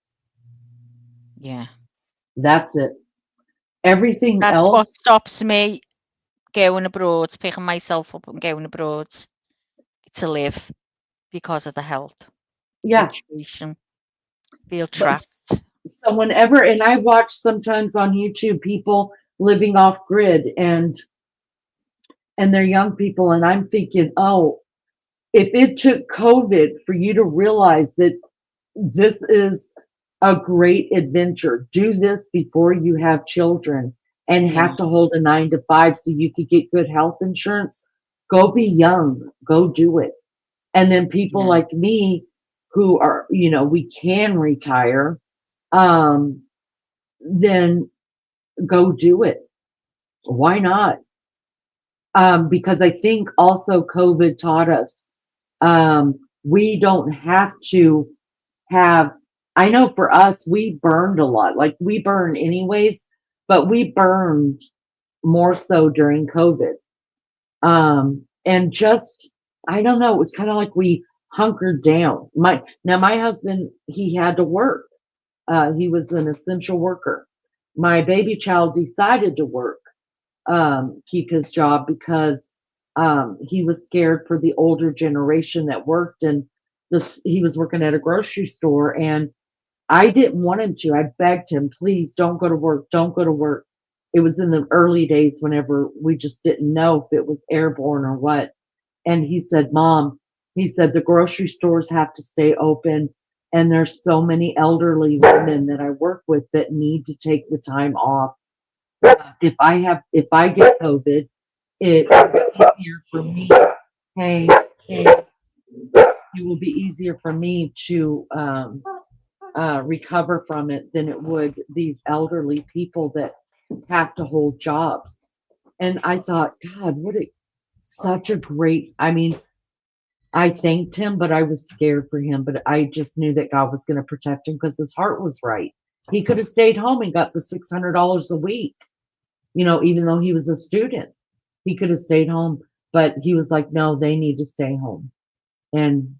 Yeah. That's it. Everything That's what else, stops me going abroad, picking myself up and going abroad to live because of the health yeah. situation. Feel But trapped. so whenever, and I watch sometimes on YouTube people living off grid and they're young people, and I'm thinking, oh, if it took COVID for you to realize that this is a great adventure, do this before you have children and have to hold a 9 to 5 so you could get good health insurance. Go be young, go do it. And then people like me who are, we can retire, then go do it. Why not? Because I think also COVID taught us we don't have to have, I know for us, we burned a lot. Like we burn anyways, but we burned more so during COVID. And just, I don't know, it was kind of like we hunkered down. My husband, he had to work. He was an essential worker. My baby child decided to work, keep his job because he was scared for the older generation that worked, and he was working at a grocery store, and I didn't want him to. I begged him, please don't go to work. Don't go to work. It was in the early days whenever we just didn't know if it was airborne or what. And he said, Mom, he said, the grocery stores have to stay open. And there's so many elderly women that I work with that need to take the time off. If I get COVID, it will be easier for me. Hey, it will be easier for me to recover from it than it would these elderly people that have to hold jobs. And I thought, God, such a great, I mean, I thanked him, but I was scared for him, but I just knew that God was going to protect him because his heart was right. He could have stayed home and got the $600 a week, even though he was a student. He could have stayed home, but he was like, no, they need to stay home. And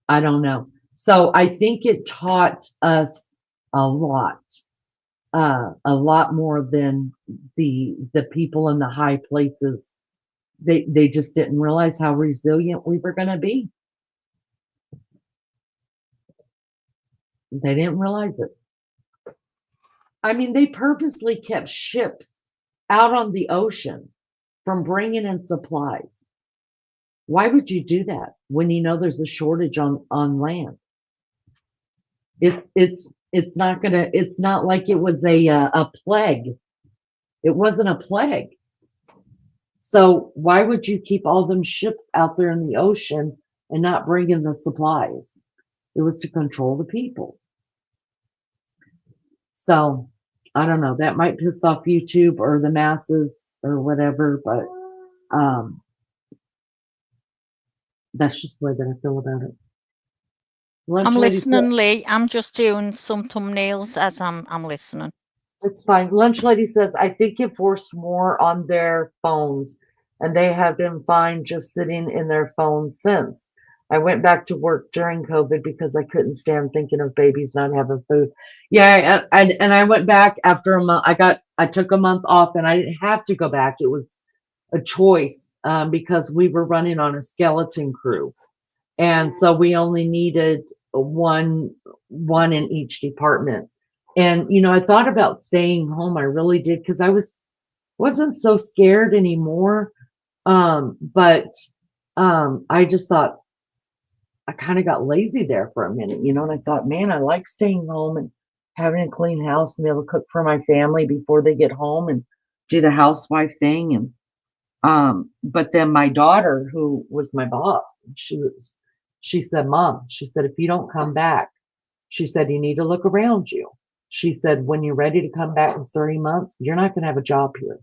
I don't know. So I think it taught us a lot more than the people in the high places. They just didn't realize how resilient we were going to be. They didn't realize it. I mean, they purposely kept ships out on the ocean from bringing in supplies. Why would you do that when you know there's a shortage on land? It's not like it was a plague. It wasn't a plague. So why would you keep all them ships out there in the ocean and not bring in the supplies? It was to control the people. So I don't know. That might piss off YouTube or the masses or whatever, but that's just the way that I feel about it. I'm listening, Lee. I'm just doing some thumbnails as I'm listening. It's fine. Lunch Lady says, I think it forced more on their phones, and they have been fine just sitting in their phones since. I went back to work during COVID because I couldn't stand thinking of babies not having food. Yeah, and I went back after a month. I took a month off, and I didn't have to go back. It was a choice because we were running on a skeleton crew, and so we only needed one in each department. And I thought about staying home. I really did because I wasn't so scared anymore. But I just thought I kind of got lazy there for a minute, and I thought, man, I like staying home and having a clean house and be able to cook for my family before they get home and do the housewife thing. And but then my daughter, who was my boss, she said, Mom, she said, if you don't come back, she said, you need to look around you. She said, when you're ready to come back in 3 months, you're not going to have a job here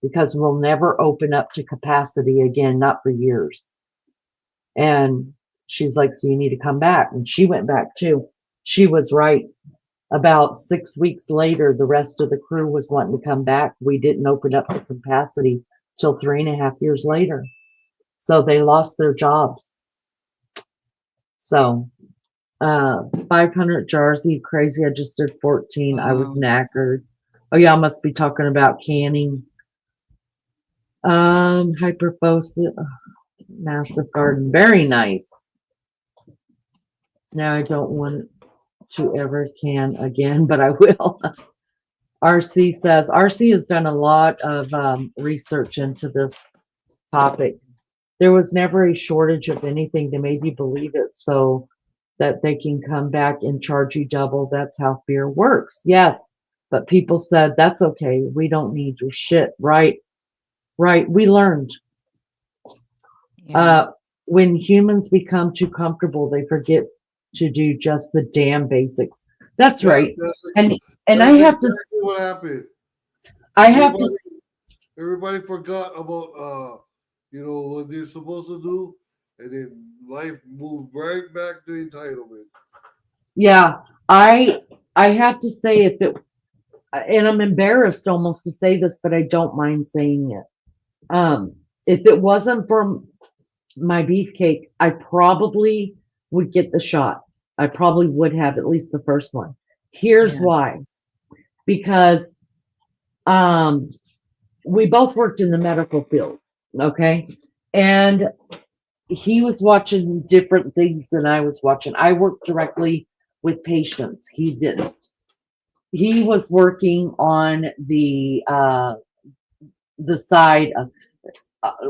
because we'll never open up to capacity again, not for years. And she's like, so you need to come back. And she went back too. She was right. About 6 weeks later, the rest of the crew was wanting to come back. We didn't open up to capacity till 3.5 years later. So they lost their jobs. So 500 jars. Are you crazy? I just did 14. I was knackered. Oh, y'all must be talking about canning. Hyperfosa, massive garden. Very nice. Now I don't want to ever can again, but I will. RC says, RC has done a lot of research into this topic. There was never a shortage of anything. They made you believe it so that they can come back and charge you double. That's how fear works. Yes. But people said, that's okay. We don't need your shit. Right. Right. We learned. When humans become too comfortable, they forget to do just the damn basics. That's right. And I have to. What happened? I have to. Everybody forgot about what they're supposed to do, and then life moved right back to entitlement. Yeah, I have to say, if it, and I'm embarrassed almost to say this, but I don't mind saying it. If it wasn't for my beefcake, I probably would get the shot. I probably would have at least the first one. Here's why. Because we both worked in the medical field, okay? And he was watching different things than I was watching. I worked directly with patients. He didn't. He was working on the side of,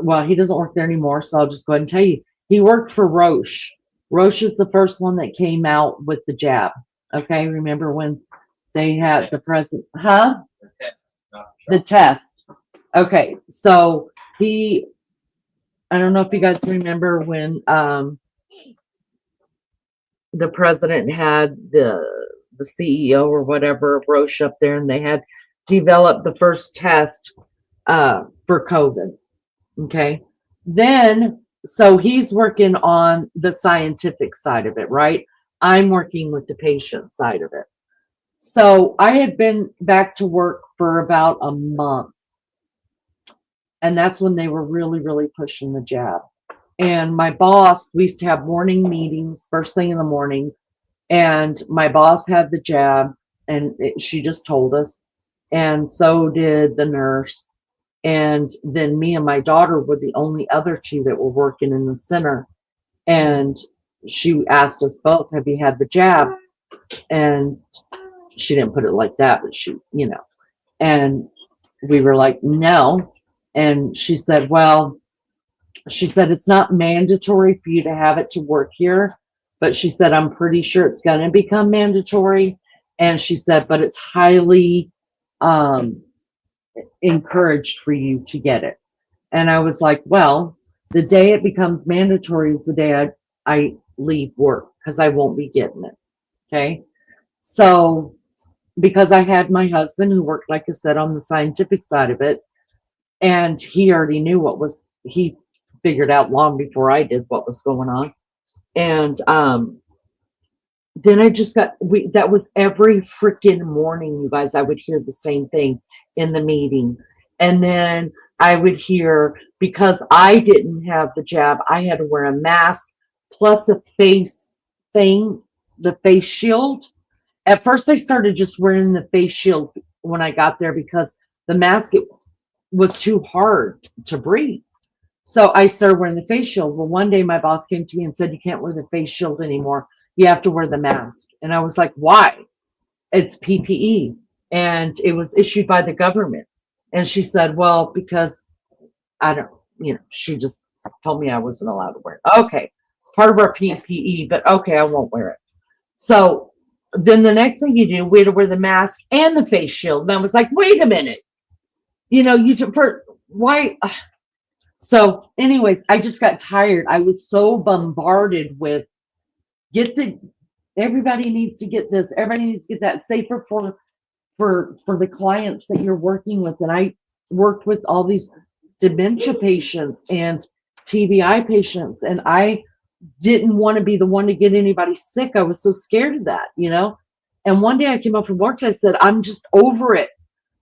well, he doesn't work there anymore, so I'll just go ahead and tell you. He worked for Roche. Roche is the first one that came out with the jab. Okay, remember when they had the president? Huh? The test. Okay, so I don't know if you guys remember when the president had the CEO or whatever of Roche up there, and they had developed the first test for COVID. Okay. Then, so he's working on the scientific side of it, right? I'm working with the patient side of it. So I had been back to work for about a month. And that's when they were really, really pushing the jab. And my boss, we used to have morning meetings first thing in the morning. And my boss had the jab, and she just told us. And so did the nurse. And then me and my daughter were the only other two that were working in the center. And she asked us both, have you had the jab? And she didn't put it like that, but she, and we were like, no. And she said, well, it's not mandatory for you to have it to work here. But she said, I'm pretty sure it's going to become mandatory. And she said, but it's highly encouraged for you to get it. And I was like, well, the day it becomes mandatory is the day I leave work, because I won't be getting it. Okay. So because I had my husband who worked, like I said, on the scientific side of it, and he already knew he figured out long before I did what was going on. And then I just that was every freaking morning, you guys, I would hear the same thing in the meeting. And then I would hear, because I didn't have the jab, I had to wear a mask plus a face thing, the face shield. At first I started just wearing the face shield when I got there, because the mask, it was too hard to breathe. So I started wearing the face shield. Well, one day my boss came to me and said, you can't wear the face shield anymore. You have to wear the mask. And I was like, why? It's PPE. And it was issued by the government. And she said, well, because she just told me I wasn't allowed to wear it. Okay. It's part of our PPE, but okay, I won't wear it. So then the next thing you do, we had to wear the mask and the face shield. And I was like, wait a minute. Why? So anyways, I just got tired. I was so bombarded with everybody needs to get this. Everybody needs to get that. Safer for the clients that you're working with. And I worked with all these dementia patients and TBI patients. And I didn't want to be the one to get anybody sick. I was so scared of that, And one day I came up from work and I said, I'm just over it.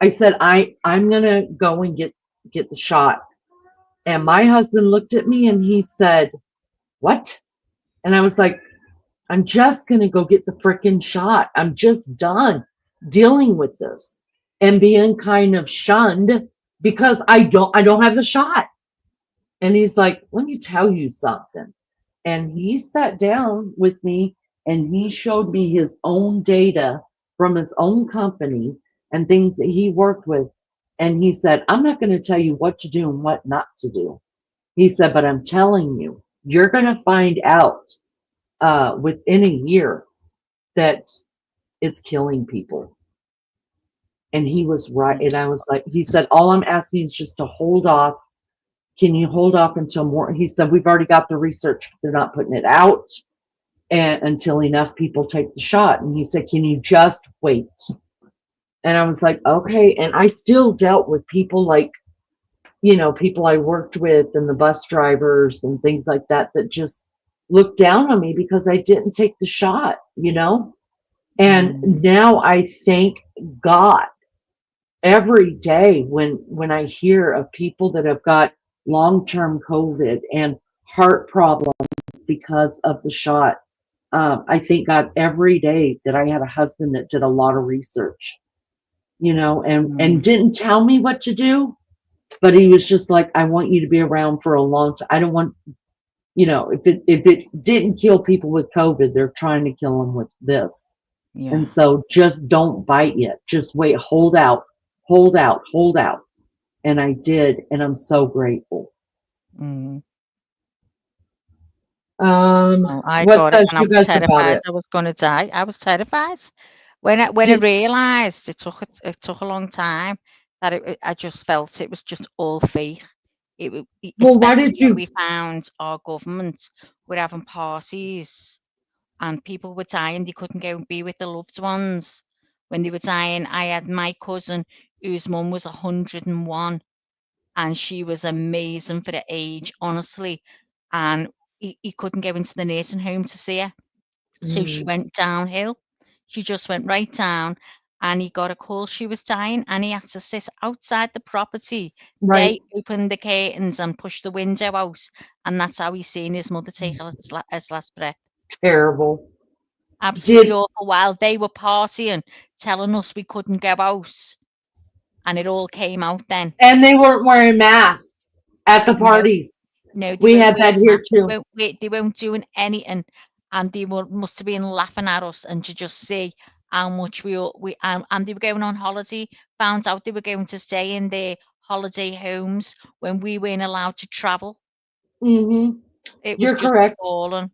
I said, I'm going to go and get the shot. And my husband looked at me and he said, what? And I was like, I'm just going to go get the frickin' shot. I'm just done dealing with this and being kind of shunned because I don't have the shot. And he's like, let me tell you something. And he sat down with me and he showed me his own data from his own company and things that he worked with. And he said, I'm not going to tell you what to do and what not to do. He said, but I'm telling you, you're going to find out within a year that it's killing people. And he was right. And I was like, he said, all I'm asking is just to hold off. Can you hold off until more? He said, we've already got the research. They're not putting it out and until enough people take the shot. And he said, can you just wait? And I was like, okay. And I still dealt with people like, people I worked with and the bus drivers and things like that just looked down on me because I didn't take the shot, And now I thank God every day when I hear of people that have got long-term COVID and heart problems because of the shot. I thank God every day that I had a husband that did a lot of research, and didn't tell me what to do, but he was just like, I want you to be around for a long time. I don't want, if it didn't kill people with COVID, they're trying to kill them with this. Yeah. And so just don't bite yet. Just wait, hold out. And I did, and I'm so grateful. Well, I What got it, says and I you was guys about terrified it? I was going to die. I was terrified when I realised it took a long time that I just felt it was just all fake. Well, why Especially did when you? we found our government were having parties and people were dying, they couldn't go and be with their loved ones when they were dying. I had my cousin whose mum was 101 and she was amazing for the age, honestly. And he couldn't go into the nursing home to see her. So she went downhill. She just went right down and he got a call she was dying and he had to sit outside the property. Right. They opened the curtains and pushed the window out, and that's how he seen his mother take his last breath. Terrible. Absolutely awful. While they were partying, telling us we couldn't go out. And it all came out then. And they weren't wearing masks at the parties. No, they we weren't had that wearing here masks. too. They weren't doing anything, and they must have been laughing at us and to just see how much we and they were going on holiday. Found out they were going to stay in their holiday homes when we weren't allowed to travel. Mm-hmm. It was You're just correct. appalling.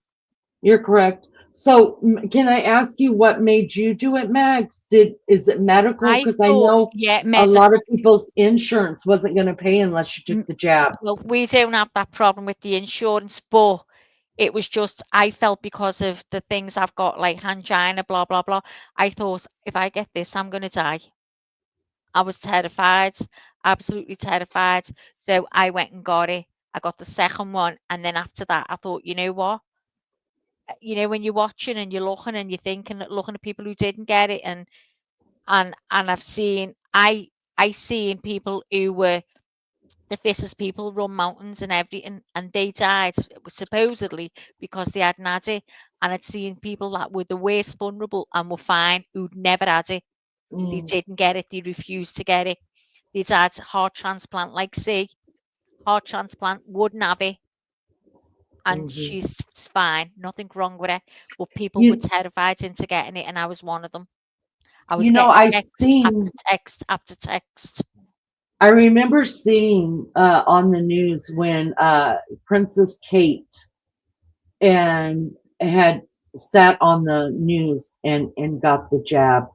You're correct. So, can I ask you what made you do it, Max? Is it medical? Because I know a lot of people's insurance wasn't going to pay unless you took the jab. Well, we don't have that problem with the insurance, but it was just I felt because of the things I've got, like angina, blah blah blah. I thought if I get this, I'm going to die. I was terrified, absolutely terrified. So I went and got it. I got the second one, and then after that, I thought, you know what? When you're watching and you're looking and you're thinking, looking at people who didn't get it, and I've seen, I seen people who were the fittest people run mountains and everything, and they died supposedly because they hadn't had it. And I'd seen people that were the worst vulnerable and were fine who'd never had it. They didn't get it. They refused to get it. They'd had heart transplant, like C. Heart transplant, wouldn't have it. And she's fine. Nothing wrong with her. But people were terrified into getting it, and I was one of them. I was getting text after text after text. I remember seeing on the news when Princess Kate and had sat on the news and got the jab.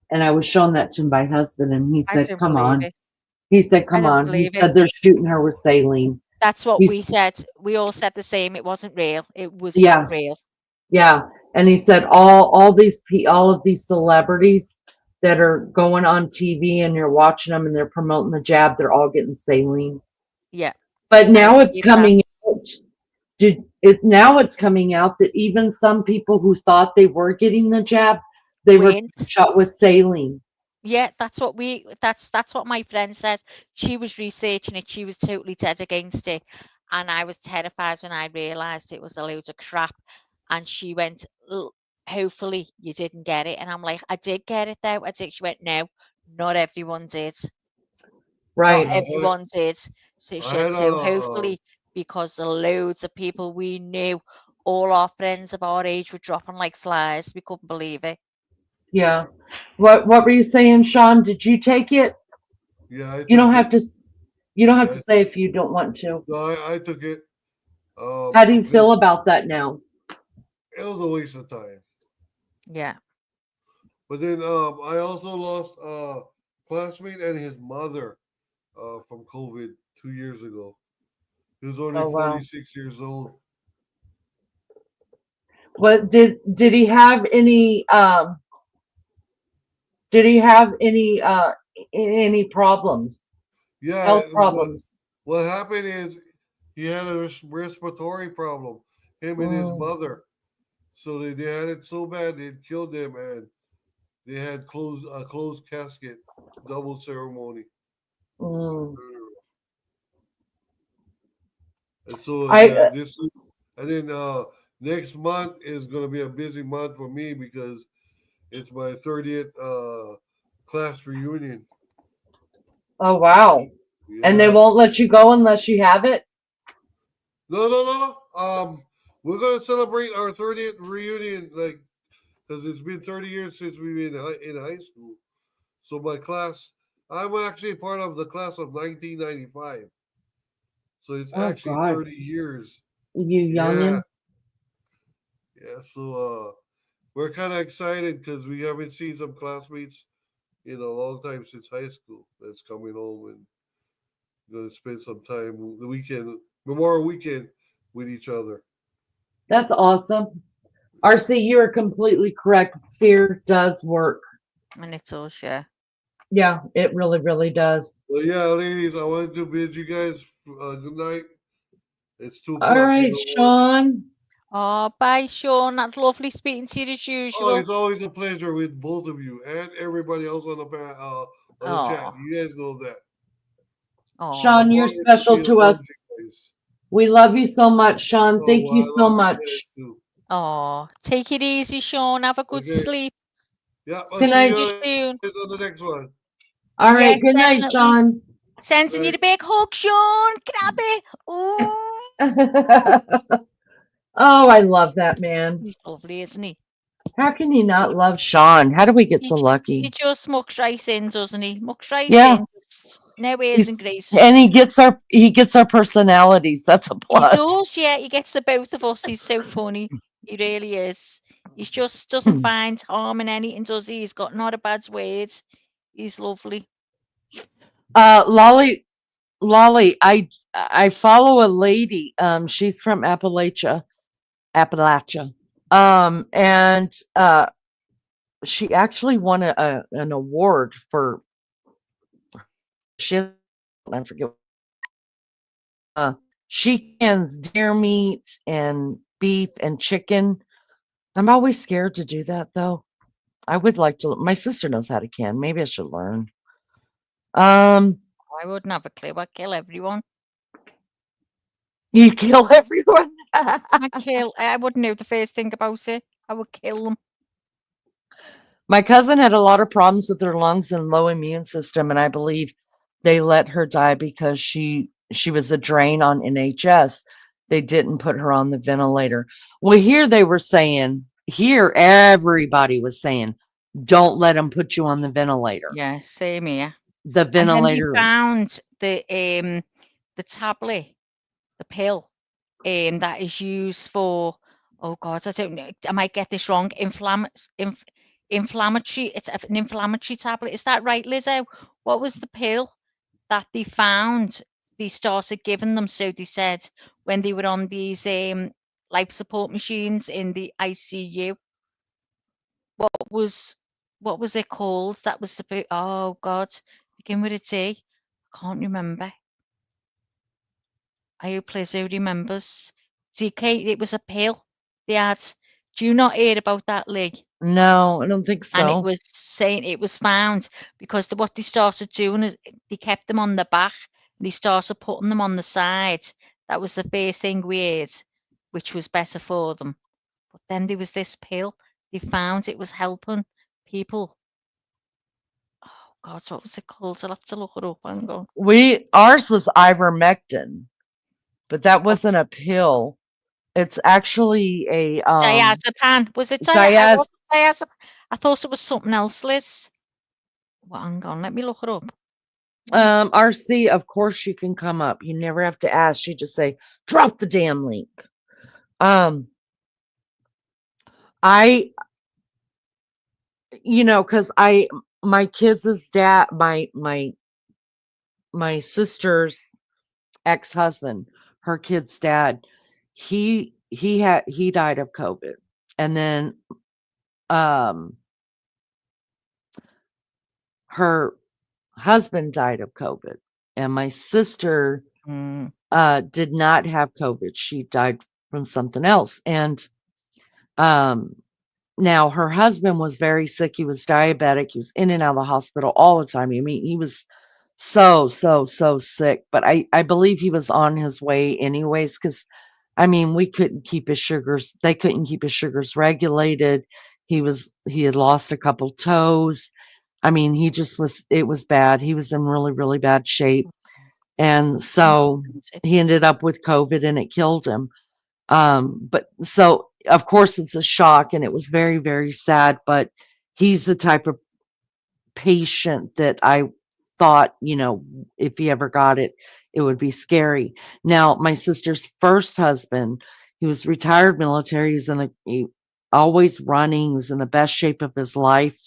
And I was showing that to my husband, and he said, come on. He said, come on. He said, they're shooting her with saline. That's what we said. We all said the same. It wasn't real. It was not real. Yeah. And he said, all of these celebrities that are going on TV and you're watching them and they're promoting the jab, they're all getting saline. Yeah. But now it's coming out. Now it's coming out that even some people who thought they were getting the jab, they were shot with saline. Yeah, that's what my friend said. She was researching it. She was totally dead against it. And I was terrified when I realised it was a load of crap. And she went, hopefully you didn't get it. And I'm like, I did get it though. I did. She went, no, not everyone did. Right. Not everyone did. So she I said, had so a hopefully, because the loads of people we knew, all our friends of our age were dropping like flies. We couldn't believe it. Yeah. What were you saying, Sean? Did you take it? yeah. I You don't took have it. to. You don't have I, to say if you don't want to. no, I took it. How do you feel about that now? It was a waste of time. Yeah. But then I also lost a classmate and his mother from COVID 2 years ago. He was only Oh wow. 46 years old. What did he have any any problems? Yeah, Health problems? what happened is he had a respiratory problem, him and his mother. So they had it so bad they killed him, and they had closed casket, double ceremony. Mm. And so I yeah, this and then next month is gonna be a busy month for me because it's my 30th class reunion. Oh wow. And they Yeah. won't let you go unless you have it? No. We're gonna celebrate our 30th reunion, like, because it's been 30 years since we've been in high school. So my class, I'm actually part of the class of 1995. So it's Oh actually God. 30 years. You Yeah, youngin. yeah. So we're kind of excited because we haven't seen some classmates in a long time since high school. That's coming home and gonna spend some time the weekend, Memorial Weekend, with each other. That's awesome. RC, you are completely correct. Fear does work. And it's all share. Yeah, it really, really does. Well, yeah, ladies, I wanted to bid you guys good night. It's 2 All o'clock in right, the morning. Sean. Oh, bye, Sean. That's lovely speaking to you as Oh, usual. it's always a pleasure with both of you and everybody else on the chat. Oh, You guys know that. Sean, I'm you're honored to special be to amongst us. you guys. We love you so much, Sean. Oh, Thank well, you I so love you much. guys too. oh, take it easy, Sean. Have a good Okay. sleep. Yeah, I'll Good see night. you Soon. guys on the next one. All Yes, right. Good night, definitely. Sean. Sending you Right. the big hug, Sean. Grab it. Ooh. Oh, I love that man. He's lovely, isn't he? How can you not love Sean? How do we get so He lucky? just mucks right in, doesn't he? Mucks right Yeah. in. Just no airs He's, and graces. and he gets our personalities. That's a He plus. does, yeah. He gets the both of us. He's so funny. He really is. He just doesn't find harm in anything, does he? He's got not a bad word. He's lovely. Lolly, I follow a lady. She's from Appalachia. And she actually won an award for I forget. She cans deer meat and beef and chicken. I'm always scared to do that though. I would like to. My sister knows how to can. Maybe I should learn. I wouldn't have a clue. I'd kill everyone. You kill everyone? I wouldn't know the first thing about it. I would kill them. My cousin had a lot of problems with her lungs and low immune system, and I believe they let her die because she was a drain on NHS. They didn't put her on the ventilator. Well, here they were saying, here everybody was saying, don't let them put you on the ventilator. Yeah, same here. The ventilator. And then they found the tablet, the pill, that is used for, oh God, I don't know, I might get this wrong, inflammatory, it's an inflammatory tablet. Is that right, Lizzo? What was the pill that they found? They started giving them, so they said, when they were on these life support machines in the ICU. What was it called? That was supposed, oh God, begin with a T. I can't remember. I hope Lizzo remembers. DK, it was a pill they had. Do you not hear about that, Lee? No, I don't think so. And it was saying it was found because what they started doing is they kept them on the back and they started putting them on the side. That was the first thing we heard, which was better for them. But then there was this pill. They found it was helping people. Oh God, what was it called? I'll have to look it up. Hang on. Ours was ivermectin, but that wasn't a pill. It's actually a diazepam. Was it diaz? Diazepam? I thought it was something else, Liz. Well, hang on, let me look it up. RC, of course you can come up. You never have to ask. You just say, drop the damn link. Because my kids' dad, my sister's ex-husband, her kid's dad, he died of COVID. And then her husband died of COVID. And my sister did not have COVID. She died from something else. And now her husband was very sick. He was diabetic. He was in and out of the hospital all the time. I mean, he was so sick, but I believe he was on his way anyways, because I mean, we couldn't keep his sugars. They couldn't keep his sugars regulated. He had lost a couple toes. I mean, it was bad. He was in really, really bad shape. And so he ended up with COVID and it killed him. But so of course it's a shock and it was very, very sad, but he's the type of patient that I thought, if he ever got it, it would be scary. Now, my sister's first husband, he was retired military. He always running. He was in the best shape of his life.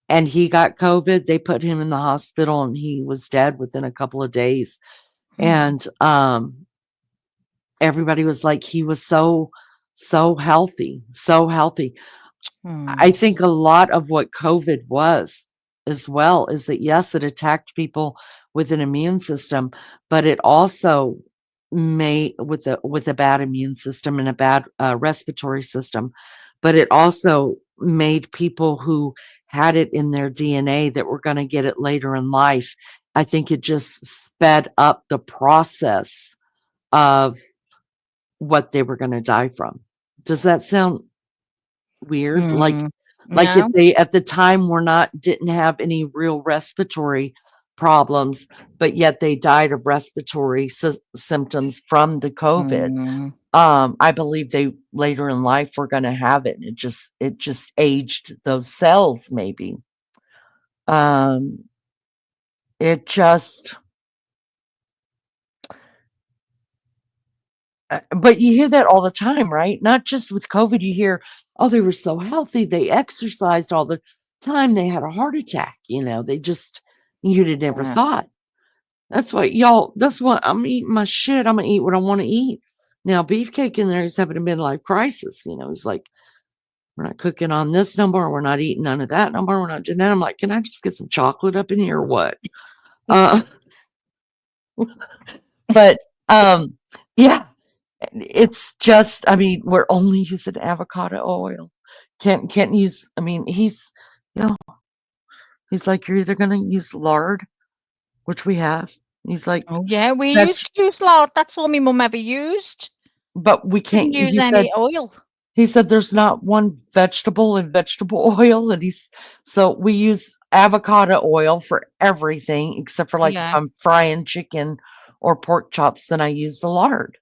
And he got COVID. They put him in the hospital and he was dead within a couple of days. And everybody was like, he was so healthy, so healthy. I think a lot of what COVID was as well is that, yes, it attacked people with an immune system, but it also made with a bad immune system and a bad respiratory system, but it also made people who had it in their DNA that were going to get it later in life. I think it just sped up the process of what they were going to die from. Does that sound weird? Like if they at the time didn't have any real respiratory problems, but yet they died of respiratory symptoms from the COVID. I believe they later in life were going to have it. It just aged those cells, maybe. It just, but you hear that all the time, right? Not just with COVID. You hear, oh, they were so healthy. They exercised all the time. They had a heart attack. You'd have never thought. That's what I'm eating my shit. I'm going to eat what I want to eat. Now, Beefcake in there is having a midlife crisis. He's like, we're not cooking on this no more. We're not eating none of that no more. We're not doing that. I'm like, can I just get some chocolate up in here or what? But yeah, it's just, I mean, we're only using avocado oil. Can't use, I mean, he's like, you're either going to use lard, which we have. He's like, oh yeah, we used to use lard. That's all my mum ever used. But we can't use any oil. He said there's not one vegetable in vegetable oil, and so we use avocado oil for everything except for if I'm frying chicken or pork chops, then I use the lard.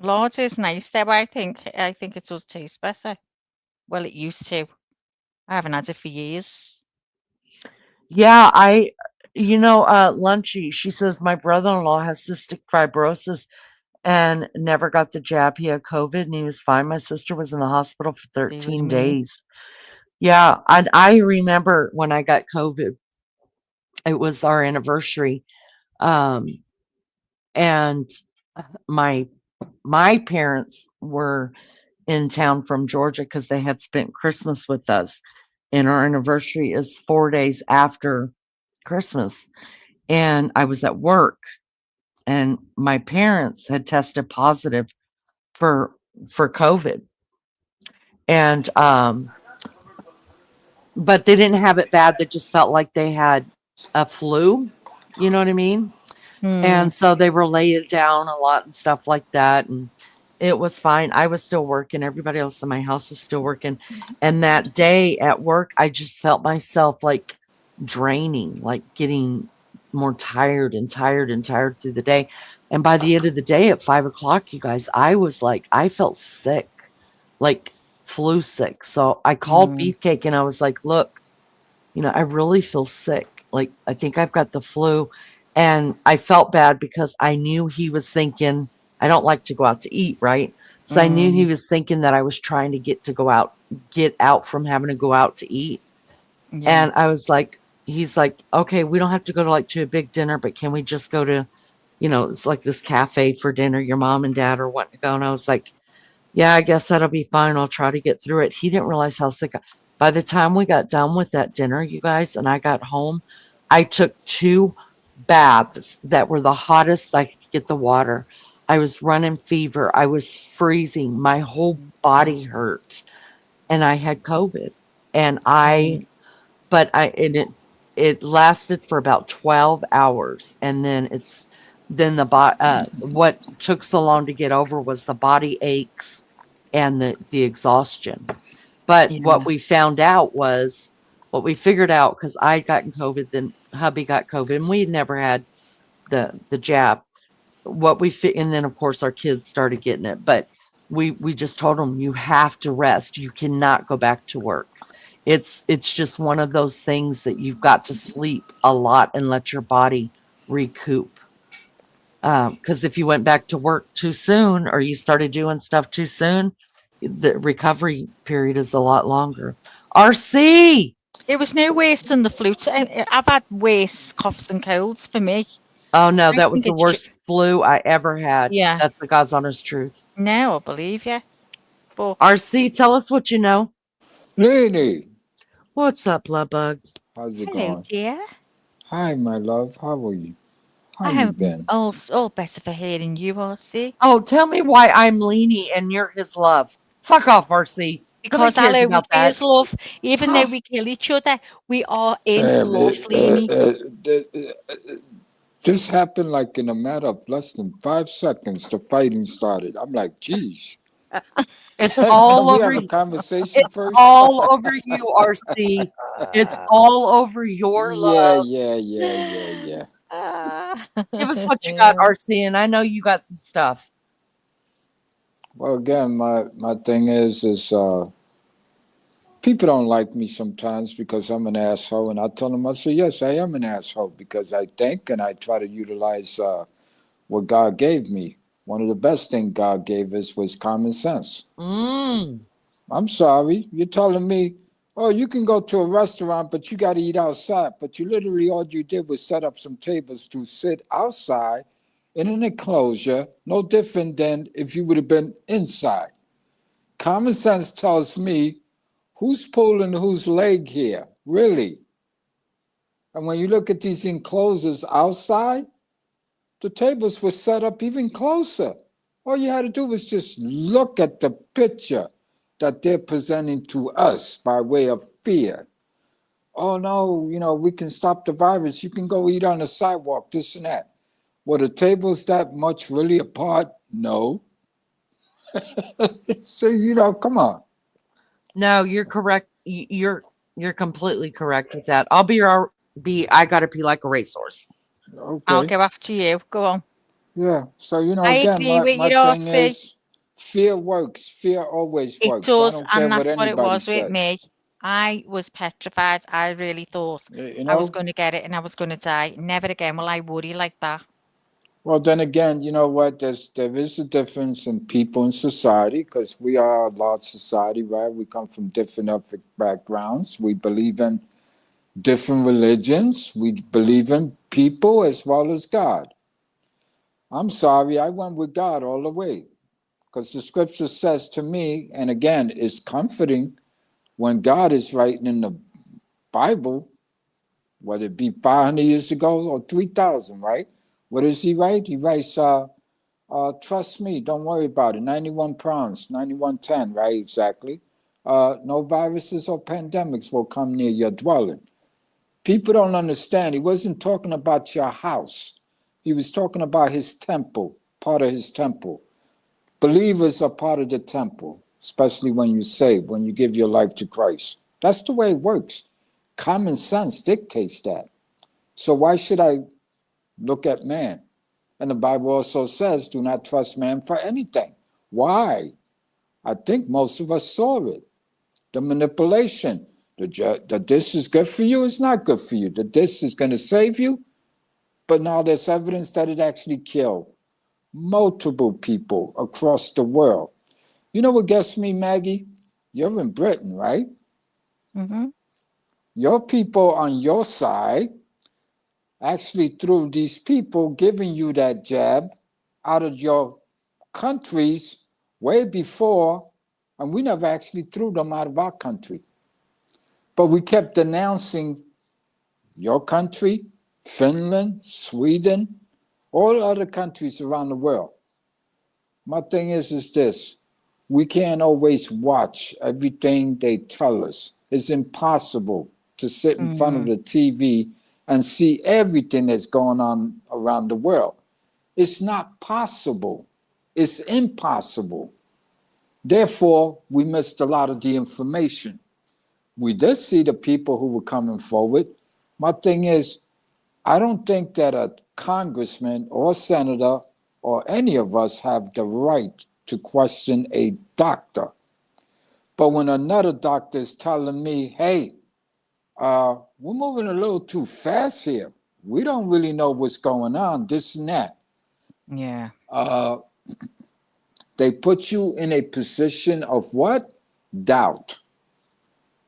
Lard is nice though. I think it does taste better. Well, it used to. I haven't had it for years. Yeah, Lunchy, she says my brother-in-law has cystic fibrosis and never got the jab. He had COVID and he was fine. My sister was in the hospital for 13 days. Yeah, and I remember when I got COVID, it was our anniversary. And my parents were in town from Georgia because they had spent Christmas with us. And our anniversary is 4 days after Christmas. And I was at work. And my parents had tested positive for COVID. And but they didn't have it bad. They just felt like they had a flu. You know what I mean? And so they were laying down a lot and stuff like that. And It was fine. I was still working. Everybody else in my house was still working. And that day at work, I just felt myself like draining, like getting more tired and tired and tired through the day. And by the end of the day at 5 o'clock, you guys, I was like, I felt sick, like flu sick. So I called Beefcake and I was like, look, I really feel sick. Like, I think I've got the flu. And I felt bad because I knew he was thinking, I don't like to go out to eat, right? So I knew he was thinking that I was trying to get out from having to go out to eat. Yeah. And I was like, he's like, okay, we don't have to go to a big dinner, but can we just go to, it's like this cafe for dinner. Your mom and dad are wanting to go. And I was like, yeah, I guess that'll be fine. I'll try to get through it. He didn't realize how sick. By the time we got done with that dinner, you guys, and I got home, I took 2 baths that were the hottest I could get the water. I was running fever. I was freezing. My whole body hurt, and I had COVID. And it lasted for about 12 hours, and then what took so long to get over was the body aches and the exhaustion. But what we figured out, because I had gotten COVID, then hubby got COVID, and we had never had the jab. And then of course our kids started getting it, but we just told them, you have to rest. You cannot go back to work. It's just one of those things that you've got to sleep a lot and let your body recoup. Because if you went back to work too soon or you started doing stuff too soon, the recovery period is a lot longer. RC! It was no worse than the flu. I've had worse coughs and colds for me. Oh, no, that was the worst flu I ever had. Yeah. That's the God's honest truth. No, I believe you. But RC, tell us what you know. Lady, What's up, love bugs? how's it hello, going? dear. Hi, my love. How are you? How you I'm been? all better for hearing you, RC. Oh, tell me why I'm Leanie and you're his love. Fuck off, RC. Because Nobody I'll cares always about be that. his love. Even though we kill each other, we are in love, Leanie. This happened like in a matter of less than 5 seconds. The fighting started. I'm like, geez. It's Can all we over have a you. conversation It's first? all over you, RC. It's all over your Yeah. love. Give us what you got, RC, and I know you got some stuff. Well, again, my thing is people don't like me sometimes because I'm an asshole, and I tell them, I say, yes, I am an asshole because I think and I try to utilize what God gave me. One of the best things God gave us was common sense. I'm sorry. You're telling me, oh, you can go to a restaurant, but you got to eat outside. But you literally, all you did was set up some tables to sit outside in an enclosure, no different than if you would have been inside. Common sense tells me who's pulling whose leg here, really. And when you look at these enclosures outside, the tables were set up even closer. All you had to do was just look at the picture that they're presenting to us by way of fear. Oh no, we can stop the virus. You can go eat on the sidewalk, this and that. Were the tables that much really apart? No. So, come on. No, you're correct. You're completely correct with that. I gotta be like a racehorse. Okay. I'll go after you. Go on. Yeah. So, I again, agree with my you, thing RC. is fear works. Fear always It works. I does, don't care and what that's what it anybody was with says. me. I was petrified. I really thought I was going to get it and I was going to die. Never again will I worry like that. Well, then again, you know what? There is a difference in people in society because we are a large society, right? We come from different ethnic backgrounds. We believe in different religions. We believe in people as well as God. I'm sorry, I went with God all the way because the scripture says to me, and again, it's comforting when God is writing in the Bible, whether it be 500 years ago or 3,000, right? What does he write? He writes, trust me, don't worry about it. 91 pounds, 9110, right? Exactly. No viruses or pandemics will come near your dwelling. People don't understand. He wasn't talking about your house. He was talking about his temple, part of his temple. Believers are part of the temple, especially when you save, when you give your life to Christ. That's the way it works. Common sense dictates that. So why should I look at man? And the Bible also says, do not trust man for anything. Why? I think most of us saw it. The manipulation. That this is good for you is not good for you. That this is going to save you. But now there's evidence that it actually killed multiple people across the world. You know what gets me, Maggie? You're in Britain, right? Mm-hmm. Your people on your side actually threw these people giving you that jab out of your countries way before, and we never actually threw them out of our country. But we kept denouncing your country, Finland, Sweden, all other countries around the world. My thing is this. We can't always watch everything they tell us. It's impossible to sit in front of the TV and see everything that's going on around the world. It's not possible. It's impossible. Therefore, we missed a lot of the information. We did see the people who were coming forward. My thing is, I don't think that a congressman or senator or any of us have the right to question a doctor. But when another doctor is telling me, hey, we're moving a little too fast here. We don't really know what's going on, this and that. Yeah. They put you in a position of what? Doubt.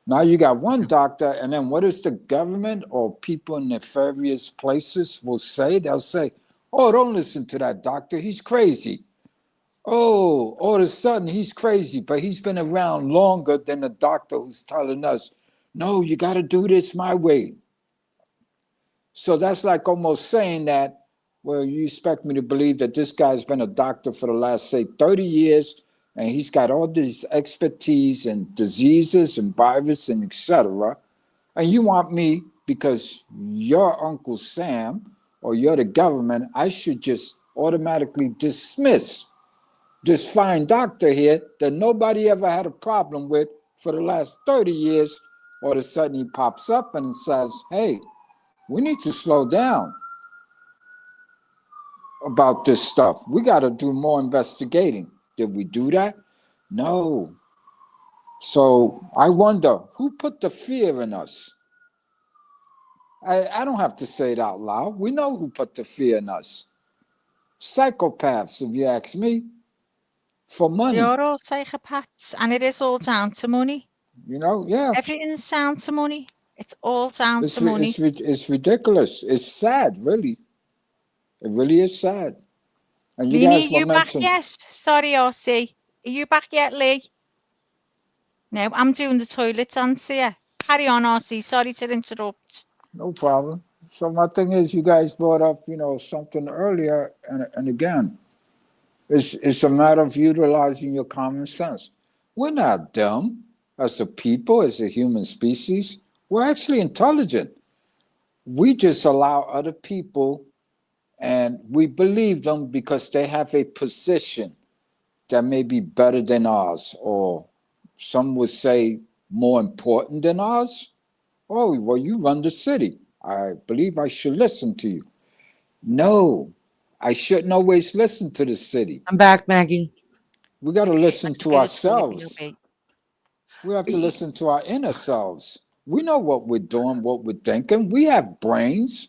Now you got one doctor, and then what is the government or people in nefarious places will say? They'll say, oh, don't listen to that doctor. He's crazy. Oh, all of a sudden he's crazy, but he's been around longer than the doctor who's telling us, no, you got to do this my way. So that's like almost saying that, well, you expect me to believe that this guy's been a doctor for the last, say, 30 years, and he's got all this expertise in diseases and viruses and etc. And you want me, because you're Uncle Sam or you're the government, I should just automatically dismiss this fine doctor here that nobody ever had a problem with for the last 30 years. All of a sudden he pops up and says, hey, we need to slow down about this stuff. We got to do more investigating. Did we do that? No. So I wonder, who put the fear in us? I don't have to say it out loud. We know who put the fear in us. Psychopaths, if you ask me, for money. They are all psychopaths, and it is all down to money. You know, yeah. Everything's down to money. It's all down to money. It's ridiculous. It's sad, really. It really is sad. And you Leanie, guys were you back? mentioning. Yes. Sorry, RC. Are you back yet, Lee? No, I'm doing the toilets, Ansia. Carry on, RC. Sorry to interrupt. No problem. So my thing is, you guys brought up, something earlier, and again, it's a matter of utilizing your common sense. We're not dumb as a people, as a human species. We're actually intelligent. We just allow other people, and we believe them because they have a position that may be better than ours, or some would say more important than ours. Oh, well, you run the city. I believe I should listen to you. No, I shouldn't always listen to the city. I'm back, Maggie. We got to listen to ourselves. We have to listen to our inner selves. We know what we're doing, what we're thinking. We have brains.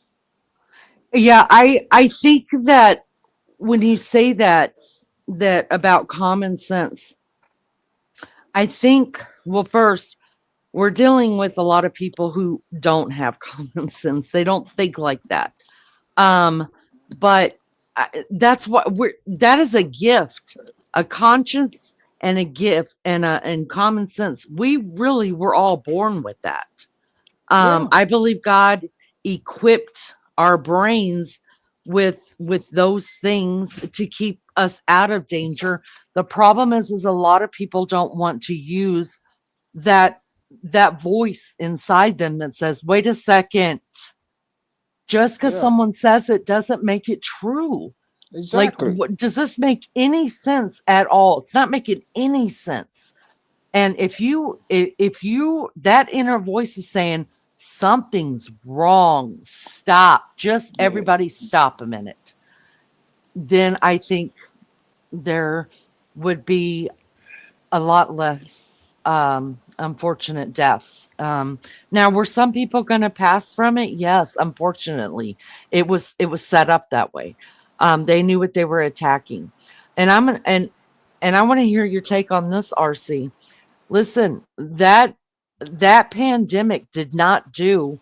Yeah, I think that when you say that about common sense, I think, well, first, we're dealing with a lot of people who don't have common sense. They don't think like that. But that's what that is a gift, a conscience and a gift and common sense. We really were all born with that. I believe God equipped our brains with those things to keep us out of danger. The problem is a lot of people don't want to use that voice inside them that says, wait a second, just because someone says it doesn't make it true. Exactly. Like, does this make any sense at all? It's not making any sense. And if you that inner voice is saying something's wrong, stop, just everybody stop a minute, then I think there would be a lot less unfortunate deaths. Now, were some people going to pass from it? Yes, unfortunately, it was set up that way. They knew what they were attacking, and I want to hear your take on this, RC. Listen, that pandemic did not do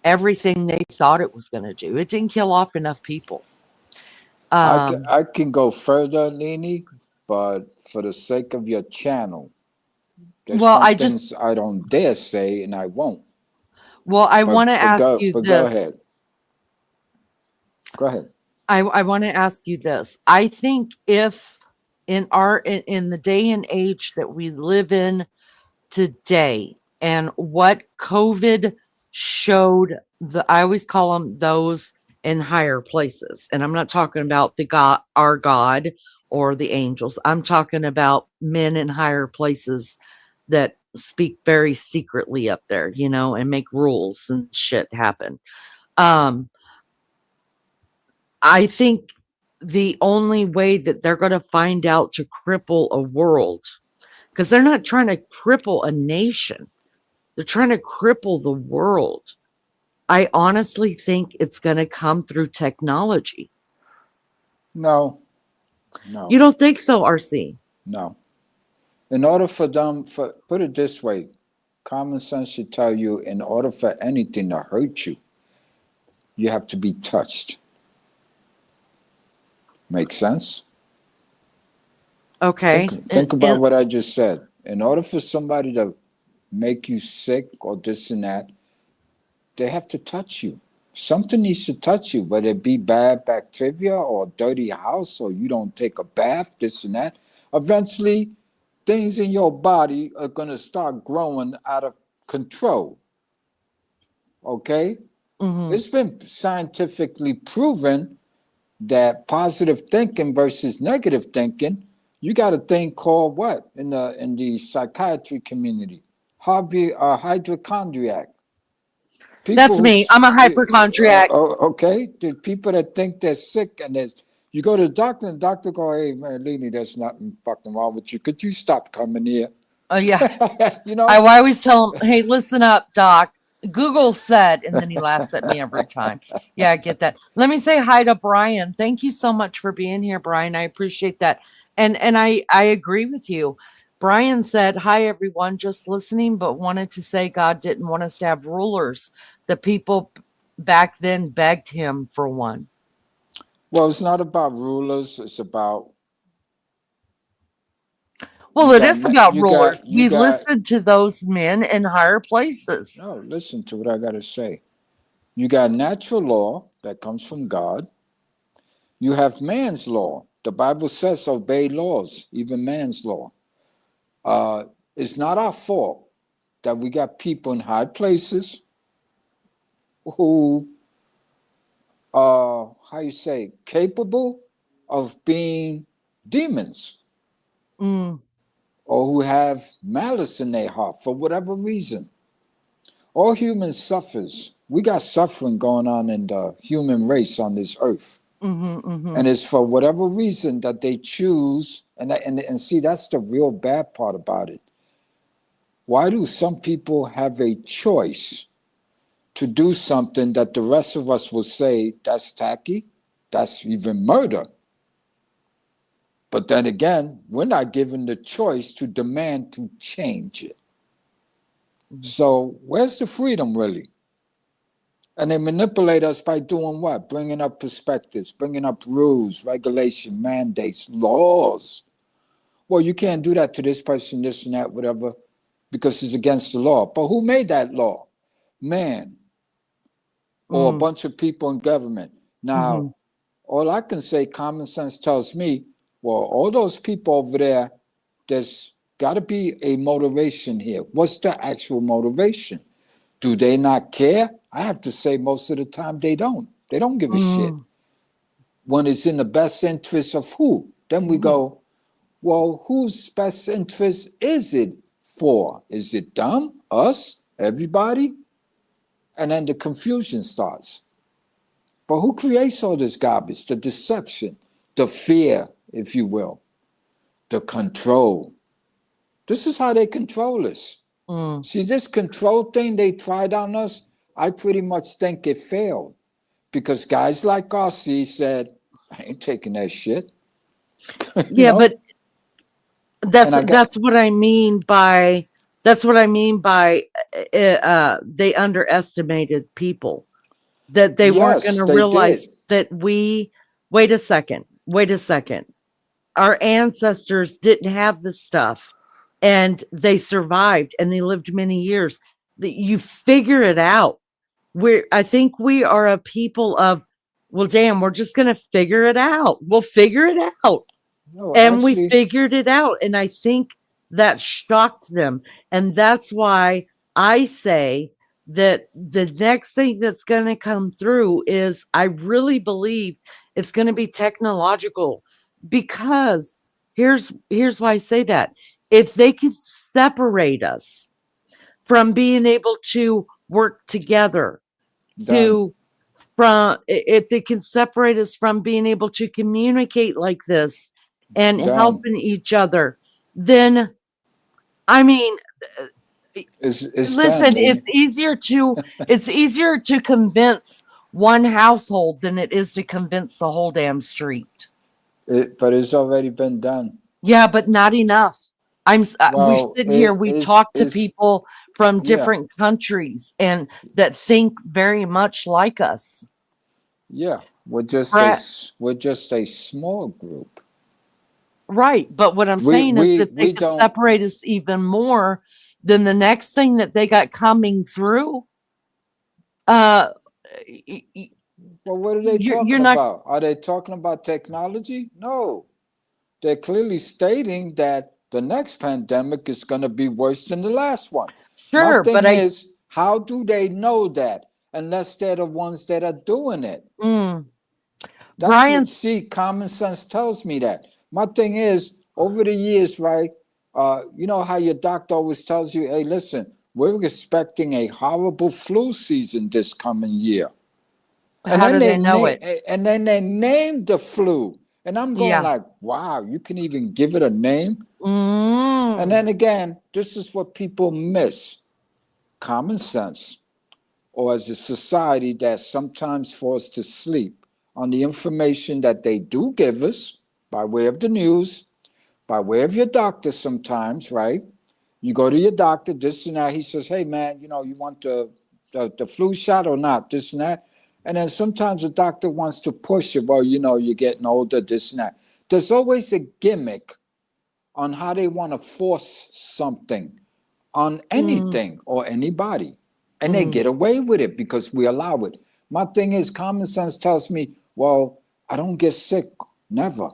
everything they thought it was going to do. It didn't kill off enough people. I can go further, Nini, but for the sake of your channel, there's well, some things I don't dare say, and I won't. Well, I want to ask you this. Go ahead. Go ahead. I want to ask you this. I think if in the day and age that we live in today, and what COVID showed, I always call them those in higher places, and I'm not talking about our God or the angels. I'm talking about men in higher places that speak very secretly up there, and make rules and shit happen. I think the only way that they're going to find out to cripple a world, because they're not trying to cripple a nation, they're trying to cripple the world. I honestly think it's going to come through technology. No. You don't think so, RC? No. In order for them, put it this way, common sense should tell you, in order for anything to hurt you, you have to be touched. Make sense? Okay. Think about what I just said. In order for somebody to make you sick or this and that, they have to touch you. Something needs to touch you, whether it be bad bacteria or a dirty house or you don't take a bath, this and that. Eventually, things in your body are going to start growing out of control. Okay? Mm-hmm. It's been scientifically proven that positive thinking versus negative thinking, you got a thing called what in the psychiatry community? Hypochondriac. That's me. I'm a hypochondriac. Okay, the people that think they're sick and you go to the doctor and the doctor go, "Hey man, Leni, there's nothing fucking wrong with you. Could you stop coming here?" Oh yeah. I always tell him, "Hey, listen up, doc. Google said," and then he laughs at me every time. Yeah, I get that. Let me say hi to Brian. Thank you so much for being here, Brian. I appreciate that. And I agree with you. Brian said, "Hi everyone, just listening, but wanted to say God didn't want us to have rulers. The people back then begged him for one." Well, it's not about rulers, it's about it is about rulers. We listen to those men in higher places. No, listen to what I got to say. You got natural law that comes from God. You have man's law. The Bible says obey laws, even man's law. It's not our fault that we got people in high places who are, capable of being demons. Or who have malice in their heart for whatever reason. All humans suffers. We got suffering going on in the human race on this earth. And it's for whatever reason that they choose. And see, that's the real bad part about it. Why do some people have a choice to do something that the rest of us will say, that's tacky, that's even murder? But then again, we're not given the choice to demand to change it. So where's the freedom really? And they manipulate us by doing what? Bringing up perspectives, bringing up rules, regulation, mandates, laws. Well, you can't do that to this person, this and that, whatever, because it's against the law. But who made that law? Man. Or a bunch of people in government. Now, all I can say, common sense tells me, well, all those people over there, there's got to be a motivation here. What's the actual motivation? Do they not care? I have to say most of the time they don't. They don't give a shit. when it's in the best interest of who? Then we go, well, whose best interest is it for? Is it them, us, everybody? And then the confusion starts. But who creates all this garbage? The deception, the fear, if you will, the control. This is how they control us. See, this control thing they tried on us, I pretty much think it failed. Because guys like RC said, I ain't taking that shit. Yeah, but that's what I mean by they underestimated people, that they weren't going to realize that wait a second, our ancestors didn't have this stuff and they survived and they lived many years. You figure it out. I think we are a people of, well, damn, we're just going to figure it out. We'll figure it out. No, and actually, we figured it out. And I think that shocked them. And that's why I say that the next thing that's going to come through is, I really believe it's going to be technological, because here's why I say that. If they could separate us from being able to work together, if they can separate us from being able to communicate like this and helping each other, then I mean, listen, it's easier to convince one household than it is to convince the whole damn street. But it's already been done. Yeah, but not enough. We sit here, we talk to people from different countries and that think very much like us. Yeah, we're just a small group. Right, but what I'm saying is, if they could separate us even more, then the next thing that they got coming through, well, what are they talking about? Are they talking about technology? No. They're clearly stating that the next pandemic is going to be worse than the last one. Sure, My thing is, how do they know that unless they're the ones that are doing it? See, common sense tells me that. My thing is, over the years, right, you know how your doctor always tells you, hey, listen, we're expecting a horrible flu season this coming year. How do they know it? And then they named the flu. And I'm going like, wow, you can even give it a name? And then again, this is what people miss. Common sense, or as a society that sometimes falls to sleep on the information that they do give us by way of the news, by way of your doctor sometimes, right? You go to your doctor, this and that. He says, hey, man, you know, you want the flu shot or not, this and that. And then sometimes the doctor wants to push it. Well, you know, you're getting older, this and that. There's always a gimmick on how they want to force something on anything or anybody. And they get away with it because we allow it. My thing is, common sense tells me, well, I don't get sick, never.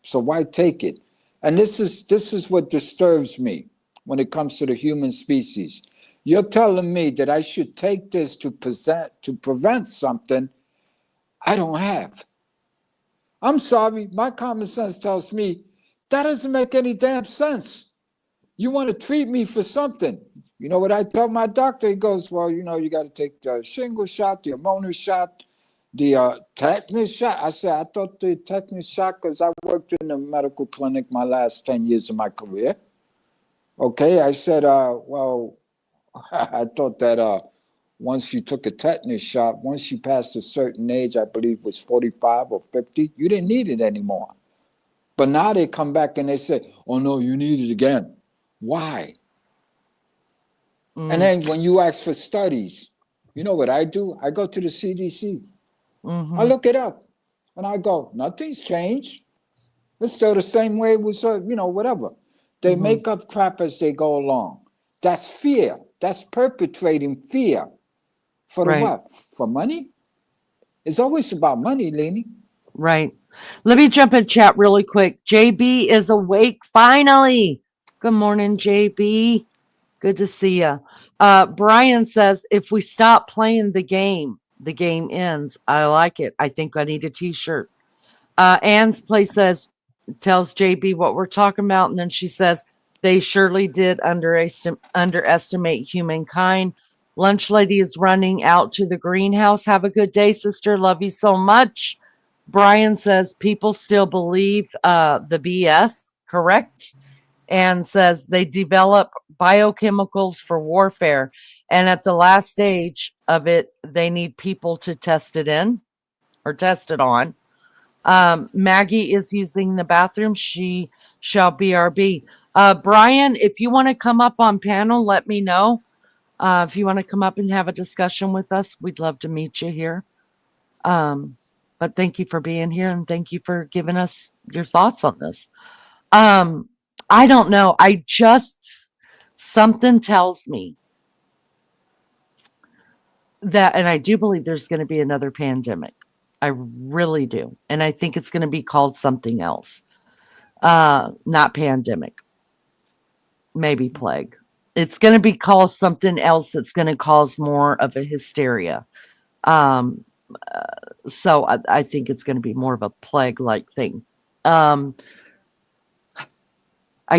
So why take it? And this is what disturbs me when it comes to the human species. You're telling me that I should take this to prevent something I don't have. I'm sorry, my common sense tells me that doesn't make any damn sense. You want to treat me for something. You know what I tell my doctor? He goes, well, you know, you got to take the shingle shot, the ammonia shot, the tetanus shot. I said, I thought the tetanus shot, because I worked in a medical clinic my last 10 years of my career. Okay, I said, well, I thought that once you took a tetanus shot, once you passed a certain age, I believe it was 45 or 50, you didn't need it anymore. But now they come back and they say, oh, no, you need it again. Why? And then when you ask for studies, you know what I do? I go to the CDC. I look it up. And I go, nothing's changed. It's still the same way it was, you know, whatever. They make up crap as they go along. That's fear. That's perpetrating fear. For the what? For money? It's always about money, Lenny. Right. Let me jump in chat really quick. JB is awake finally. Good morning, JB. Good to see you. Brian says, if we stop playing the game ends. I like it. I think I need a t-shirt. Anne's place tells JB what we're talking about, and then she says they surely did underestimate humankind. Lunch lady is running out to the greenhouse. Have a good day, sister. Love you so much. Brian says people still believe the BS, correct? And says they develop biochemicals for warfare. And at the last stage of it, they need people to test it in or test it on. Maggie is using the bathroom. She shall BRB. Brian, if you want to come up on panel, let me know. If you want to come up and have a discussion with us, we'd love to meet you here. But thank you for being here and thank you for giving us your thoughts on this. I don't know. Something tells me that, and I do believe there's going to be another pandemic. I really do. And I think it's going to be called something else. Not pandemic. Maybe plague. It's going to be called something else that's going to cause more of a hysteria. So I think it's going to be more of a plague-like thing. I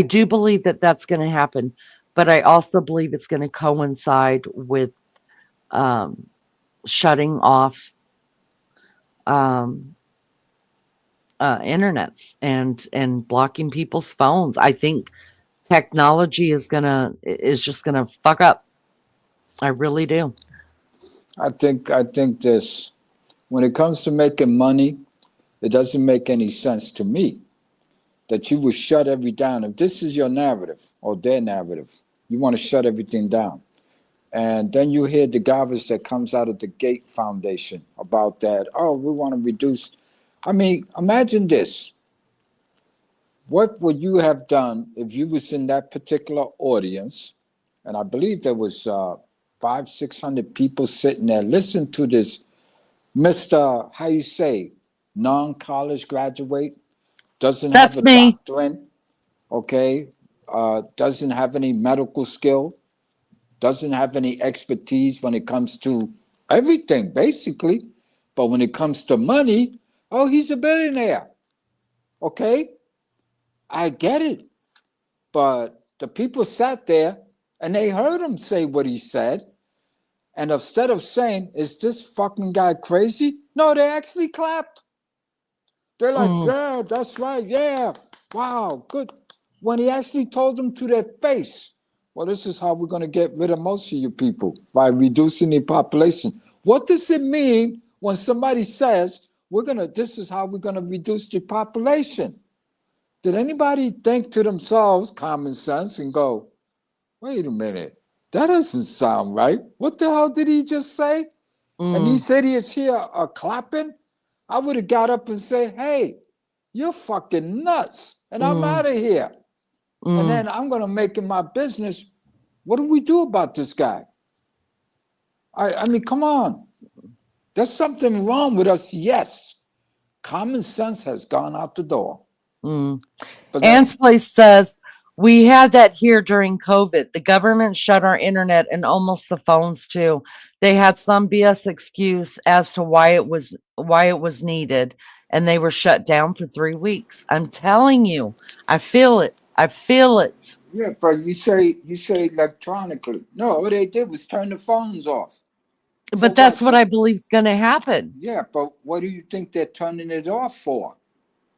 do believe that that's going to happen, but I also believe it's going to coincide with shutting off internets and blocking people's phones. I think technology is just gonna fuck up. I really do. I think this, when it comes to making money, it doesn't make any sense to me that you would shut every down. If this is your narrative or their narrative, you want to shut everything down. And then you hear the garbage that comes out of the Gate Foundation about that. Oh, we want to reduce. I mean, imagine this. What would you have done if you was in that particular audience? And I believe there was 500-600 people sitting there. Listen to this, Mr. How you say, non-college graduate, doesn't have a doctorate, okay, doesn't have any medical skill, doesn't have any expertise when it comes to everything, basically. But when it comes to money, oh, he's a billionaire. Okay, I get it. But the people sat there and they heard him say what he said. And instead of saying, is this fucking guy crazy? No, they actually clapped. They're like, yeah, that's right. Yeah. Wow, good. When he actually told them to their face, well, this is how we're going to get rid of most of you people, by reducing the population. What does it mean when somebody says, this is how we're going to reduce the population? Did anybody think to themselves, common sense, and go, wait a minute, that doesn't sound right. What the hell did he just say? And these idiots here are clapping. I would have got up and said, hey, you're fucking nuts. And I'm out of here. And then I'm going to make it my business. What do we do about this guy? I mean, come on. There's something wrong with us. Yes. Common sense has gone out the door. Anne's place says, we had that here during COVID. The government shut our internet and almost the phones too. They had some BS excuse as to why it was needed, and they were shut down for 3 weeks. I'm telling you, I feel it. I feel it. Yeah, but you say electronically. No, what they did was turn the phones off. But that's what I believe is going to happen. Yeah, but what do you think they're turning it off for?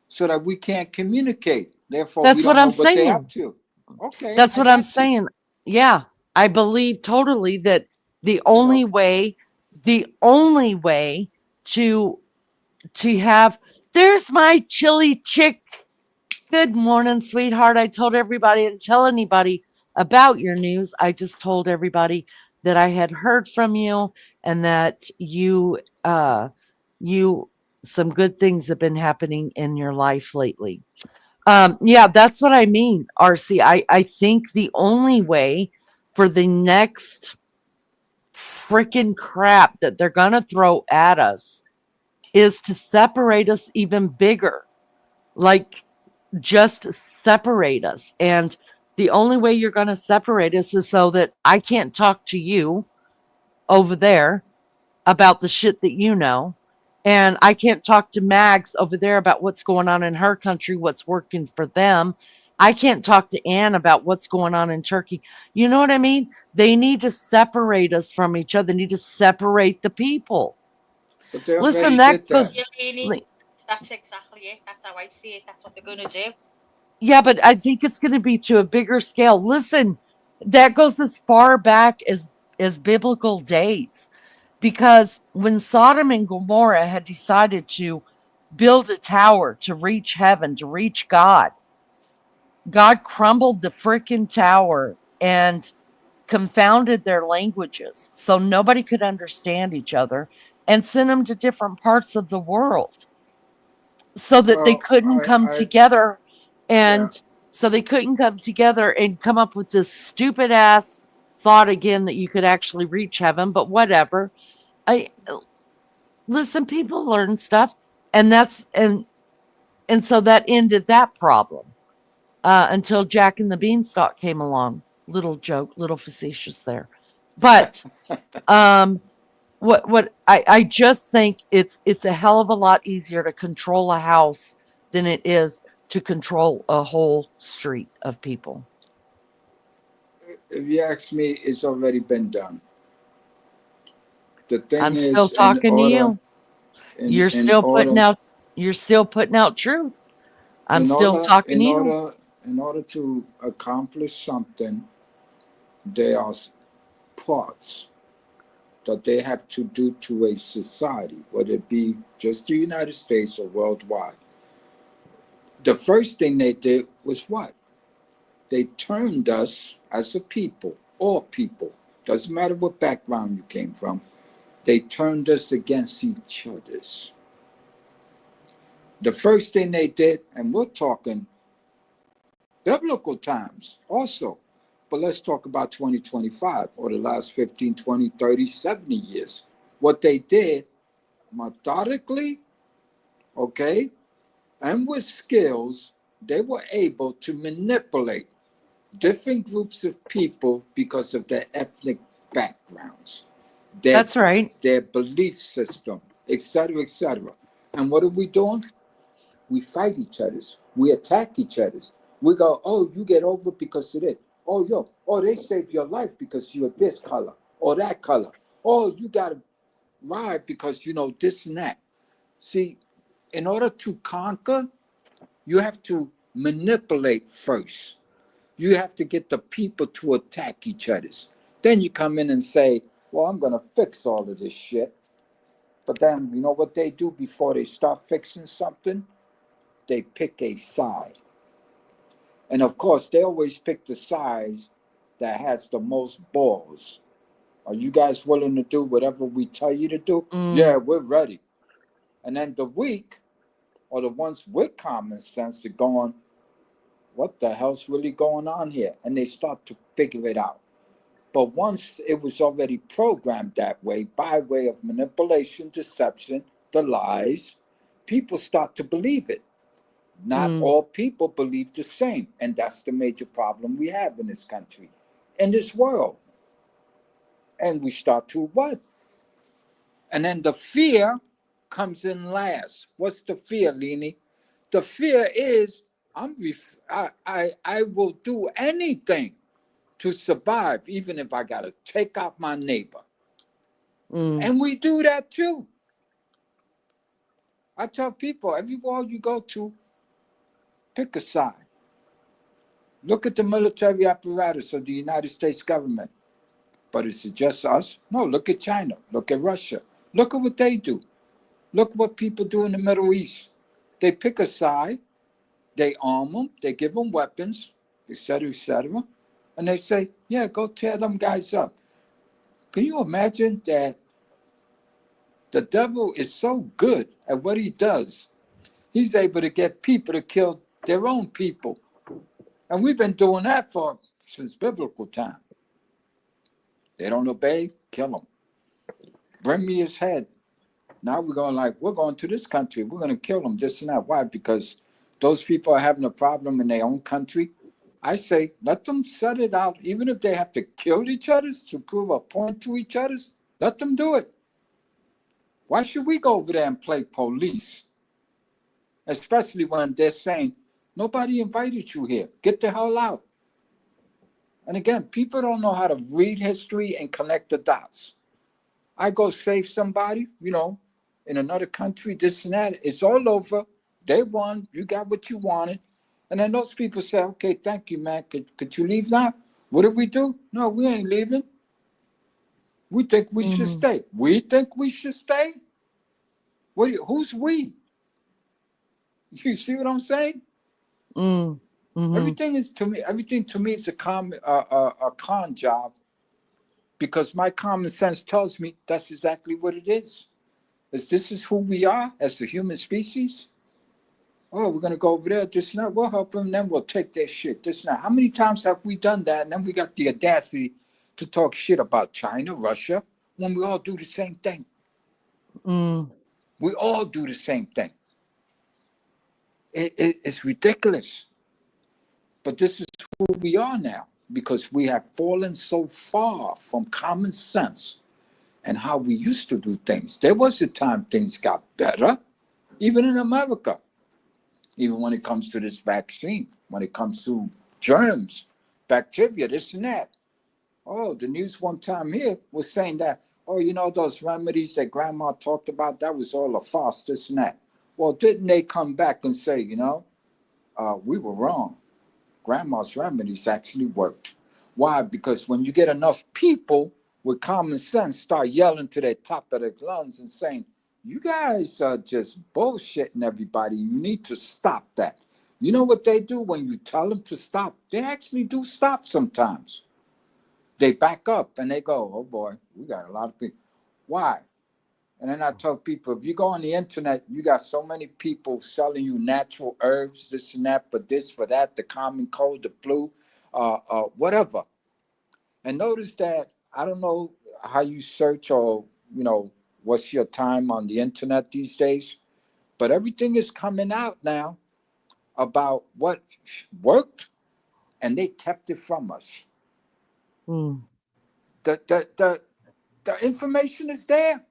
So that we can't communicate. Therefore, that's we don't what I'm know what saying. they're up to. Okay. That's what I'm saying. Yeah, I believe totally that the only way to have, there's my chilly chick. Good morning, sweetheart. I told everybody, I didn't tell anybody about your news. I just told everybody that I had heard from you and that some good things have been happening in your life lately. Yeah, that's what I mean, RC. I think the only way for the next freaking crap that they're going to throw at us is to separate us even bigger. Like, just separate us. And the only way you're going to separate us is so that I can't talk to you over there about the shit that you know. And I can't talk to Mags over there about what's going on in her country, what's working for them. I can't talk to Ann about what's going on in Turkey. You know what I mean? They need to separate us from each other. They need to separate the people. But they Listen, already that did that. goes. That's exactly it. That's how I see it. That's what they're going to do. Yeah, but I think it's going to be to a bigger scale. Listen, that goes as far back as biblical days, because when Sodom and Gomorrah had decided to build a tower to reach heaven, to reach God, God crumbled the frickin' tower and confounded their languages so nobody could understand each other and sent them to different parts of the world so that they Well, couldn't come I together. yeah. And so they couldn't come together and come up with this stupid ass thought again that you could actually reach heaven, but whatever. I listen, people learn stuff, and and so that ended that problem until Jack and the Beanstalk came along. Little joke, little facetious there, but what I just think it's a hell of a lot easier to control a house than it is to control a whole street of people. If you ask me, it's already been done. The thing I'm still is, in talking to order, you. You're in still putting order, out you're still putting out truth. I'm in still order, talking to in you. order, in order to accomplish something, there are parts that they have to do to a society, whether it be just the United States or worldwide. The first thing they did was what? They turned us as a people, all people, doesn't matter what background you came from, they turned us against each other's. The first thing they did, and we're talking biblical times also, but let's talk about 2025 or the last 15, 20, 30, 70 years. What they did methodically, okay, and with skills, they were able to manipulate different groups of people because of their ethnic backgrounds, That's right. their belief system, etc., etc. And what are we doing? We fight each other. We attack each other. We go, oh, you get over because of it. Oh, yo, oh, they saved your life because you're this color or that color. Oh, you got to ride because you know this and that. See, in order to conquer, you have to manipulate first. You have to get the people to attack each other. Then you come in and say, well, I'm going to fix all of this shit. But then, you know what they do before they start fixing something? They pick a side. And of course, they always pick the side that has the most balls. Are you guys willing to do whatever we tell you to do? Yeah, we're ready. And then the weak, or the ones with common sense, are going, what the hell's really going on here? And they start to figure it out. But once it was already programmed that way, by way of manipulation, deception, the lies, people start to believe it. Not all people believe the same. And that's the major problem we have in this country, in this world. And we start to what? And then the fear comes in last. What's the fear, Leni? The fear is I will do anything to survive, even if I gotta take out my neighbor. And we do that too. I tell people, everywhere you go to, pick a side. Look at the military apparatus of the United States government. But is it just us? No, look at China. Look at Russia. Look at what they do. Look what people do in the Middle East. They pick a side, they arm them, they give them weapons, etc., etc., and they say, yeah, go tear them guys up. Can you imagine that the devil is so good at what he does? He's able to get people to kill their own people. And we've been doing that since biblical time. They don't obey, kill them. Bring me his head. Now we're going to this country. We're going to kill them, this and that. Why? Because those people are having a problem in their own country. I say, let them set it out. Even if they have to kill each other to prove a point to each other, let them do it. Why should we go over there and play police? Especially when they're saying, nobody invited you here. Get the hell out. And again, people don't know how to read history and connect the dots. I go save somebody, in another country, this and that. It's all over. They won. You got what you wanted. And then those people say, okay, thank you, man. Could you leave now? What did we do? No, we ain't leaving. We think we should stay. We think we should stay? Who's we? You see what I'm saying? Everything to me is a con job, because my common sense tells me that's exactly what it is. This is who we are as the human species. Oh, we're gonna go over there, this and that. We'll help them, then we'll take their shit. This and that. How many times have we done that? And then we got the audacity to talk shit about China, Russia, when we all do the same thing. We all do the same thing. It's ridiculous. But this is who we are now, because we have fallen so far from common sense and how we used to do things. There was a time things got better, even in America, even when it comes to this vaccine, when it comes to germs, bacteria, this and that. Oh, the news one time here was saying that, those remedies that grandma talked about, that was all a farce, this and that. Well, didn't they come back and say, we were wrong. Grandma's remedies actually worked. Why? Because when you get enough people with common sense start yelling to the top of their lungs and saying, you guys are just bullshitting everybody. You need to stop that. You know what they do when you tell them to stop? They actually do stop sometimes. They back up and they go, oh boy, we got a lot of people. Why? And then I tell people, if you go on the internet, you got so many people selling you natural herbs, this and that, for this, for that, the common cold, the flu, whatever. And notice that, I don't know how you search or, what's your time on the internet these days, but everything is coming out now about what worked, and they kept it from us. The information is there.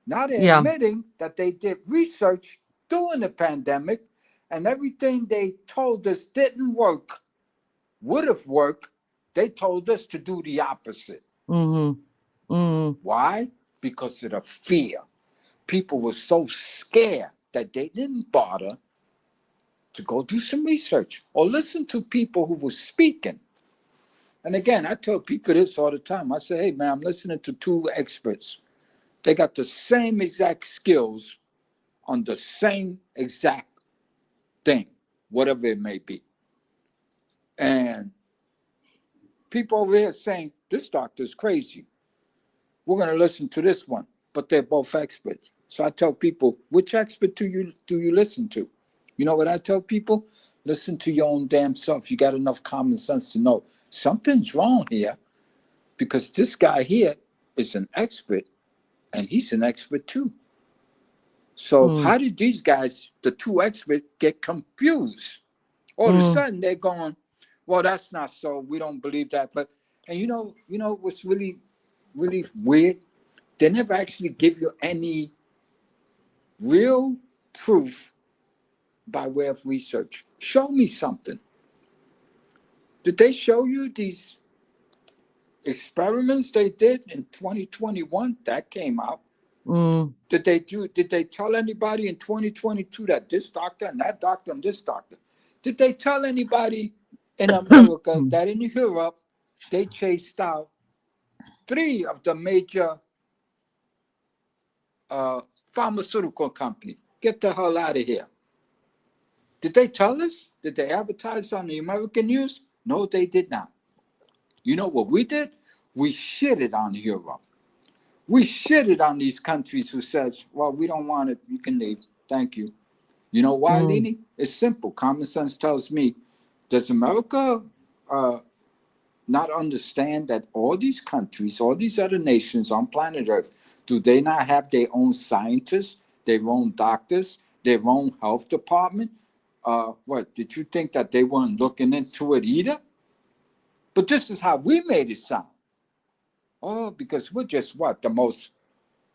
Now they're admitting that they did research during the pandemic, and everything they told us didn't work, would have worked. They told us to do the opposite. Why? Because of the fear. People were so scared that they didn't bother to go do some research or listen to people who were speaking. And again, I tell people this all the time. I say, hey, man, I'm listening to two experts. They got the same exact skills on the same exact thing, whatever it may be. And people over here saying, this doctor's crazy. We're going to listen to this one, but they're both experts. So I tell people, which expert do you listen to? You know what I tell people? Listen to your own damn self. You got enough common sense to know something's wrong here, because this guy here is an expert, and he's an expert too. So how did these guys, the two experts, get confused? All of a sudden they're going, well, that's not so. We don't believe that. But and you know what's really, really weird? They never actually give you any real proof by way of research. Show me something. Did they show you these experiments they did in 2021? That came out. Did they tell anybody in 2022 that this doctor and that doctor and this doctor? Did they tell anybody in America that in Europe they chased out 3 of the major pharmaceutical companies? Get the hell out of here. Did they tell us? Did they advertise on the American news? No, they did not. You know what we did? We shitted on Europe. We shitted on these countries who says, well, we don't want it. You can leave. Thank you. You know why, Lini? It's simple. Common sense tells me, does America not understand that all these countries, all these other nations on planet Earth, do they not have their own scientists, their own doctors, their own health department? What, did you think that they weren't looking into it either? But this is how we made it sound. Oh, because we're just what? The most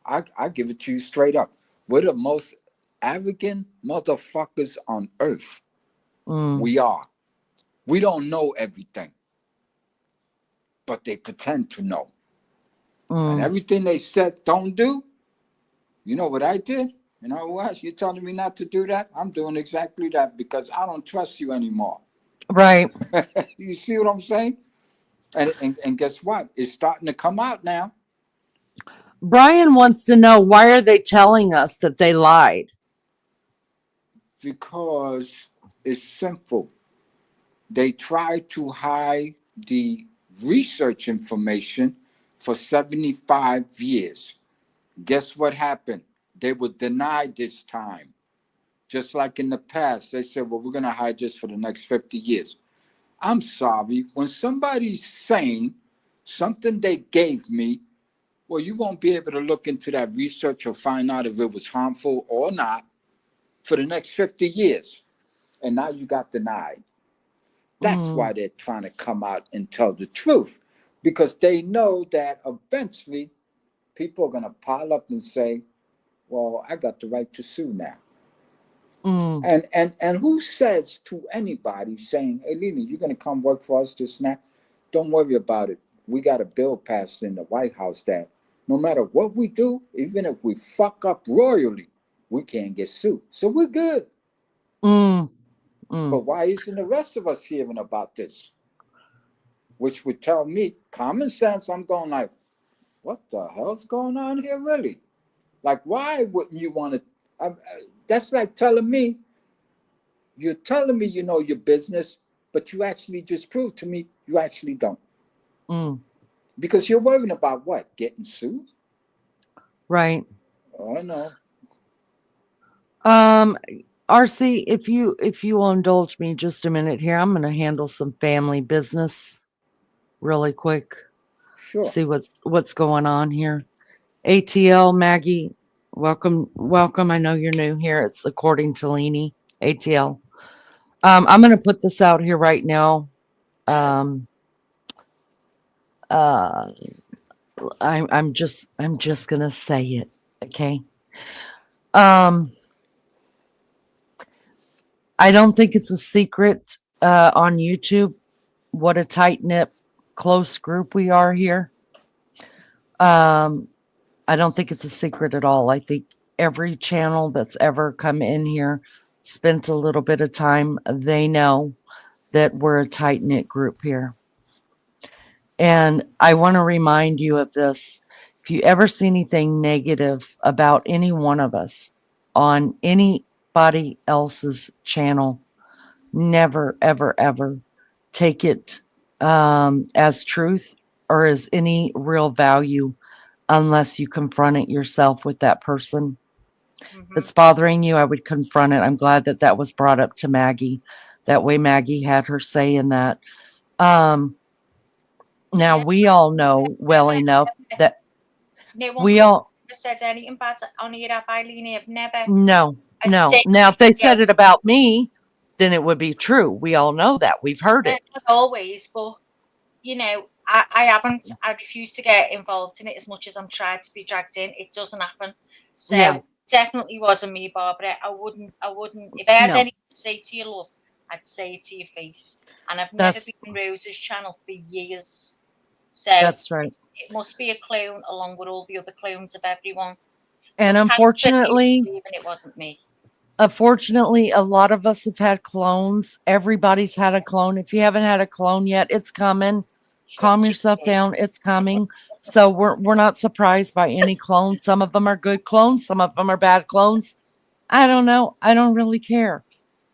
I give it to you straight up. We're the most arrogant motherfuckers on earth. We are. We don't know everything, but they pretend to know. And everything they said don't do, you know what I did? You know what? You're telling me not to do that? I'm doing exactly that because I don't trust you anymore. Right. You see what I'm saying? And guess what? It's starting to come out now. Brian wants to know, why are they telling us that they lied? Because it's simple. They tried to hide the research information for 75 years. Guess what happened? They were denied this time. Just like in the past, they said, well, we're going to hide this for the next 50 years. I'm sorry. When somebody's saying something they gave me, well, you won't be able to look into that research or find out if it was harmful or not for the next 50 years. And now you got denied. That's why they're trying to come out and tell the truth, because they know that eventually people are going to pile up and say, well, I got the right to sue now. And who says to anybody saying, hey, Lena, you're going to come work for us this now? Don't worry about it. We got a bill passed in the White House that no matter what we do, even if we fuck up royally, we can't get sued. So we're good. But why isn't the rest of us hearing about this? Which would tell me, common sense, I'm going like, what the hell's going on here, really? Like, why wouldn't you want to? That's like telling me, you're telling me you know your business, but you actually just proved to me you actually don't. Because you're worrying about what? Getting sued? Right. Oh, no. RC, if you will indulge me just a minute here, I'm going to handle some family business really quick. Sure. See what's going on here. ATL, Maggie, welcome. I know you're new here. It's according to Leanie. ATL. I'm going to put this out here right now. I'm just going to say it. Okay. I don't think it's a secret on YouTube what a tight-knit, close group we are here. I don't think it's a secret at all. I think every channel that's ever come in here, spent a little bit of time, they know that we're a tight-knit group here. And I want to remind you of this. If you ever see anything negative about any one of us on anybody else's channel, never, ever, ever take it as truth or as any real value unless you confront it yourself with that person. If it's bothering you, I would confront it. I'm glad that was brought up to Maggie. That way Maggie had her say in that. Now, we all know well enough that we all said anything bad on here, have I, Leanie? I've never. No. Now, if they said it about me, then it would be true. We all know that. We've heard it. Not always, but you know, I haven't. I refuse to get involved in it as much as I'm trying to be dragged in. It doesn't happen. So definitely wasn't me, Barbara. I wouldn't. If I had anything to say to you, love, I'd say it to your face. And I've never been on Rose's channel for years. So that's right. It must be a clone along with all the other clones of everyone. And unfortunately, it wasn't me. Unfortunately, a lot of us have had clones. Everybody's had a clone. If you haven't had a clone yet, it's coming. Calm yourself down. It's coming. So we're not surprised by any clones. Some of them are good clones. Some of them are bad clones. I don't know. I don't really care.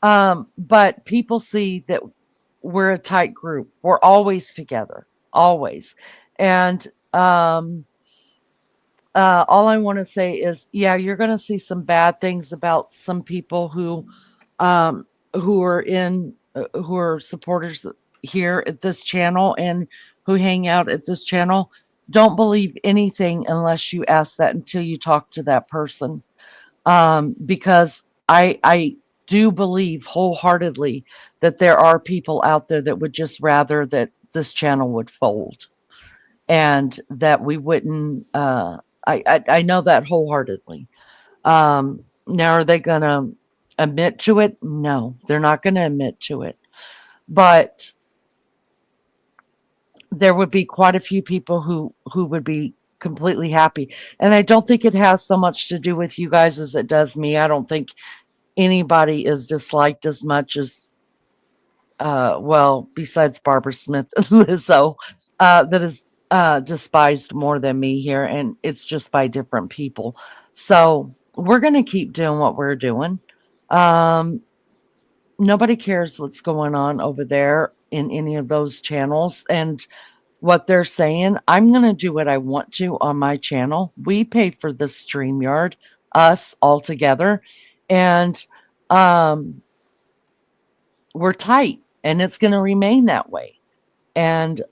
But people see that we're a tight group. We're always together. Always. And all I want to say is, yeah, you're going to see some bad things about some people who are supporters here at this channel and who hang out at this channel. Don't believe anything unless you ask that until you talk to that person. Because I do believe wholeheartedly that there are people out there that would just rather that this channel would fold and that we wouldn't, I know that wholeheartedly. Now, are they going to admit to it? No, they're not going to admit to it. But there would be quite a few people who would be completely happy. And I don't think it has so much to do with you guys as it does me. I don't think anybody is disliked as much as well, besides Barbara Smith and Lizzo, that is despised more than me here, and it's just by different people. So we're gonna keep doing what we're doing. Nobody cares what's going on over there in any of those channels and what they're saying. I'm gonna do what I want to on my channel. We pay for the StreamYard, us all together, and we're tight, and it's going to remain that way. And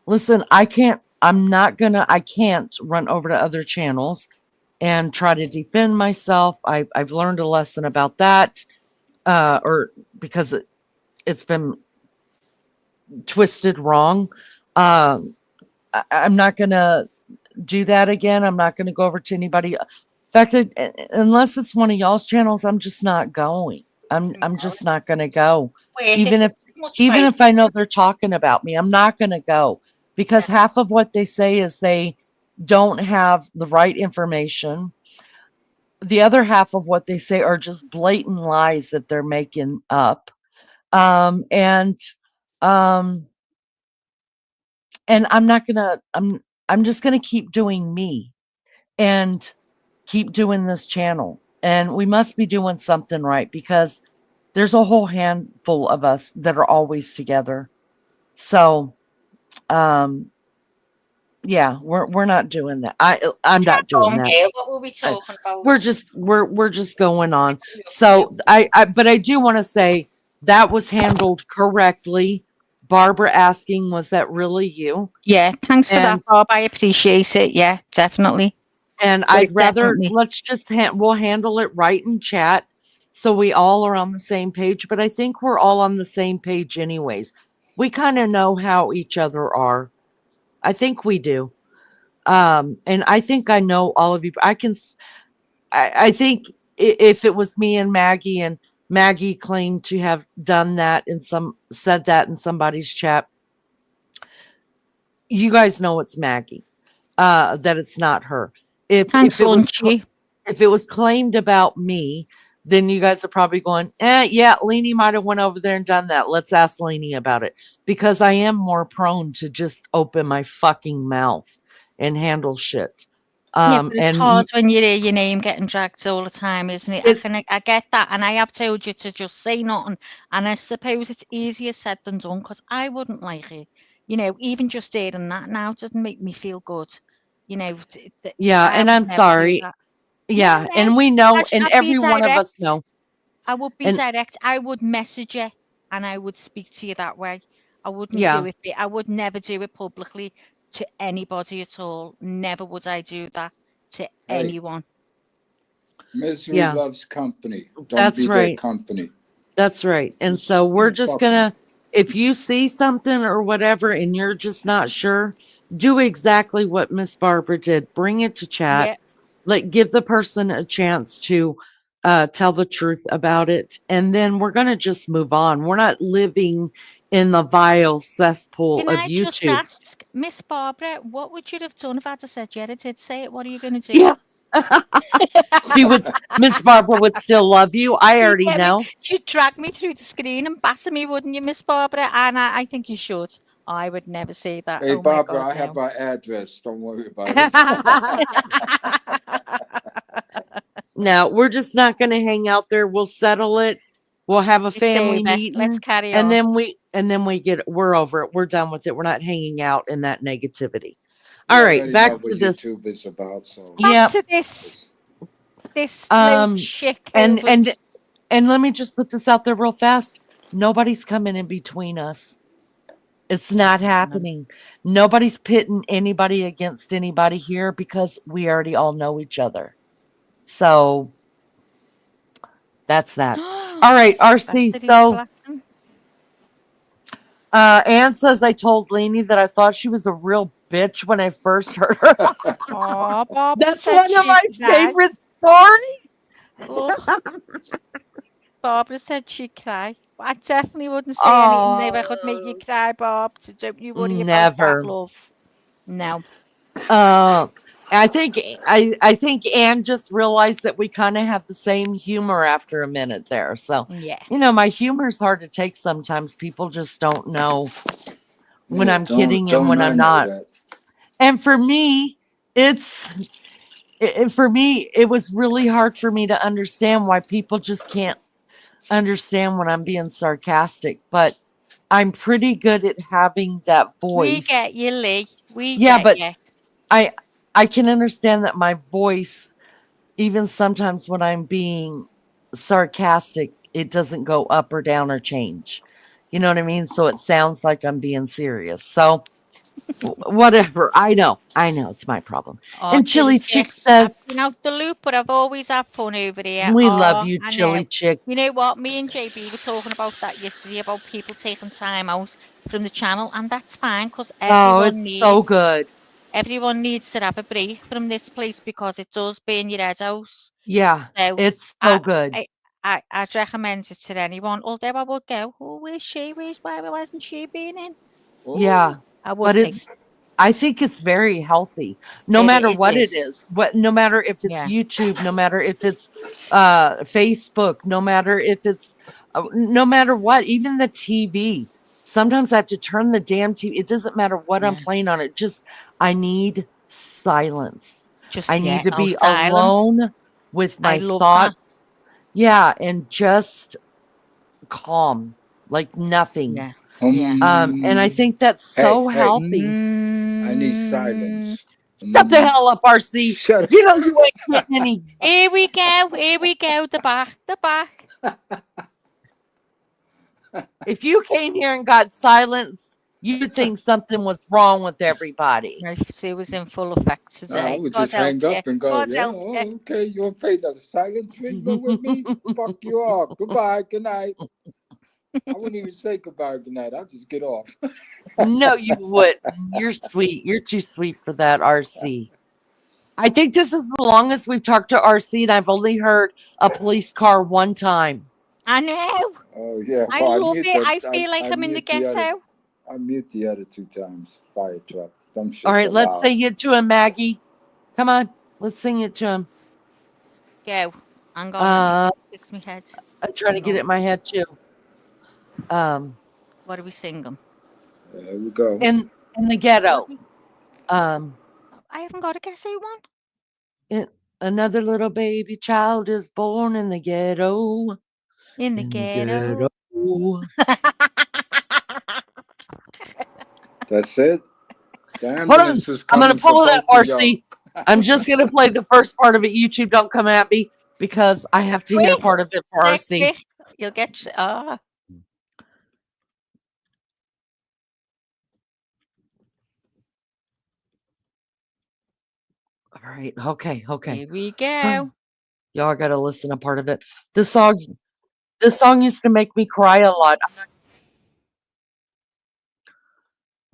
listen, I can't run over to other channels and try to defend myself. I've learned a lesson about that, or because it's been twisted wrong. I'm not going to do that again. I'm not going to go over to anybody. In fact, unless it's one of y'all's channels, I'm just not going. I'm just not going to go. Even if I know they're talking about me, I'm not going to go, because half of what they say is they don't have the right information. The other half of what they say are just blatant lies that they're making up. And I'm not gonna. I'm just gonna keep doing me and keep doing this channel. And we must be doing something right, because there's a whole handful of us that are always together. So, yeah, we're not doing that. I'm not doing that. What were we talking about? We're just going on. So but I do want to say that was handled correctly. Barbara asking, was that really you? Yeah, thanks for that, Bob. I appreciate it. Yeah, definitely. And I'd rather let's just we'll handle it right in chat, so we all are on the same page. But I think we're all on the same page anyways. We kind of know how each other are. I think we do. And I think I know all of you. I think if it was me and Maggie claimed to have done that said that in somebody's chat, you guys know it's Maggie, that it's not her. If it was claimed about me, then you guys are probably going, yeah, Leanie might have went over there and done that. Let's ask Leanie about it, because I am more prone to just open my fucking mouth and handle shit. Yeah, but it's hard when you hear your name getting dragged all the time, isn't it? I get that, and I have told you to just say nothing. And I suppose it's easier said than done, because I wouldn't like it. You know, even just hearing that now doesn't make me feel good. You know. Yeah, and I'm sorry. Yeah, and we know, and every one of us know. I would be direct. I would message you, and I would speak to you that way. I wouldn't do it. I would never do it publicly to anybody at all. Never would I do that to anyone. Misery loves company. That's be right. their company. That's right. And so we're just gonna, if you see something or whatever and you're just not sure, do exactly what Miss Barbara did. Bring it to chat. Give the person a chance to tell the truth about it, and then we're gonna just move on. We're not living in the vile cesspool of YouTube. Can I just ask, Miss Barbara, what would you have done if I'd have said, yeah, I did say it? What are you going to do? Yeah. Miss Barbara would still love you. I already know. She'd drag me through the screen and batter me, wouldn't you, Miss Barbara? And I think you should. I would never say that. Hey, Barbara, I have our address. Don't worry about it. No, we're just not going to hang out there. We'll settle it. We'll have a family meeting. Let's carry on. And then we're over it. We're done with it. We're not hanging out in that negativity. All right, back to this. YouTube is about, so. Back to this shit. And let me just put this out there real fast. Nobody's coming in between us. It's not happening. Nobody's pitting anybody against anybody here, because we already all know each other. So that's that. All right, RC. So Anne says, I told Lainey that I thought she was a real bitch when I first heard her. Oh, Bob That's said one of she my cried. favorite stories. Look, Barbara said she'd cry. I definitely wouldn't say anything if I could make you Oh, cry, Bob. So don't you worry about that, never. love. No. Uh, I think Anne just realized that we kind of have the same humor after a minute there. So, Yeah. my humor's hard to take sometimes. People just don't know when Yeah, I'm kidding and don't when I I'm know not. that? And for me, for me, it was really hard for me to understand why people just can't understand when I'm being sarcastic. But I'm pretty good at having that We voice. get you, Lee. We Yeah, get but you. I I can understand that my voice, even sometimes when I'm being sarcastic, it doesn't go up or down or change. You know what I mean? So it sounds like I'm being serious. So whatever. I know it's my problem. Oh, And Chili Chili Chick, Chick I've says, been out the loop, but I've always had fun over here. "We love Oh, you, I Chili know. Chick." You know what? Me and JB were talking about that yesterday about people taking time out from the channel, and that's fine because Oh, it's so good. everyone needs to have a break from this place because it does burn your head out. Yeah, So it's I, so good. I'd recommend it to anyone. Although I would go, oh, where's she? Why hasn't she been in? Yeah, Oh, I would but think I think it's very healthy, no matter it what it is. is. No matter if it's Yeah. YouTube, no matter if it's Facebook, no matter if it's no matter what, even the TV. Sometimes I have to turn the damn TV. It doesn't matter what I'm Yeah. playing on it. Just I need silence. Just I need to no be silence. alone with I my love that. thoughts. Yeah, and just calm, like nothing. Yeah. Yeah. And I think that's Hey, so hey, healthy. I need Mm. silence. Shut the hell up, RC. Shut up. You know you ain't getting any. Here we go. Here we go. The back. The back. If you came here and got silence, you'd think something was wrong with everybody. My Sue was in full effect I today. would God just help hang you. up and go, God yeah, help you. oh, okay, you want to pay the silent treatment with me? Fuck you off. Goodbye, good night. I wouldn't even say goodbye, good night. I'll just get off. No, you wouldn't. You're sweet. You're too sweet for that, RC. I think this is the longest we've talked to RC, and I've only heard a police car one time. I know. Oh, yeah. I Well, love it. I feel like I'm in the ghetto. I mute the other 2 times. Fire truck. Them shits All right, are let's loud. sing it to him, Maggie. Come on, let's sing it to him. Go. Hang on. Let me fix my head. I'm trying to get it in my head too. What do we sing them? There we go. In the ghetto. I haven't got a guess who one. Another little baby child is born in the ghetto. In the ghetto. That's it. The Hold on. ambulance is I'm coming going to pull it up, both of y'all. RC. I'm just going to play the first part of it. YouTube, don't come at me because I have to hear part of it for RC. You'll get. All right. Okay. Here we go. Y'all got to listen to part of it. This song used to make me cry a lot.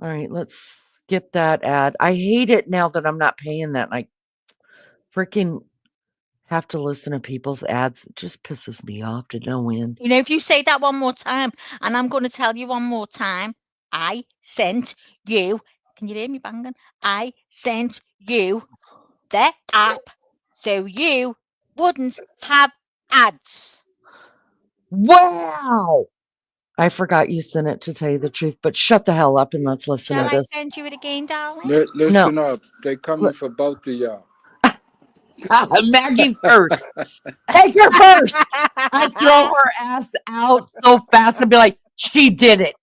All right, let's skip that ad. I hate it now that I'm not paying that. I freaking have to listen to people's ads. It just pisses me off to no end. You know, if you say that one more time, and I'm going to tell you one more time, I sent you. Can you hear me banging? I sent you the app so you wouldn't have ads. Wow. I forgot you sent it, to tell you the truth, but shut the hell up and let's listen Shall to I this. send you it again, darling? Listen up. They coming for both of y'all. Maggie first. Take her first. I'd throw her ass out so fast and be like, she did it.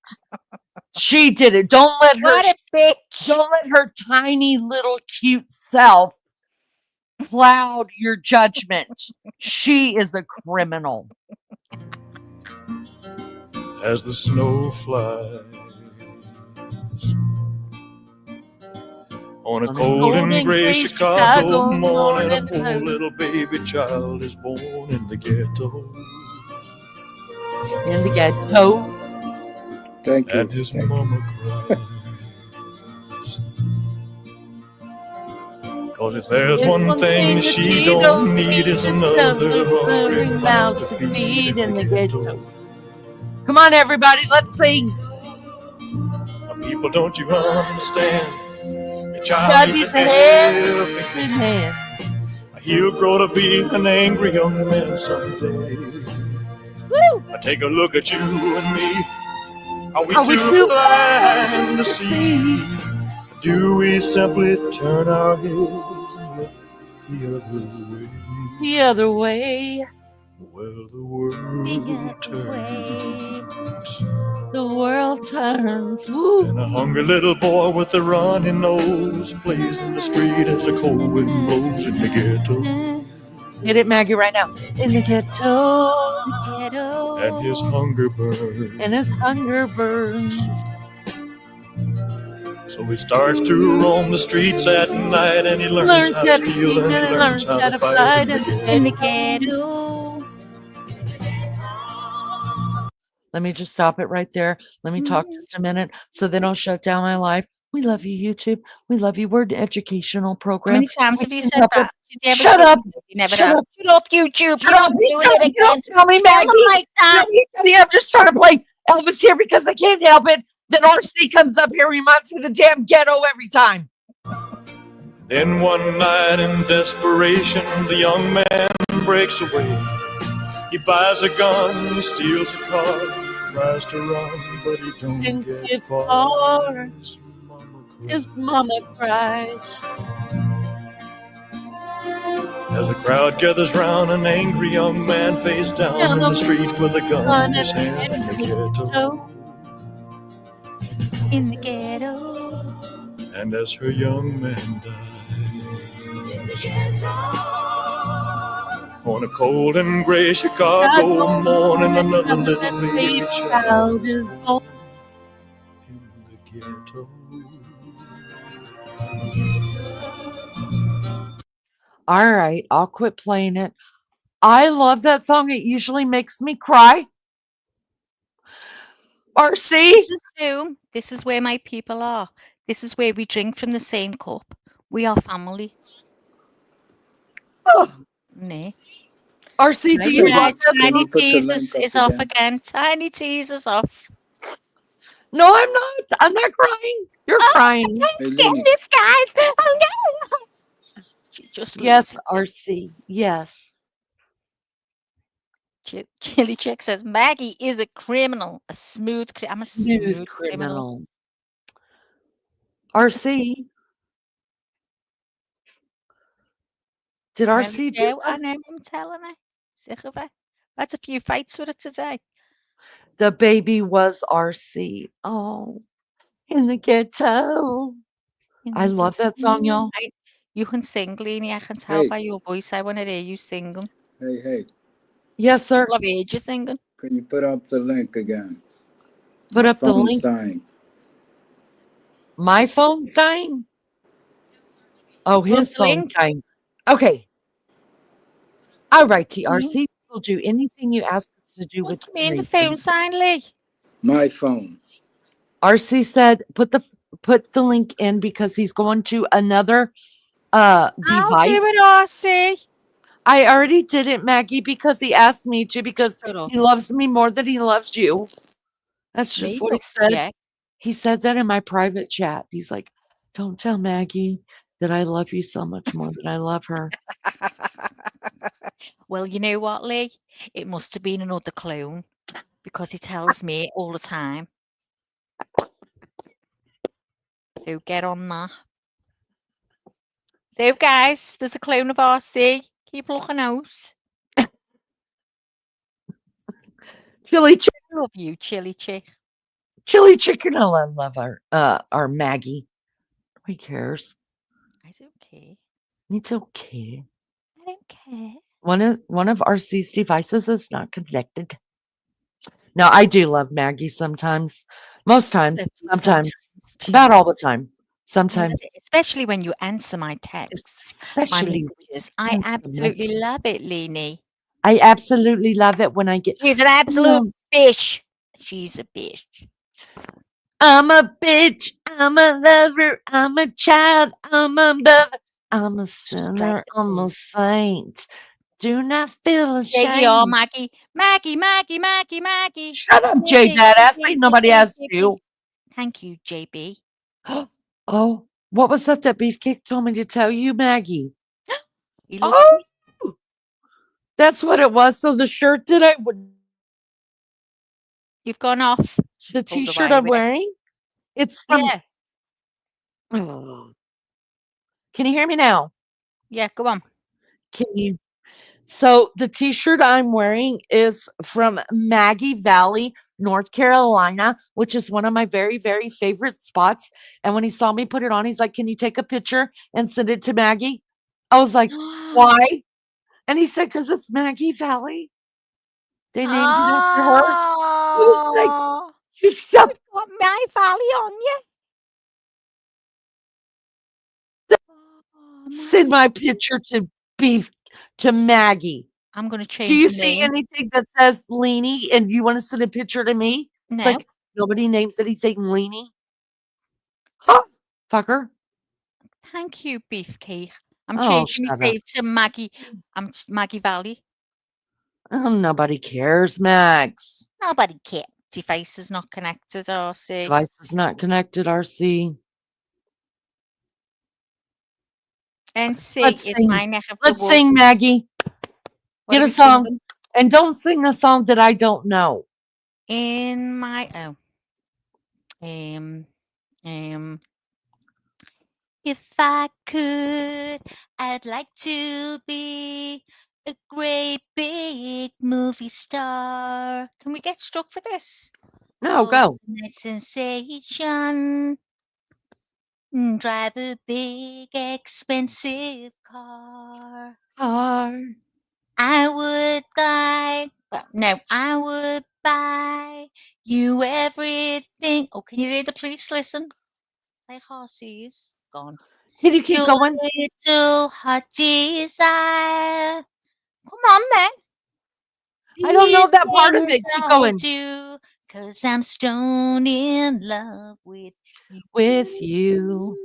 She did it. Don't let her. What a bitch. Don't let her tiny little cute self cloud your judgment. She is a criminal. As the snow flies on a cold and gray Chicago morning, a poor little baby child is born in the ghetto. In the ghetto. Thank you. And his mama cries 'Cause if there's one thing that she don't need is another hungry mouth to feed in the ghetto. Come on, everybody, let's sing. People, don't you understand? Your God child needs needs a a helping helping hand. He'll grow to be an angry young man someday. Woo! Take a look at you and me. Are we Are we too too blind to see? Do we simply turn our heads and look the other way? The other way. Well, the world turns. The world turns. Woo. And a hungry little boy with a runny nose plays in the street as the cold wind blows in the ghetto. Hit it, Maggie, right now. In the ghetto. And his hunger burns. And his hunger burns. So he starts to roam the streets at night, and he learns how to steal, and he learns how to fight in the ghetto. Let me just stop it right there. Let me talk just a minute so they don't shut down my life. We love you, YouTube. We love you. We're an educational program. How many times have you said that? Shut up. Shut up, YouTube. Shut up. You're doing it again. Don't tell me, Maggie. Like that. I'm just trying to play Elvis here because I can't help it. Then RC comes up here, reminds me of the damn ghetto every time. Then one night in desperation, the young man breaks away. He buys a gun, he steals a car, tries to run, but he don't get far. His mama cries. As a crowd gathers round, an angry young man face down in the street with a gun in his hand in the ghetto. In the ghetto. And as her young man dies, on a cold and gray Chicago morning, another little baby child is born in the ghetto. All right, I'll quit playing it. I love that song. It usually makes me cry. RC? This is home. This is where my people are. This is where we drink from the same cup. We are family. Oh. No. RC, do you love that Tiny put the Teasers link up is off again? again. Tiny Teasers off. No, I'm not. I'm not crying. You're crying. I'm getting this, guys. I'm getting Just yes, lose. RC. Yes. Chili Chick says Maggie is a criminal, a smooth. I'm a smooth criminal. RC. Did RC do I know I'm telling her. Sick of it. That's a few fights with it today. The baby was RC. Oh, in the ghetto. I love that song, y'all. You can sing, Leanie. I can tell by your voice. I want to hear you singing. Hey. Yes, sir. I've heard you singing. Can you put up the link again? Put My up the phone's link. dying. My phone's dying? Oh, his phone's dying. Okay. All right, TRC. We'll do anything you ask us to do with What do you mean the phone's dying, Lee? My phone. RC said put the link in because he's going to another device. I'll do it, RC. I already did it, Maggie, because he asked me to because he loves me more than he loves you. That's just what he said. Yeah. He said that in my private chat. He's like, don't tell Maggie that I love you so much more than I love her. Well, you know what, Lee? It must have been another clone because he tells me all the time. So get on that. So, guys, there's a clone of RC. Keep looking out. Chili chicken. I love you, Chili Chick. Chili chicken. I love our Maggie. Who cares? It's okay. It's okay. I don't care. One of RC's devices is not connected. Now I do love Maggie sometimes. Most times. Sometimes. About all the time. Sometimes. Especially when you answer my texts. My messages. I absolutely love it, Leanie. I absolutely love it when I get. She's an absolute bitch. She's a bitch. I'm a bitch. I'm a lover. I'm a child. I'm a mother. I'm a sinner, I'm a saint. Do not feel There you are, ashamed. Maggie. Maggie, Maggie, Maggie, Maggie. Shut up, J Badass. Ain't nobody asked you. Thank you, JB. Oh, what was that Beefcake told me to tell you, Maggie? He loves me. That's what it was. So the shirt that I would, You've gone off. the Pulled the t-shirt wire I'm with it. wearing, it's from. Yeah. Oh. Can you hear me now? Yeah, go on. Can you? So the t-shirt I'm wearing is from Maggie Valley, North Carolina, which is one of my very, very favorite spots. And when he saw me put it on, he's like, "Can you take a picture and send it to Maggie?" I was like, "Why?" And he said, "Because it's Maggie Valley. They named it after her." I was like, Oh, "You shut." you've got my valley on you. Send my picture to Maggie. I'm going to Do change you the see name. anything that says Leanie and you want to send a picture to me? No. Like nobody names anything Leanie. Huh, fucker. Thank you, Beefcake. I'm Oh, changing my shut up. save to Maggie. I'm Maggie Valley. Oh, nobody cares, Max. Nobody cares. Device is not connected, RC. Device is not connected, RC. NC Let's is sing. my neck of the Let's woods. sing, Maggie. What Get are a we song. singing? And don't sing a song that I don't know. In my if I could, I'd like to be a great big movie star. Can we get struck for this? No, go. Overnight sensation. Drive a big expensive car. I would buy, no, I would buy you everything. Oh, can you read the please listen? Like horses. Gone. Can you keep going? Little hot desire. Come on, man. I don't know These that part of things it. Keep I'll going. do, 'cause I'm stone in love with you. With you.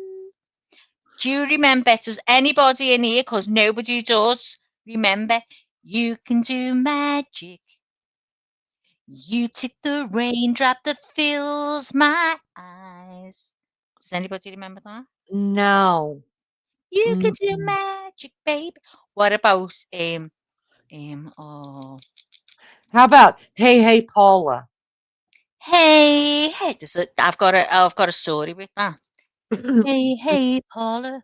Do you remember? Does anybody in here? 'Cause nobody does. Remember, you can do magic. You took the raindrop that fills my eyes. Does anybody remember that? No. You can do magic, babe. What about oh, How about Hey Hey Paula? hey, hey, I've got a story with that. Hey, hey, Paula.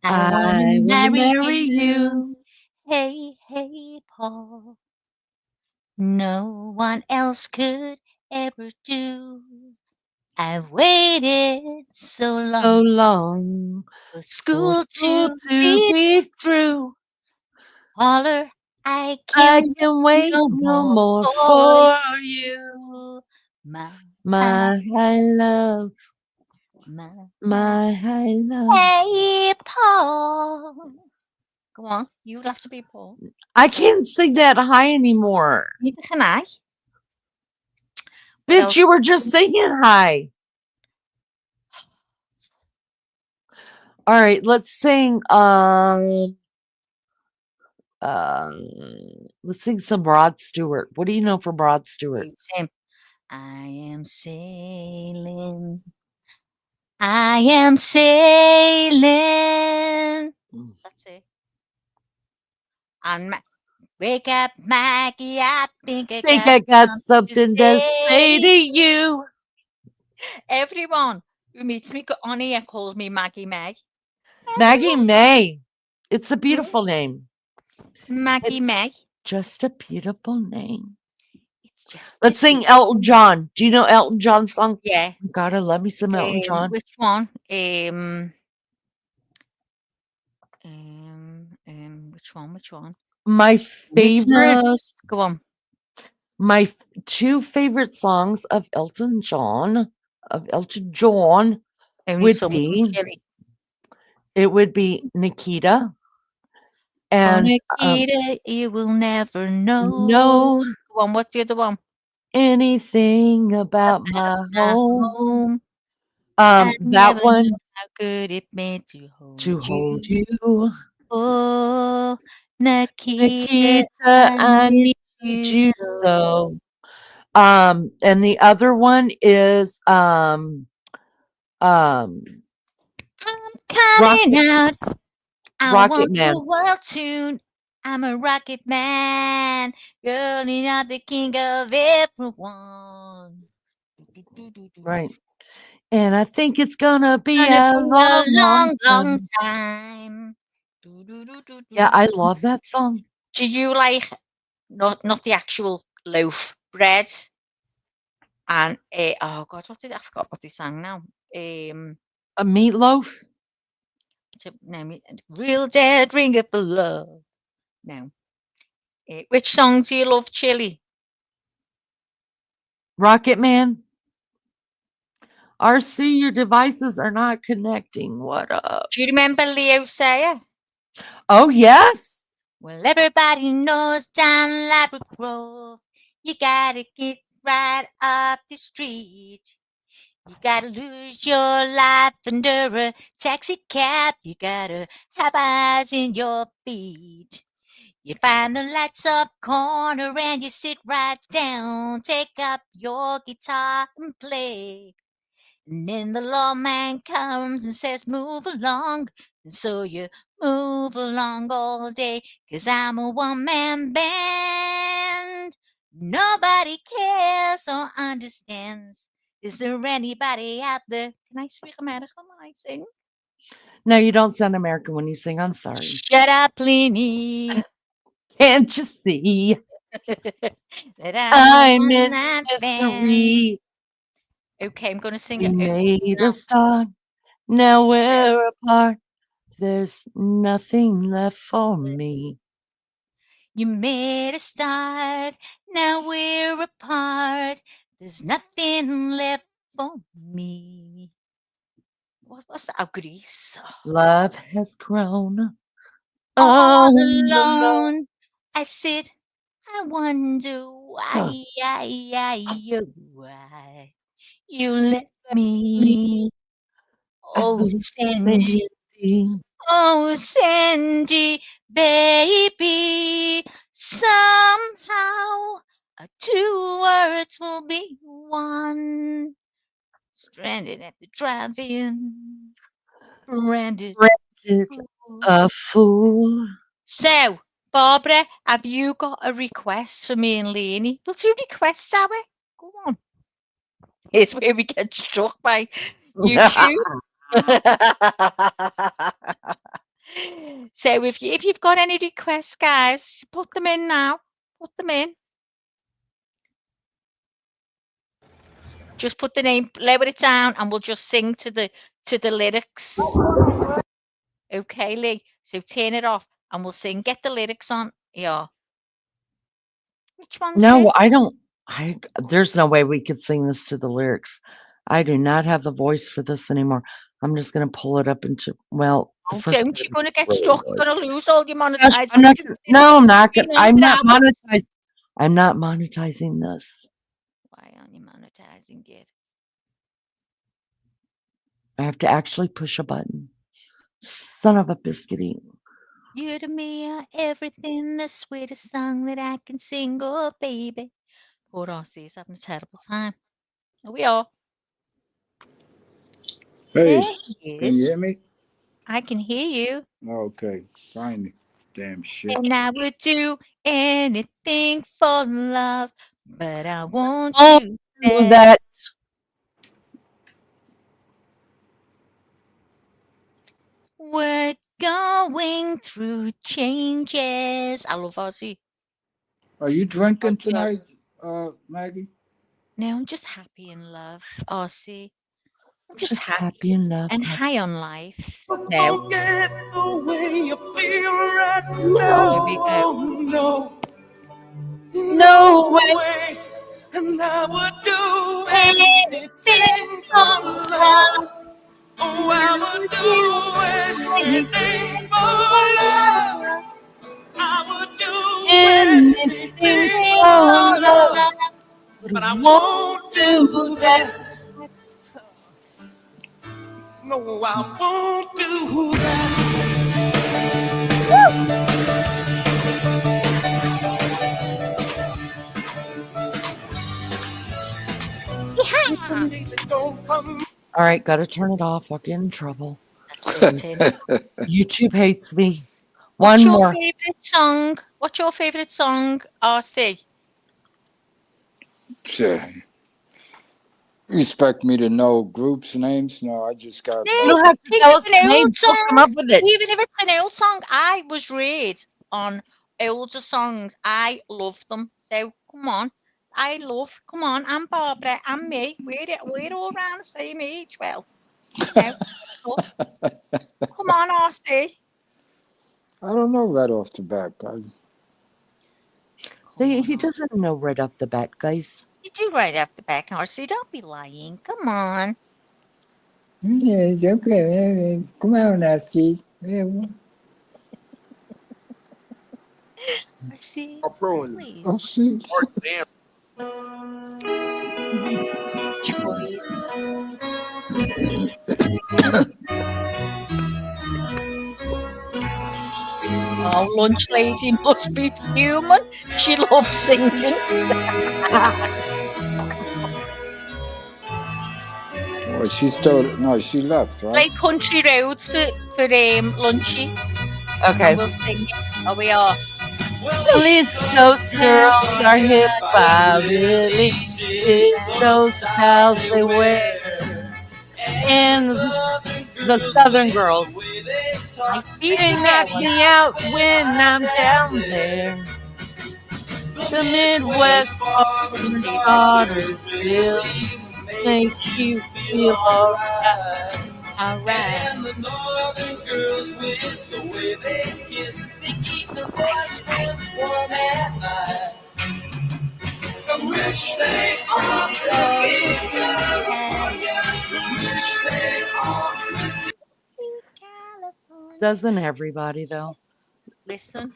I wanna marry you. Hey, hey, Paul. No one else could ever do. I've waited so long for for school school to to be be through. Paula. I I can can wait wait no no more more for for you. you. My high love. My high love. Hey, Paul. Go on. You would have to be Paul. I can't sing that high anymore. Neither can I. Bitch, you were just singing high. All right, let's sing let's sing some Rod Stewart. What do you know from Rod Stewart? Same. I am sailing. I am sailing. That's it. And wake up, Maggie. I think I got something to say to you. Everyone who meets me on here calls me Maggie May. Maggie May. It's a beautiful name. Maggie May. Just a beautiful name. Let's sing Elton John. Do you know Elton John's song? Yeah. God, I love me some Elton John. Which one? Which one? My favorite. Go on. My two favorite songs of Elton John would be. It would be Nikita. And Nikita, you will never know. No. Go on, what's the other one? Anything about my home. home. That one. How good it be to to hold hold you. you. Oh, Nikita, Nikita, I I miss need you you so. so. And the other one is I'm Rocket coming out. I Rocket want Man. the world to. I'm a rocket man. Girl, you're not the king of everyone. Right. And I think it's gonna be Gonna a be a long, long long, long time. time. Yeah, I love that song. Do you like not the actual loaf bread? And oh god, I forgot what they sang now. A meatloaf? No, real dead ring of love. No. Which song do you love, Chili? Rocket Man. RC, your devices are not connecting. What up? Do you remember Leo Sayer? Oh, yes. Well, everybody knows down Ladbroke Grove, you gotta get right up the street. You gotta lose your life under a taxi cab. You gotta have eyes in your feet. You find the lights up corner and you sit right down. Take up your guitar and play. And then the lawman comes and says, move along. And so you move along all day. 'Cause I'm a one-man band. Nobody cares or understands. Is there anybody out there? Can I speak American when I sing? No, you don't sound American when you sing. I'm sorry. Shut up, Pliny. Can't you see? That I'm a I'm in one-night band. misery. Okay, I'm going to sing We it. made No. a start. Now we're apart. There's nothing left for me. You made a start. Now we're apart. There's nothing left for me. What's that? Oh, Grease. Love has grown All all alone. alone. I sit. I wonder why, why you left me. Oh, Sandy. Sandy. Oh, Sandy, baby. Somehow, two words will be one. Stranded at the drive-in. Branded. Rented a fool. So, Barbara, have you got a request for me and Lainey? Will you request, Abby? Go on. Here's where we get struck by YouTube. So if you've got any requests, guys, put them in now. Put them in. Just put the name, lower it down, and we'll just sing to the lyrics. Okay, Lee. So turn it off, and we'll sing. Get the lyrics on. Yeah. Which one's No, this? I don't. There's no way we could sing this to the lyrics. I do not have the voice for this anymore. I'm just gonna pull it up into the first. Don't you're gonna get stuck. You're gonna lose all your monetization. I'm not monetized. I'm not monetizing this. Why aren't you monetizing it? I have to actually push a button. Son of a biscuity. You to me are everything, the sweetest song that I can sing, oh baby. Poor Rossi's having a terrible time. Here we are. Hey, There he can you is. hear me? I can hear you. Okay, finally. Damn shit. And I would do anything for love, but I won't Oh, do who's that. that? We're going through changes. I love Ozzy. Are you drinking Ozzy tonight, Osbourne. Maggie? No, I'm just happy in love, Ozzy. I'm just Just happy happy enough. and high on life. No. Forget the way you feel right Oh, here we go. now. No way. way. And I would do Anything anything for for love. love. Oh, I I would would do do anything anything for for love. love. I would do Anything anything Anything for for for love, love. love. but But I I won't won't do do that. that. No, I won't do that. And some days it don't come. All right, gotta turn it off. I'll get in trouble. That's it, Tim. YouTube hates me. What's One your more. favorite song? What's your favorite song, RC? Yeah. You expect me to know groups' names? No, I just got You my. don't have to Think tell of us an the name. old We'll come song. up with it. Even if it's an old song, I was raised on older songs. I love them. So come on. Come on, I'm Barbara, I'm me. We're all around the same age. Well, no. Come on, RC. I don't know right off the back. He doesn't know right off the bat, guys. You do right off the back, RC. Don't be lying. Come on. Yeah, okay. Come on now, Steve. Yeah, RC, please. oh, see. Choice. Oh, lunch lady must be human. She loves singing. Well, she still no, she left, right? Play Country Roads for Lunchy. Okay. And we'll sing it. Oh, we are. Well, East Coast girls are hip. I really dig those styles they wear. And the Southern girls, they knock me out when I'm down there. The Midwest farmers and daughters really make you feel alright. Alright. And the northern girls with the way they kiss, they keep their boyfriends warm at night. I wish they all could be California. I wish they all could be California. Doesn't everybody though? Listen,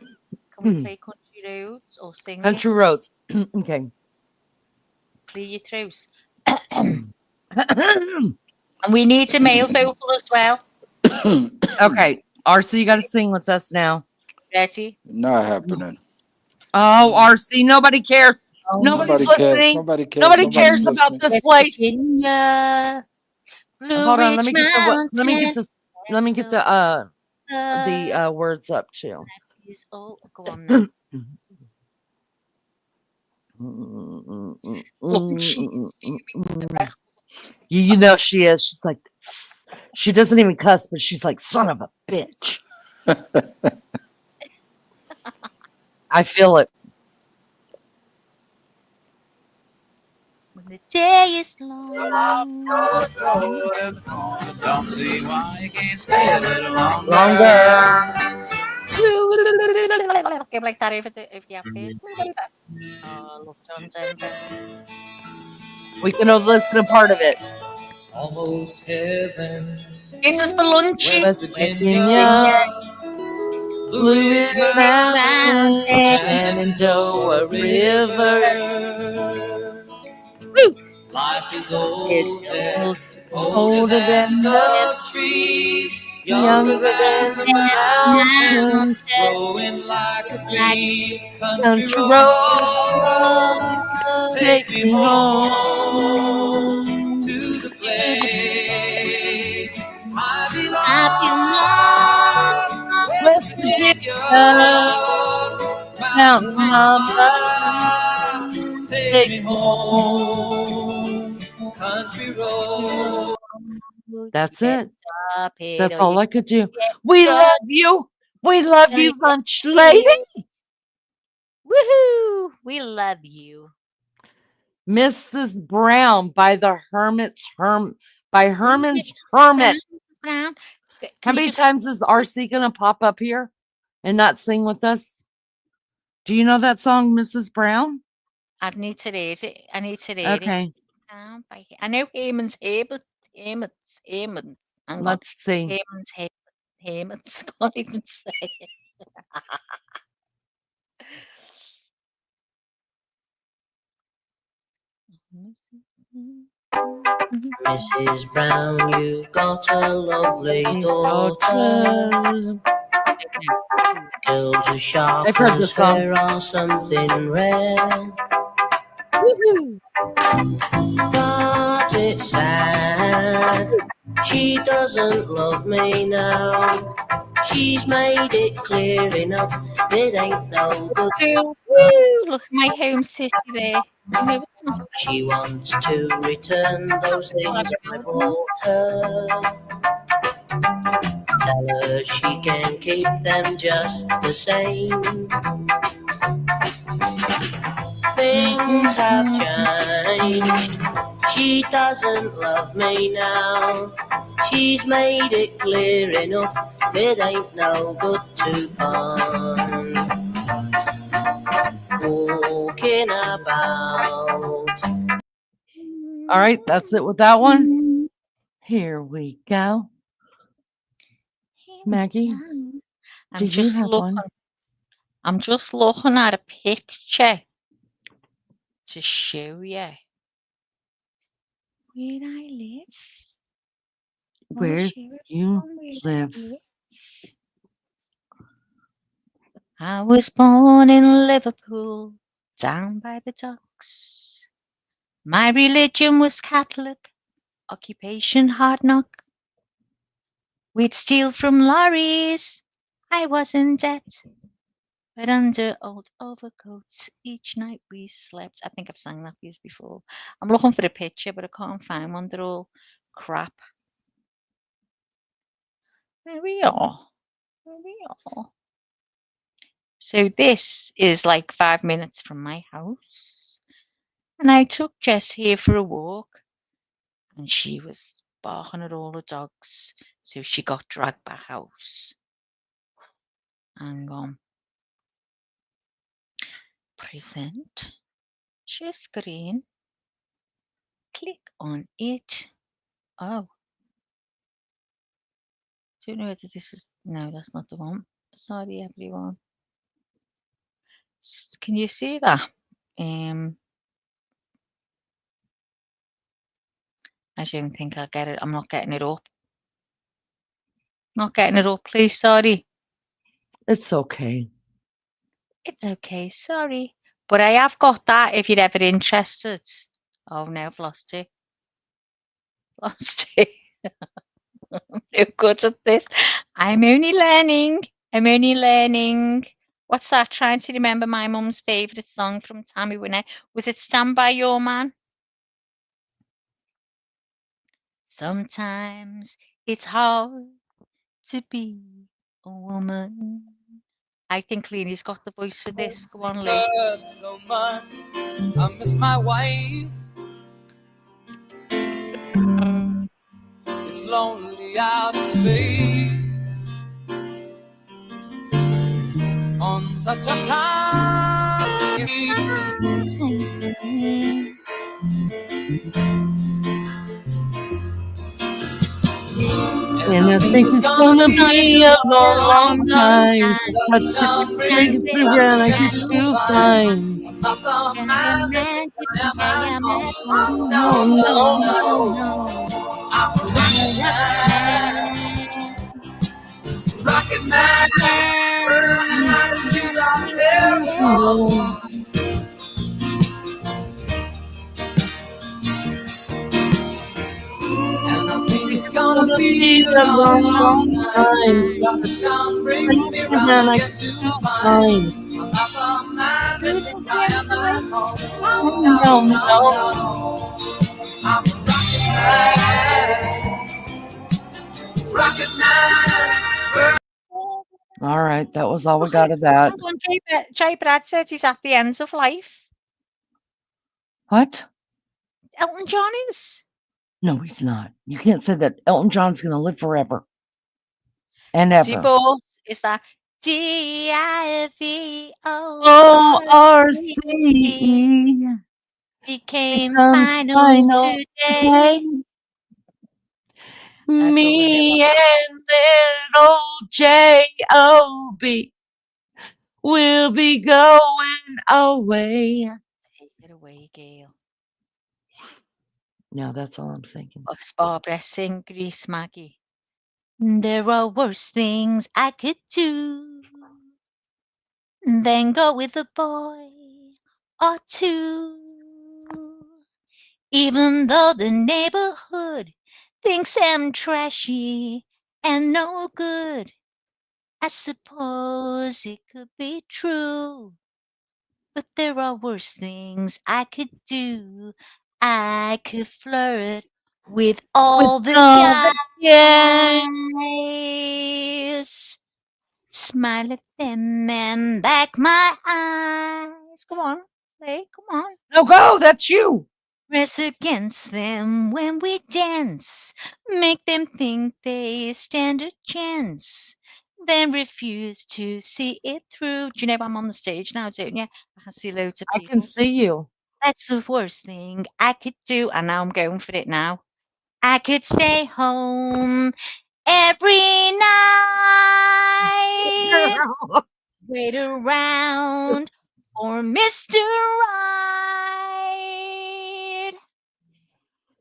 can we play Country Roads or sing Country it? Roads. Okay. Clear your throats. And we need a male vocal as well. Okay. RC, you got to sing with us now. Ready? Not happening. Oh, RC, nobody cares. Nobody's listening. Nobody cares. Nobody Nobody's cares about listening. this place. Virginia, Blue Hold on, let Ridge me get Mountain. the words up too. Oh, go on then. You know she is. She's like, she doesn't even cuss, but she's like, son of a bitch. I feel it. When the day is long. Don't see why you can't stay a little longer. Give like that over the face. Oh, love John Denver. We can all listen to part of it. Almost heaven. This is for Lunchy. West Virginia, Blue Ridge Mountain, Shenandoah River. Woo! Life is older, older than the trees, younger than the mountains, growing like a breeze. country roads, take me home to the place I belong. West Virginia, Mountain Mama, take me home, country road. That's it. That's all I could do. We love you. We love you, lunch lady. Woohoo! We love you. Mrs. Brown by the Herman's Hermit. Brown. How many times is RC gonna pop up here and not sing with us? Do you know that song, Mrs. Brown? I need to read it. Okay. I know Eamon's here, but Eamon's. Let's see. Eamon's can't even say it. Mrs. Brown, you've got a lovely daughter. Girls as sharp I've heard as this song. her are something rare. Woohoo! But it's sad, she doesn't love me now. She's made it clear enough, it ain't no good. Woo! Look at my home city there. No, it's not. She wants to return those things I bought her. Tell her she can keep them just the same. Things have changed. She doesn't love me now. She's made it clear enough, it ain't no good to pawn. Walking about. All right, that's it with that one. Here we go. Maggie, I'm do you just have looking. one? I'm just looking at a picture to show you where I live. Where you live? I was born in Liverpool, down by the docks. My religion was Catholic, occupation hard knock. We'd steal from lorries, I was in debt. But under old overcoats, each night we slept. I think I've sang that piece before. I'm looking for a picture, but I can't find one. They're all crap. There we are. There we are. So this is like 5 minutes from my house. And I took Jess here for a walk. And she was barking at all the dogs. So she got dragged back house. Hang on. Present. Share screen. Click on it. Oh. Don't know whether this is. No, that's not the one. Sorry, everyone. Can you see that? I don't think I'll get it. I'm not getting it up. Not getting it up, please. Sorry. It's okay. It's okay. Sorry. But I have got that if you're ever interested. Oh, no, I've lost it. Lost it. I'm no good at this. I'm only learning. What's that? Trying to remember my mum's favourite song from Tammy Wynette. Was it Stand By Your Man? Sometimes it's hard to be a woman. I think Leanie's got the voice for this. Go on, Lee. So much, I miss my wife. It's lonely out in space on such a time. And I think it's gonna be a long time. But things around I get too fine. No, no, no. Rocket Man, and I think it's gonna be a long, long time. Touchdown brings me round again to find I'm up on my bed and I am at home. Oh, no, no, I'm Rocket Man. All right, that was all we got of that. Hold on, Jay Brad said he's at the end of life. What? Elton John is. No, he's not. You can't say that. Elton John's going to live forever and ever. Divorce is that DIVORCE became final today. Me and little J.O.B. will be going away. Take it away, Gail. No, that's all I'm singing. Barbara, sing Grease Maggie. There are worse things I could do than go with a boy or two. Even though the neighborhood thinks I'm trashy and no good, I suppose it could be true. But there are worse things I could do. I could flirt with all the all the guys. Smile at them and back my eyes. Come on, play, come on. No, go, that's you. Press against them when we dance. Make them think they stand a chance. Then refuse to see it through. Do you know I'm on the stage now, don't you? I can see loads of I people. can see you. That's the worst thing I could do. And now I'm going for it now. I could stay home every night. Wait around for Mr. Right.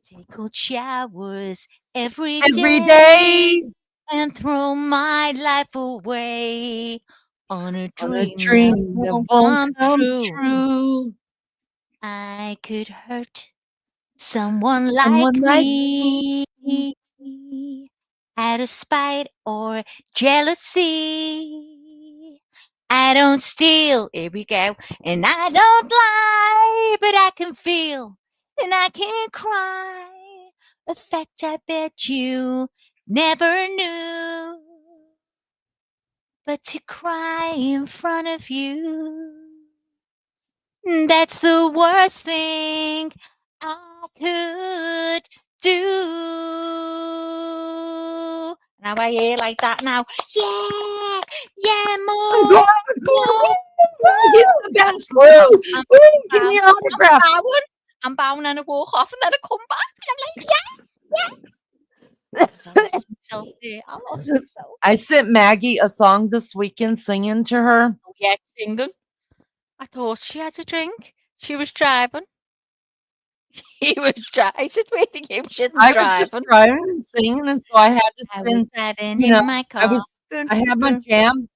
Take cold showers every day and throw my life away on a dream that won't come true. I could hurt someone like me out of spite or jealousy. I don't steal, here we go, and I don't lie, but I can feel and I can cry. A fact I bet you never knew. But to cry in front of you, that's the worst thing I could do. Now I hear like that now. Yeah, more. He's the best. Woo! Woo! Give me your autograph. I'm bowing and I walk off and then I come back and I'm like, yeah. I lost myself. I sent Maggie a song this weekend singing to her. Oh, yeah, singing. I thought she had a drink. She was driving. He was driving. I said, waiting you, she's I driving. was just driving and singing, and so I had to send, my car. I had my jam.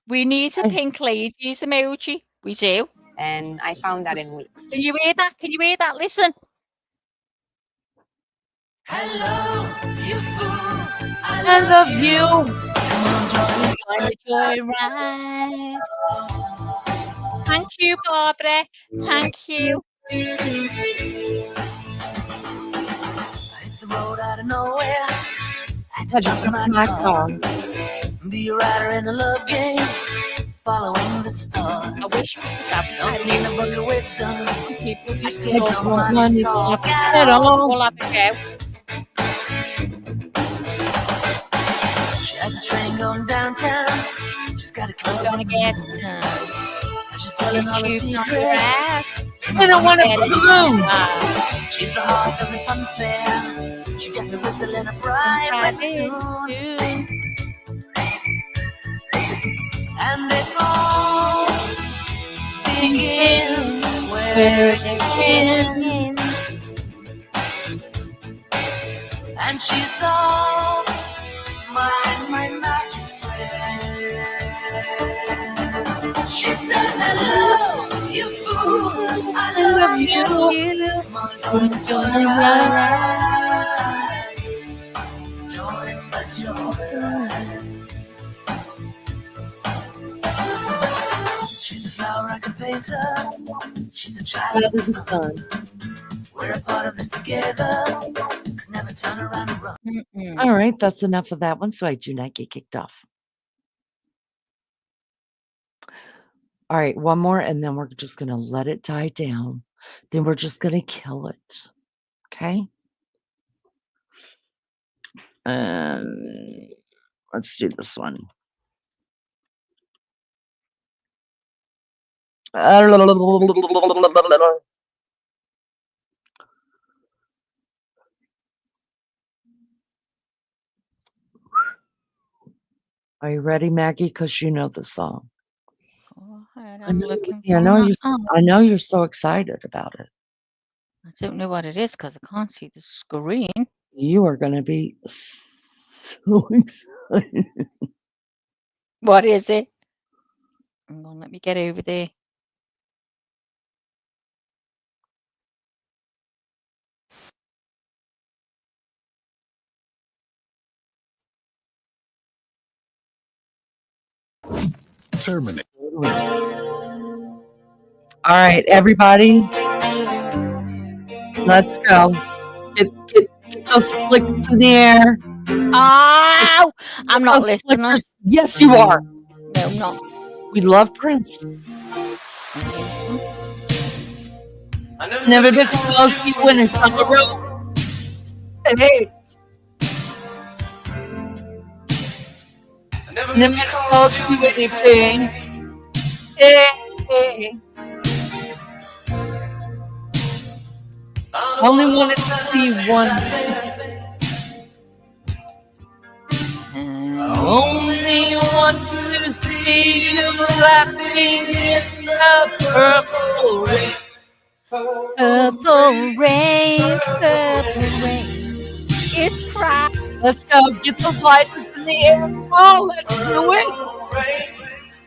We need a pink ladies emoji. We do. And I found that in weeks. Can you hear that? Can you hear that? Listen. Hello, you fool. I love you. Come on, join the joyride. Thank you, Barbara. Thank you. I hit the road out of nowhere. Had to jump in my car. Be a rider in the love game. Following the stars. I wish we could have Don't need a book of wisdom. people I just get talk no money talk at all. We'll have a go. She has a train going downtown. She's got a club. Gonna get she's telling all the secrets. And I want to bloom. She's the heart of the fun fair. She got me whistling a private tune. And it all begins where it ends. And she's all my magic friend. She says, hello, you fool, I love you. Come on, join the ride. Join the joyride. She's a flower I can paint her. She's a child of the sun. We're a part of this together. Could never turn around and run. All right, that's enough of that one, so I do not get kicked off. All right, one more, and then we're just going to let it die down. Then we're just going to kill it. Okay? Let's do this one. Are you ready, Maggie? Because you know the song. Go ahead, I'm looking I know you're so excited about it. I don't know what it is because I can't see the screen. You are going to be so excited. What is it? Hang on, let me get over there. Terminate. All right, everybody. Let's go. Get those flicks in the air. Oh, I'm not those listening. flickers. Yes, you are. No, I'm not. We love Prince. Never been to close you when it's on the road. Hey. Never been to close you anything. Hey. Only wanted to see one. Only want to see you laughing in the purple rain. Purple rain, purple rain. It's bright. Let's go. Get those lighters in the air. Oh, let's do it.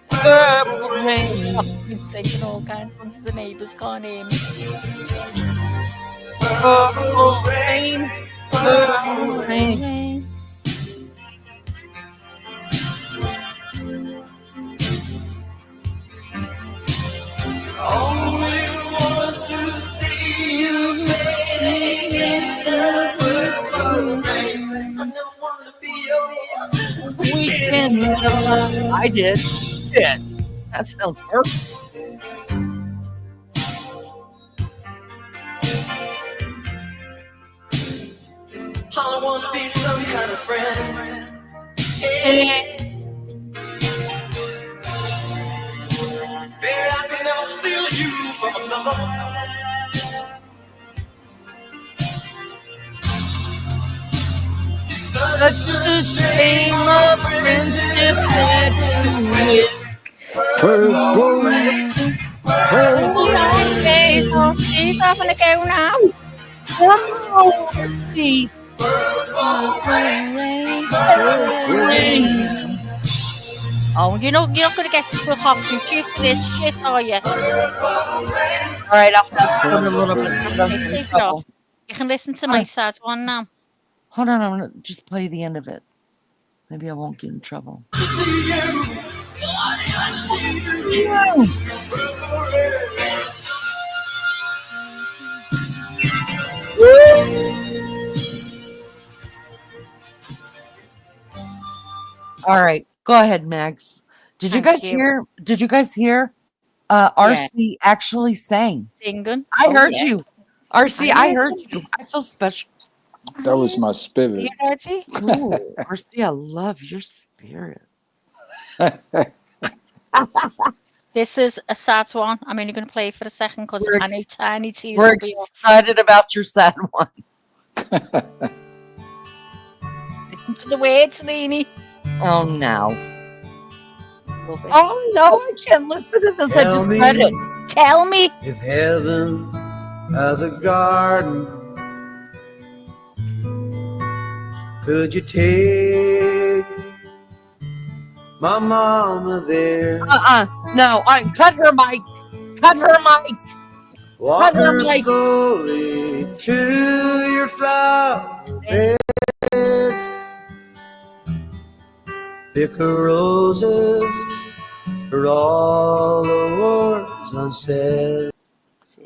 Purple rain. I've been singing all kinds of songs. The neighbours can't hear me. Purple rain, purple rain. Only want to see you bathing in the purple rain. I never want to be your Weekend lover. I did. Shit. That sounds perfect. I want to be some kind of friend. Hey. Baby, I can never steal you from another. Such a shame of friendship had to win. Purple rain. Purple Okay, so she's having a go now. Wow. See. Purple rain, Purple rain. Oh, you're not going to get stuck off YouTube for this shit, are you? All right, I'll fast forward a little bit. So don't get in Take it trouble. off. You can listen to my sad one now. Hold on, I'm gonna just play the end of it. Maybe I won't get in trouble. All right, go ahead, Max. Did you Thank guys you. hear? Did you guys hear? RC actually sang. Singing. I heard yeah. you. RC, I I heard heard you. you. I feel special. That was my Are spirit. you ready? Ooh, RC, I love your spirit. This is a sad one. I'm only going to play it for a second because We're I know Tiny T's We're will be off. excited about your sad one. Listen to the words, Leanie. Oh no. Love it. Oh no, I can't listen to this. I just read it. Tell me. If heaven has a garden, could you take my mama there? No, cut her mic. Cut her mic. Walk Cut her her mic. slowly to your flower bed. Pick her roses for all the wars unsaid.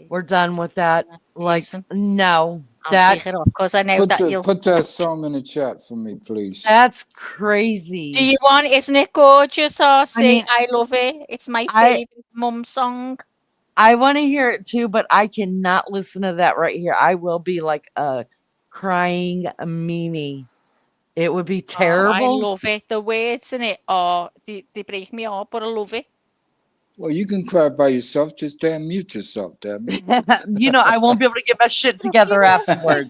We're done with that. Like, Listen. no. I'll That take it off because I know that you'll. Put that song in the chat for me, please. That's crazy. Do you want? Isn't it gorgeous, RC? I mean, I love it. It's my I- favorite mum song. I want to hear it too, but I cannot listen to that right here. I will be like a crying Mimi. It would be I terrible. love it. The words in it are they break me up, but I love it. Well, you can cry by yourself. Just damn mute yourself, damn it. You know, I won't be able to get my shit together afterwards.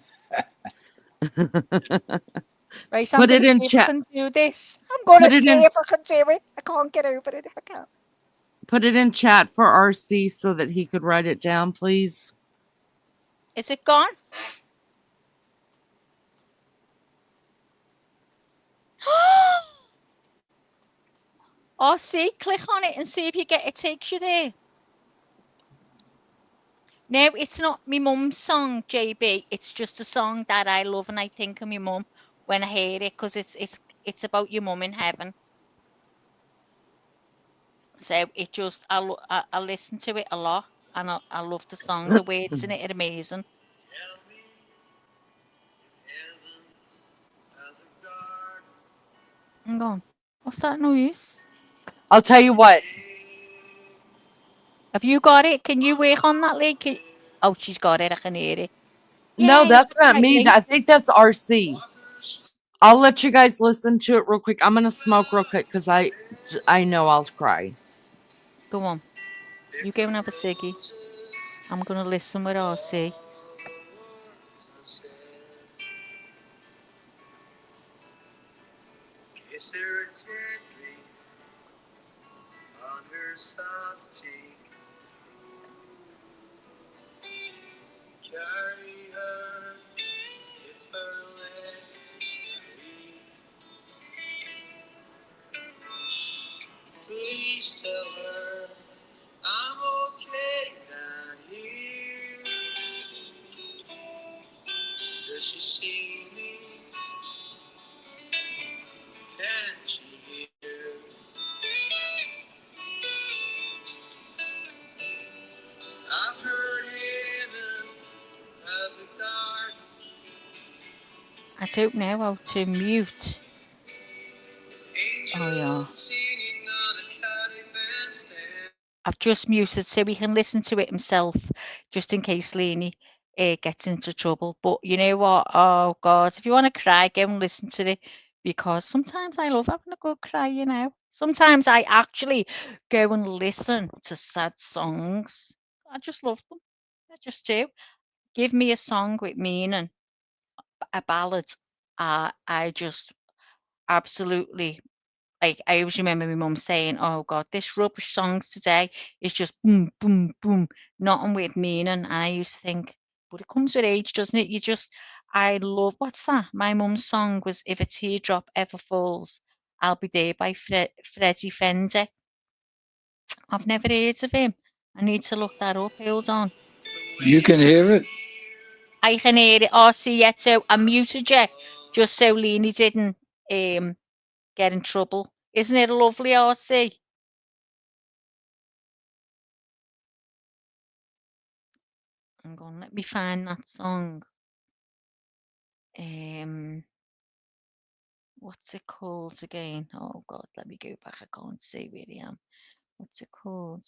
Right, I'm Put it gonna in see if I chat. can do this. I'm gonna Put it see in- if I can do it. I can't get over it if I can. Put it in chat for RC so that he could write it down, please. Is it gone? Oh, see, click on it and see if it takes you there. No, it's not my mum's song, JB. It's just a song that I love and I think of my mum when I hear it because it's about your mum in heaven. So it just I listen to it a lot and I love the song. The words in it are amazing. Hang on. What's that noise? I'll tell you what. Have you got it? Can you work on that, Lee? Oh, she's got it. I can hear it. No, Yay, that's it's not right, me. Lee. I think that's RC. I'll let you guys listen to it real quick. I'm gonna smoke real quick because I know I'll cry. Go on. You go and have a ciggy. I'm gonna listen with RC. Kiss her gently on her soft cheek. Carry her if her legs are weak. Please tell her I'm okay down here. Does she see me? Can she hear? I've heard heaven has a garden. I don't know how to mute. Oh yeah. I've just muted so he can listen to it himself, just in case Lainey gets into trouble. But you know what? Oh God, if you want to cry, go and listen to it because sometimes I love having a good cry. You know, sometimes I actually go and listen to sad songs. I just love them. I just do. Give me a song with meaning, a ballad. I just absolutely. Like, I always remember my mum saying, "Oh God, this rubbish songs today is just boom, boom, boom, nothing with meaning." And I used to think, but it comes with age, doesn't it? I love, what's that? My mum's song was "If a Teardrop Ever Falls, I'll Be There" by Freddie Fender. I've never heard of him. I need to look that up. Hold on. You can hear it? I can hear it. RC, yet, so I muted you just so Leanie didn't get in trouble. Isn't it lovely, RC? Hang on, let me find that song. What's it called again? Oh God, let me go back. I can't see where I am. What's it called?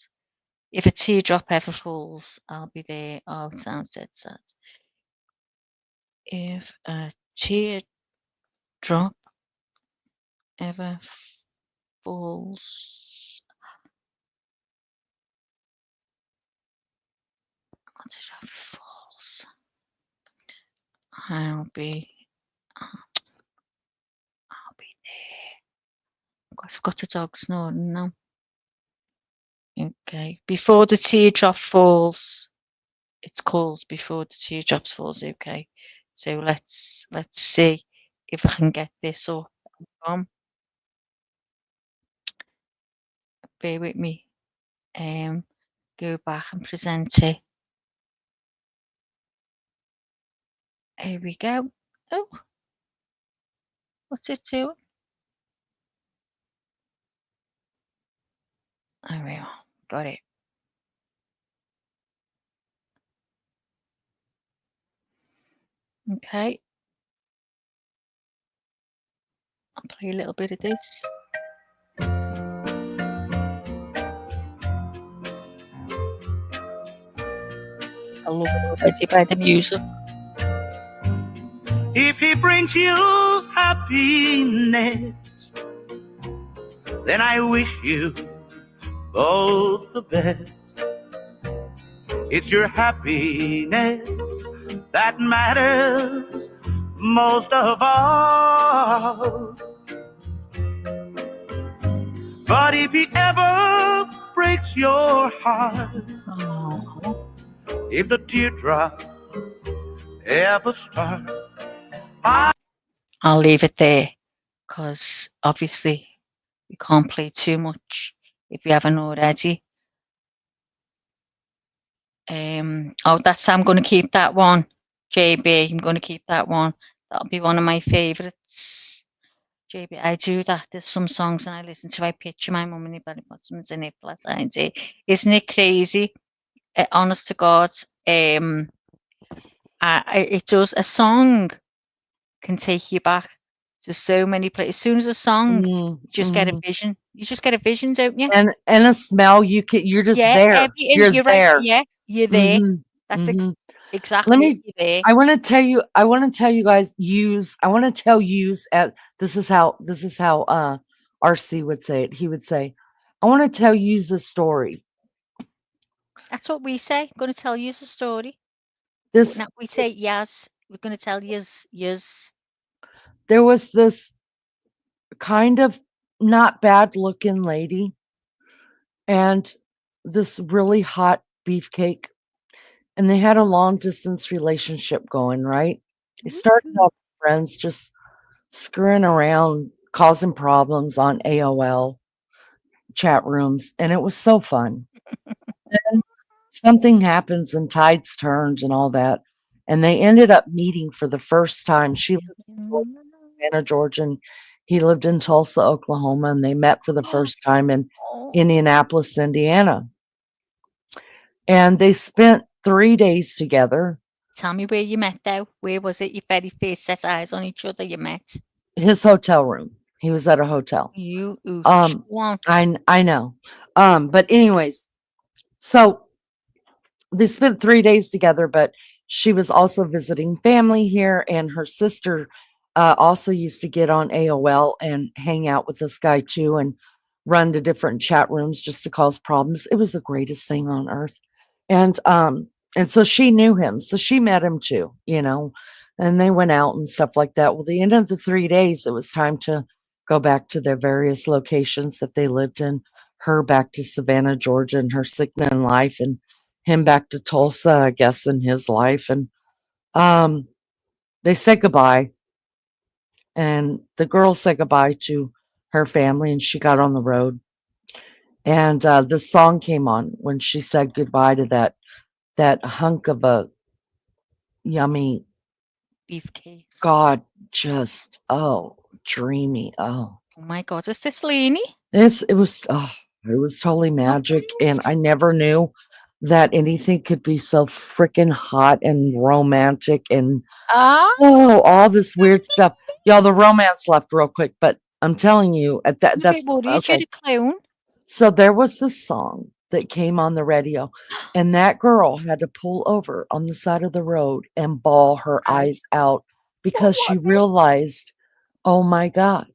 If a teardrop ever falls, I'll be there. Oh, it sounds dead sad. If a teardrop ever falls, what did I falls? I'll be there. I've got a dog snoring now. Okay, before the teardrop falls. It's called Before the Teardrops Falls. Okay, so let's see if I can get this up. Bear with me. Go back and present it. Here we go. Oh, what's it doing? There we are. Got it. Okay. I'll play a little bit of this. I love it already by the music. If he brings you happiness, then I wish you both the best. It's your happiness that matters most of all. But if he ever breaks your heart, if the teardrop ever start. I'll leave it there because obviously we can't play too much if we haven't already. I'm going to keep that one. JB, I'm going to keep that one. That'll be one of my favourites. JB, I do that. There's some songs and I listen to. I picture my mum and my belly buttons and it. Isn't it crazy? Honest to God, it does. A song can take you back to so many places. As soon as a song, you just get a vision. You just get a vision, don't you? And a smell. You're just Yeah, there. You're you're there. right. Yeah, you're there. Mhm, That's mhm. exactly Let it. me. You're there. I want to tell you. I want to tell you guys. I want to tell yous. This is how. RC would say it. He would say, "I want to tell yous a story." That's what we say. I'm going to tell you a story. This. We say yes. We're going to tell yous. There was this kind of not bad looking lady and this really hot beefcake, and they had a long distance relationship going, right? They started off friends, just screwing around, causing problems on AOL chat rooms, and it was so fun. Then something happens and tides turned and all that, and they ended up meeting for the first time. She lived in Savannah, Georgia, and he lived in Tulsa, Oklahoma, and they met for the first time in Indianapolis, Indiana. And they spent 3 days together. Tell me where you met, though. Where was it? Your very first set eyes on each other. You met His hotel room. He was at a hotel. I know. But anyways, so they spent 3 days together, but she was also visiting family here, and her sister also used to get on AOL and hang out with this guy too, and run to different chat rooms just to cause problems. It was the greatest thing on earth. And so she knew him. So she met him too, and they went out and stuff like that. Well, the end of the 3 days, it was time to go back to their various locations that they lived in. Her back to Savannah, Georgia, and her Signan life, and him back to Tulsa, I guess, in his life. And they said goodbye. And the girl said goodbye to her family, and she got on the road. And this song came on when she said goodbye to that hunk of a yummy beefcake. God, just dreamy. Oh my God, is this Lenny? It was totally magic, and I never knew that anything could be so freaking hot and romantic and all this weird stuff. Y'all, the romance left real quick, but I'm telling you, that's okay. So there was this song that came on the radio, and that girl had to pull over on the side of the road and bawl her eyes out because she realized, oh my God,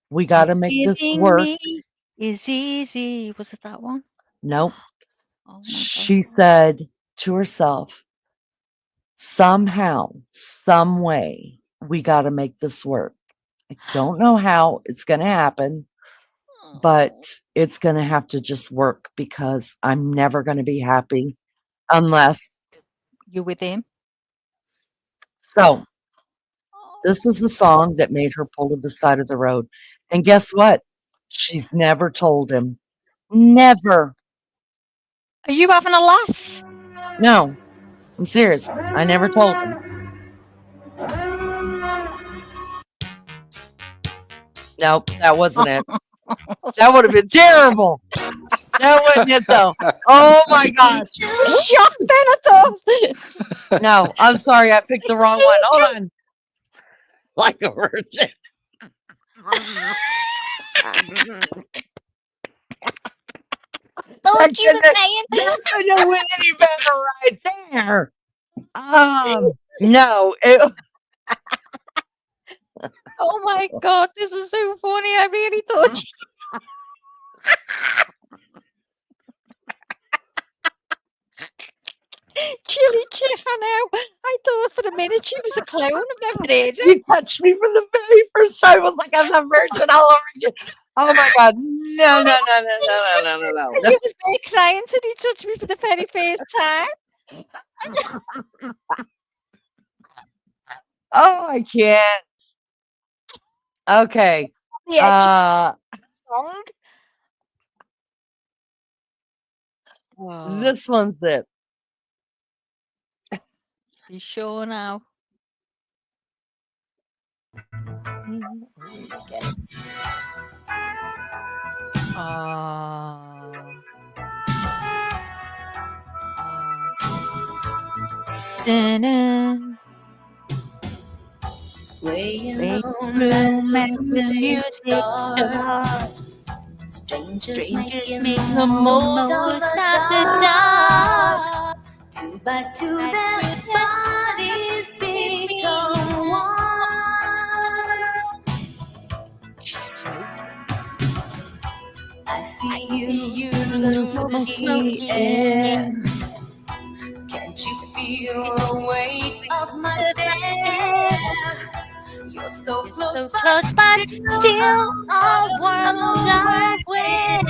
we got to make this work. Me is easy. Was it that one? Nope. Oh she said to herself, somehow, some way, we got to make this work. I don't know how it's going to happen, but it's going to have to just work because I'm never going to be happy unless you're with him. So this is the song that made her pull to the side of the road. And guess what? She's never told him. Never. Are you having a laugh? No, I'm serious. I never told him. Nope, that wasn't it. That would have been terrible. That wasn't it, though. Oh my gosh. Shocked then at those. No, I'm sorry. I picked the wrong one. Hold on. Like a virgin. Thought you were saying that couldn't have went any better right there. No. Oh my God, this is so funny. I really thought Chili Chick, I know. I thought for a minute she was a clown. I've never heard You touched me for the very first time. I was like, I'm a virgin all over again. Oh my God. No. You was there crying till he touched me for the very first time. Oh, I can't. Okay. Yeah, song. Wow. This one's it. You sure now? Get it. Dun-dun. Swaying Wait on room as as the the music music starts. starts. Strangers Strangers making make the most of most the of the dark. dark. Two by two, But their to them, bodies it become one. She's so I see see you you through the through the smoky smoky air. air. Can't you feel the weight of my Of my stare. stare? You're so You're close, so but close, but still still a world away. away.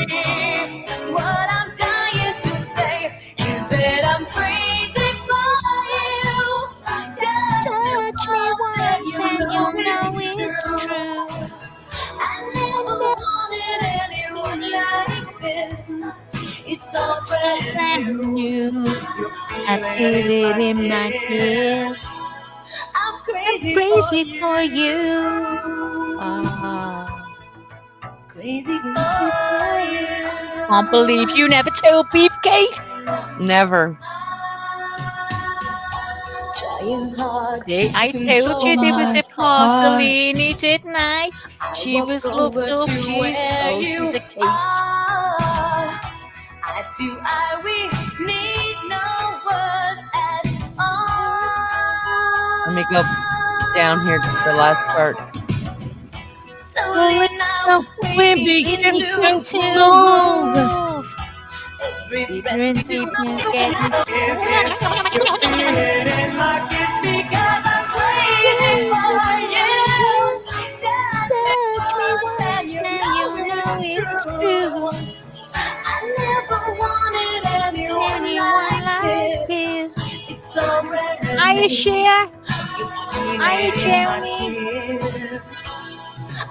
What I'm dying to say is that I'm crazy for you. Touch me once You and know you'll know it's it's true. true. I And never never wanted anyone like this. It's all it's so brand brand new. new. You I feel it feel in it my in my kiss. kiss. I'm I'm crazy for crazy for you. you. Ah, Crazy crazy for for you. you. Can't believe you never told Beefcake. Never. Trying hard See, to I told control you there was my a heart. Parcelini, didn't I? I She walk was loved over up. to where She's you a case. are. Eye to eye, we need no words at all. Let me go down here to the last part. Slowly now Now we we begin begin to to To move. move. move. Every Deeper breath we and do deeper not is know getting. is this. You feel it in my kiss because I'm crazy for you. Touch me Touch me once and once you and know you know it's it's true. true. I never wanted anyone Anyone like like this. this? It's so brand Are you new. sure? You feel Are you it in my Jeremy? kiss.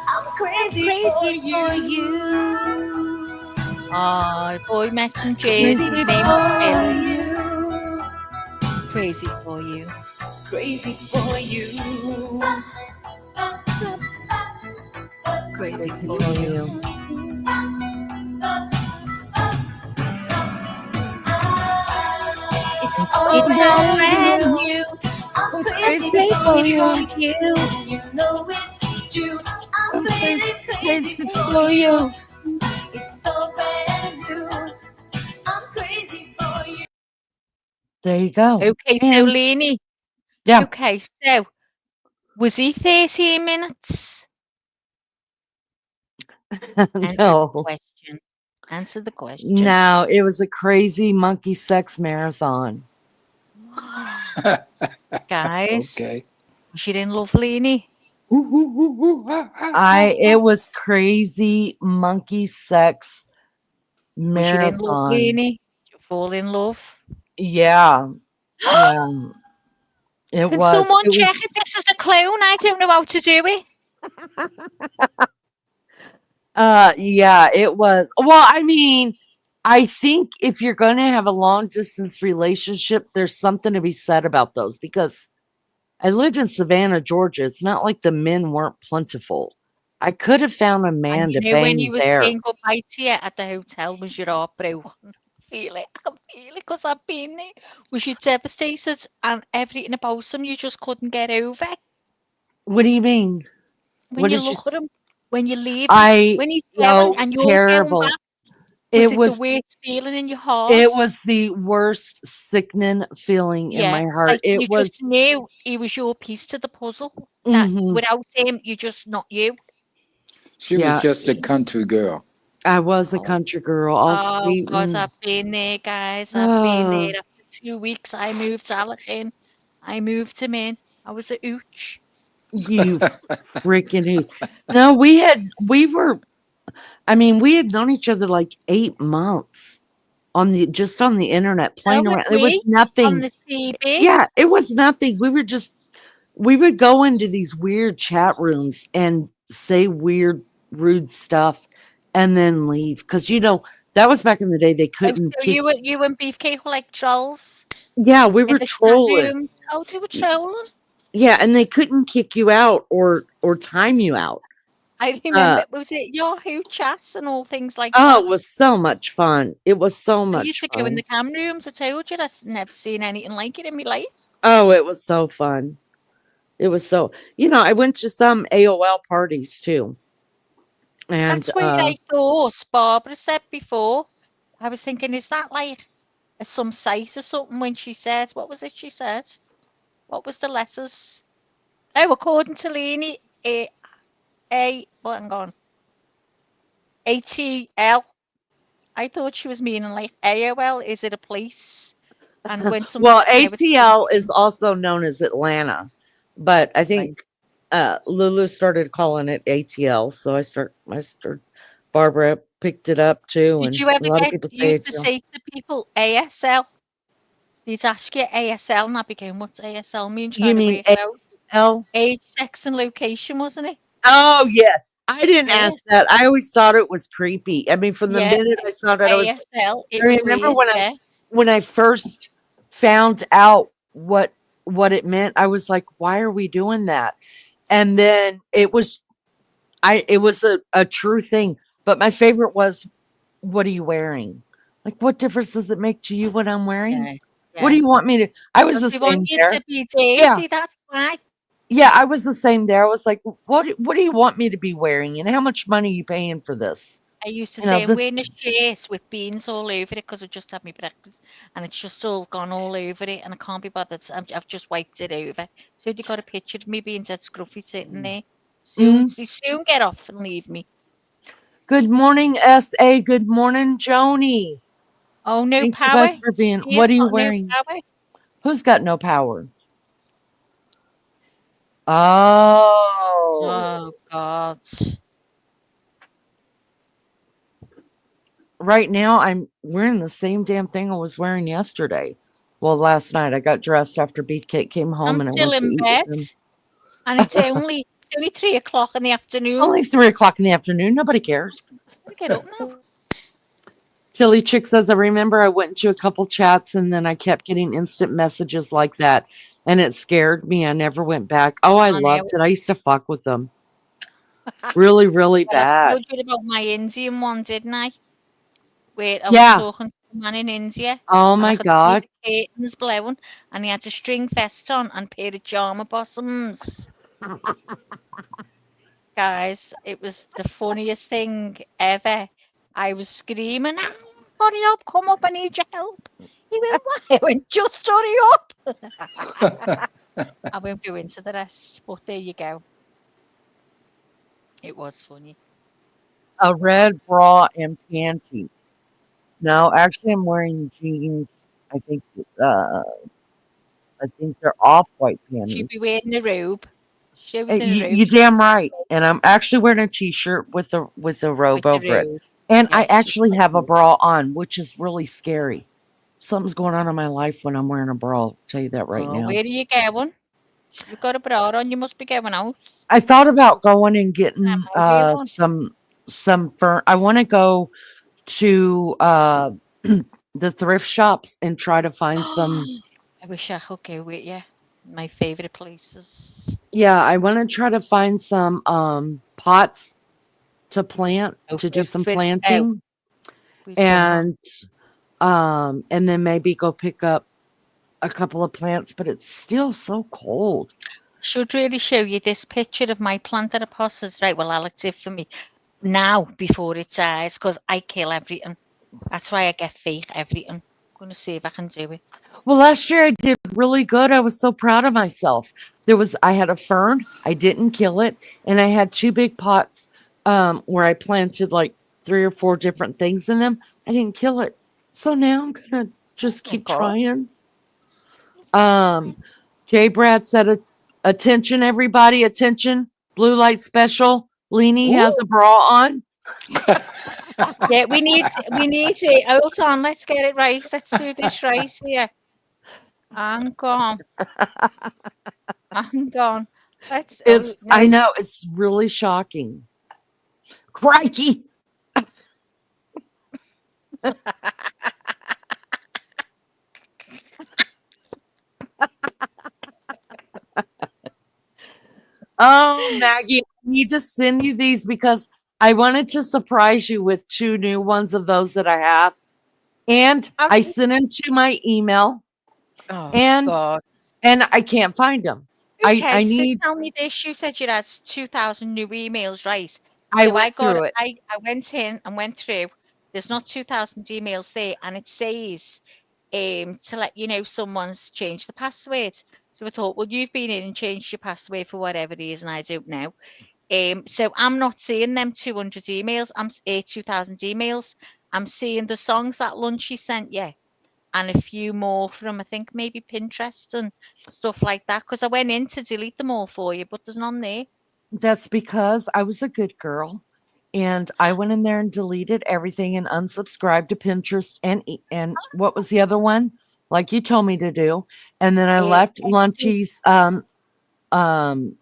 I'm I'm crazy for crazy for you. you. Oh, the boy met from Jersey. Crazy His name was for Billy. you. Crazy for you. Crazy for you. Crazy Crazy for for you. you. It's all It's all brand brand new. new. I'm I'm crazy crazy for for Crazy for you. you. you. And you know it's true. I'm I'm crazy, crazy, crazy crazy for for you. you. It's all brand new. I'm crazy for you. There you go. Okay, so And Lenny. yeah, Okay, so was he 13 minutes? Answer the no, question. Answer the question. no, it was a crazy monkey sex marathon. Guys, Okay. she didn't love Lenny. It was crazy monkey sex Was she didn't love marathon. Lenny? Did you fall in love? Yeah, yeah. It Can was. someone It check was. if this is a clone? I don't know how to do it. Yeah, it was. Well, I mean, I think if you're going to have a long distance relationship, there's something to be said about those because I lived in Savannah, Georgia. It's not like the men weren't plentiful. I could have found a And man to you know when you bang were there. saying goodbye to you at the hotel, was your heart broken? I can feel it because I've been there. Was you devastated and everything about him you just couldn't get over? What do you mean? When What you did you? look at him, when you leave him, I when he's Oh, going it was and you're going terrible. back, was It it the was. worst feeling in your heart? It was the worst sickening feeling in Yeah, my heart. like It you just was. knew he was your piece to the puzzle. That Hmm. without him, you're just not you. She was Yeah, just a country girl. I was a country girl, all Oh sweet God, and. I've been there, guys. I've been Oh, there. After 2 weeks, I moved Alec in. I moved him in. I was a ooch. you freaking who? No, we had known each other like 8 months on the internet So playing would around. It was we on nothing. the CB. Yeah, it was nothing. We were just we would go into these weird chat rooms and say weird, rude stuff and then leave. Because, that was back in the day. They Oh, couldn't so kick. you and Beefcake were like trolls Yeah, we in were the chat trolling. rooms. Oh, they were trolling. Yeah, and they couldn't kick you out or time you out. I remember, was it Yahoo chats and all things like Oh, that? it was so much fun. It was so I much used to go in fun. the cam rooms. I told you, I've never seen anything like it in my life. Oh, it was so fun. It was so, I went to some AOL parties too. And That's what I thought Barbara said before. I was thinking, is that like some site or something when she said, what was it she said? What was the letters? Oh, according to Leanie, hang on. ATL. I thought she was meaning like AOL. Is it a place? And when somebody well, said, ATL is also known as Atlanta, but I think Lulu started calling it ATL, so I started. Barbara picked it up too, did and you a ever lot of get people say used to ATL. say to people ASL? They'd ask you ASL, and I became, what's ASL mean? You Trying to mean work it out. AL? Age, sex, and location, wasn't it? Oh yeah, I didn't Yeah. ask that. I always thought it was creepy. I mean, from the Yeah, minute I saw that, I was. ASL. It I was remember weird. Yeah. when I first found out what it meant. I was like, "Why are we doing that?" And then it was a true thing. But my favorite was, "What are you wearing? Like, what difference does it make to you what I'm wearing? Yeah. What do you want me to?" I was the They want same you there. to be Daisy, Yeah. that's why. Yeah, I was the same there. I was like, what do you want me to be wearing? And how much money are you paying for this? I used to You know, say I'm this wearing a shirt with beans all over it because I just had my breakfast and it's just all gone all over it and I can't be bothered. I've just wiped it over. So they got a picture of me being dead scruffy sitting there. They soon get off and leave me. Good morning, SA. Good morning, Joni. Oh, no Thank power. you guys for being. She's What are you got no wearing? power. Who's got no power? Oh. Oh God. Right now, I'm wearing the same damn thing I was wearing yesterday. Well, last night I got dressed after Beefcake came home I'm and I still went to in eat bed with him. and it's only 3 o'clock in the afternoon. It's only 3 o'clock in the afternoon. Nobody cares. Get up now. Chili Chick says, I remember I went into a couple chats and then I kept getting instant messages like that. And it scared me. I never went back. Oh, I loved it. I used to fuck with them. Really, really Well, I bad. told you about my Indian one, didn't I? Where I was Yeah. talking to a man in India. Oh and I my could God. see the curtains blowing, and he had a string vest on and a pair of Jama bottoms. Guys, it was the funniest thing ever. I was screaming, "Ah, hurry up, come up, I need your help." He went, "Why?" I went, "Just hurry up." I won't go into the rest, but there you go. It was funny. A red bra and panties. No, actually, I'm wearing jeans. I think they're off-white panties. She'd be wearing a robe. She was Hey, in a robe. you damn right. And I'm actually wearing a t-shirt with a robe the over it. robe. And I Yeah, actually have a bra on, which is really scary. Something's going on in my life when I'm wearing a bra. I'll tell you that right Oh, now. where are you going? You've got a bra on. You must be going out. I thought about going and getting wear one. some fur. I want to go to the thrift shops and try to find some. I wish I could go with you. My favorite places. Yeah, I want to try to find some pots to plant to do some we've planting, done and then maybe go pick up a couple of plants. But it's still so cold. Should really show you this picture of my planted apostles. Right, well, Alex, it for me now before it dies because I kill everything. That's why I get fake everything. I'm going to see if I can do it. Well, last year I did really good. I was so proud of myself. I had a fern. I didn't kill it. And I had 2 big pots where I planted like 3 or 4 different things in them. I didn't kill it. So now I'm going to just keep trying. Jay Brad said, attention, everybody, attention. Blue light special. Leanie has a bra on. Yeah, we need it. Hold on, let's get it right. Let's do this right here. Hang I'm gone. Let's. I know it's really shocking. Crikey! Oh, Maggie, I need to send you these because I wanted to surprise you with 2 new ones of those that I have. And I sent them to my email. Oh, and God. and I can't find them. Okay, I so need tell me this. You said you had 2,000 new emails, right? I So went through it. I went in and went through. There's not 2,000 emails there, and it says to let you know someone's changed the password. So I thought, well, you've been in and changed your password for whatever reason, I don't know. So I'm not seeing them 200 emails. 2,000 emails. I'm seeing the songs that Lunchy sent you, and a few more from I think maybe Pinterest and stuff like that. Because I went in to delete them all for you, but there's none there. That's because I was a good girl and I went in there and deleted everything and unsubscribed to Pinterest and what was the other one? Like you told me to do. And then I left Lunchy's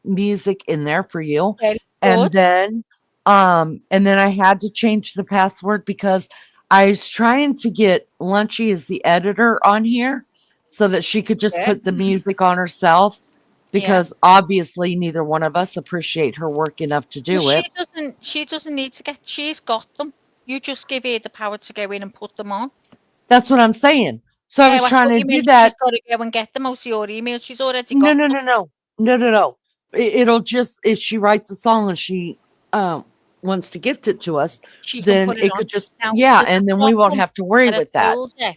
music in there for you. Very And good. then I had to change the password because I was trying to get Lunchy as the editor on here so that she could just Okay. put the music on herself Yeah. because obviously neither one of us appreciate her work enough to Well, do it. she doesn't need to get. She's got them. You just give her the power to go in and put them on. That's what I'm saying. So I Oh, was I trying thought to you do meant that. she's got to go and get them. Most of your emails, she's already No, got no, them. no, no, no, no, no. It'll just if she writes a song and she wants to gift it to us, She can then put it it on. could just Now, yeah, there's and a then we won't problem have to worry that I with that. told you.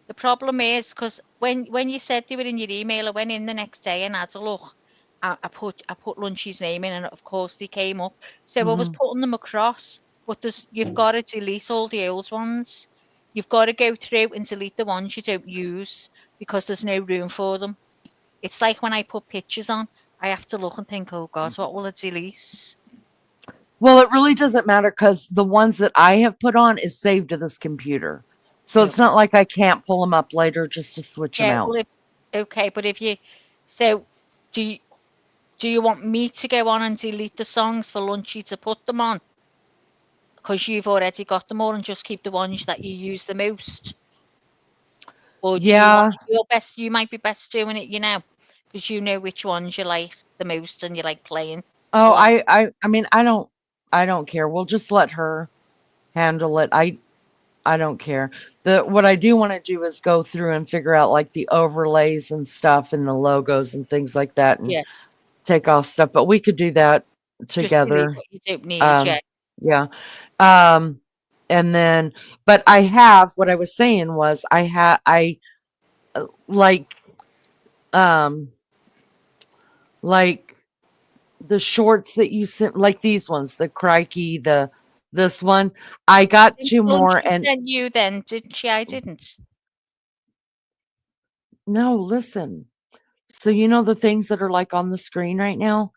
The problem is because when you said they were in your email, I went in the next day and had a look. I put Lunchy's name in, and of course they came up. So I was Mhm. putting them across, but you've got to delete all the old ones. You've got to go through and delete the ones you don't use because there's no room for them. It's like when I put pictures on, I have to look and think, oh God, what will I delete? Well, it really doesn't matter because the ones that I have put on is saved to this computer. So it's Okay. not like I can't pull them up later just to switch them Yeah, out. well, but if you, so do you want me to go on and delete the songs for Lunchy to put them on? Because you've already got them all and just keep the ones that you use the most? Or do you want Yeah. you might be best doing it, because you know which ones you like the most and you like playing a Oh, lot. I mean, I don't care. We'll just let her handle it. I don't care. What I do want to do is go through and figure out like the overlays and stuff and the logos and things like that and Yeah. take off stuff, but we could do that Just delete together. what you don't need, yeah. Yeah. Um, and then, but I have what I was saying was like um like the shorts that you sent, like these ones, the crikey, this one. I got Didn't 2 more Lunchy and send you then, didn't she? I didn't. no, listen. So you know the things that are like on the screen right now?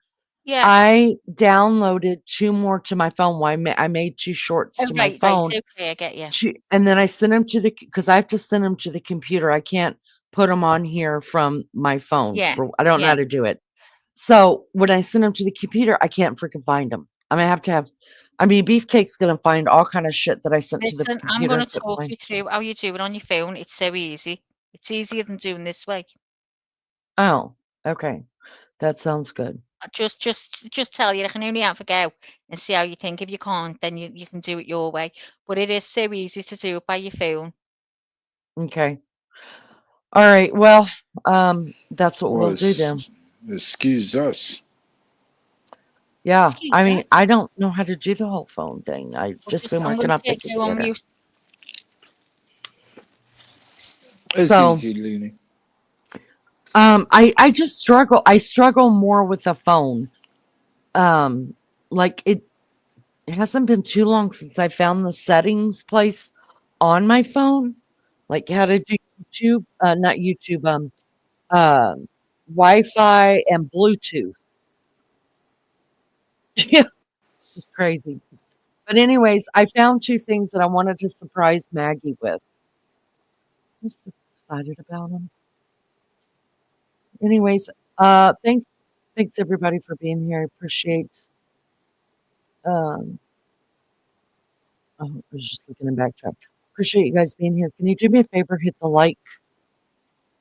Yeah. I downloaded 2 more to my phone. Why I made 2 shorts Oh, to my right, phone. okay, I get you. And then I sent them to because I have to send them to the computer. I can't put them on here from my phone. Yeah, I don't know yeah. how to do it. So when I send them to the computer, I can't freaking find them. I'm gonna have to have. I mean, Beefcake's gonna find all kind of shit that I sent to the Listen, I'm computer. going to talk you through how you do it on your phone. It's so easy. It's easier than doing this way. Oh, okay, that sounds good. Just tell you, I can only have a go and see how you think. If you can't, then you can do it your way. But it is so easy to do it by your phone. Okay. All right. Well, that's what Well, we'll do then. excuse us. Yeah. Excuse I us. mean, I don't know how to do the whole phone thing. I've just been I'm working going off to the take you on computer. mute. It's So, easy, Looney. I just struggle. I struggle more with the phone. Like it hasn't been too long since I found the settings place on my phone, like how to do YouTube, not YouTube, uh, Wi-Fi and Bluetooth. Yeah, it's just crazy. But anyways, I found 2 things that I wanted to surprise Maggie with. I'm so excited about them. Anyways, Thanks everybody for being here. I appreciate. Um, oh, I was just looking in backdrop. Appreciate you guys being here. Can you do me a favor? Hit the like.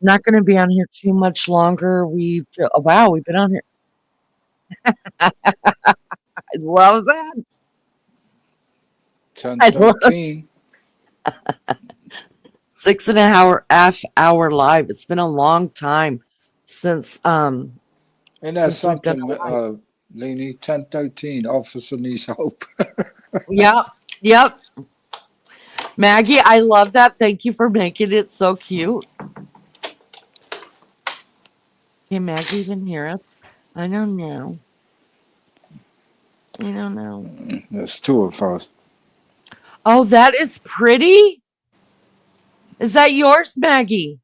Not going to be on here too much longer. Oh, wow, we've been on here. I love that. 10:13. 6.5 hour live. It's been a long time since And that's since we've done something, a live. Lenny. 10:13. Officer needs help. Yep. Maggie, I love that. Thank you for making it so cute. Can Maggie even hear us? I don't know. I don't know. There's two of us. Oh, that is pretty. Is that yours, Maggie?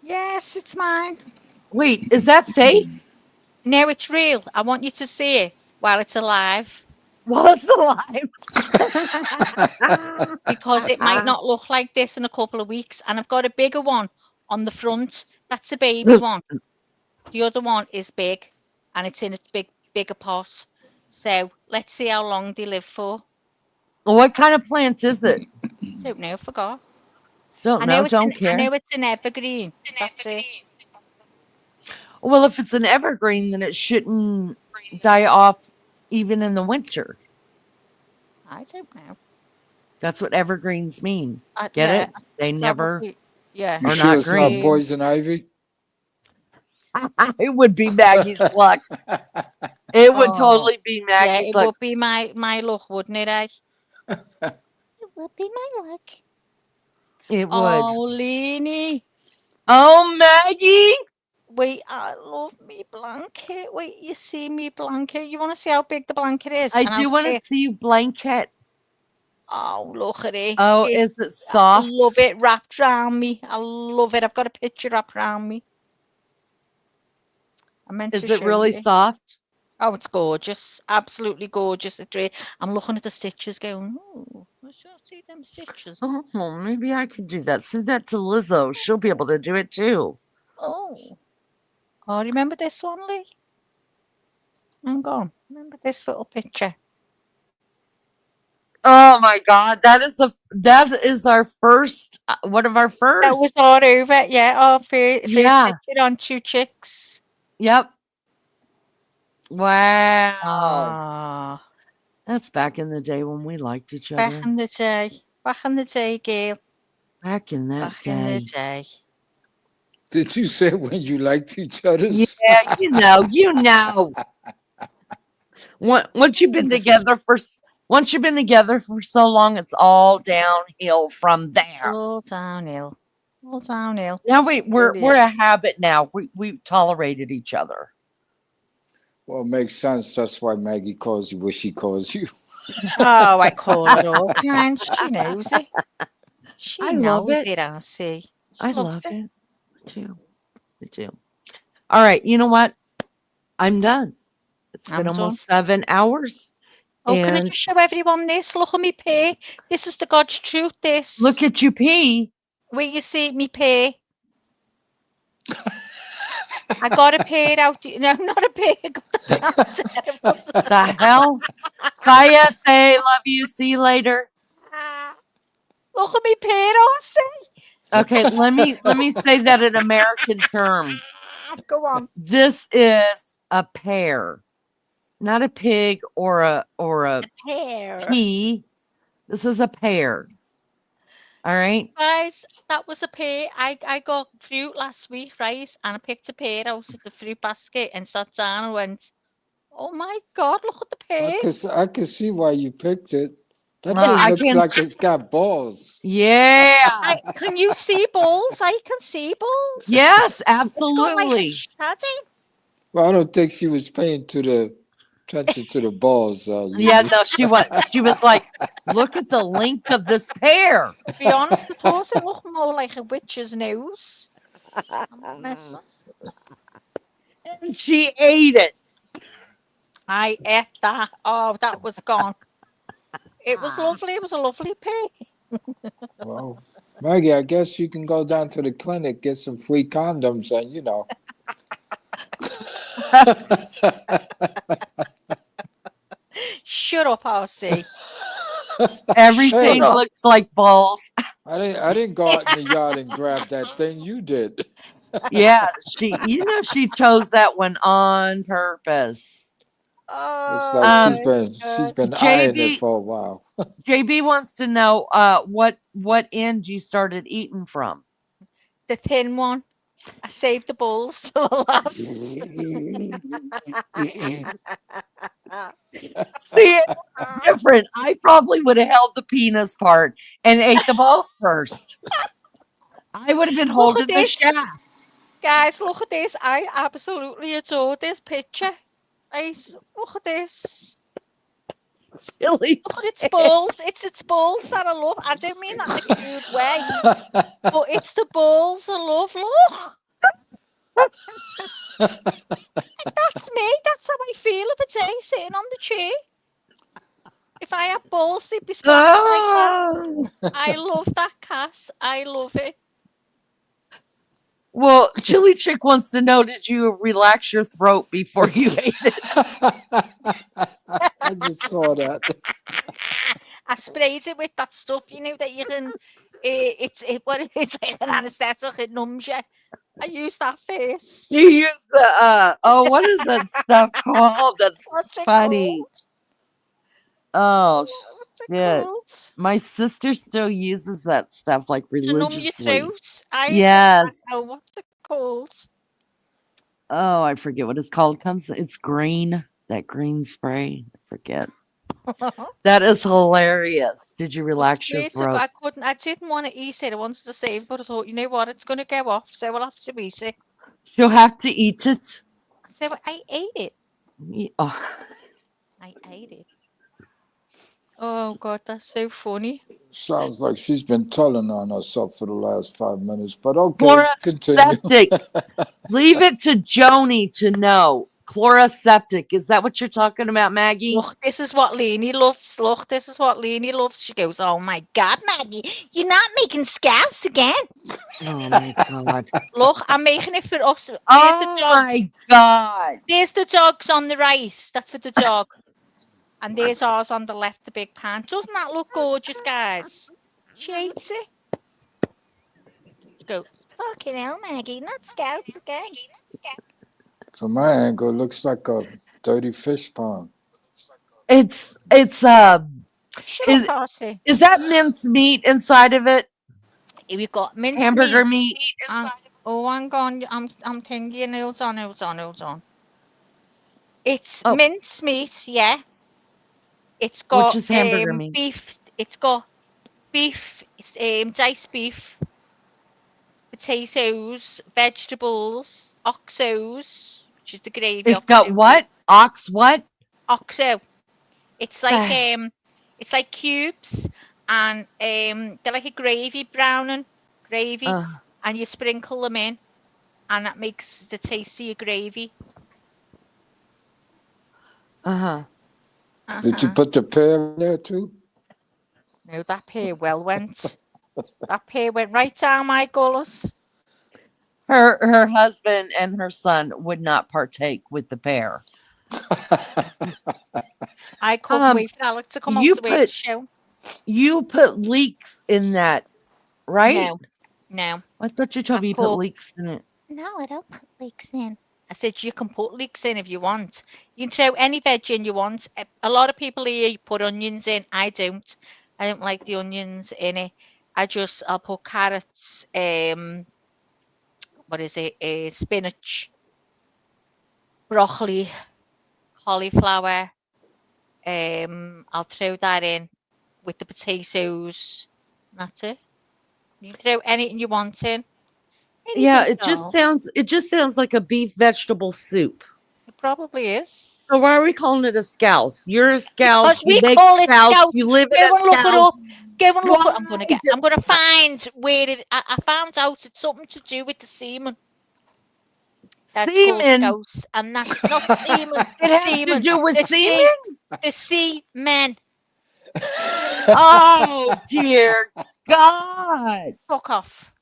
Yes, it's mine. Wait, is that fake? No, it's real. I want you to see it while it's alive. While it's alive. Because it might not look like this in a couple of weeks. And I've got a bigger one on the front. That's a baby one. The other one is big, and it's in a bigger pot. So let's see how long they live for. What kind of plant is it? Don't know. Forgot. Don't know. Don't care. I know it's an evergreen. That's it. Well, if it's an evergreen, then it shouldn't die off even in the winter. I don't know. That's what evergreens mean. Get Yeah, it? They never yeah. You are sure not it's not green. poison ivy? It would be Maggie's luck. It would totally be Maggie's it luck. would be my luck, wouldn't it? It would be my luck. It would. Oh, Leanie. Oh, Maggie. Wait, I love me blanket. Wait, you see me blanket? You want to see how big the blanket is? I do want to see you blanket. Oh, look at it. Oh, is it soft? I love it wrapped around me. I love it. I've got a picture wrapped around me. I meant to Is it show really you. soft? Oh, it's gorgeous. Absolutely gorgeous. I'm looking at the stitches going, oh, I should see them stitches. Oh, maybe I could do that. Send that to Lizzo. She'll be able to do it too. Oh, remember this one, Lee? Hang on. Remember this little picture? Oh my God, that is our first one of our first. That was all over. Yeah, our first picture on two chicks. Yep. Wow. That's back in the day when we liked each other. Back in the day, girl. Back in that Back in the day. Did you say when you liked each other? Yeah, you know. Once you've been together for so long, it's all downhill from there. It's all downhill. All downhill. Now we're a habit now. We tolerated each other. Well, it makes sense. That's why Maggie calls you what she calls you. Oh, I call it all kinds. She knows it. She knows it. I see. I love it. Me too. All right. You know what? I'm done. It's been almost 7 hours. Oh, can I just show everyone this? Look at me pee. This is the God's truth. This. Look at you pee. Wait, you see me pee. I got to pay it out. No, not a pay. I got the hell? Bye, SA. Love you. See you later. Look at me pay it, say. Okay, let me say that in American terms. Go on. This is a pear, not a pig or a pear. pea. This is a pear. All right, guys, that was a pear. I got fruit last week, right? And I picked a pear out of the fruit basket and sat down and went, "Oh my God, look at the pear!" I can see why you picked it. That thing looks like it's got balls. Yeah. Can you see balls? I can see balls. Yes, absolutely. It's got like a shadow. Well, I don't think she was paying attention to the balls. Yeah, no, she was like, look at the length of this pear. To be honest, it also looked more like a witch's nose. And she ate it. I ate that. Oh, that was gone. It was lovely. It was a lovely pear. Wow. Maggie, I guess you can go down to the clinic, get some free condoms, and you know. Shut up, RC. Everything Hey, looks like balls. I didn't go out in the yard and grab that thing. You did. Yeah, she chose that one on purpose. Looks like she's God. been eyeing it JB for a while. JB wants to know what end you started eating from. The thin one. I saved the balls till the last. See, it's different. I probably would have held the penis part and ate the balls first. I would have been Look at holding the this. shaft. Guys, look at this. I absolutely adore this picture. Look at this. Silly. Look at its balls. It's its balls that I love. I don't mean that in a crude way. But it's the balls I love. Look. That's me. That's how I feel if it's A sitting on the chair. If I had balls, they'd be splattered like that. I love that, Cass. I love it. Well, Chili Chick wants to know, did you relax your throat before you ate it? I just saw that. I sprayed it with that stuff, you know, that you can. What it is like an anesthetic. It numbs you. I used that first. You use the what is that stuff called? That's What's it funny. Oh What's it shit! called? My sister still uses that stuff like To numb your religiously. throat. I Yes. don't know what's it called. Oh, I forget what it's called. It's green. That green spray. I forget. That is hilarious. Did you relax your throat? I didn't want to eat it. I wanted to save it, but I thought, you know what? It's going to go off, so I'll have to eat it. She'll have to eat it. So I ate it. Oh. I ate it. Oh God, that's so funny. Sounds like she's been telling on herself for the last 5 minutes, but okay, Chloraseptic. continue. Leave it to Joni to know. Chloraseptic. Is that what you're talking about, Maggie? Look, this is what Leanie loves. Look, this is what Leanie loves. She goes, oh my God, Maggie, you're not making scouts again. Oh my God. Look, I'm making it for us. There's Oh the dog. my God. There's the dogs on the right. That's for the dog. And there's ours on the left, the big pan. Doesn't that look gorgeous, guys? She hates it. She goes, fucking hell, Maggie, not scouts again. From my angle, it looks like a dirty fish pond. It's is that minced meat inside of it? We've got minced hamburger meat. Oh, hang on. I'm thinking. Hold on. It's minced meat, yeah. It's got Which is hamburger meat. beef. It's got beef, diced beef, potatoes, vegetables, oxos, which is the gravy. It's got what? What? Oxo. It's like cubes, and they're like a gravy, browning gravy, and you sprinkle them in, and that makes the tastier gravy. Did you put the pear in there too? No, that pear went. That pear went right down my gullus. Her husband and her son would not partake with the pear. I couldn't wait for Alex to come off the way to show. You put leeks in that, right? No. I thought you told me you put leeks in it. No, I don't put leeks in. I said you can put leeks in if you want. You can throw any veg in you want. A lot of people here put onions in. I don't. I don't like the onions in it. I'll put carrots, spinach, broccoli, cauliflower. I'll throw that in with the potatoes. That's it. You can throw anything you want in. Yeah, it just sounds like a beef vegetable soup. It probably is. So why are we calling it a scouse? You're a scouse. We call it scouse. You live in Go a and look it scouse. up. Go and look it. I'm gonna find where it. I found out it's something to do with the semen. That's Semen, called scouse, and that's not semen. It has to do with semen. The semen. Oh dear God. Fuck off.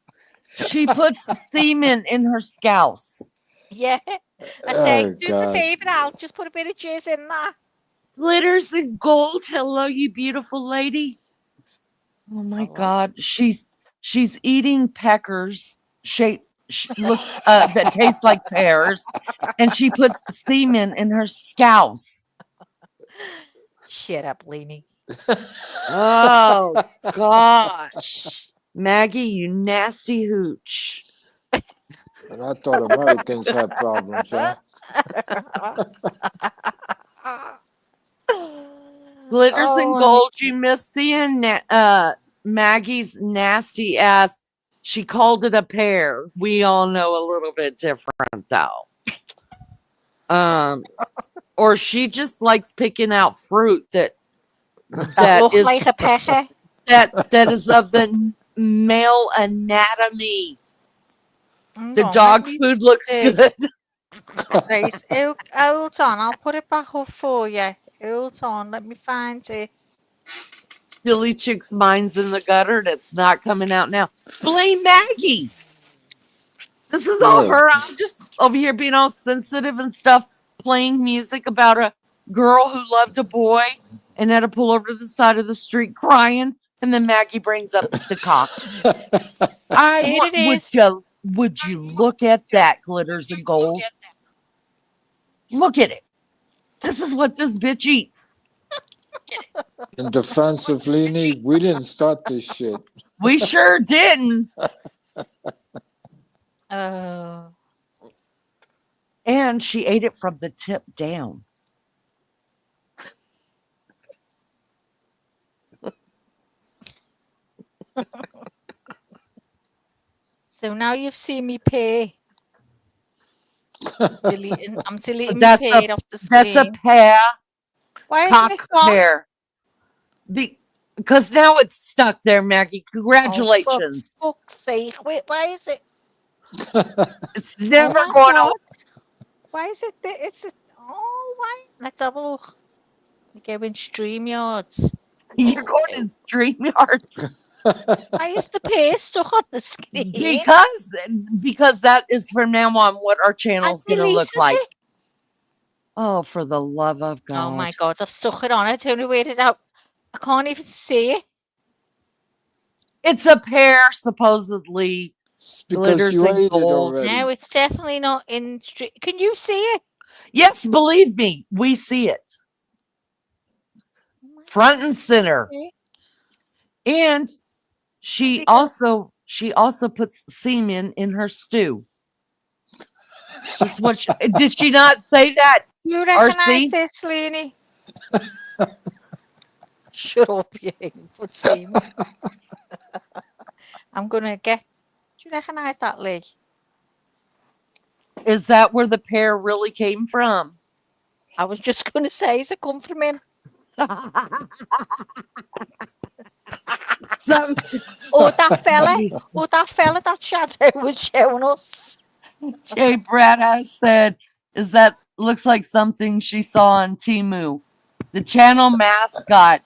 She puts semen in her scouse. Yeah. I say, Oh, do us a God. favour, Al. Just put a bit of jizz in there. Glitters and gold. Hello, you beautiful lady. Oh my God. She's eating peckers look that taste like pears, and she puts semen in her scouse. Shut up, Leanie. Oh gosh. Maggie, you nasty hooch. And I thought Americans had problems, huh? Glitters and Oh, gold. You miss seeing Maggie's nasty ass. She called it a pear. We all know a little bit different though. Or she just likes picking out fruit that looks is like a peche. that is of the male anatomy. Hang The on, dog let me food looks see. good. Right, hold on. I'll put it back up for you. Hold on, let me find it. Silly chick's mind's in the gutter and it's not coming out now. Blame Maggie. This is all Yeah. her. I'm just over here being all sensitive and stuff, playing music about a girl who loved a boy and had to pull over to the side of the street crying. And then Maggie brings up the cock. Would you look at that, glitters and gold? Look at it. This is what this bitch eats. In defense of Leanie, we didn't start this shit. We sure didn't. And she ate it from the tip down. So now you've seen me pay. I'm deleting That's my pay off the screen. That's a pear. Why Cock isn't it gone? pear. Because now it's stuck there, Maggie. Congratulations. Oh, for fuck's sake. Wait, why is it? It's never my going God. to. Why is it there? Why? Let's have a look. We go in StreamYards. You're going in StreamYards. Why is the pay stuck on the screen? Because that is from now on what our channel's going to look like. It. Oh, for the love of God. Oh my God, I've stuck it on. I don't know where it is out. I can't even see it. It's a pear, supposedly. Glitters and gold. No, it's definitely not in. Can you see it? Yes, believe me, we see it. Front and center. Okay. And she also puts semen in her stew. Just what did she not say that? You recognize this, Leanie? Shut up, you put semen. I'm gonna get. Do you recognize that, Lee? Is that where the pear really came from? I was just gonna say, is it come from him? that fella that Shadow was showing us. Jay Brad said, "Is that looks like something she saw on Temu?" The channel mascot.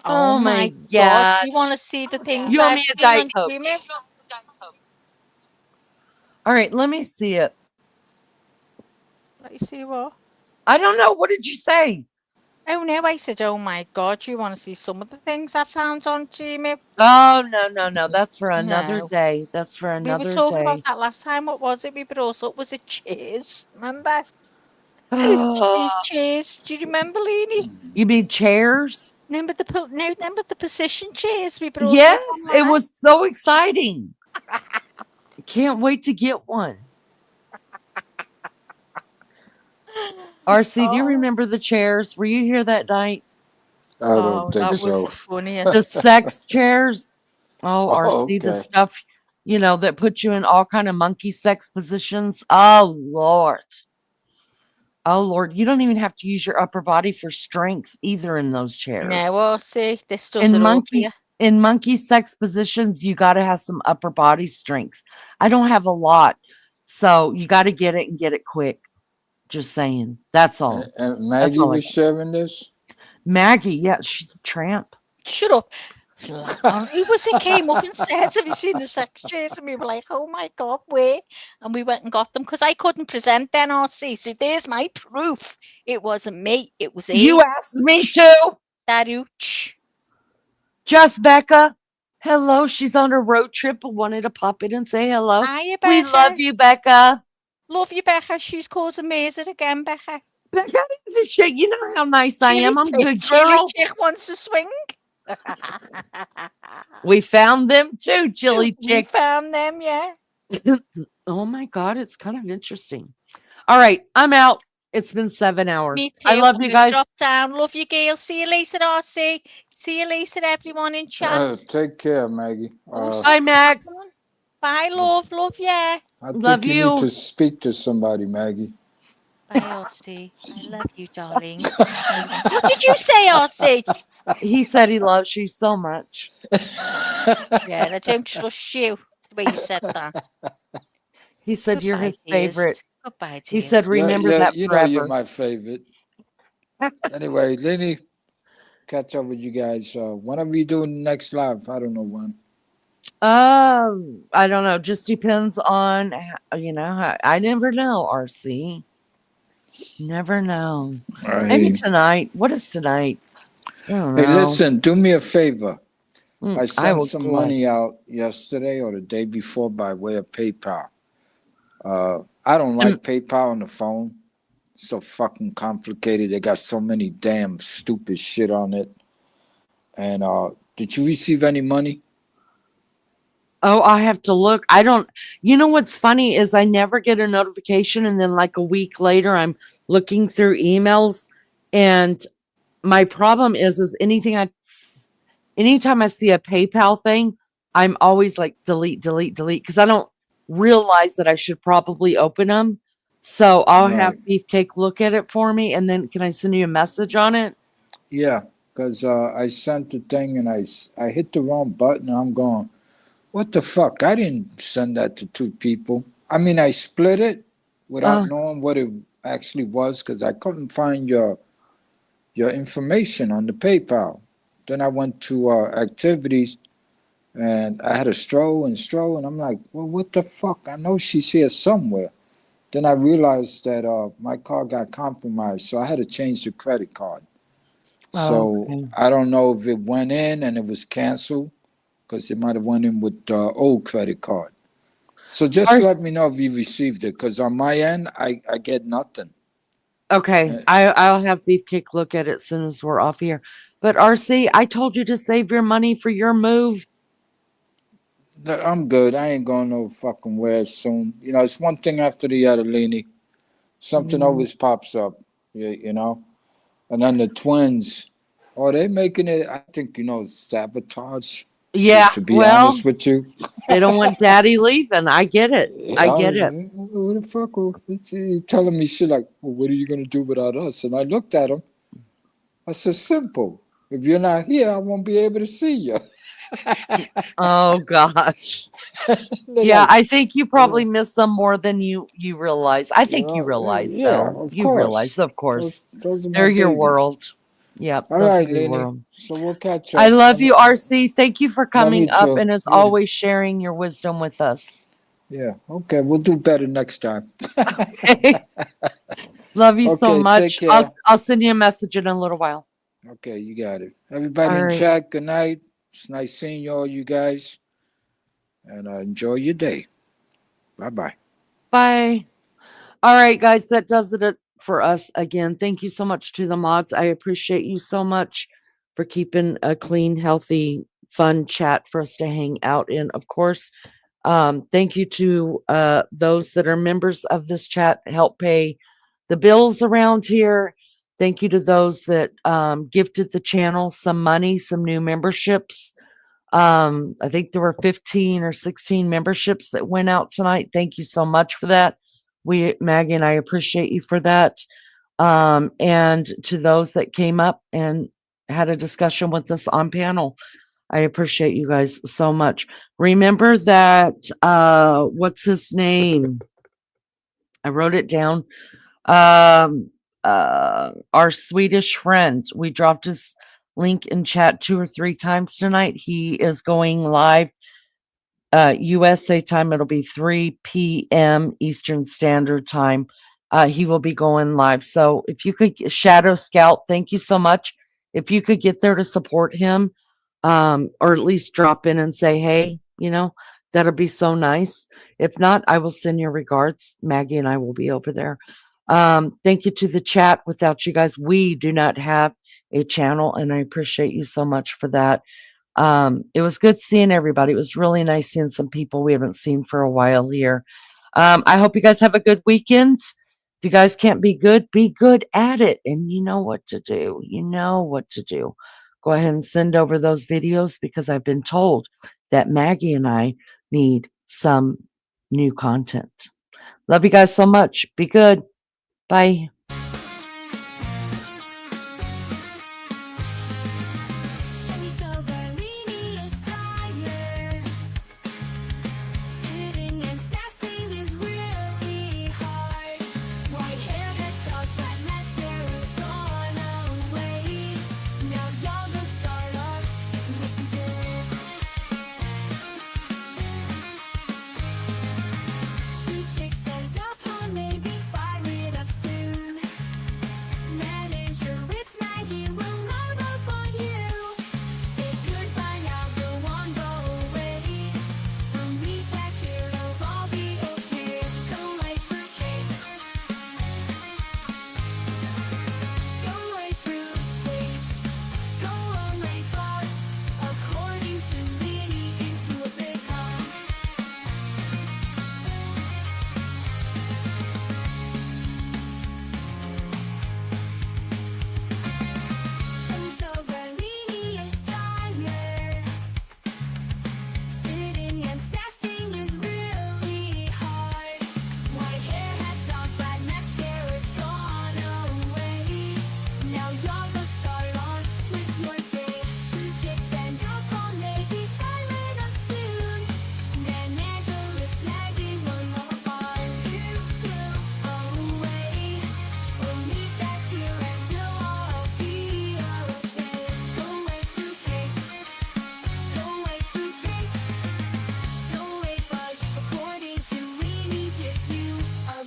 Oh my God! You want to see the thing? You owe me a Diet Coke. All right, let me see it. Let you see what? I don't know. What did you say? Oh no, I said, oh my God, you want to see some of the things I found on Gmail? Oh no. That's for another day. That's for another day. We were talking about that last time. What was it? We brought up was it chairs? Remember? Chairs. Do you remember, Leanie? You mean chairs? Remember the position chairs we brought? Yes, it was so exciting. Can't wait to get one. RC, do you remember the chairs? Were you here that night? I don't think that so. Was the funniest. The sex chairs. Oh, RC, okay. the stuff, that put you in all kind of monkey sex positions. Oh, Lord. Oh, Lord. You don't even have to use your upper body for strength either in those chairs. No, well, see, this does it all for you. In monkey sex positions, you got to have some upper body strength. I don't have a lot, so you got to get it and get it quick. Just saying. That's all. And Maggie was sharing this? Maggie, yeah, she's a tramp. Shut up. Who was it came up and said, have you seen the secretaries? And we were like, oh my God, where? And we went and got them because I couldn't present NRC. So there's my proof. It wasn't me. It was You asked me to. that ooch. Just Becca. Hello. She's on a road trip. I wanted to pop in and say hello. Hiya, We Becca. love you, Becca. Love you, Becca. She's causing mazes again, Becca. Becca, you know how nice I am. I'm a good Chili girl. Chick wants to swing. We found them too, Chili We Chick. found them, yeah. Oh my God, it's kind of interesting. All right, I'm out. It's been 7 hours. Me too. I love I'm you gonna guys. drop down. Love you, Gail. See you later, RC. See you later, everyone in chat. Take care, Maggie. Bye, Max. Bye, love. Love ya. I Love think you you. need to speak to somebody, Maggie. Bye, RC. I love you, darling. What did you say, RC? He said he loves you so much. Yeah, and I don't trust you the way you said that. He said you're his favorite. Goodbye, He dears. said, remember that you forever. know you're my favorite. Anyway, Lenny, catch up with you guys. When are we doing next live? I don't know when. I don't know. Just depends on, I never know, RC. Never know. Maybe tonight. What is tonight? I don't know. Hey, listen, do me a favor. I I sent will some go money out yesterday or the day before by way of PayPal. I don't like PayPal on the phone. So fucking complicated. They got so many damn stupid shit on it. And did you receive any money? Oh, I have to look. I don't. You know what's funny is I never get a notification, and then like a week later, I'm looking through emails, and my problem is anytime I see a PayPal thing, I'm always like delete because I don't realize that I should probably open them. So I'll have Beefcake look at it for me, and then can I send you a message on it? Yeah, because I sent the thing and I hit the wrong button. I'm going, what the fuck? I didn't send that to two people. I mean, I split it without knowing what it actually was because I couldn't find your information on the PayPal. Then I went to activities and I had a stroll, and I'm like, well, what the fuck? I know she's here somewhere. Then I realized that my card got compromised, so I had to change the credit card. So I don't know if it went in and it was canceled because it might have went in with the old credit card. So just let me know if you received it because on my end, I get nothing. Okay, I'll have Beefcake look at it as soon as we're off here. But RC, I told you to save your money for your move. I'm good. I ain't going no fucking where soon. You know, it's one thing after the other, Lenny. Something always pops up, you know? And then the twins, they making it, I think, sabotage. Yeah, To be honest with you. They don't want daddy leaving. I get it. I get it. What the fuck? He's telling me shit like, well, what are you going to do without us? And I looked at him. I said, simple. If you're not here, I won't be able to see you. Oh, gosh. Yeah, I think you probably miss them more than you realize. I think you realize, though. You realize, of course. Those are They're your babies. world. Yep. All right, Lenny. So we'll catch up. I love you, RC. Thank you for coming up too. and as always sharing your wisdom with us. Yeah. Okay. We'll do better next time. Love you so Okay, much. take care. I'll send you a message in a little while. Okay, you got it. Everybody All in right. chat, good night. It's nice seeing all you guys. And enjoy your day. Bye-bye. Bye. All right, guys, that does it for us again. Thank you so much to the mods. I appreciate you so much for keeping a clean, healthy, fun chat for us to hang out in, of course. Thank you to those that are members of this chat, help pay the bills around here. Thank you to those that gifted the channel some money, some new memberships. I think there were 15 or 16 memberships that went out tonight. Thank you so much for that. Maggie and I appreciate you for that. And to those that came up and had a discussion with us on panel, I appreciate you guys so much. Remember that, what's his name? I wrote it down. Our Swedish friend, we dropped his link in chat 2 or 3 times tonight. He is going live. USA time, it'll be 3 p.m. Eastern Standard Time. He will be going live. So if you could, Shadow Scout, thank you so much. If you could get there to support him, or at least drop in and say, hey, that'll be so nice. If not, I will send your regards. Maggie and I will be over there. Thank you to the chat. Without you guys, we do not have a channel, and I appreciate you so much for that. It was good seeing everybody. It was really nice seeing some people we haven't seen for a while here. I hope you guys have a good weekend. If you guys can't be good at it. And you know what to do. Go ahead and send over those videos, because I've been told that Maggie and I need some new content. Love you guys so much. Be good. Bye.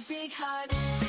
Big hug.